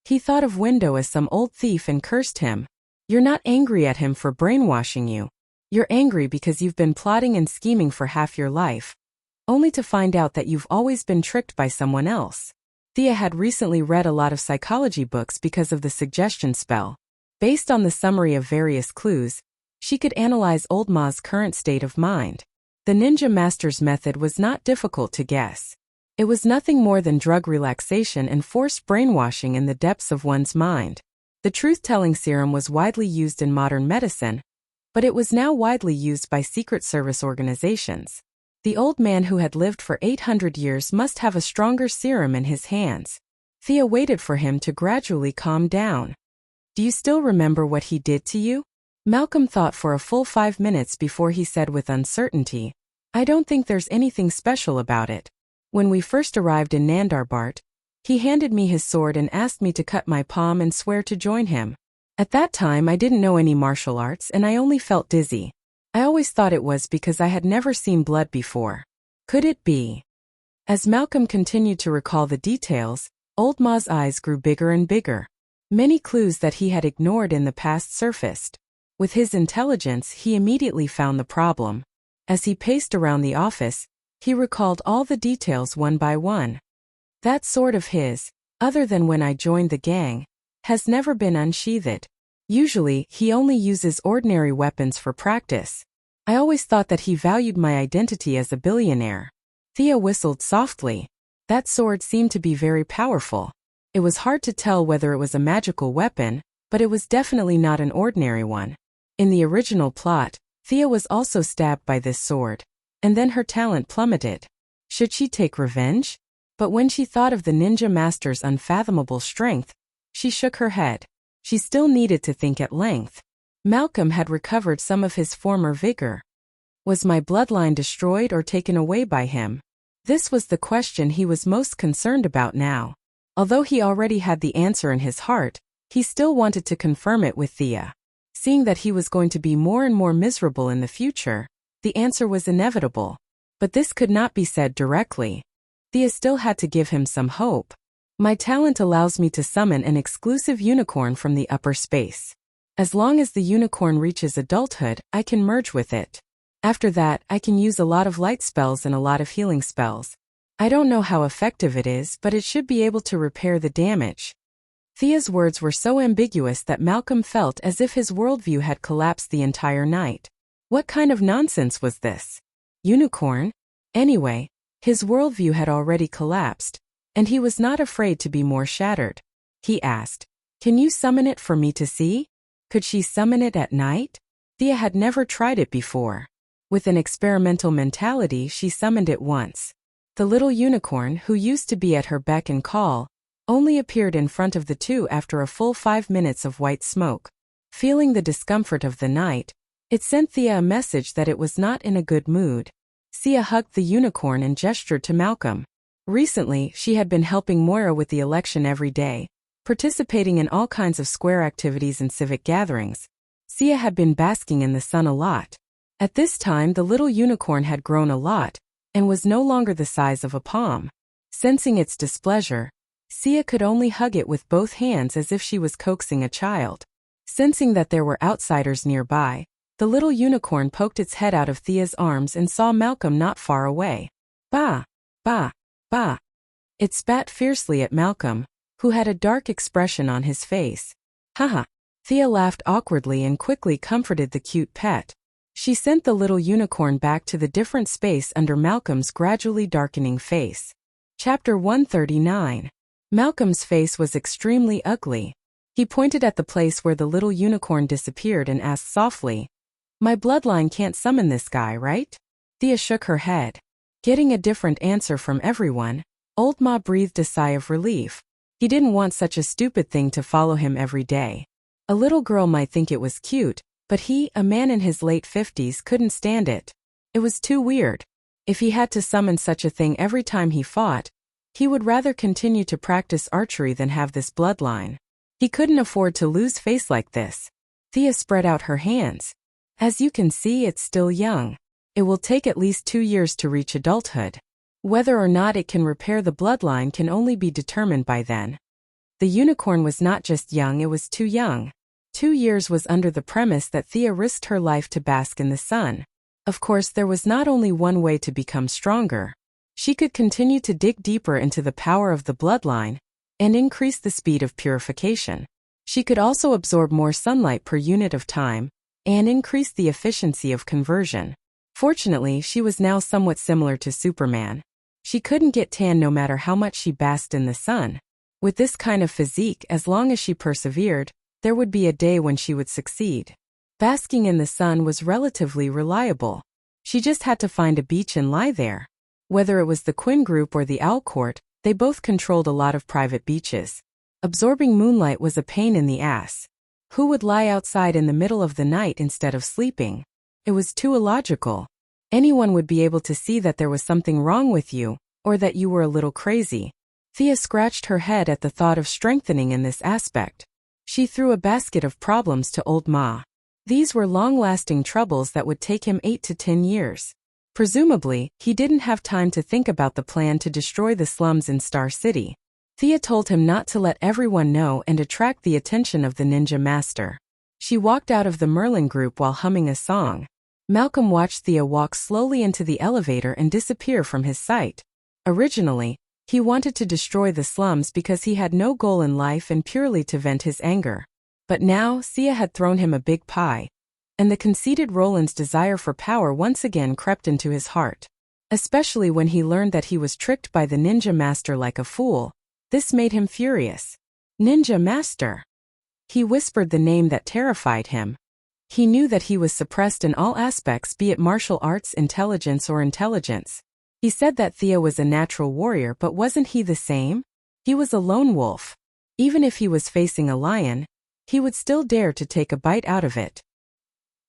He thought of Window as some old thief and cursed him. "You're not angry at him for brainwashing you. You're angry because you've been plotting and scheming for half your life, only to find out that you've always been tricked by someone else." Thea had recently read a lot of psychology books because of the suggestion spell. Based on the summary of various clues, she could analyze Old Ma's current state of mind. The ninja master's method was not difficult to guess. It was nothing more than drug relaxation and forced brainwashing in the depths of one's mind. The truth-telling serum was widely used in modern medicine, but it was now widely used by Secret Service organizations. The old man who had lived for 800 years must have a stronger serum in his hands. Thea waited for him to gradually calm down. "Do you still remember what he did to you?" Malcolm thought for a full 5 minutes before he said with uncertainty, "I don't think there's anything special about it. When we first arrived in Nandarbart, he handed me his sword and asked me to cut my palm and swear to join him. At that time I didn't know any martial arts and I only felt dizzy. I always thought it was because I had never seen blood before. Could it be?" As Malcolm continued to recall the details, Old Ma's eyes grew bigger and bigger. Many clues that he had ignored in the past surfaced. With his intelligence, he immediately found the problem. As he paced around the office, he recalled all the details one by one. "That sword of his, other than when I joined the gang, has never been unsheathed. Usually, he only uses ordinary weapons for practice. I always thought that he valued my identity as a billionaire." Thea whistled softly. That sword seemed to be very powerful. It was hard to tell whether it was a magical weapon, but it was definitely not an ordinary one. In the original plot, Thea was also stabbed by this sword, and then her talent plummeted. Should she take revenge? But when she thought of the ninja master's unfathomable strength, she shook her head. She still needed to think at length. Malcolm had recovered some of his former vigor. Was my bloodline destroyed or taken away by him? This was the question he was most concerned about now. Although he already had the answer in his heart, he still wanted to confirm it with Thea. Seeing that he was going to be more and more miserable in the future, the answer was inevitable. But this could not be said directly. Thea still had to give him some hope. "My talent allows me to summon an exclusive unicorn from the upper space. As long as the unicorn reaches adulthood, I can merge with it. After that, I can use a lot of light spells and a lot of healing spells. I don't know how effective it is, but it should be able to repair the damage." Thea's words were so ambiguous that Malcolm felt as if his worldview had collapsed the entire night. What kind of nonsense was this? Unicorn? Anyway, his worldview had already collapsed, and he was not afraid to be more shattered. He asked, "Can you summon it for me to see? Could she summon it at night?" Thea had never tried it before. With an experimental mentality, she summoned it once. The little unicorn, who used to be at her beck and call, only appeared in front of the two after a full 5 minutes of white smoke. Feeling the discomfort of the night, it sent Thea a message that it was not in a good mood. Thea hugged the unicorn and gestured to Malcolm. Recently, she had been helping Moira with the election every day, participating in all kinds of square activities and civic gatherings. Thea had been basking in the sun a lot. At this time, the little unicorn had grown a lot, and was no longer the size of a palm. Sensing its displeasure, Thea could only hug it with both hands as if she was coaxing a child. Sensing that there were outsiders nearby, the little unicorn poked its head out of Thea's arms and saw Malcolm not far away. Bah! Bah! Bah! It spat fiercely at Malcolm, who had a dark expression on his face. Haha! Thea laughed awkwardly and quickly comforted the cute pet. She sent the little unicorn back to the different space under Malcolm's gradually darkening face. Chapter 139. Malcolm's face was extremely ugly. He pointed at the place where the little unicorn disappeared and asked softly, "My bloodline can't summon this guy, right?" Thea shook her head. Getting a different answer from everyone, Old Ma breathed a sigh of relief. He didn't want such a stupid thing to follow him every day. A little girl might think it was cute, but he, a man in his late 50s, couldn't stand it. It was too weird. If he had to summon such a thing every time he fought, he would rather continue to practice archery than have this bloodline. He couldn't afford to lose face like this. Thea spread out her hands. As you can see, it's still young. It will take at least 2 years to reach adulthood. Whether or not it can repair the bloodline can only be determined by then. The unicorn was not just young, it was too young. 2 years was under the premise that Thea risked her life to bask in the sun. Of course, there was not only one way to become stronger. She could continue to dig deeper into the power of the bloodline and increase the speed of purification. She could also absorb more sunlight per unit of time and increase the efficiency of conversion. Fortunately, she was now somewhat similar to Superman. She couldn't get tan no matter how much she basked in the sun. With this kind of physique, as long as she persevered, there would be a day when she would succeed. Basking in the sun was relatively reliable. She just had to find a beach and lie there. Whether it was the Quinn Group or the Owl Court, they both controlled a lot of private beaches. Absorbing moonlight was a pain in the ass. Who would lie outside in the middle of the night instead of sleeping? It was too illogical. Anyone would be able to see that there was something wrong with you, or that you were a little crazy. Thea scratched her head at the thought of strengthening in this aspect. She threw a basket of problems to Old Ma. These were long-lasting troubles that would take him 8 to 10 years. Presumably, he didn't have time to think about the plan to destroy the slums in Star City. Thea told him not to let everyone know and attract the attention of the ninja master. She walked out of the Merlin group while humming a song. Malcolm watched Thea walk slowly into the elevator and disappear from his sight. Originally, he wanted to destroy the slums because he had no goal in life and purely to vent his anger. But now, Thea had thrown him a big pie, and the conceited Roland's desire for power once again crept into his heart. Especially when he learned that he was tricked by the ninja master like a fool. This made him furious. Ninja Master. He whispered the name that terrified him. He knew that he was suppressed in all aspects, be it martial arts, intelligence, or intelligence. He said that Thea was a natural warrior, but wasn't he the same? He was a lone wolf. Even if he was facing a lion, he would still dare to take a bite out of it.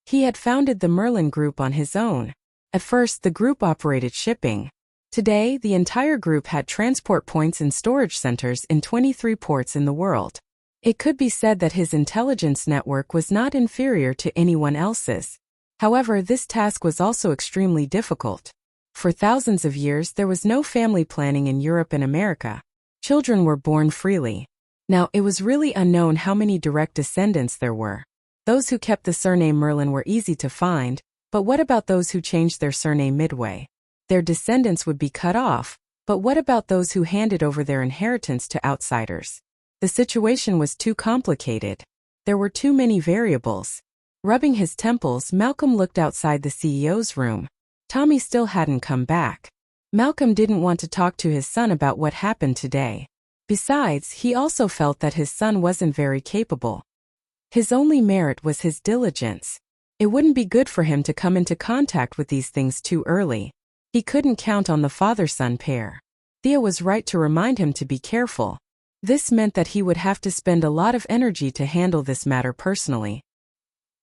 He had founded the Merlin Group on his own. At first, the group operated shipping. Today, the entire group had transport points and storage centers in 23 ports in the world. It could be said that his intelligence network was not inferior to anyone else's. However, this task was also extremely difficult. For thousands of years, there was no family planning in Europe and America. Children were born freely. Now, it was really unknown how many direct descendants there were. Those who kept the surname Merlin were easy to find, but what about those who changed their surname midway? Their descendants would be cut off, but what about those who handed over their inheritance to outsiders? The situation was too complicated. There were too many variables. Rubbing his temples, Malcolm looked outside the CEO's room. Tommy still hadn't come back. Malcolm didn't want to talk to his son about what happened today. Besides, he also felt that his son wasn't very capable. His only merit was his diligence. It wouldn't be good for him to come into contact with these things too early. He couldn't count on the father-son pair. Thea was right to remind him to be careful. This meant that he would have to spend a lot of energy to handle this matter personally.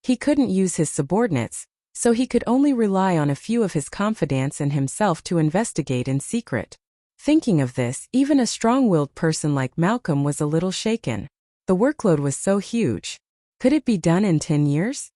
He couldn't use his subordinates, so he could only rely on a few of his confidants and himself to investigate in secret. Thinking of this, even a strong-willed person like Malcolm was a little shaken. The workload was so huge. Could it be done in 10 years?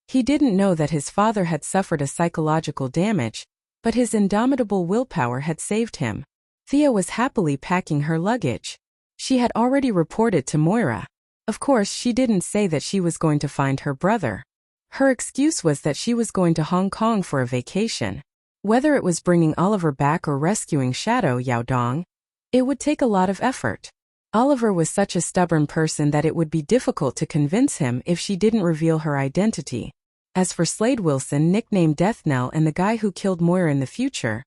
He didn't know that his father had suffered a psychological damage, but his indomitable willpower had saved him. Thea was happily packing her luggage. She had already reported to Moira. Of course, she didn't say that she was going to find her brother. Her excuse was that she was going to Hong Kong for a vacation. Whether it was bringing Oliver back or rescuing Shadow Yaodong, it would take a lot of effort. Oliver was such a stubborn person that it would be difficult to convince him if she didn't reveal her identity. As for Slade Wilson, nicknamed Deathnell, and the guy who killed Moira in the future,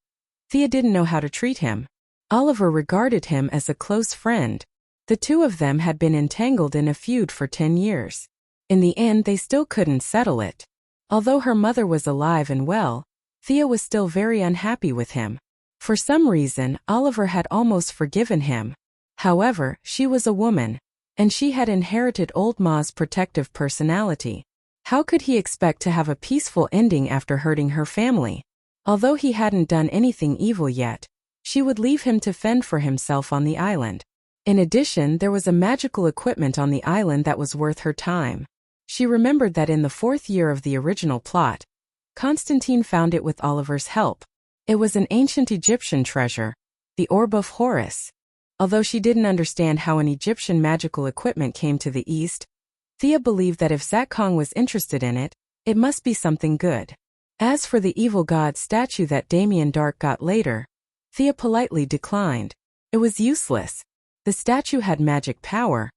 Thea didn't know how to treat him. Oliver regarded him as a close friend. The two of them had been entangled in a feud for 10 years. In the end, they still couldn't settle it. Although her mother was alive and well, Thea was still very unhappy with him. For some reason, Oliver had almost forgiven him. However, she was a woman, and she had inherited Old Ma's protective personality. How could he expect to have a peaceful ending after hurting her family? Although he hadn't done anything evil yet, she would leave him to fend for himself on the island. In addition, there was a magical equipment on the island that was worth her time. She remembered that in the 4th year of the original plot, Constantine found it with Oliver's help. It was an ancient Egyptian treasure, the Orb of Horus. Although she didn't understand how an Egyptian magical equipment came to the East, Thea believed that if Zat Kong was interested in it, it must be something good. As for the evil god statue that Damien Dark got later, Thea politely declined. It was useless. The statue had magic power,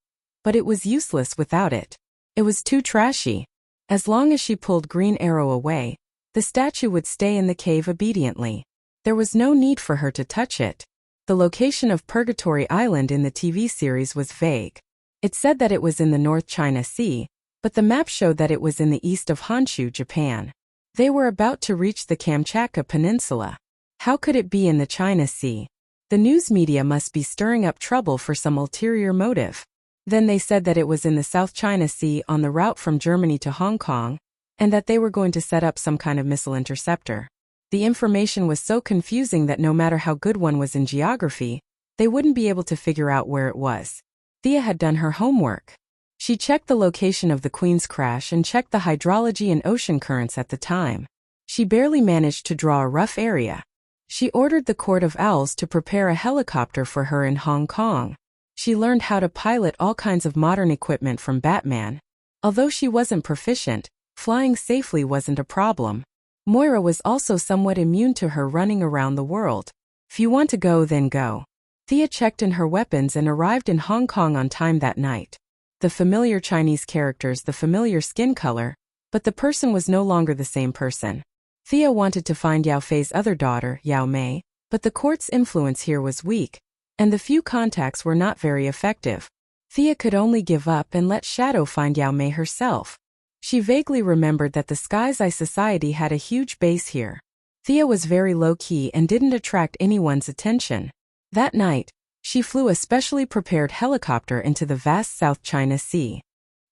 but it was useless without it. It was too trashy. As long as she pulled Green Arrow away, the statue would stay in the cave obediently. There was no need for her to touch it. The location of Purgatory Island in the TV series was vague. It said that it was in the North China Sea, but the map showed that it was in the east of Honshu, Japan. They were about to reach the Kamchatka Peninsula. How could it be in the China Sea? The news media must be stirring up trouble for some ulterior motive. Then they said that it was in the South China Sea on the route from Germany to Hong Kong, and that they were going to set up some kind of missile interceptor. The information was so confusing that no matter how good one was in geography, they wouldn't be able to figure out where it was. Thea had done her homework. She checked the location of the Queen's crash and checked the hydrology and ocean currents at the time. She barely managed to draw a rough area. She ordered the Court of Owls to prepare a helicopter for her in Hong Kong. She learned how to pilot all kinds of modern equipment from Batman. Although she wasn't proficient, flying safely wasn't a problem. Moira was also somewhat immune to her running around the world. If you want to go, then go. Thea checked in her weapons and arrived in Hong Kong on time that night. The familiar Chinese characters, the familiar skin color, but the person was no longer the same person. Thea wanted to find Yao Fei's other daughter, Yao Mei, but the court's influence here was weak, and the few contacts were not very effective. Thea could only give up and let Shadow find Yao Mei herself. She vaguely remembered that the Sky's Eye Society had a huge base here. Thea was very low-key and didn't attract anyone's attention. That night, she flew a specially prepared helicopter into the vast South China Sea.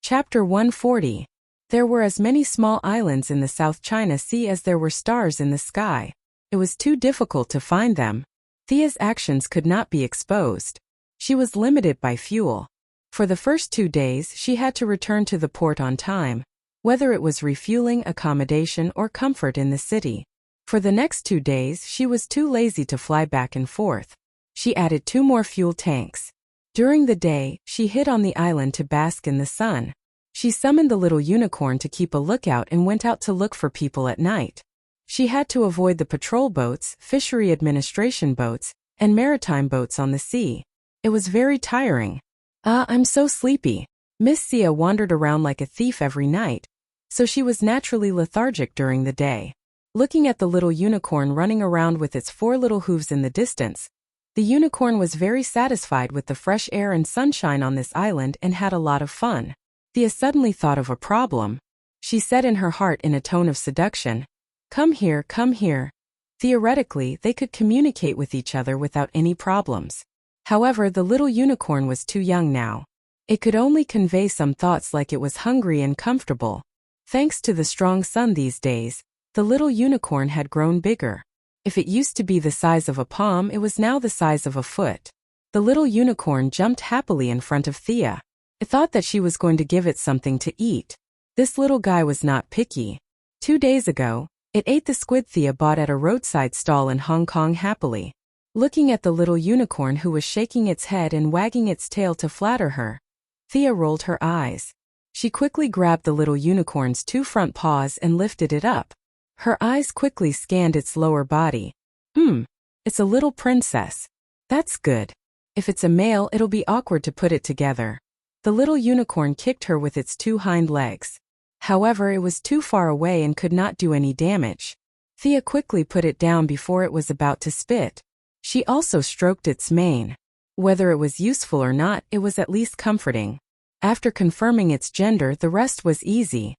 Chapter 140. There were as many small islands in the South China Sea as there were stars in the sky. It was too difficult to find them. Thea's actions could not be exposed. She was limited by fuel. For the first 2 days, she had to return to the port on time, whether it was refueling, accommodation, or comfort in the city. For the next 2 days, she was too lazy to fly back and forth. She added 2 more fuel tanks. During the day, she hid on the island to bask in the sun. She summoned the little unicorn to keep a lookout and went out to look for people at night. She had to avoid the patrol boats, fishery administration boats, and maritime boats on the sea. It was very tiring. I'm so sleepy. Miss Sia wandered around like a thief every night, so she was naturally lethargic during the day. Looking at the little unicorn running around with its 4 little hooves in the distance, the unicorn was very satisfied with the fresh air and sunshine on this island and had a lot of fun. Thea suddenly thought of a problem. She said in her heart in a tone of seduction, "Come here, come here." Theoretically, they could communicate with each other without any problems. However, the little unicorn was too young now. It could only convey some thoughts like it was hungry and comfortable. Thanks to the strong sun these days, the little unicorn had grown bigger. If it used to be the size of a palm, it was now the size of a foot. The little unicorn jumped happily in front of Thea. It thought that she was going to give it something to eat. This little guy was not picky. 2 days ago, it ate the squid Thea bought at a roadside stall in Hong Kong happily. Looking at the little unicorn who was shaking its head and wagging its tail to flatter her, Thea rolled her eyes. She quickly grabbed the little unicorn's 2 front paws and lifted it up. Her eyes quickly scanned its lower body. It's a little princess. That's good. If it's a male, it'll be awkward to put it together. The little unicorn kicked her with its 2 hind legs. However, it was too far away and could not do any damage. Thea quickly put it down before it was about to spit. She also stroked its mane. Whether it was useful or not, it was at least comforting. After confirming its gender, the rest was easy.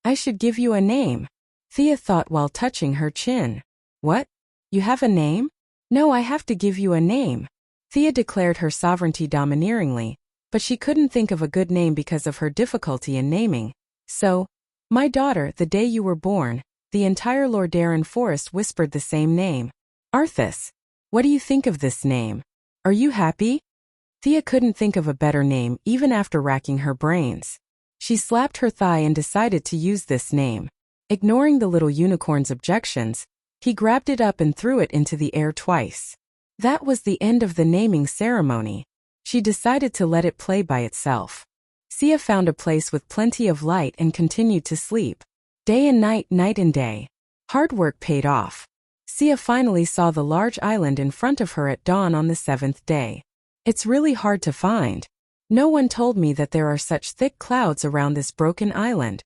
I should give you a name, Thea thought while touching her chin. What? You have a name? No, I have to give you a name. Thea declared her sovereignty domineeringly, but she couldn't think of a good name because of her difficulty in naming. So, my daughter, the day you were born, the entire Lordaeron forest whispered the same name. Arthas. What do you think of this name? Are you happy? Thea couldn't think of a better name even after racking her brains. She slapped her thigh and decided to use this name. Ignoring the little unicorn's objections, he grabbed it up and threw it into the air twice. That was the end of the naming ceremony. She decided to let it play by itself. Sia found a place with plenty of light and continued to sleep. Day and night, night and day. Hard work paid off. Sia finally saw the large island in front of her at dawn on the 7th day. It's really hard to find. No one told me that there are such thick clouds around this broken island.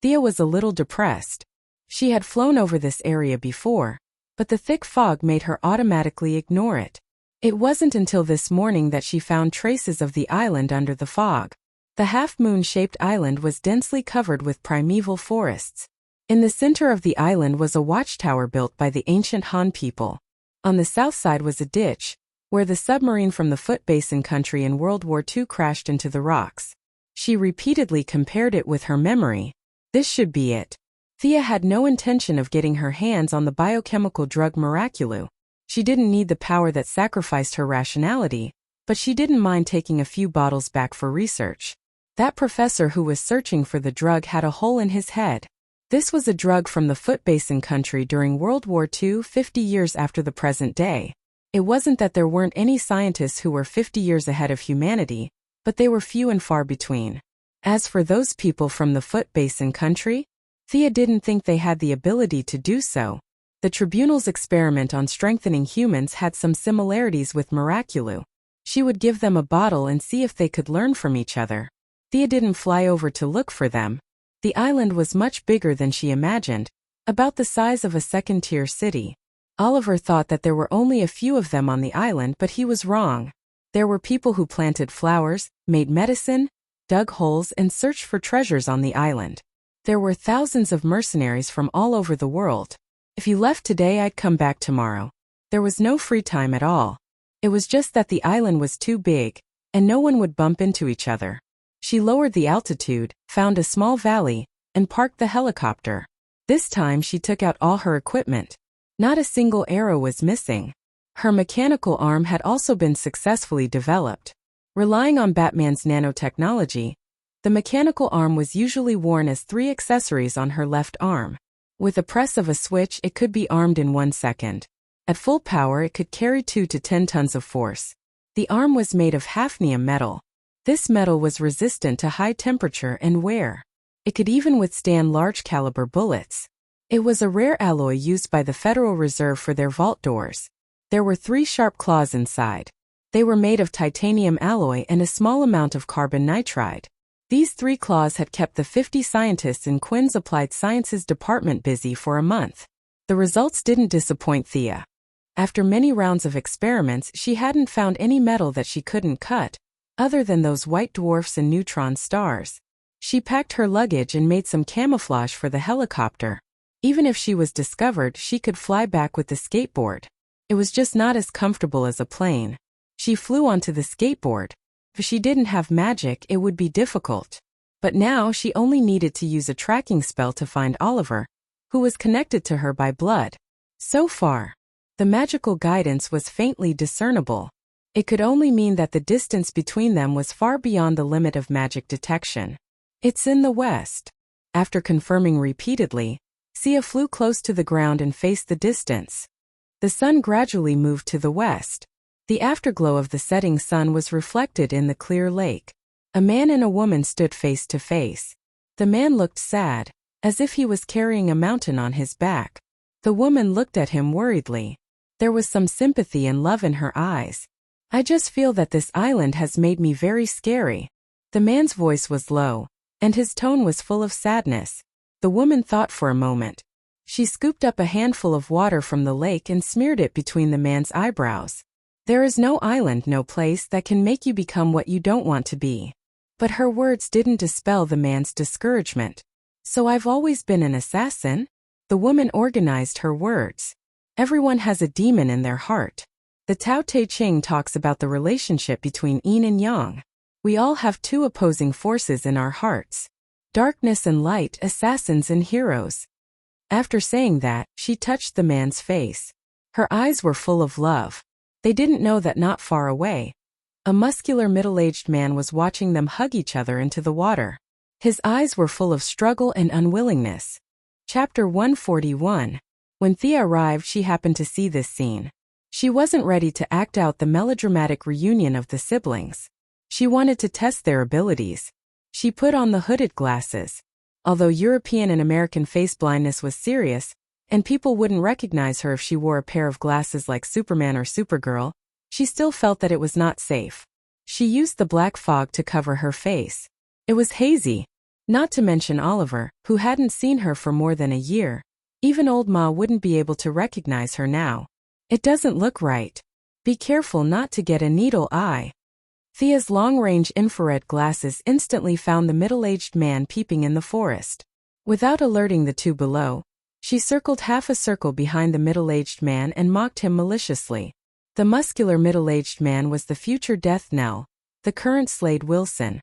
Thea was a little depressed. She had flown over this area before, but the thick fog made her automatically ignore it. It wasn't until this morning that she found traces of the island under the fog. The half-moon-shaped island was densely covered with primeval forests. In the center of the island was a watchtower built by the ancient Han people. On the south side was a ditch, where the submarine from the Foot Basin country in World War II crashed into the rocks. She repeatedly compared it with her memory. This should be it. Thea had no intention of getting her hands on the biochemical drug Miraculu. She didn't need the power that sacrificed her rationality, but she didn't mind taking a few bottles back for research. That professor who was searching for the drug had a hole in his head. This was a drug from the Foot Basin country during World War II, 50 years after the present day. It wasn't that there weren't any scientists who were 50 years ahead of humanity, but they were few and far between. As for those people from the Foot Basin country, Thea didn't think they had the ability to do so. The tribunal's experiment on strengthening humans had some similarities with Miraculu. She would give them a bottle and see if they could learn from each other. Thea didn't fly over to look for them. The island was much bigger than she imagined, about the size of a second-tier city. Oliver thought that there were only a few of them on the island, but he was wrong. There were people who planted flowers, made medicine, dug holes, and searched for treasures on the island. There were thousands of mercenaries from all over the world. If you left today, I'd come back tomorrow. There was no free time at all. It was just that the island was too big, and no one would bump into each other. She lowered the altitude, found a small valley, and parked the helicopter. This time she took out all her equipment. Not a single arrow was missing. Her mechanical arm had also been successfully developed. Relying on Batman's nanotechnology, the mechanical arm was usually worn as 3 accessories on her left arm. With the press of a switch, it could be armed in 1 second. At full power, it could carry 2 to 10 tons of force. The arm was made of hafnium metal. This metal was resistant to high temperature and wear. It could even withstand large-caliber bullets. It was a rare alloy used by the Federal Reserve for their vault doors. There were 3 sharp claws inside. They were made of titanium alloy and a small amount of carbon nitride. These 3 claws had kept the 50 scientists in Quinn's Applied Sciences department busy for a month. The results didn't disappoint Thea. After many rounds of experiments, she hadn't found any metal that she couldn't cut, other than those white dwarfs and neutron stars. She packed her luggage and made some camouflage for the helicopter. Even if she was discovered, she could fly back with the skateboard. It was just not as comfortable as a plane. She flew onto the skateboard. If she didn't have magic, it would be difficult. But now she only needed to use a tracking spell to find Oliver, who was connected to her by blood. So far, the magical guidance was faintly discernible. It could only mean that the distance between them was far beyond the limit of magic detection. It's in the west. After confirming repeatedly, Sia flew close to the ground and faced the distance. The sun gradually moved to the west. The afterglow of the setting sun was reflected in the clear lake. A man and a woman stood face to face. The man looked sad, as if he was carrying a mountain on his back. The woman looked at him worriedly. There was some sympathy and love in her eyes. I just feel that this island has made me very scary. The man's voice was low, and his tone was full of sadness. The woman thought for a moment. She scooped up a handful of water from the lake and smeared it between the man's eyebrows. There is no island, no place that can make you become what you don't want to be. But her words didn't dispel the man's discouragement. So I've always been an assassin? The woman organized her words. Everyone has a demon in their heart. The Tao Te Ching talks about the relationship between yin and yang. We all have 2 opposing forces in our hearts. Darkness and light, assassins and heroes. After saying that, she touched the man's face. Her eyes were full of love. They didn't know that not far away, a muscular middle-aged man was watching them hug each other into the water. His eyes were full of struggle and unwillingness. Chapter 141. When Thea arrived, she happened to see this scene. She wasn't ready to act out the melodramatic reunion of the siblings. She wanted to test their abilities. She put on the hooded glasses. Although European and American face blindness was serious, and people wouldn't recognize her if she wore a pair of glasses like Superman or Supergirl, she still felt that it was not safe. She used the black fog to cover her face. It was hazy. Not to mention Oliver, who hadn't seen her for more than a year. Even old Ma wouldn't be able to recognize her now. It doesn't look right. Be careful not to get a needle eye. Thea's long-range infrared glasses instantly found the middle-aged man peeping in the forest. Without alerting the 2 below, she circled half a circle behind the middle-aged man and mocked him maliciously. The muscular middle-aged man was the future death knell, the current Slade Wilson.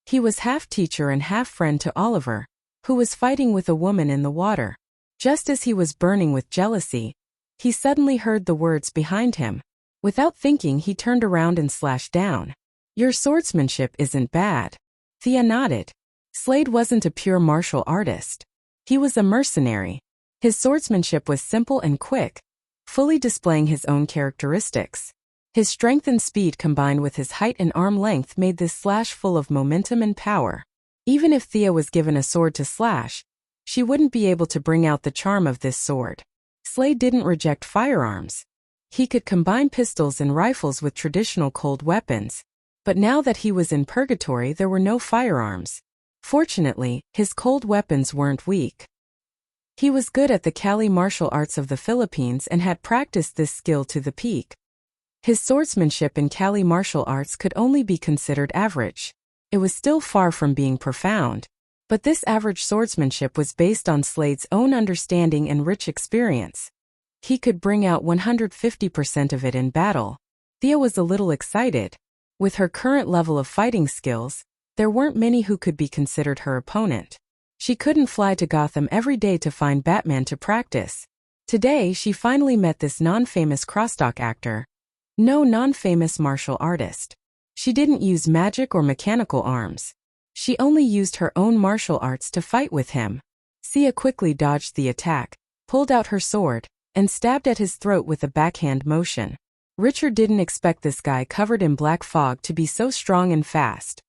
He was half teacher and half friend to Oliver, who was fighting with a woman in the water. Just as he was burning with jealousy, he suddenly heard the words behind him. Without thinking, he turned around and slashed down. Your swordsmanship isn't bad. Thea nodded. Slade wasn't a pure martial artist. He was a mercenary. His swordsmanship was simple and quick, fully displaying his own characteristics. His strength and speed combined with his height and arm length made this slash full of momentum and power. Even if Thea was given a sword to slash, she wouldn't be able to bring out the charm of this sword. Slade didn't reject firearms. He could combine pistols and rifles with traditional cold weapons. But now that he was in purgatory, there were no firearms. Fortunately, his cold weapons weren't weak. He was good at the Kali martial arts of the Philippines and had practiced this skill to the peak. His swordsmanship in Kali martial arts could only be considered average. It was still far from being profound. But this average swordsmanship was based on Slade's own understanding and rich experience. He could bring out 150% of it in battle. Thea was a little excited. With her current level of fighting skills, there weren't many who could be considered her opponent. She couldn't fly to Gotham every day to find Batman to practice. Today, she finally met this non-famous crosstalk actor. No non-famous martial artist. She didn't use magic or mechanical arms. She only used her own martial arts to fight with him. Sia quickly dodged the attack, pulled out her sword, and stabbed at his throat with a backhand motion. Richard didn't expect this guy covered in black fog to be so strong and fast.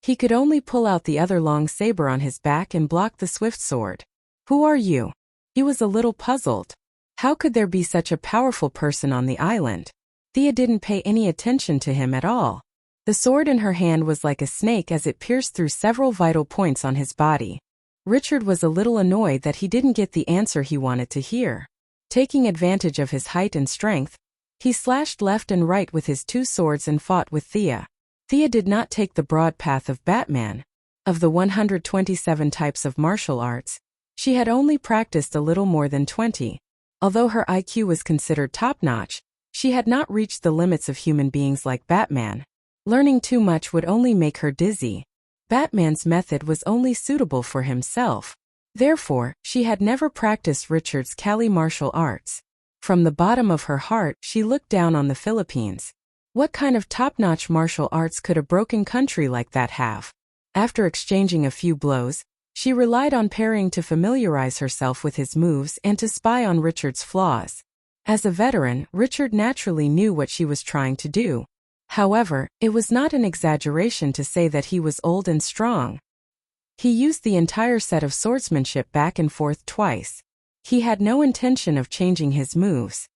He could only pull out the other long saber on his back and block the swift sword. Who are you? He was a little puzzled. How could there be such a powerful person on the island? Thea didn't pay any attention to him at all. The sword in her hand was like a snake as it pierced through several vital points on his body. Richard was a little annoyed that he didn't get the answer he wanted to hear. Taking advantage of his height and strength, he slashed left and right with his two swords and fought with Thea. Thea did not take the broad path of Batman. Of the 127 types of martial arts, she had only practiced a little more than 20. Although her IQ was considered top-notch, she had not reached the limits of human beings like Batman. Learning too much would only make her dizzy. Batman's method was only suitable for himself. Therefore, she had never practiced Richard's Kali martial arts. From the bottom of her heart, she looked down on the Philippines. What kind of top-notch martial arts could a broken country like that have? After exchanging a few blows, she relied on parrying to familiarize herself with his moves and to spy on Richard's flaws. As a veteran, Richard naturally knew what she was trying to do. However, it was not an exaggeration to say that he was old and strong. He used the entire set of swordsmanship back and forth twice. He had no intention of changing his moves.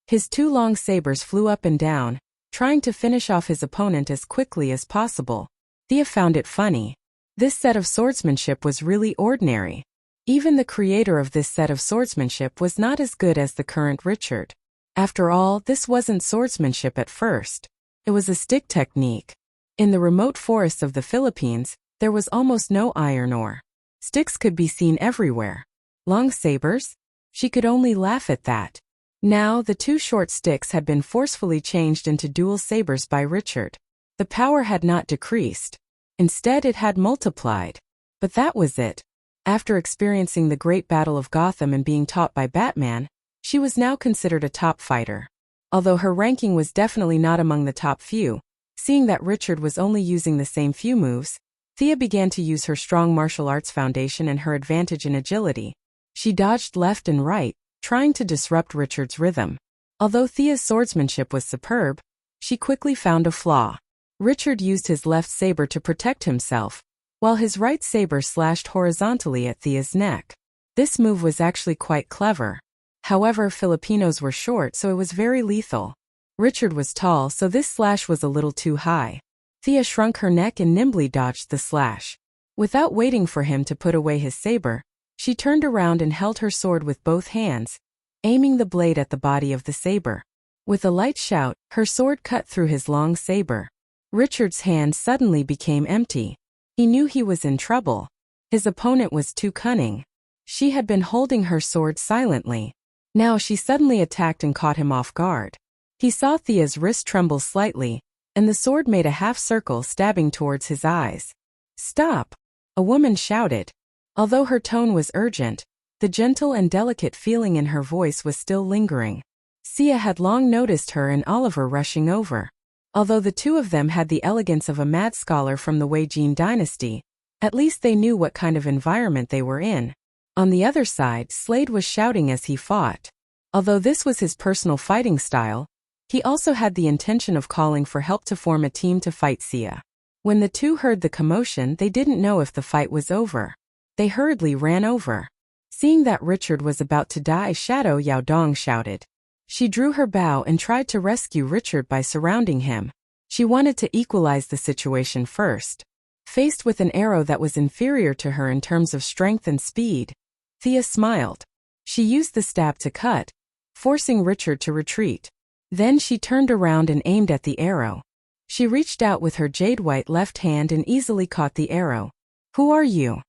His two long sabers flew up and down, trying to finish off his opponent as quickly as possible. Thea found it funny. This set of swordsmanship was really ordinary. Even the creator of this set of swordsmanship was not as good as the current Richard. After all, this wasn't swordsmanship at first. It was a stick technique. In the remote forests of the Philippines, there was almost no iron ore. Sticks could be seen everywhere. Long sabers? She could only laugh at that. Now, the two short sticks had been forcefully changed into dual sabers by Richard. The power had not decreased. Instead, it had multiplied. But that was it. After experiencing the Great Battle of Gotham and being taught by Batman, she was now considered a top fighter. Although her ranking was definitely not among the top few, seeing that Richard was only using the same few moves, Thea began to use her strong martial arts foundation and her advantage in agility. She dodged left and right, trying to disrupt Richard's rhythm. Although Thea's swordsmanship was superb, she quickly found a flaw. Richard used his left saber to protect himself, while his right saber slashed horizontally at Thea's neck. This move was actually quite clever. However, Filipinos were short, so it was very lethal. Richard was tall, so this slash was a little too high. Thea shrunk her neck and nimbly dodged the slash. Without waiting for him to put away his saber, she turned around and held her sword with both hands, aiming the blade at the body of the saber. With a light shout, her sword cut through his long saber. Richard's hand suddenly became empty. He knew he was in trouble. His opponent was too cunning. She had been holding her sword silently. Now she suddenly attacked and caught him off guard. He saw Thea's wrist tremble slightly, and the sword made a half circle stabbing towards his eyes. "Stop!" a woman shouted. Although her tone was urgent, the gentle and delicate feeling in her voice was still lingering. Sia had long noticed her and Oliver rushing over. Although the two of them had the elegance of a mad scholar from the Wei Jin dynasty, at least they knew what kind of environment they were in. On the other side, Slade was shouting as he fought. Although this was his personal fighting style, he also had the intention of calling for help to form a team to fight Sia. When the two heard the commotion, they didn't know if the fight was over. They hurriedly ran over. Seeing that Richard was about to die, Shadow Yaodong shouted. She drew her bow and tried to rescue Richard by surrounding him. She wanted to equalize the situation first. Faced with an arrow that was inferior to her in terms of strength and speed, Thea smiled. She used the stab to cut, forcing Richard to retreat. Then she turned around and aimed at the arrow. She reached out with her jade-white left hand and easily caught the arrow. "Who are you?"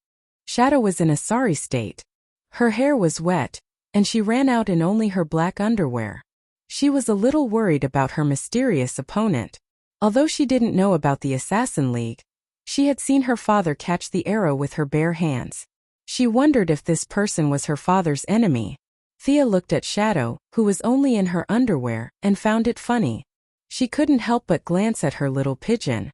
Shadow was in a sorry state. Her hair was wet, and she ran out in only her black underwear. She was a little worried about her mysterious opponent. Although she didn't know about the Assassin League, she had seen her father catch the arrow with her bare hands. She wondered if this person was her father's enemy. Thea looked at Shadow, who was only in her underwear, and found it funny. She couldn't help but glance at her little pigeon.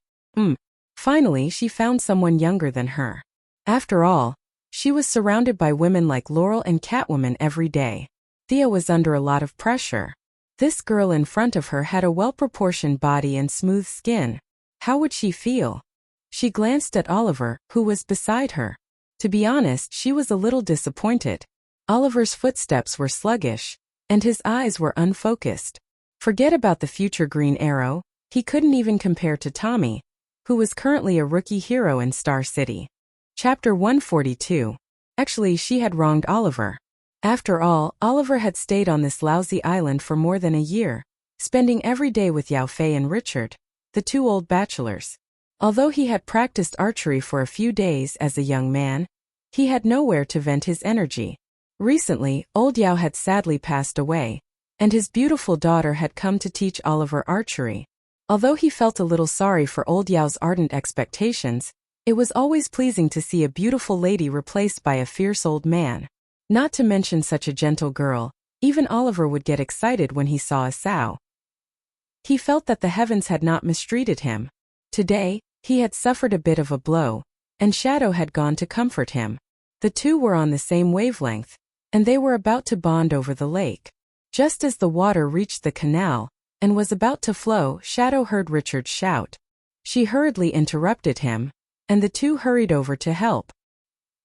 Finally, she found someone younger than her. After all, she was surrounded by women like Laurel and Catwoman every day. Thea was under a lot of pressure. This girl in front of her had a well-proportioned body and smooth skin. How would she feel? She glanced at Oliver, who was beside her. To be honest, she was a little disappointed. Oliver's footsteps were sluggish, and his eyes were unfocused. Forget about the future Green Arrow, He couldn't even compare to Tommy, who was currently a rookie hero in Star City. Chapter 142. Actually, she had wronged Oliver. After all, Oliver had stayed on this lousy island for more than a year, spending every day with Yao Fei and Richard, the two old bachelors. Although he had practiced archery for a few days as a young man, he had nowhere to vent his energy. Recently, old Yao had sadly passed away, and his beautiful daughter had come to teach Oliver archery. Although he felt a little sorry for old Yao's ardent expectations, it was always pleasing to see a beautiful lady replaced by a fierce old man. Not to mention such a gentle girl, even Oliver would get excited when he saw a sow. He felt that the heavens had not mistreated him. Today, he had suffered a bit of a blow, and Shadow had gone to comfort him. The two were on the same wavelength, and they were about to bond over the lake. Just as the water reached the canal and was about to flow, Shadow heard Richard shout. She hurriedly interrupted him, and the two hurried over to help.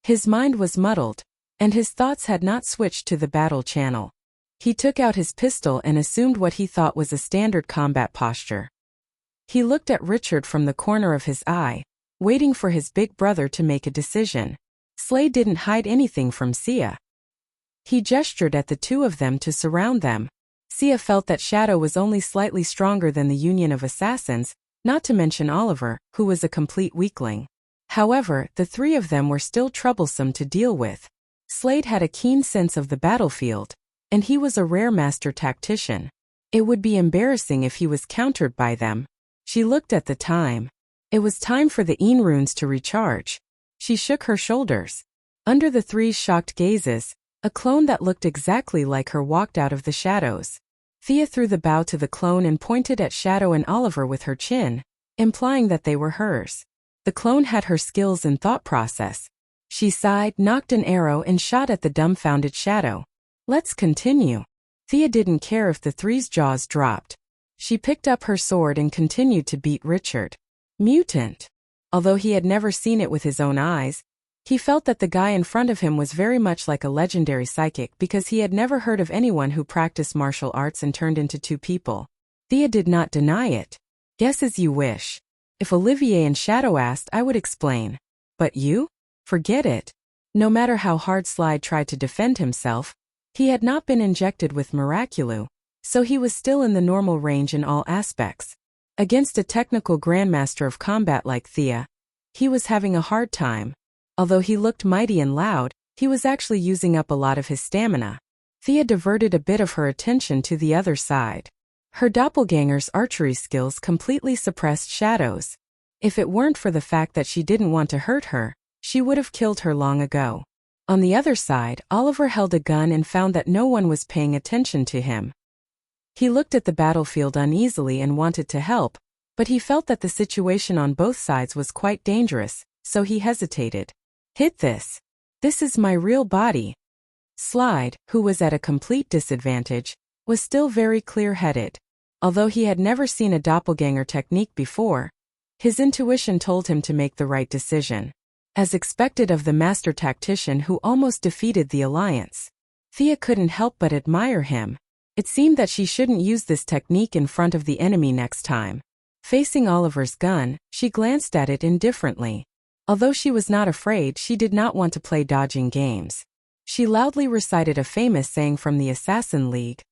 His mind was muddled, and his thoughts had not switched to the battle channel. He took out his pistol and assumed what he thought was a standard combat posture. He looked at Richard from the corner of his eye, waiting for his big brother to make a decision. Slade didn't hide anything from Sia. He gestured at the two of them to surround them. Sia felt that Shadow was only slightly stronger than the Union of Assassins, not to mention Oliver, who was a complete weakling. However, the three of them were still troublesome to deal with. Slade had a keen sense of the battlefield, and he was a rare master tactician. It would be embarrassing if he was countered by them. She looked at the time. It was time for the Een runes to recharge. She shook her shoulders. Under the three's shocked gazes, a clone that looked exactly like her walked out of the shadows. Thea threw the bow to the clone and pointed at Shadow and Oliver with her chin, implying that they were hers. The clone had her skills and thought process. She sighed, knocked an arrow and shot at the dumbfounded Shadow. Let's continue. Thea didn't care if the three's jaws dropped. She picked up her sword and continued to beat Richard. Mutant. Although he had never seen it with his own eyes, he felt that the guy in front of him was very much like a legendary psychic because he had never heard of anyone who practiced martial arts and turned into two people. Thea did not deny it. Guess as you wish. If Olivier and Shadow asked, I would explain. But you? Forget it. No matter how hard Slade tried to defend himself, he had not been injected with Miraculou, so he was still in the normal range in all aspects. Against a technical grandmaster of combat like Thea, he was having a hard time. Although he looked mighty and loud, he was actually using up a lot of his stamina. Thea diverted a bit of her attention to the other side. Her doppelganger's archery skills completely suppressed Shadow's. If it weren't for the fact that she didn't want to hurt her, she would have killed her long ago. On the other side, Oliver held a gun and found that no one was paying attention to him. He looked at the battlefield uneasily and wanted to help, but he felt that the situation on both sides was quite dangerous, so he hesitated. Hit this. This is my real body. Slade, who was at a complete disadvantage, was still very clear-headed. Although he had never seen a doppelganger technique before, his intuition told him to make the right decision. As expected of the master tactician who almost defeated the Alliance, Thea couldn't help but admire him. It seemed that she shouldn't use this technique in front of the enemy next time. Facing Oliver's gun, she glanced at it indifferently. Although she was not afraid, she did not want to play dodging games. She loudly recited a famous saying from the Assassin League.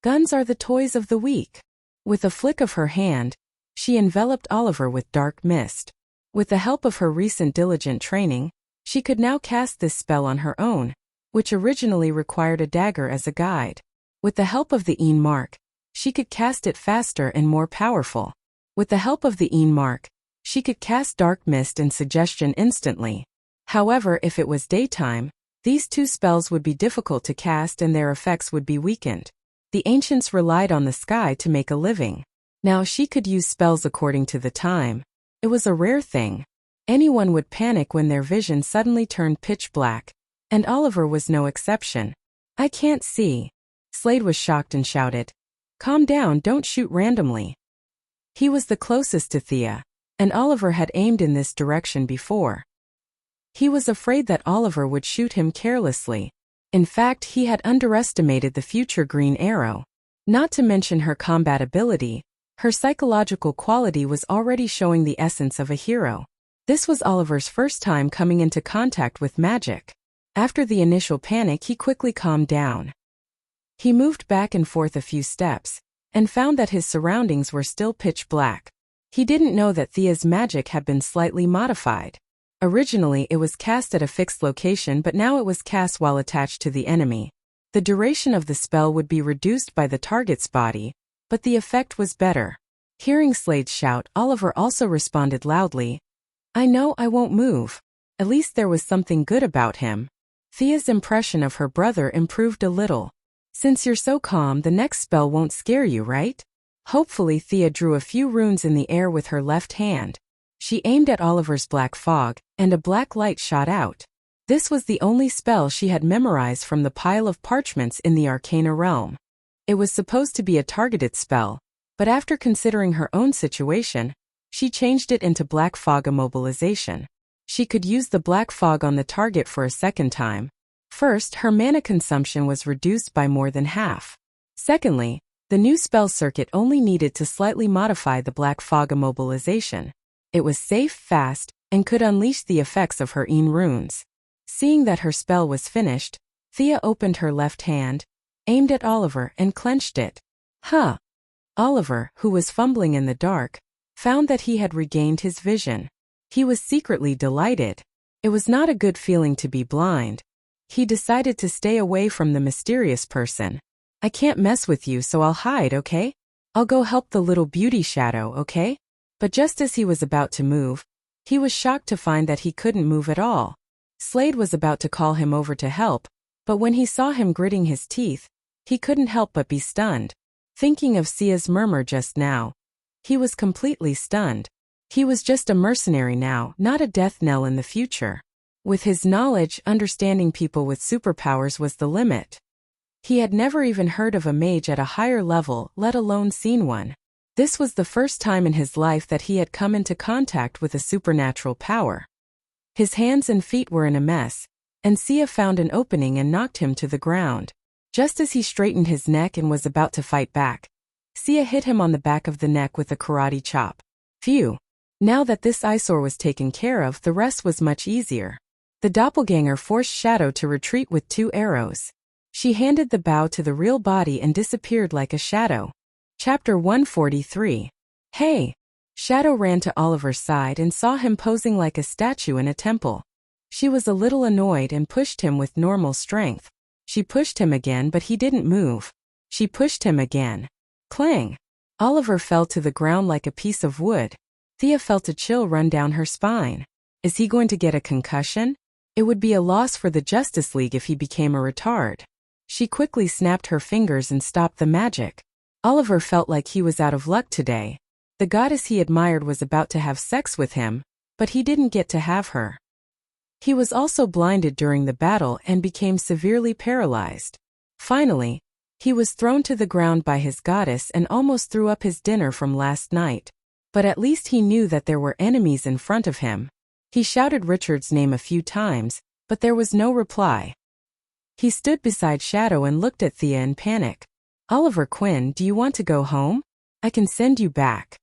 Guns are the toys of the weak. With a flick of her hand, she enveloped Oliver with dark mist. With the help of her recent diligent training, she could now cast this spell on her own, which originally required a dagger as a guide. With the help of the Een mark, she could cast it faster and more powerful. With the help of the Een mark, she could cast dark mist and suggestion instantly. However, if it was daytime, these two spells would be difficult to cast and their effects would be weakened. The ancients relied on the sky to make a living. Now she could use spells according to the time. It was a rare thing. Anyone would panic when their vision suddenly turned pitch black, and Oliver was no exception. I can't see. Slade was shocked and shouted. Calm down, don't shoot randomly. He was the closest to Thea, and Oliver had aimed in this direction before. He was afraid that Oliver would shoot him carelessly. In fact, he had underestimated the future green arrow. Not to mention her combat ability, Her psychological quality was already showing the essence of a hero. This was Oliver's first time coming into contact with magic. After the initial panic, he quickly calmed down. He moved back and forth a few steps, and found that his surroundings were still pitch black. He didn't know that Thea's magic had been slightly modified. Originally, it was cast at a fixed location, but now it was cast while attached to the enemy. The duration of the spell would be reduced by the target's body, but the effect was better. Hearing Slade's shout, Oliver also responded loudly, "I know I won't move." At least there was something good about him. Thea's impression of her brother improved a little. "Since you're so calm, the next spell won't scare you, right?" Hopefully, Thea drew a few runes in the air with her left hand. She aimed at Oliver's black fog, and a black light shot out. This was the only spell she had memorized from the pile of parchments in the Arcana realm. It was supposed to be a targeted spell, but after considering her own situation, she changed it into black fog immobilization. She could use the black fog on the target for a second time. First, her mana consumption was reduced by more than half. Secondly, the new spell circuit only needed to slightly modify the black fog immobilization. It was safe, fast, and could unleash the effects of her Een runes. Seeing that her spell was finished, Thea opened her left hand, aimed at Oliver, and clenched it. Huh! Oliver, who was fumbling in the dark, found that he had regained his vision. He was secretly delighted. It was not a good feeling to be blind. He decided to stay away from the mysterious person. "I can't mess with you, so I'll hide, okay? I'll go help the little beauty shadow, okay?" But just as he was about to move, he was shocked to find that he couldn't move at all. Slade was about to call him over to help, but when he saw him gritting his teeth, he couldn't help but be stunned. Thinking of Sia's murmur just now, he was completely stunned. He was just a mercenary now, not a death knell in the future. With his knowledge, understanding people with superpowers was the limit. He had never even heard of a mage at a higher level, let alone seen one. This was the first time in his life that he had come into contact with a supernatural power. His hands and feet were in a mess, and Sia found an opening and knocked him to the ground. Just as he straightened his neck and was about to fight back, Sia hit him on the back of the neck with a karate chop. Phew! Now that this eyesore was taken care of, the rest was much easier. The doppelganger forced Shadow to retreat with 2 arrows. She handed the bow to the real body and disappeared like a shadow. Chapter 143. Hey! Shadow ran to Oliver's side and saw him posing like a statue in a temple. She was a little annoyed and pushed him with normal strength. She pushed him again, but he didn't move. She pushed him again. Clang! Oliver fell to the ground like a piece of wood. Thea felt a chill run down her spine. Is he going to get a concussion? It would be a loss for the Justice League if he became a retard. She quickly snapped her fingers and stopped the magic. Oliver felt like he was out of luck today. The goddess he admired was about to have sex with him, but he didn't get to have her. He was also blinded during the battle and became severely paralyzed. Finally, he was thrown to the ground by his goddess and almost threw up his dinner from last night. But at least he knew that there were enemies in front of him. He shouted Richard's name a few times, but there was no reply. He stood beside Shadow and looked at Thea in panic. "Oliver Quinn, do you want to go home? I can send you back."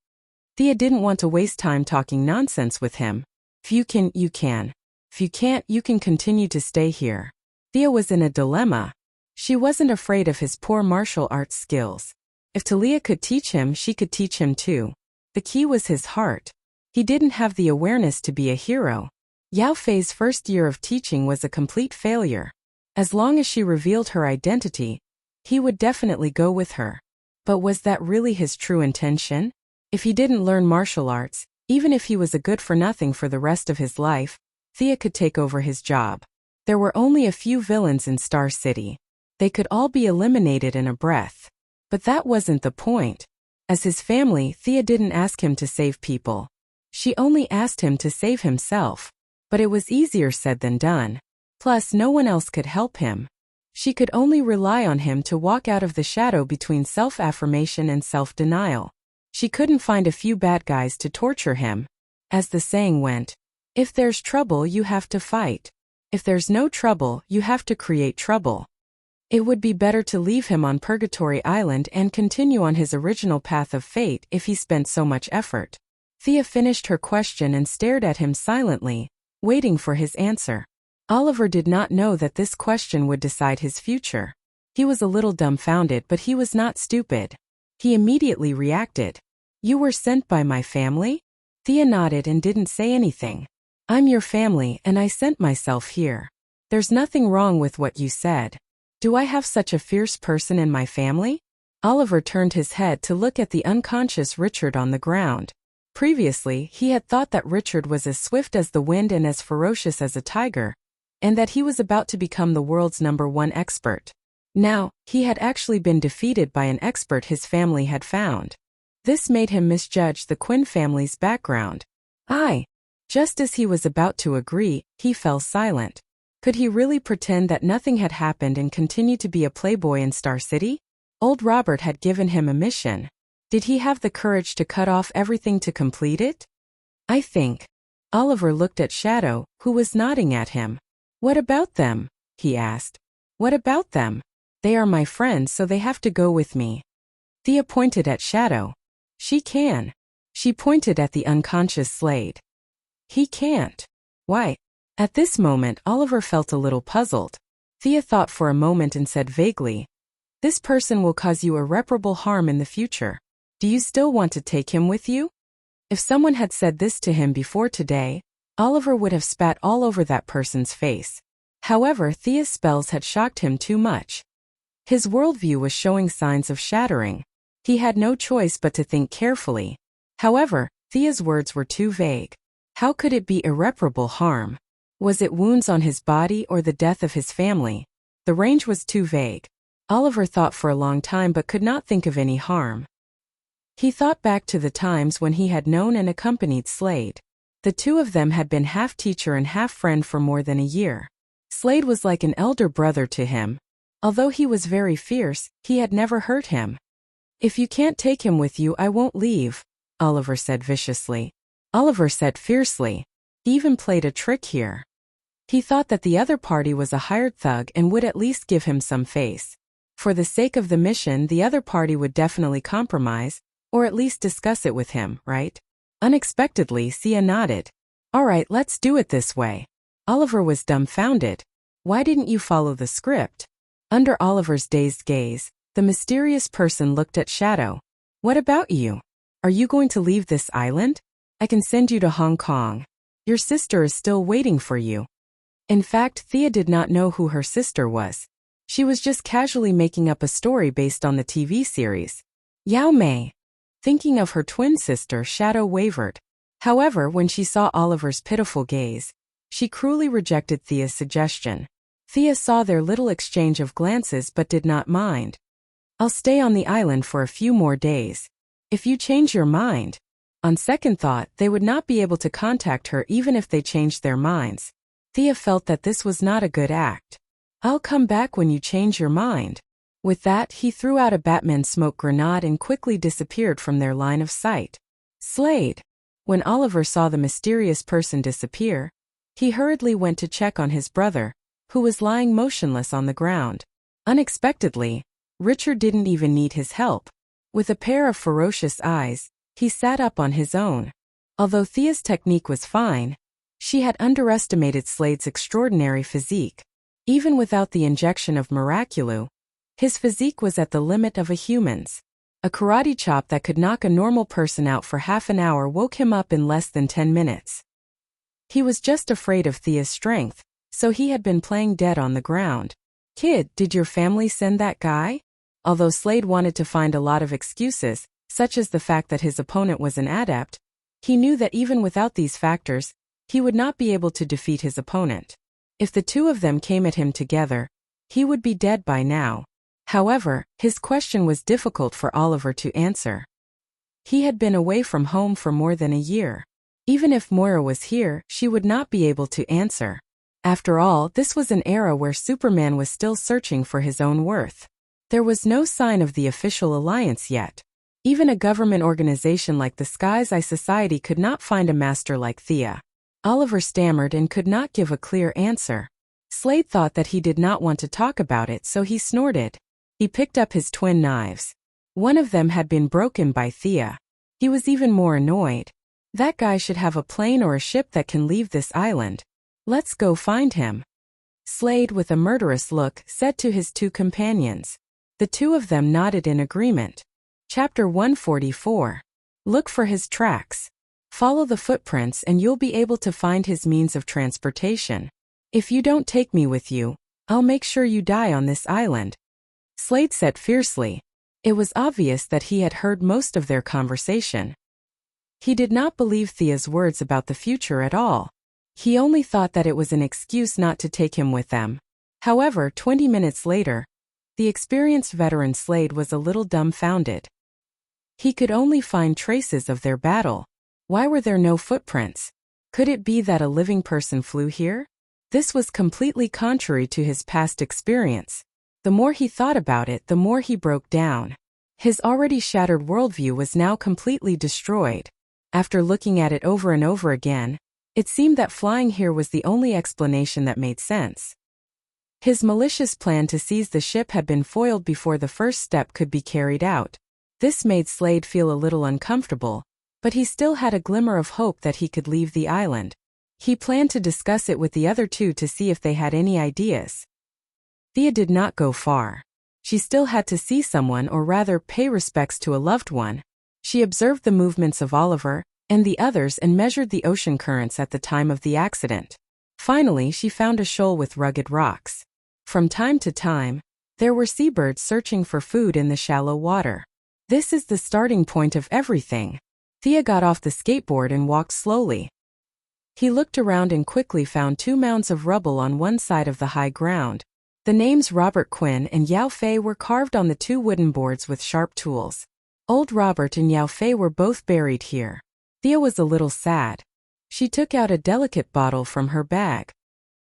Thea didn't want to waste time talking nonsense with him. "If you can, you can. If you can't, you can continue to stay here." Thea was in a dilemma. She wasn't afraid of his poor martial arts skills. If Talia could teach him, she could teach him too. The key was his heart. He didn't have the awareness to be a hero. Yao Fei's first year of teaching was a complete failure. As long as she revealed her identity, he would definitely go with her. But was that really his true intention? If he didn't learn martial arts, even if he was a good-for-nothing for the rest of his life, Thea could take over his job. There were only a few villains in Star City. They could all be eliminated in a breath. But that wasn't the point. As his family, Thea didn't ask him to save people. She only asked him to save himself. But it was easier said than done. Plus, no one else could help him. She could only rely on him to walk out of the shadow between self-affirmation and self-denial. She couldn't find a few bad guys to torture him. As the saying went, if there's trouble, you have to fight. If there's no trouble, you have to create trouble. It would be better to leave him on Purgatory Island and continue on his original path of fate if he spent so much effort. Thea finished her question and stared at him silently, waiting for his answer. Oliver did not know that this question would decide his future. He was a little dumbfounded, but he was not stupid. He immediately reacted. "You were sent by my family?" Thea nodded and didn't say anything. "I'm your family and I sent myself here. There's nothing wrong with what you said. Do I have such a fierce person in my family?" Oliver turned his head to look at the unconscious Richard on the ground. Previously, he had thought that Richard was as swift as the wind and as ferocious as a tiger, and that he was about to become the world's #1 expert. Now, he had actually been defeated by an expert his family had found. This made him misjudge the Quinn family's background. Just as he was about to agree, he fell silent. Could he really pretend that nothing had happened and continue to be a playboy in Star City? Old Robert had given him a mission. Did he have the courage to cut off everything to complete it? "I think." Oliver looked at Shadow, who was nodding at him. "What about them?" he asked. "What about them? They are my friends, so they have to go with me." Thea pointed at Shadow. "She can." She pointed at the unconscious Slade. "He can't." "Why?" At this moment, Oliver felt a little puzzled. Thea thought for a moment and said vaguely, "This person will cause you irreparable harm in the future. Do you still want to take him with you?" If someone had said this to him before today, Oliver would have spat all over that person's face. However, Thea's spells had shocked him too much. His worldview was showing signs of shattering. He had no choice but to think carefully. However, Thea's words were too vague. How could it be irreparable harm? Was it wounds on his body or the death of his family? The range was too vague. Oliver thought for a long time but could not think of any harm. He thought back to the times when he had known and accompanied Slade. The two of them had been half teacher and half friend for more than a year. Slade was like an elder brother to him. Although he was very fierce, he had never hurt him. "If you can't take him with you, I won't leave," Oliver said viciously. Oliver said fiercely. He even played a trick here. He thought that the other party was a hired thug and would at least give him some face. For the sake of the mission, the other party would definitely compromise, or at least discuss it with him, right? Unexpectedly, Sia nodded. "All right, let's do it this way." Oliver was dumbfounded. "Why didn't you follow the script?" Under Oliver's dazed gaze, the mysterious person looked at Shadow. "What about you? Are you going to leave this island? I can send you to Hong Kong. Your sister is still waiting for you." In fact, Thea did not know who her sister was. She was just casually making up a story based on the TV series. Yao Mei. Thinking of her twin sister, Shadow wavered. However, when she saw Oliver's pitiful gaze, she cruelly rejected Thea's suggestion. Thea saw their little exchange of glances but did not mind. "I'll stay on the island for a few more days. If you change your mind." On second thought, they would not be able to contact her even if they changed their minds. Thea felt that this was not a good act. "I'll come back when you change your mind." With that, he threw out a Batman smoke grenade and quickly disappeared from their line of sight. Slade. When Oliver saw the mysterious person disappear, he hurriedly went to check on his brother, who was lying motionless on the ground. Unexpectedly, Richard didn't even need his help. With a pair of ferocious eyes, he sat up on his own. Although Thea's technique was fine, she had underestimated Slade's extraordinary physique. Even without the injection of Miraculu, his physique was at the limit of a human's. A karate chop that could knock a normal person out for half an hour woke him up in less than 10 minutes. He was just afraid of Thea's strength, so he had been playing dead on the ground. "Kid, did your family send that guy?" Although Slade wanted to find a lot of excuses, such as the fact that his opponent was an adept, he knew that even without these factors, he would not be able to defeat his opponent. If the two of them came at him together, he would be dead by now. However, his question was difficult for Oliver to answer. He had been away from home for more than a year. Even if Moira was here, she would not be able to answer. After all, this was an era where Superman was still searching for his own worth. There was no sign of the official alliance yet. Even a government organization like the Sky's Eye Society could not find a master like Thea. Oliver stammered and could not give a clear answer. Slade thought that he did not want to talk about it, so he snorted. He picked up his twin knives. One of them had been broken by Thea. He was even more annoyed. That guy should have a plane or a ship that can leave this island. Let's go find him. Slade, with a murderous look, said to his two companions. The two of them nodded in agreement. Chapter 144. Look for his tracks. Follow the footprints and you'll be able to find his means of transportation. If you don't take me with you, I'll make sure you die on this island. Slade said fiercely. It was obvious that he had heard most of their conversation. He did not believe Thea's words about the future at all. He only thought that it was an excuse not to take him with them. However, 20 minutes later, the experienced veteran Slade was a little dumbfounded. He could only find traces of their battle. Why were there no footprints? Could it be that a living person flew here? This was completely contrary to his past experience. The more he thought about it, the more he broke down. His already shattered worldview was now completely destroyed. After looking at it over and over again, it seemed that flying here was the only explanation that made sense. His malicious plan to seize the ship had been foiled before the first step could be carried out. This made Slade feel a little uncomfortable, but he still had a glimmer of hope that he could leave the island. He planned to discuss it with the other two to see if they had any ideas. Thea did not go far. She still had to see someone, or rather pay respects to a loved one. She observed the movements of Oliver and the others and measured the ocean currents at the time of the accident. Finally, she found a shoal with rugged rocks. From time to time, there were seabirds searching for food in the shallow water. This is the starting point of everything. Thea got off the skateboard and walked slowly. He looked around and quickly found two mounds of rubble on one side of the high ground. The names Robert Quinn and Yao Fei were carved on the two wooden boards with sharp tools. Old Robert and Yao Fei were both buried here. Thea was a little sad. She took out a delicate bottle from her bag.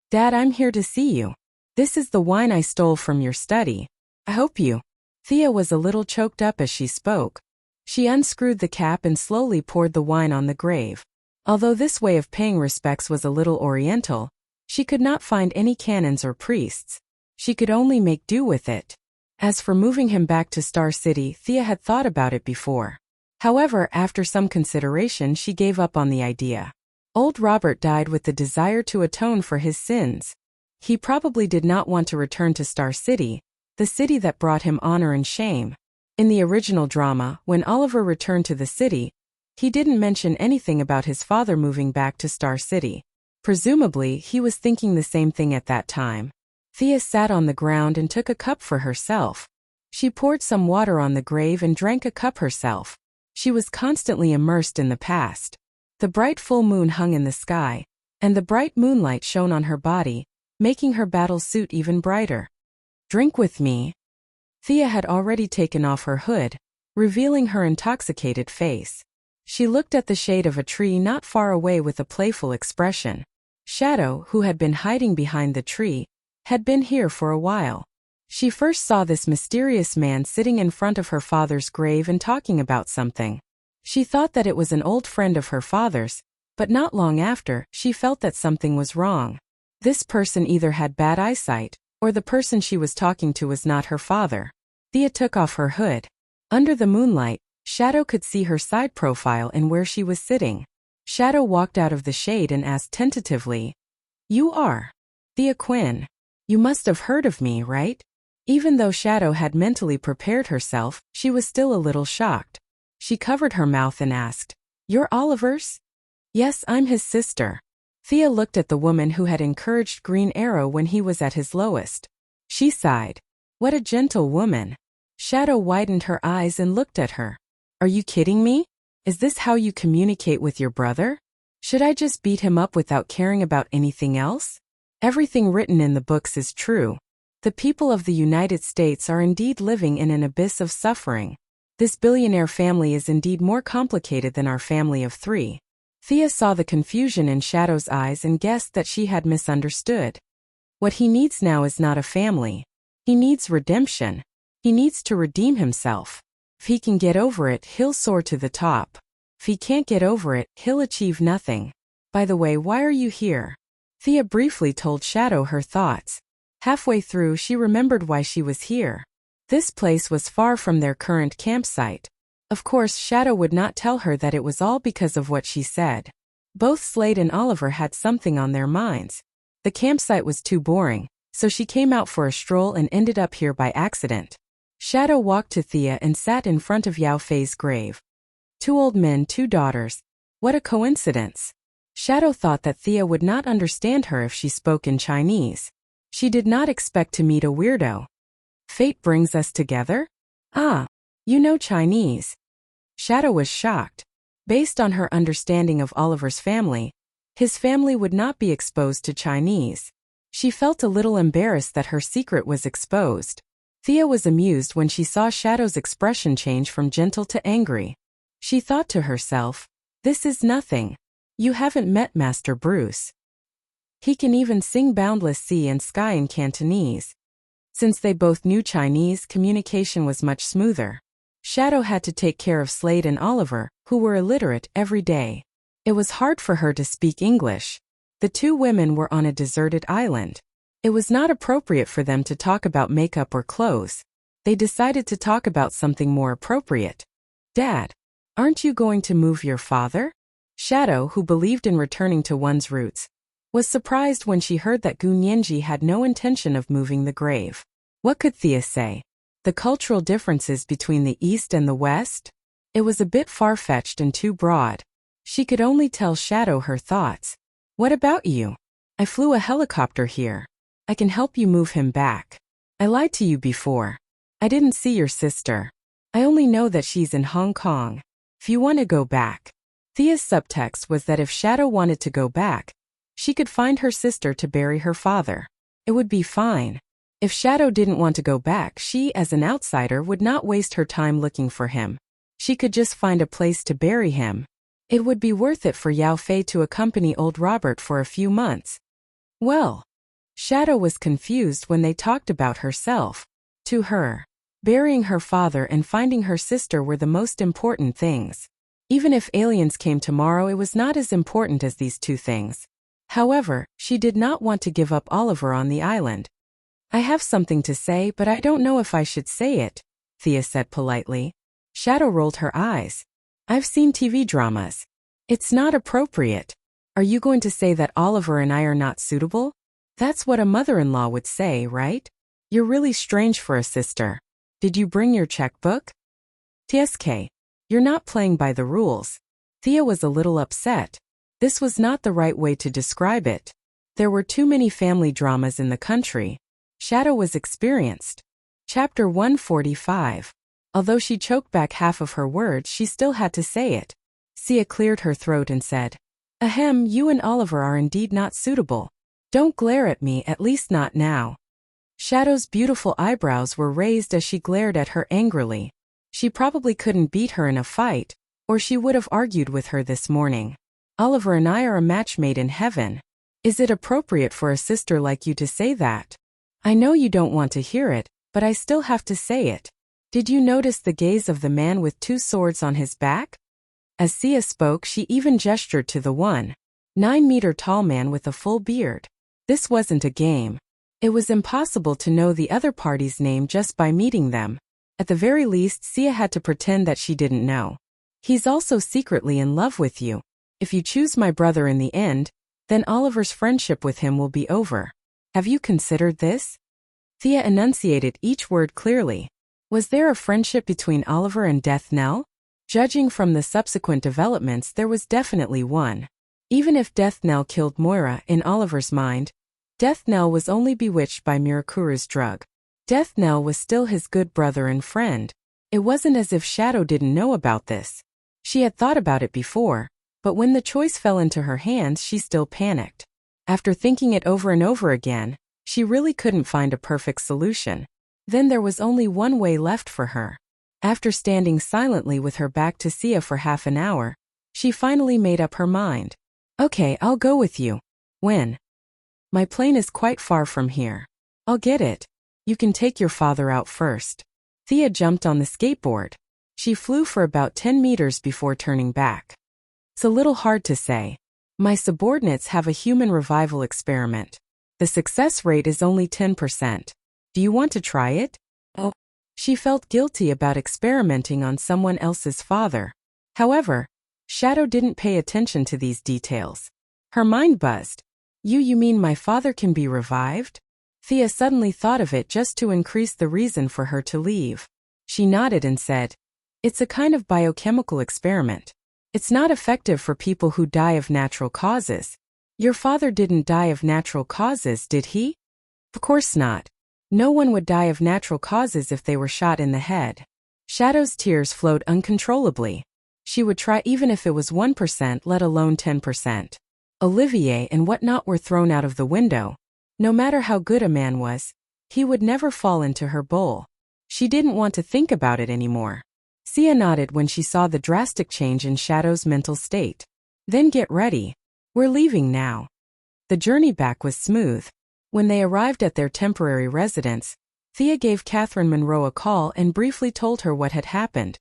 Dad, I'm here to see you. This is the wine I stole from your study. I hope you. Thea was a little choked up as she spoke. She unscrewed the cap and slowly poured the wine on the grave. Although this way of paying respects was a little oriental, she could not find any canons or priests. She could only make do with it. As for moving him back to Star City, Thea had thought about it before. However, after some consideration, she gave up on the idea. Old Robert died with the desire to atone for his sins. He probably did not want to return to Star City, the city that brought him honor and shame. In the original drama, when Oliver returned to the city, he didn't mention anything about his father moving back to Star City. Presumably, he was thinking the same thing at that time. Thea sat on the ground and took a cup for herself. She poured some water on the grave and drank a cup herself. She was constantly immersed in the past. The bright full moon hung in the sky, and the bright moonlight shone on her body, making her battle suit even brighter. Drink with me. Thea had already taken off her hood, revealing her intoxicated face. She looked at the shade of a tree not far away with a playful expression. Shadow, who had been hiding behind the tree, had been here for a while. She first saw this mysterious man sitting in front of her father's grave and talking about something. She thought that it was an old friend of her father's, but not long after, she felt that something was wrong. This person either had bad eyesight, or the person she was talking to was not her father. Thea took off her hood. Under the moonlight, Shadow could see her side profile and where she was sitting. Shadow walked out of the shade and asked tentatively, "You are Thea Quinn. You must have heard of me, right?" Even though Shadow had mentally prepared herself, she was still a little shocked. She covered her mouth and asked, "You're Oliver's?" "Yes, I'm his sister." Thea looked at the woman who had encouraged Green Arrow when he was at his lowest. She sighed. What a gentle woman. Shadow widened her eyes and looked at her. "Are you kidding me? Is this how you communicate with your brother? Should I just beat him up without caring about anything else? Everything written in the books is true. The people of the United States are indeed living in an abyss of suffering. This billionaire family is indeed more complicated than our family of three." Thea saw the confusion in Shadow's eyes and guessed that she had misunderstood. What he needs now is not a family. He needs redemption. He needs to redeem himself. If he can get over it, he'll soar to the top. If he can't get over it, he'll achieve nothing. By the way, why are you here? Thea briefly told Shadow her thoughts. Halfway through, she remembered why she was here. This place was far from their current campsite. Of course, Shadow would not tell her that it was all because of what she said. Both Slade and Oliver had something on their minds. The campsite was too boring, so she came out for a stroll and ended up here by accident. Shadow walked to Thea and sat in front of Yao Fei's grave. 2 old men, 2 daughters. What a coincidence. Shadow thought that Thea would not understand her if she spoke in Chinese. She did not expect to meet a weirdo. Fate brings us together? Ah, you know Chinese. Shadow was shocked. Based on her understanding of Oliver's family, his family would not be exposed to Chinese. She felt a little embarrassed that her secret was exposed. Thea was amused when she saw Shadow's expression change from gentle to angry. She thought to herself, this is nothing. You haven't met Master Bruce. He can even sing Boundless Sea and Sky in Cantonese. Since they both knew Chinese, communication was much smoother. Shadow had to take care of Slade and Oliver, who were illiterate, every day. It was hard for her to speak English. The 2 women were on a deserted island. It was not appropriate for them to talk about makeup or clothes. They decided to talk about something more appropriate. Dad, aren't you going to move your father? Shadow, who believed in returning to one's roots, was surprised when she heard that Gu Nianji had no intention of moving the grave. What could Thea say? The cultural differences between the East and the West? It was a bit far-fetched and too broad. She could only tell Shadow her thoughts. What about you? I flew a helicopter here. I can help you move him back. I lied to you before. I didn't see your sister. I only know that she's in Hong Kong. If you want to go back. Thea's subtext was that if Shadow wanted to go back, she could find her sister to bury her father. It would be fine. If Shadow didn't want to go back, she, as an outsider, would not waste her time looking for him. She could just find a place to bury him. It would be worth it for Yao Fei to accompany old Robert for a few months. Well, Shadow was confused when they talked about herself. To her, burying her father and finding her sister were the most important things. Even if aliens came tomorrow, it was not as important as these 2 things. However, she did not want to give up Oliver on the island. I have something to say, but I don't know if I should say it, Thea said politely. Shadow rolled her eyes. I've seen TV dramas. It's not appropriate. Are you going to say that Oliver and I are not suitable? That's what a mother-in-law would say, right? You're really strange for a sister. Did you bring your checkbook? TSK. You're not playing by the rules. Thea was a little upset. This was not the right way to describe it. There were too many family dramas in the country. Shadow was experienced. Chapter 145. Although she choked back half of her words, she still had to say it. Sia cleared her throat and said, Ahem, you and Oliver are indeed not suitable. Don't glare at me, at least not now. Shadow's beautiful eyebrows were raised as she glared at her angrily. She probably couldn't beat her in a fight, or she would have argued with her this morning. Oliver and I are a match made in heaven. Is it appropriate for a sister like you to say that? I know you don't want to hear it, but I still have to say it. Did you notice the gaze of the man with 2 swords on his back? As Sia spoke, she even gestured to the 1.9-meter-tall man with a full beard. This wasn't a game. It was impossible to know the other party's name just by meeting them. At the very least, Sia had to pretend that she didn't know. He's also secretly in love with you. If you choose my brother in the end, then Oliver's friendship with him will be over. Have you considered this? Thea enunciated each word clearly. Was there a friendship between Oliver and Death Knell? Judging from the subsequent developments, there was definitely one. Even if Death Knell killed Moira, in Oliver's mind, Death Knell was only bewitched by Mirakuru's drug. Death Knell was still his good brother and friend. It wasn't as if Shadow didn't know about this. She had thought about it before, but when the choice fell into her hands, she still panicked. After thinking it over and over again, she really couldn't find a perfect solution. Then there was only one way left for her. After standing silently with her back to Sia for half an hour, she finally made up her mind. Okay, I'll go with you. When? My plane is quite far from here. I'll get it. You can take your father out first. Thea jumped on the skateboard. She flew for about 10 meters before turning back. It's a little hard to say. My subordinates have a human revival experiment. The success rate is only 10%. Do you want to try it? Oh. She felt guilty about experimenting on someone else's father. However, Shadow didn't pay attention to these details. Her mind buzzed. You mean my father can be revived? Thea suddenly thought of it just to increase the reason for her to leave. She nodded and said, "It's a kind of biochemical experiment. It's not effective for people who die of natural causes." Your father didn't die of natural causes, did he? Of course not. No one would die of natural causes if they were shot in the head. Shadow's tears flowed uncontrollably. She would try even if it was 1%, let alone 10%. Olivier and whatnot were thrown out of the window. No matter how good a man was, he would never fall into her bowl. She didn't want to think about it anymore. Sia nodded when she saw the drastic change in Shadow's mental state. Then get ready. We're leaving now. The journey back was smooth. When they arrived at their temporary residence, Thea gave Catherine Monroe a call and briefly told her what had happened.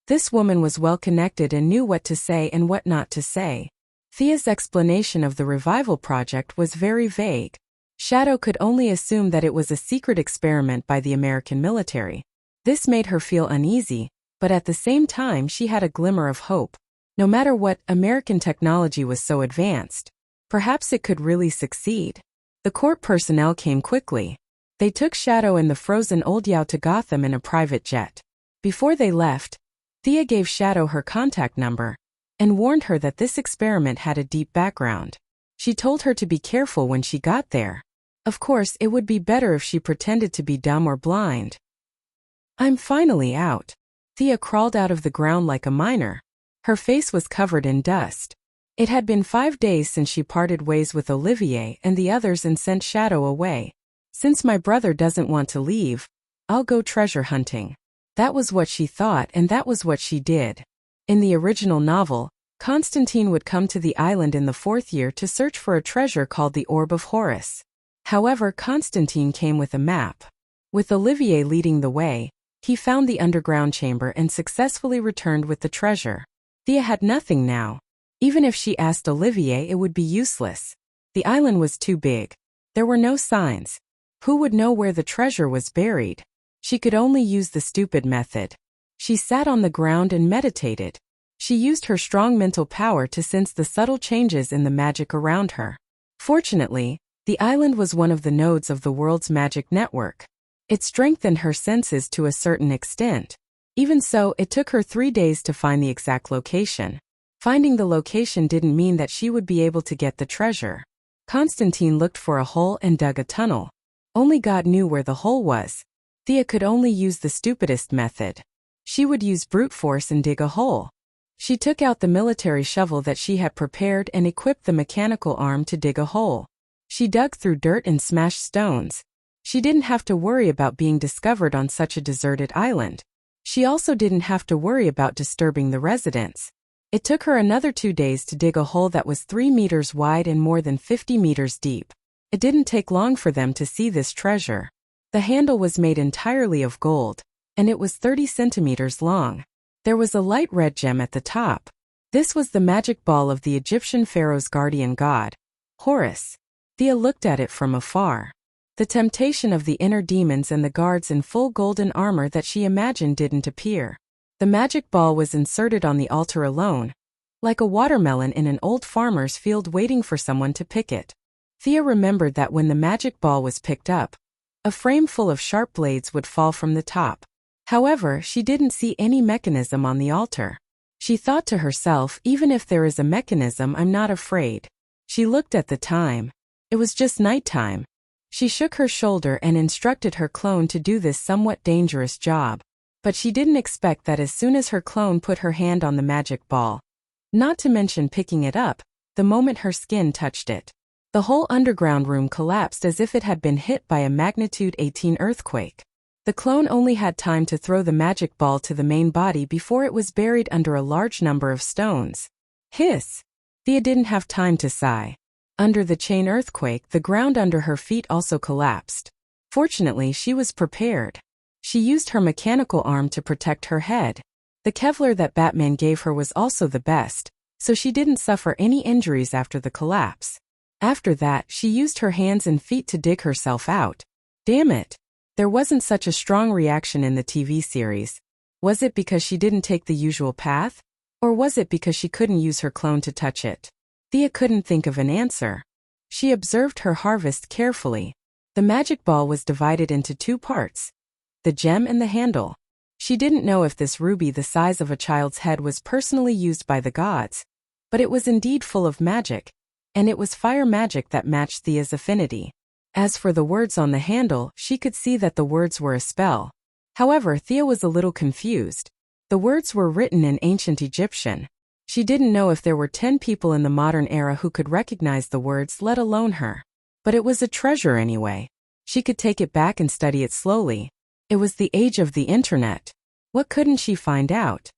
This woman was well connected and knew what to say and what not to say. Thea's explanation of the revival project was very vague. Shadow could only assume that it was a secret experiment by the American military. This made her feel uneasy, but at the same time she had a glimmer of hope. No matter what, American technology was so advanced. Perhaps it could really succeed. The court personnel came quickly. They took Shadow and the frozen Old Yao to Gotham in a private jet. Before they left, Thea gave Shadow her contact number and warned her that this experiment had a deep background. She told her to be careful when she got there. Of course, it would be better if she pretended to be dumb or blind. I'm finally out. Thea crawled out of the ground like a miner. Her face was covered in dust. It had been 5 days since she parted ways with Olivier and the others and sent Shadow away. Since my brother doesn't want to leave, I'll go treasure hunting. That was what she thought, and that was what she did. In the original novel, Constantine would come to the island in the 4th year to search for a treasure called the Orb of Horus. However, Constantine came with a map. With Olivier leading the way, he found the underground chamber and successfully returned with the treasure. Thea had nothing now. Even if she asked Olivier, it would be useless. The island was too big. There were no signs. Who would know where the treasure was buried? She could only use the stupid method. She sat on the ground and meditated. She used her strong mental power to sense the subtle changes in the magic around her. Fortunately, the island was one of the nodes of the world's magic network. It strengthened her senses to a certain extent. Even so, it took her 3 days to find the exact location. Finding the location didn't mean that she would be able to get the treasure. Constantine looked for a hole and dug a tunnel. Only God knew where the hole was. Thea could only use the stupidest method. She would use brute force and dig a hole. She took out the military shovel that she had prepared and equipped the mechanical arm to dig a hole. She dug through dirt and smashed stones. She didn't have to worry about being discovered on such a deserted island. She also didn't have to worry about disturbing the residents. It took her another 2 days to dig a hole that was 3 meters wide and more than 50 meters deep. It didn't take long for them to see this treasure. The handle was made entirely of gold, and it was 30 centimeters long. There was a light red gem at the top. This was the magic ball of the Egyptian pharaoh's guardian god, Horus. Thea looked at it from afar. The temptation of the inner demons and the guards in full golden armor that she imagined didn't appear. The magic ball was inserted on the altar alone, like a watermelon in an old farmer's field waiting for someone to pick it. Thea remembered that when the magic ball was picked up, a frame full of sharp blades would fall from the top. However, she didn't see any mechanism on the altar. She thought to herself, even if there is a mechanism, I'm not afraid. She looked at the time. It was just nighttime. She shook her shoulder and instructed her clone to do this somewhat dangerous job. But she didn't expect that as soon as her clone put her hand on the magic ball, not to mention picking it up, the moment her skin touched it, the whole underground room collapsed as if it had been hit by a magnitude 18 earthquake. The clone only had time to throw the magic ball to the main body before it was buried under a large number of stones. Hiss! Thea didn't have time to sigh. Under the chain earthquake, the ground under her feet also collapsed. Fortunately, she was prepared. She used her mechanical arm to protect her head. The Kevlar that Batman gave her was also the best. so she didn't suffer any injuries after the collapse. After that, she used her hands and feet to dig herself out. Damn it! There wasn't such a strong reaction in the TV series. Was it because she didn't take the usual path? Or was it because she couldn't use her clone to touch it? Thea couldn't think of an answer. She observed her harvest carefully. The magic ball was divided into 2 parts. The gem and the handle. She didn't know if this ruby the size of a child's head was personally used by the gods. But it was indeed full of magic. And it was fire magic that matched Thea's affinity. As for the words on the handle, she could see that the words were a spell. However, Thea was a little confused. The words were written in ancient Egyptian. She didn't know if there were 10 people in the modern era who could recognize the words, let alone her. But it was a treasure anyway. She could take it back and study it slowly. It was the age of the internet. What couldn't she find out?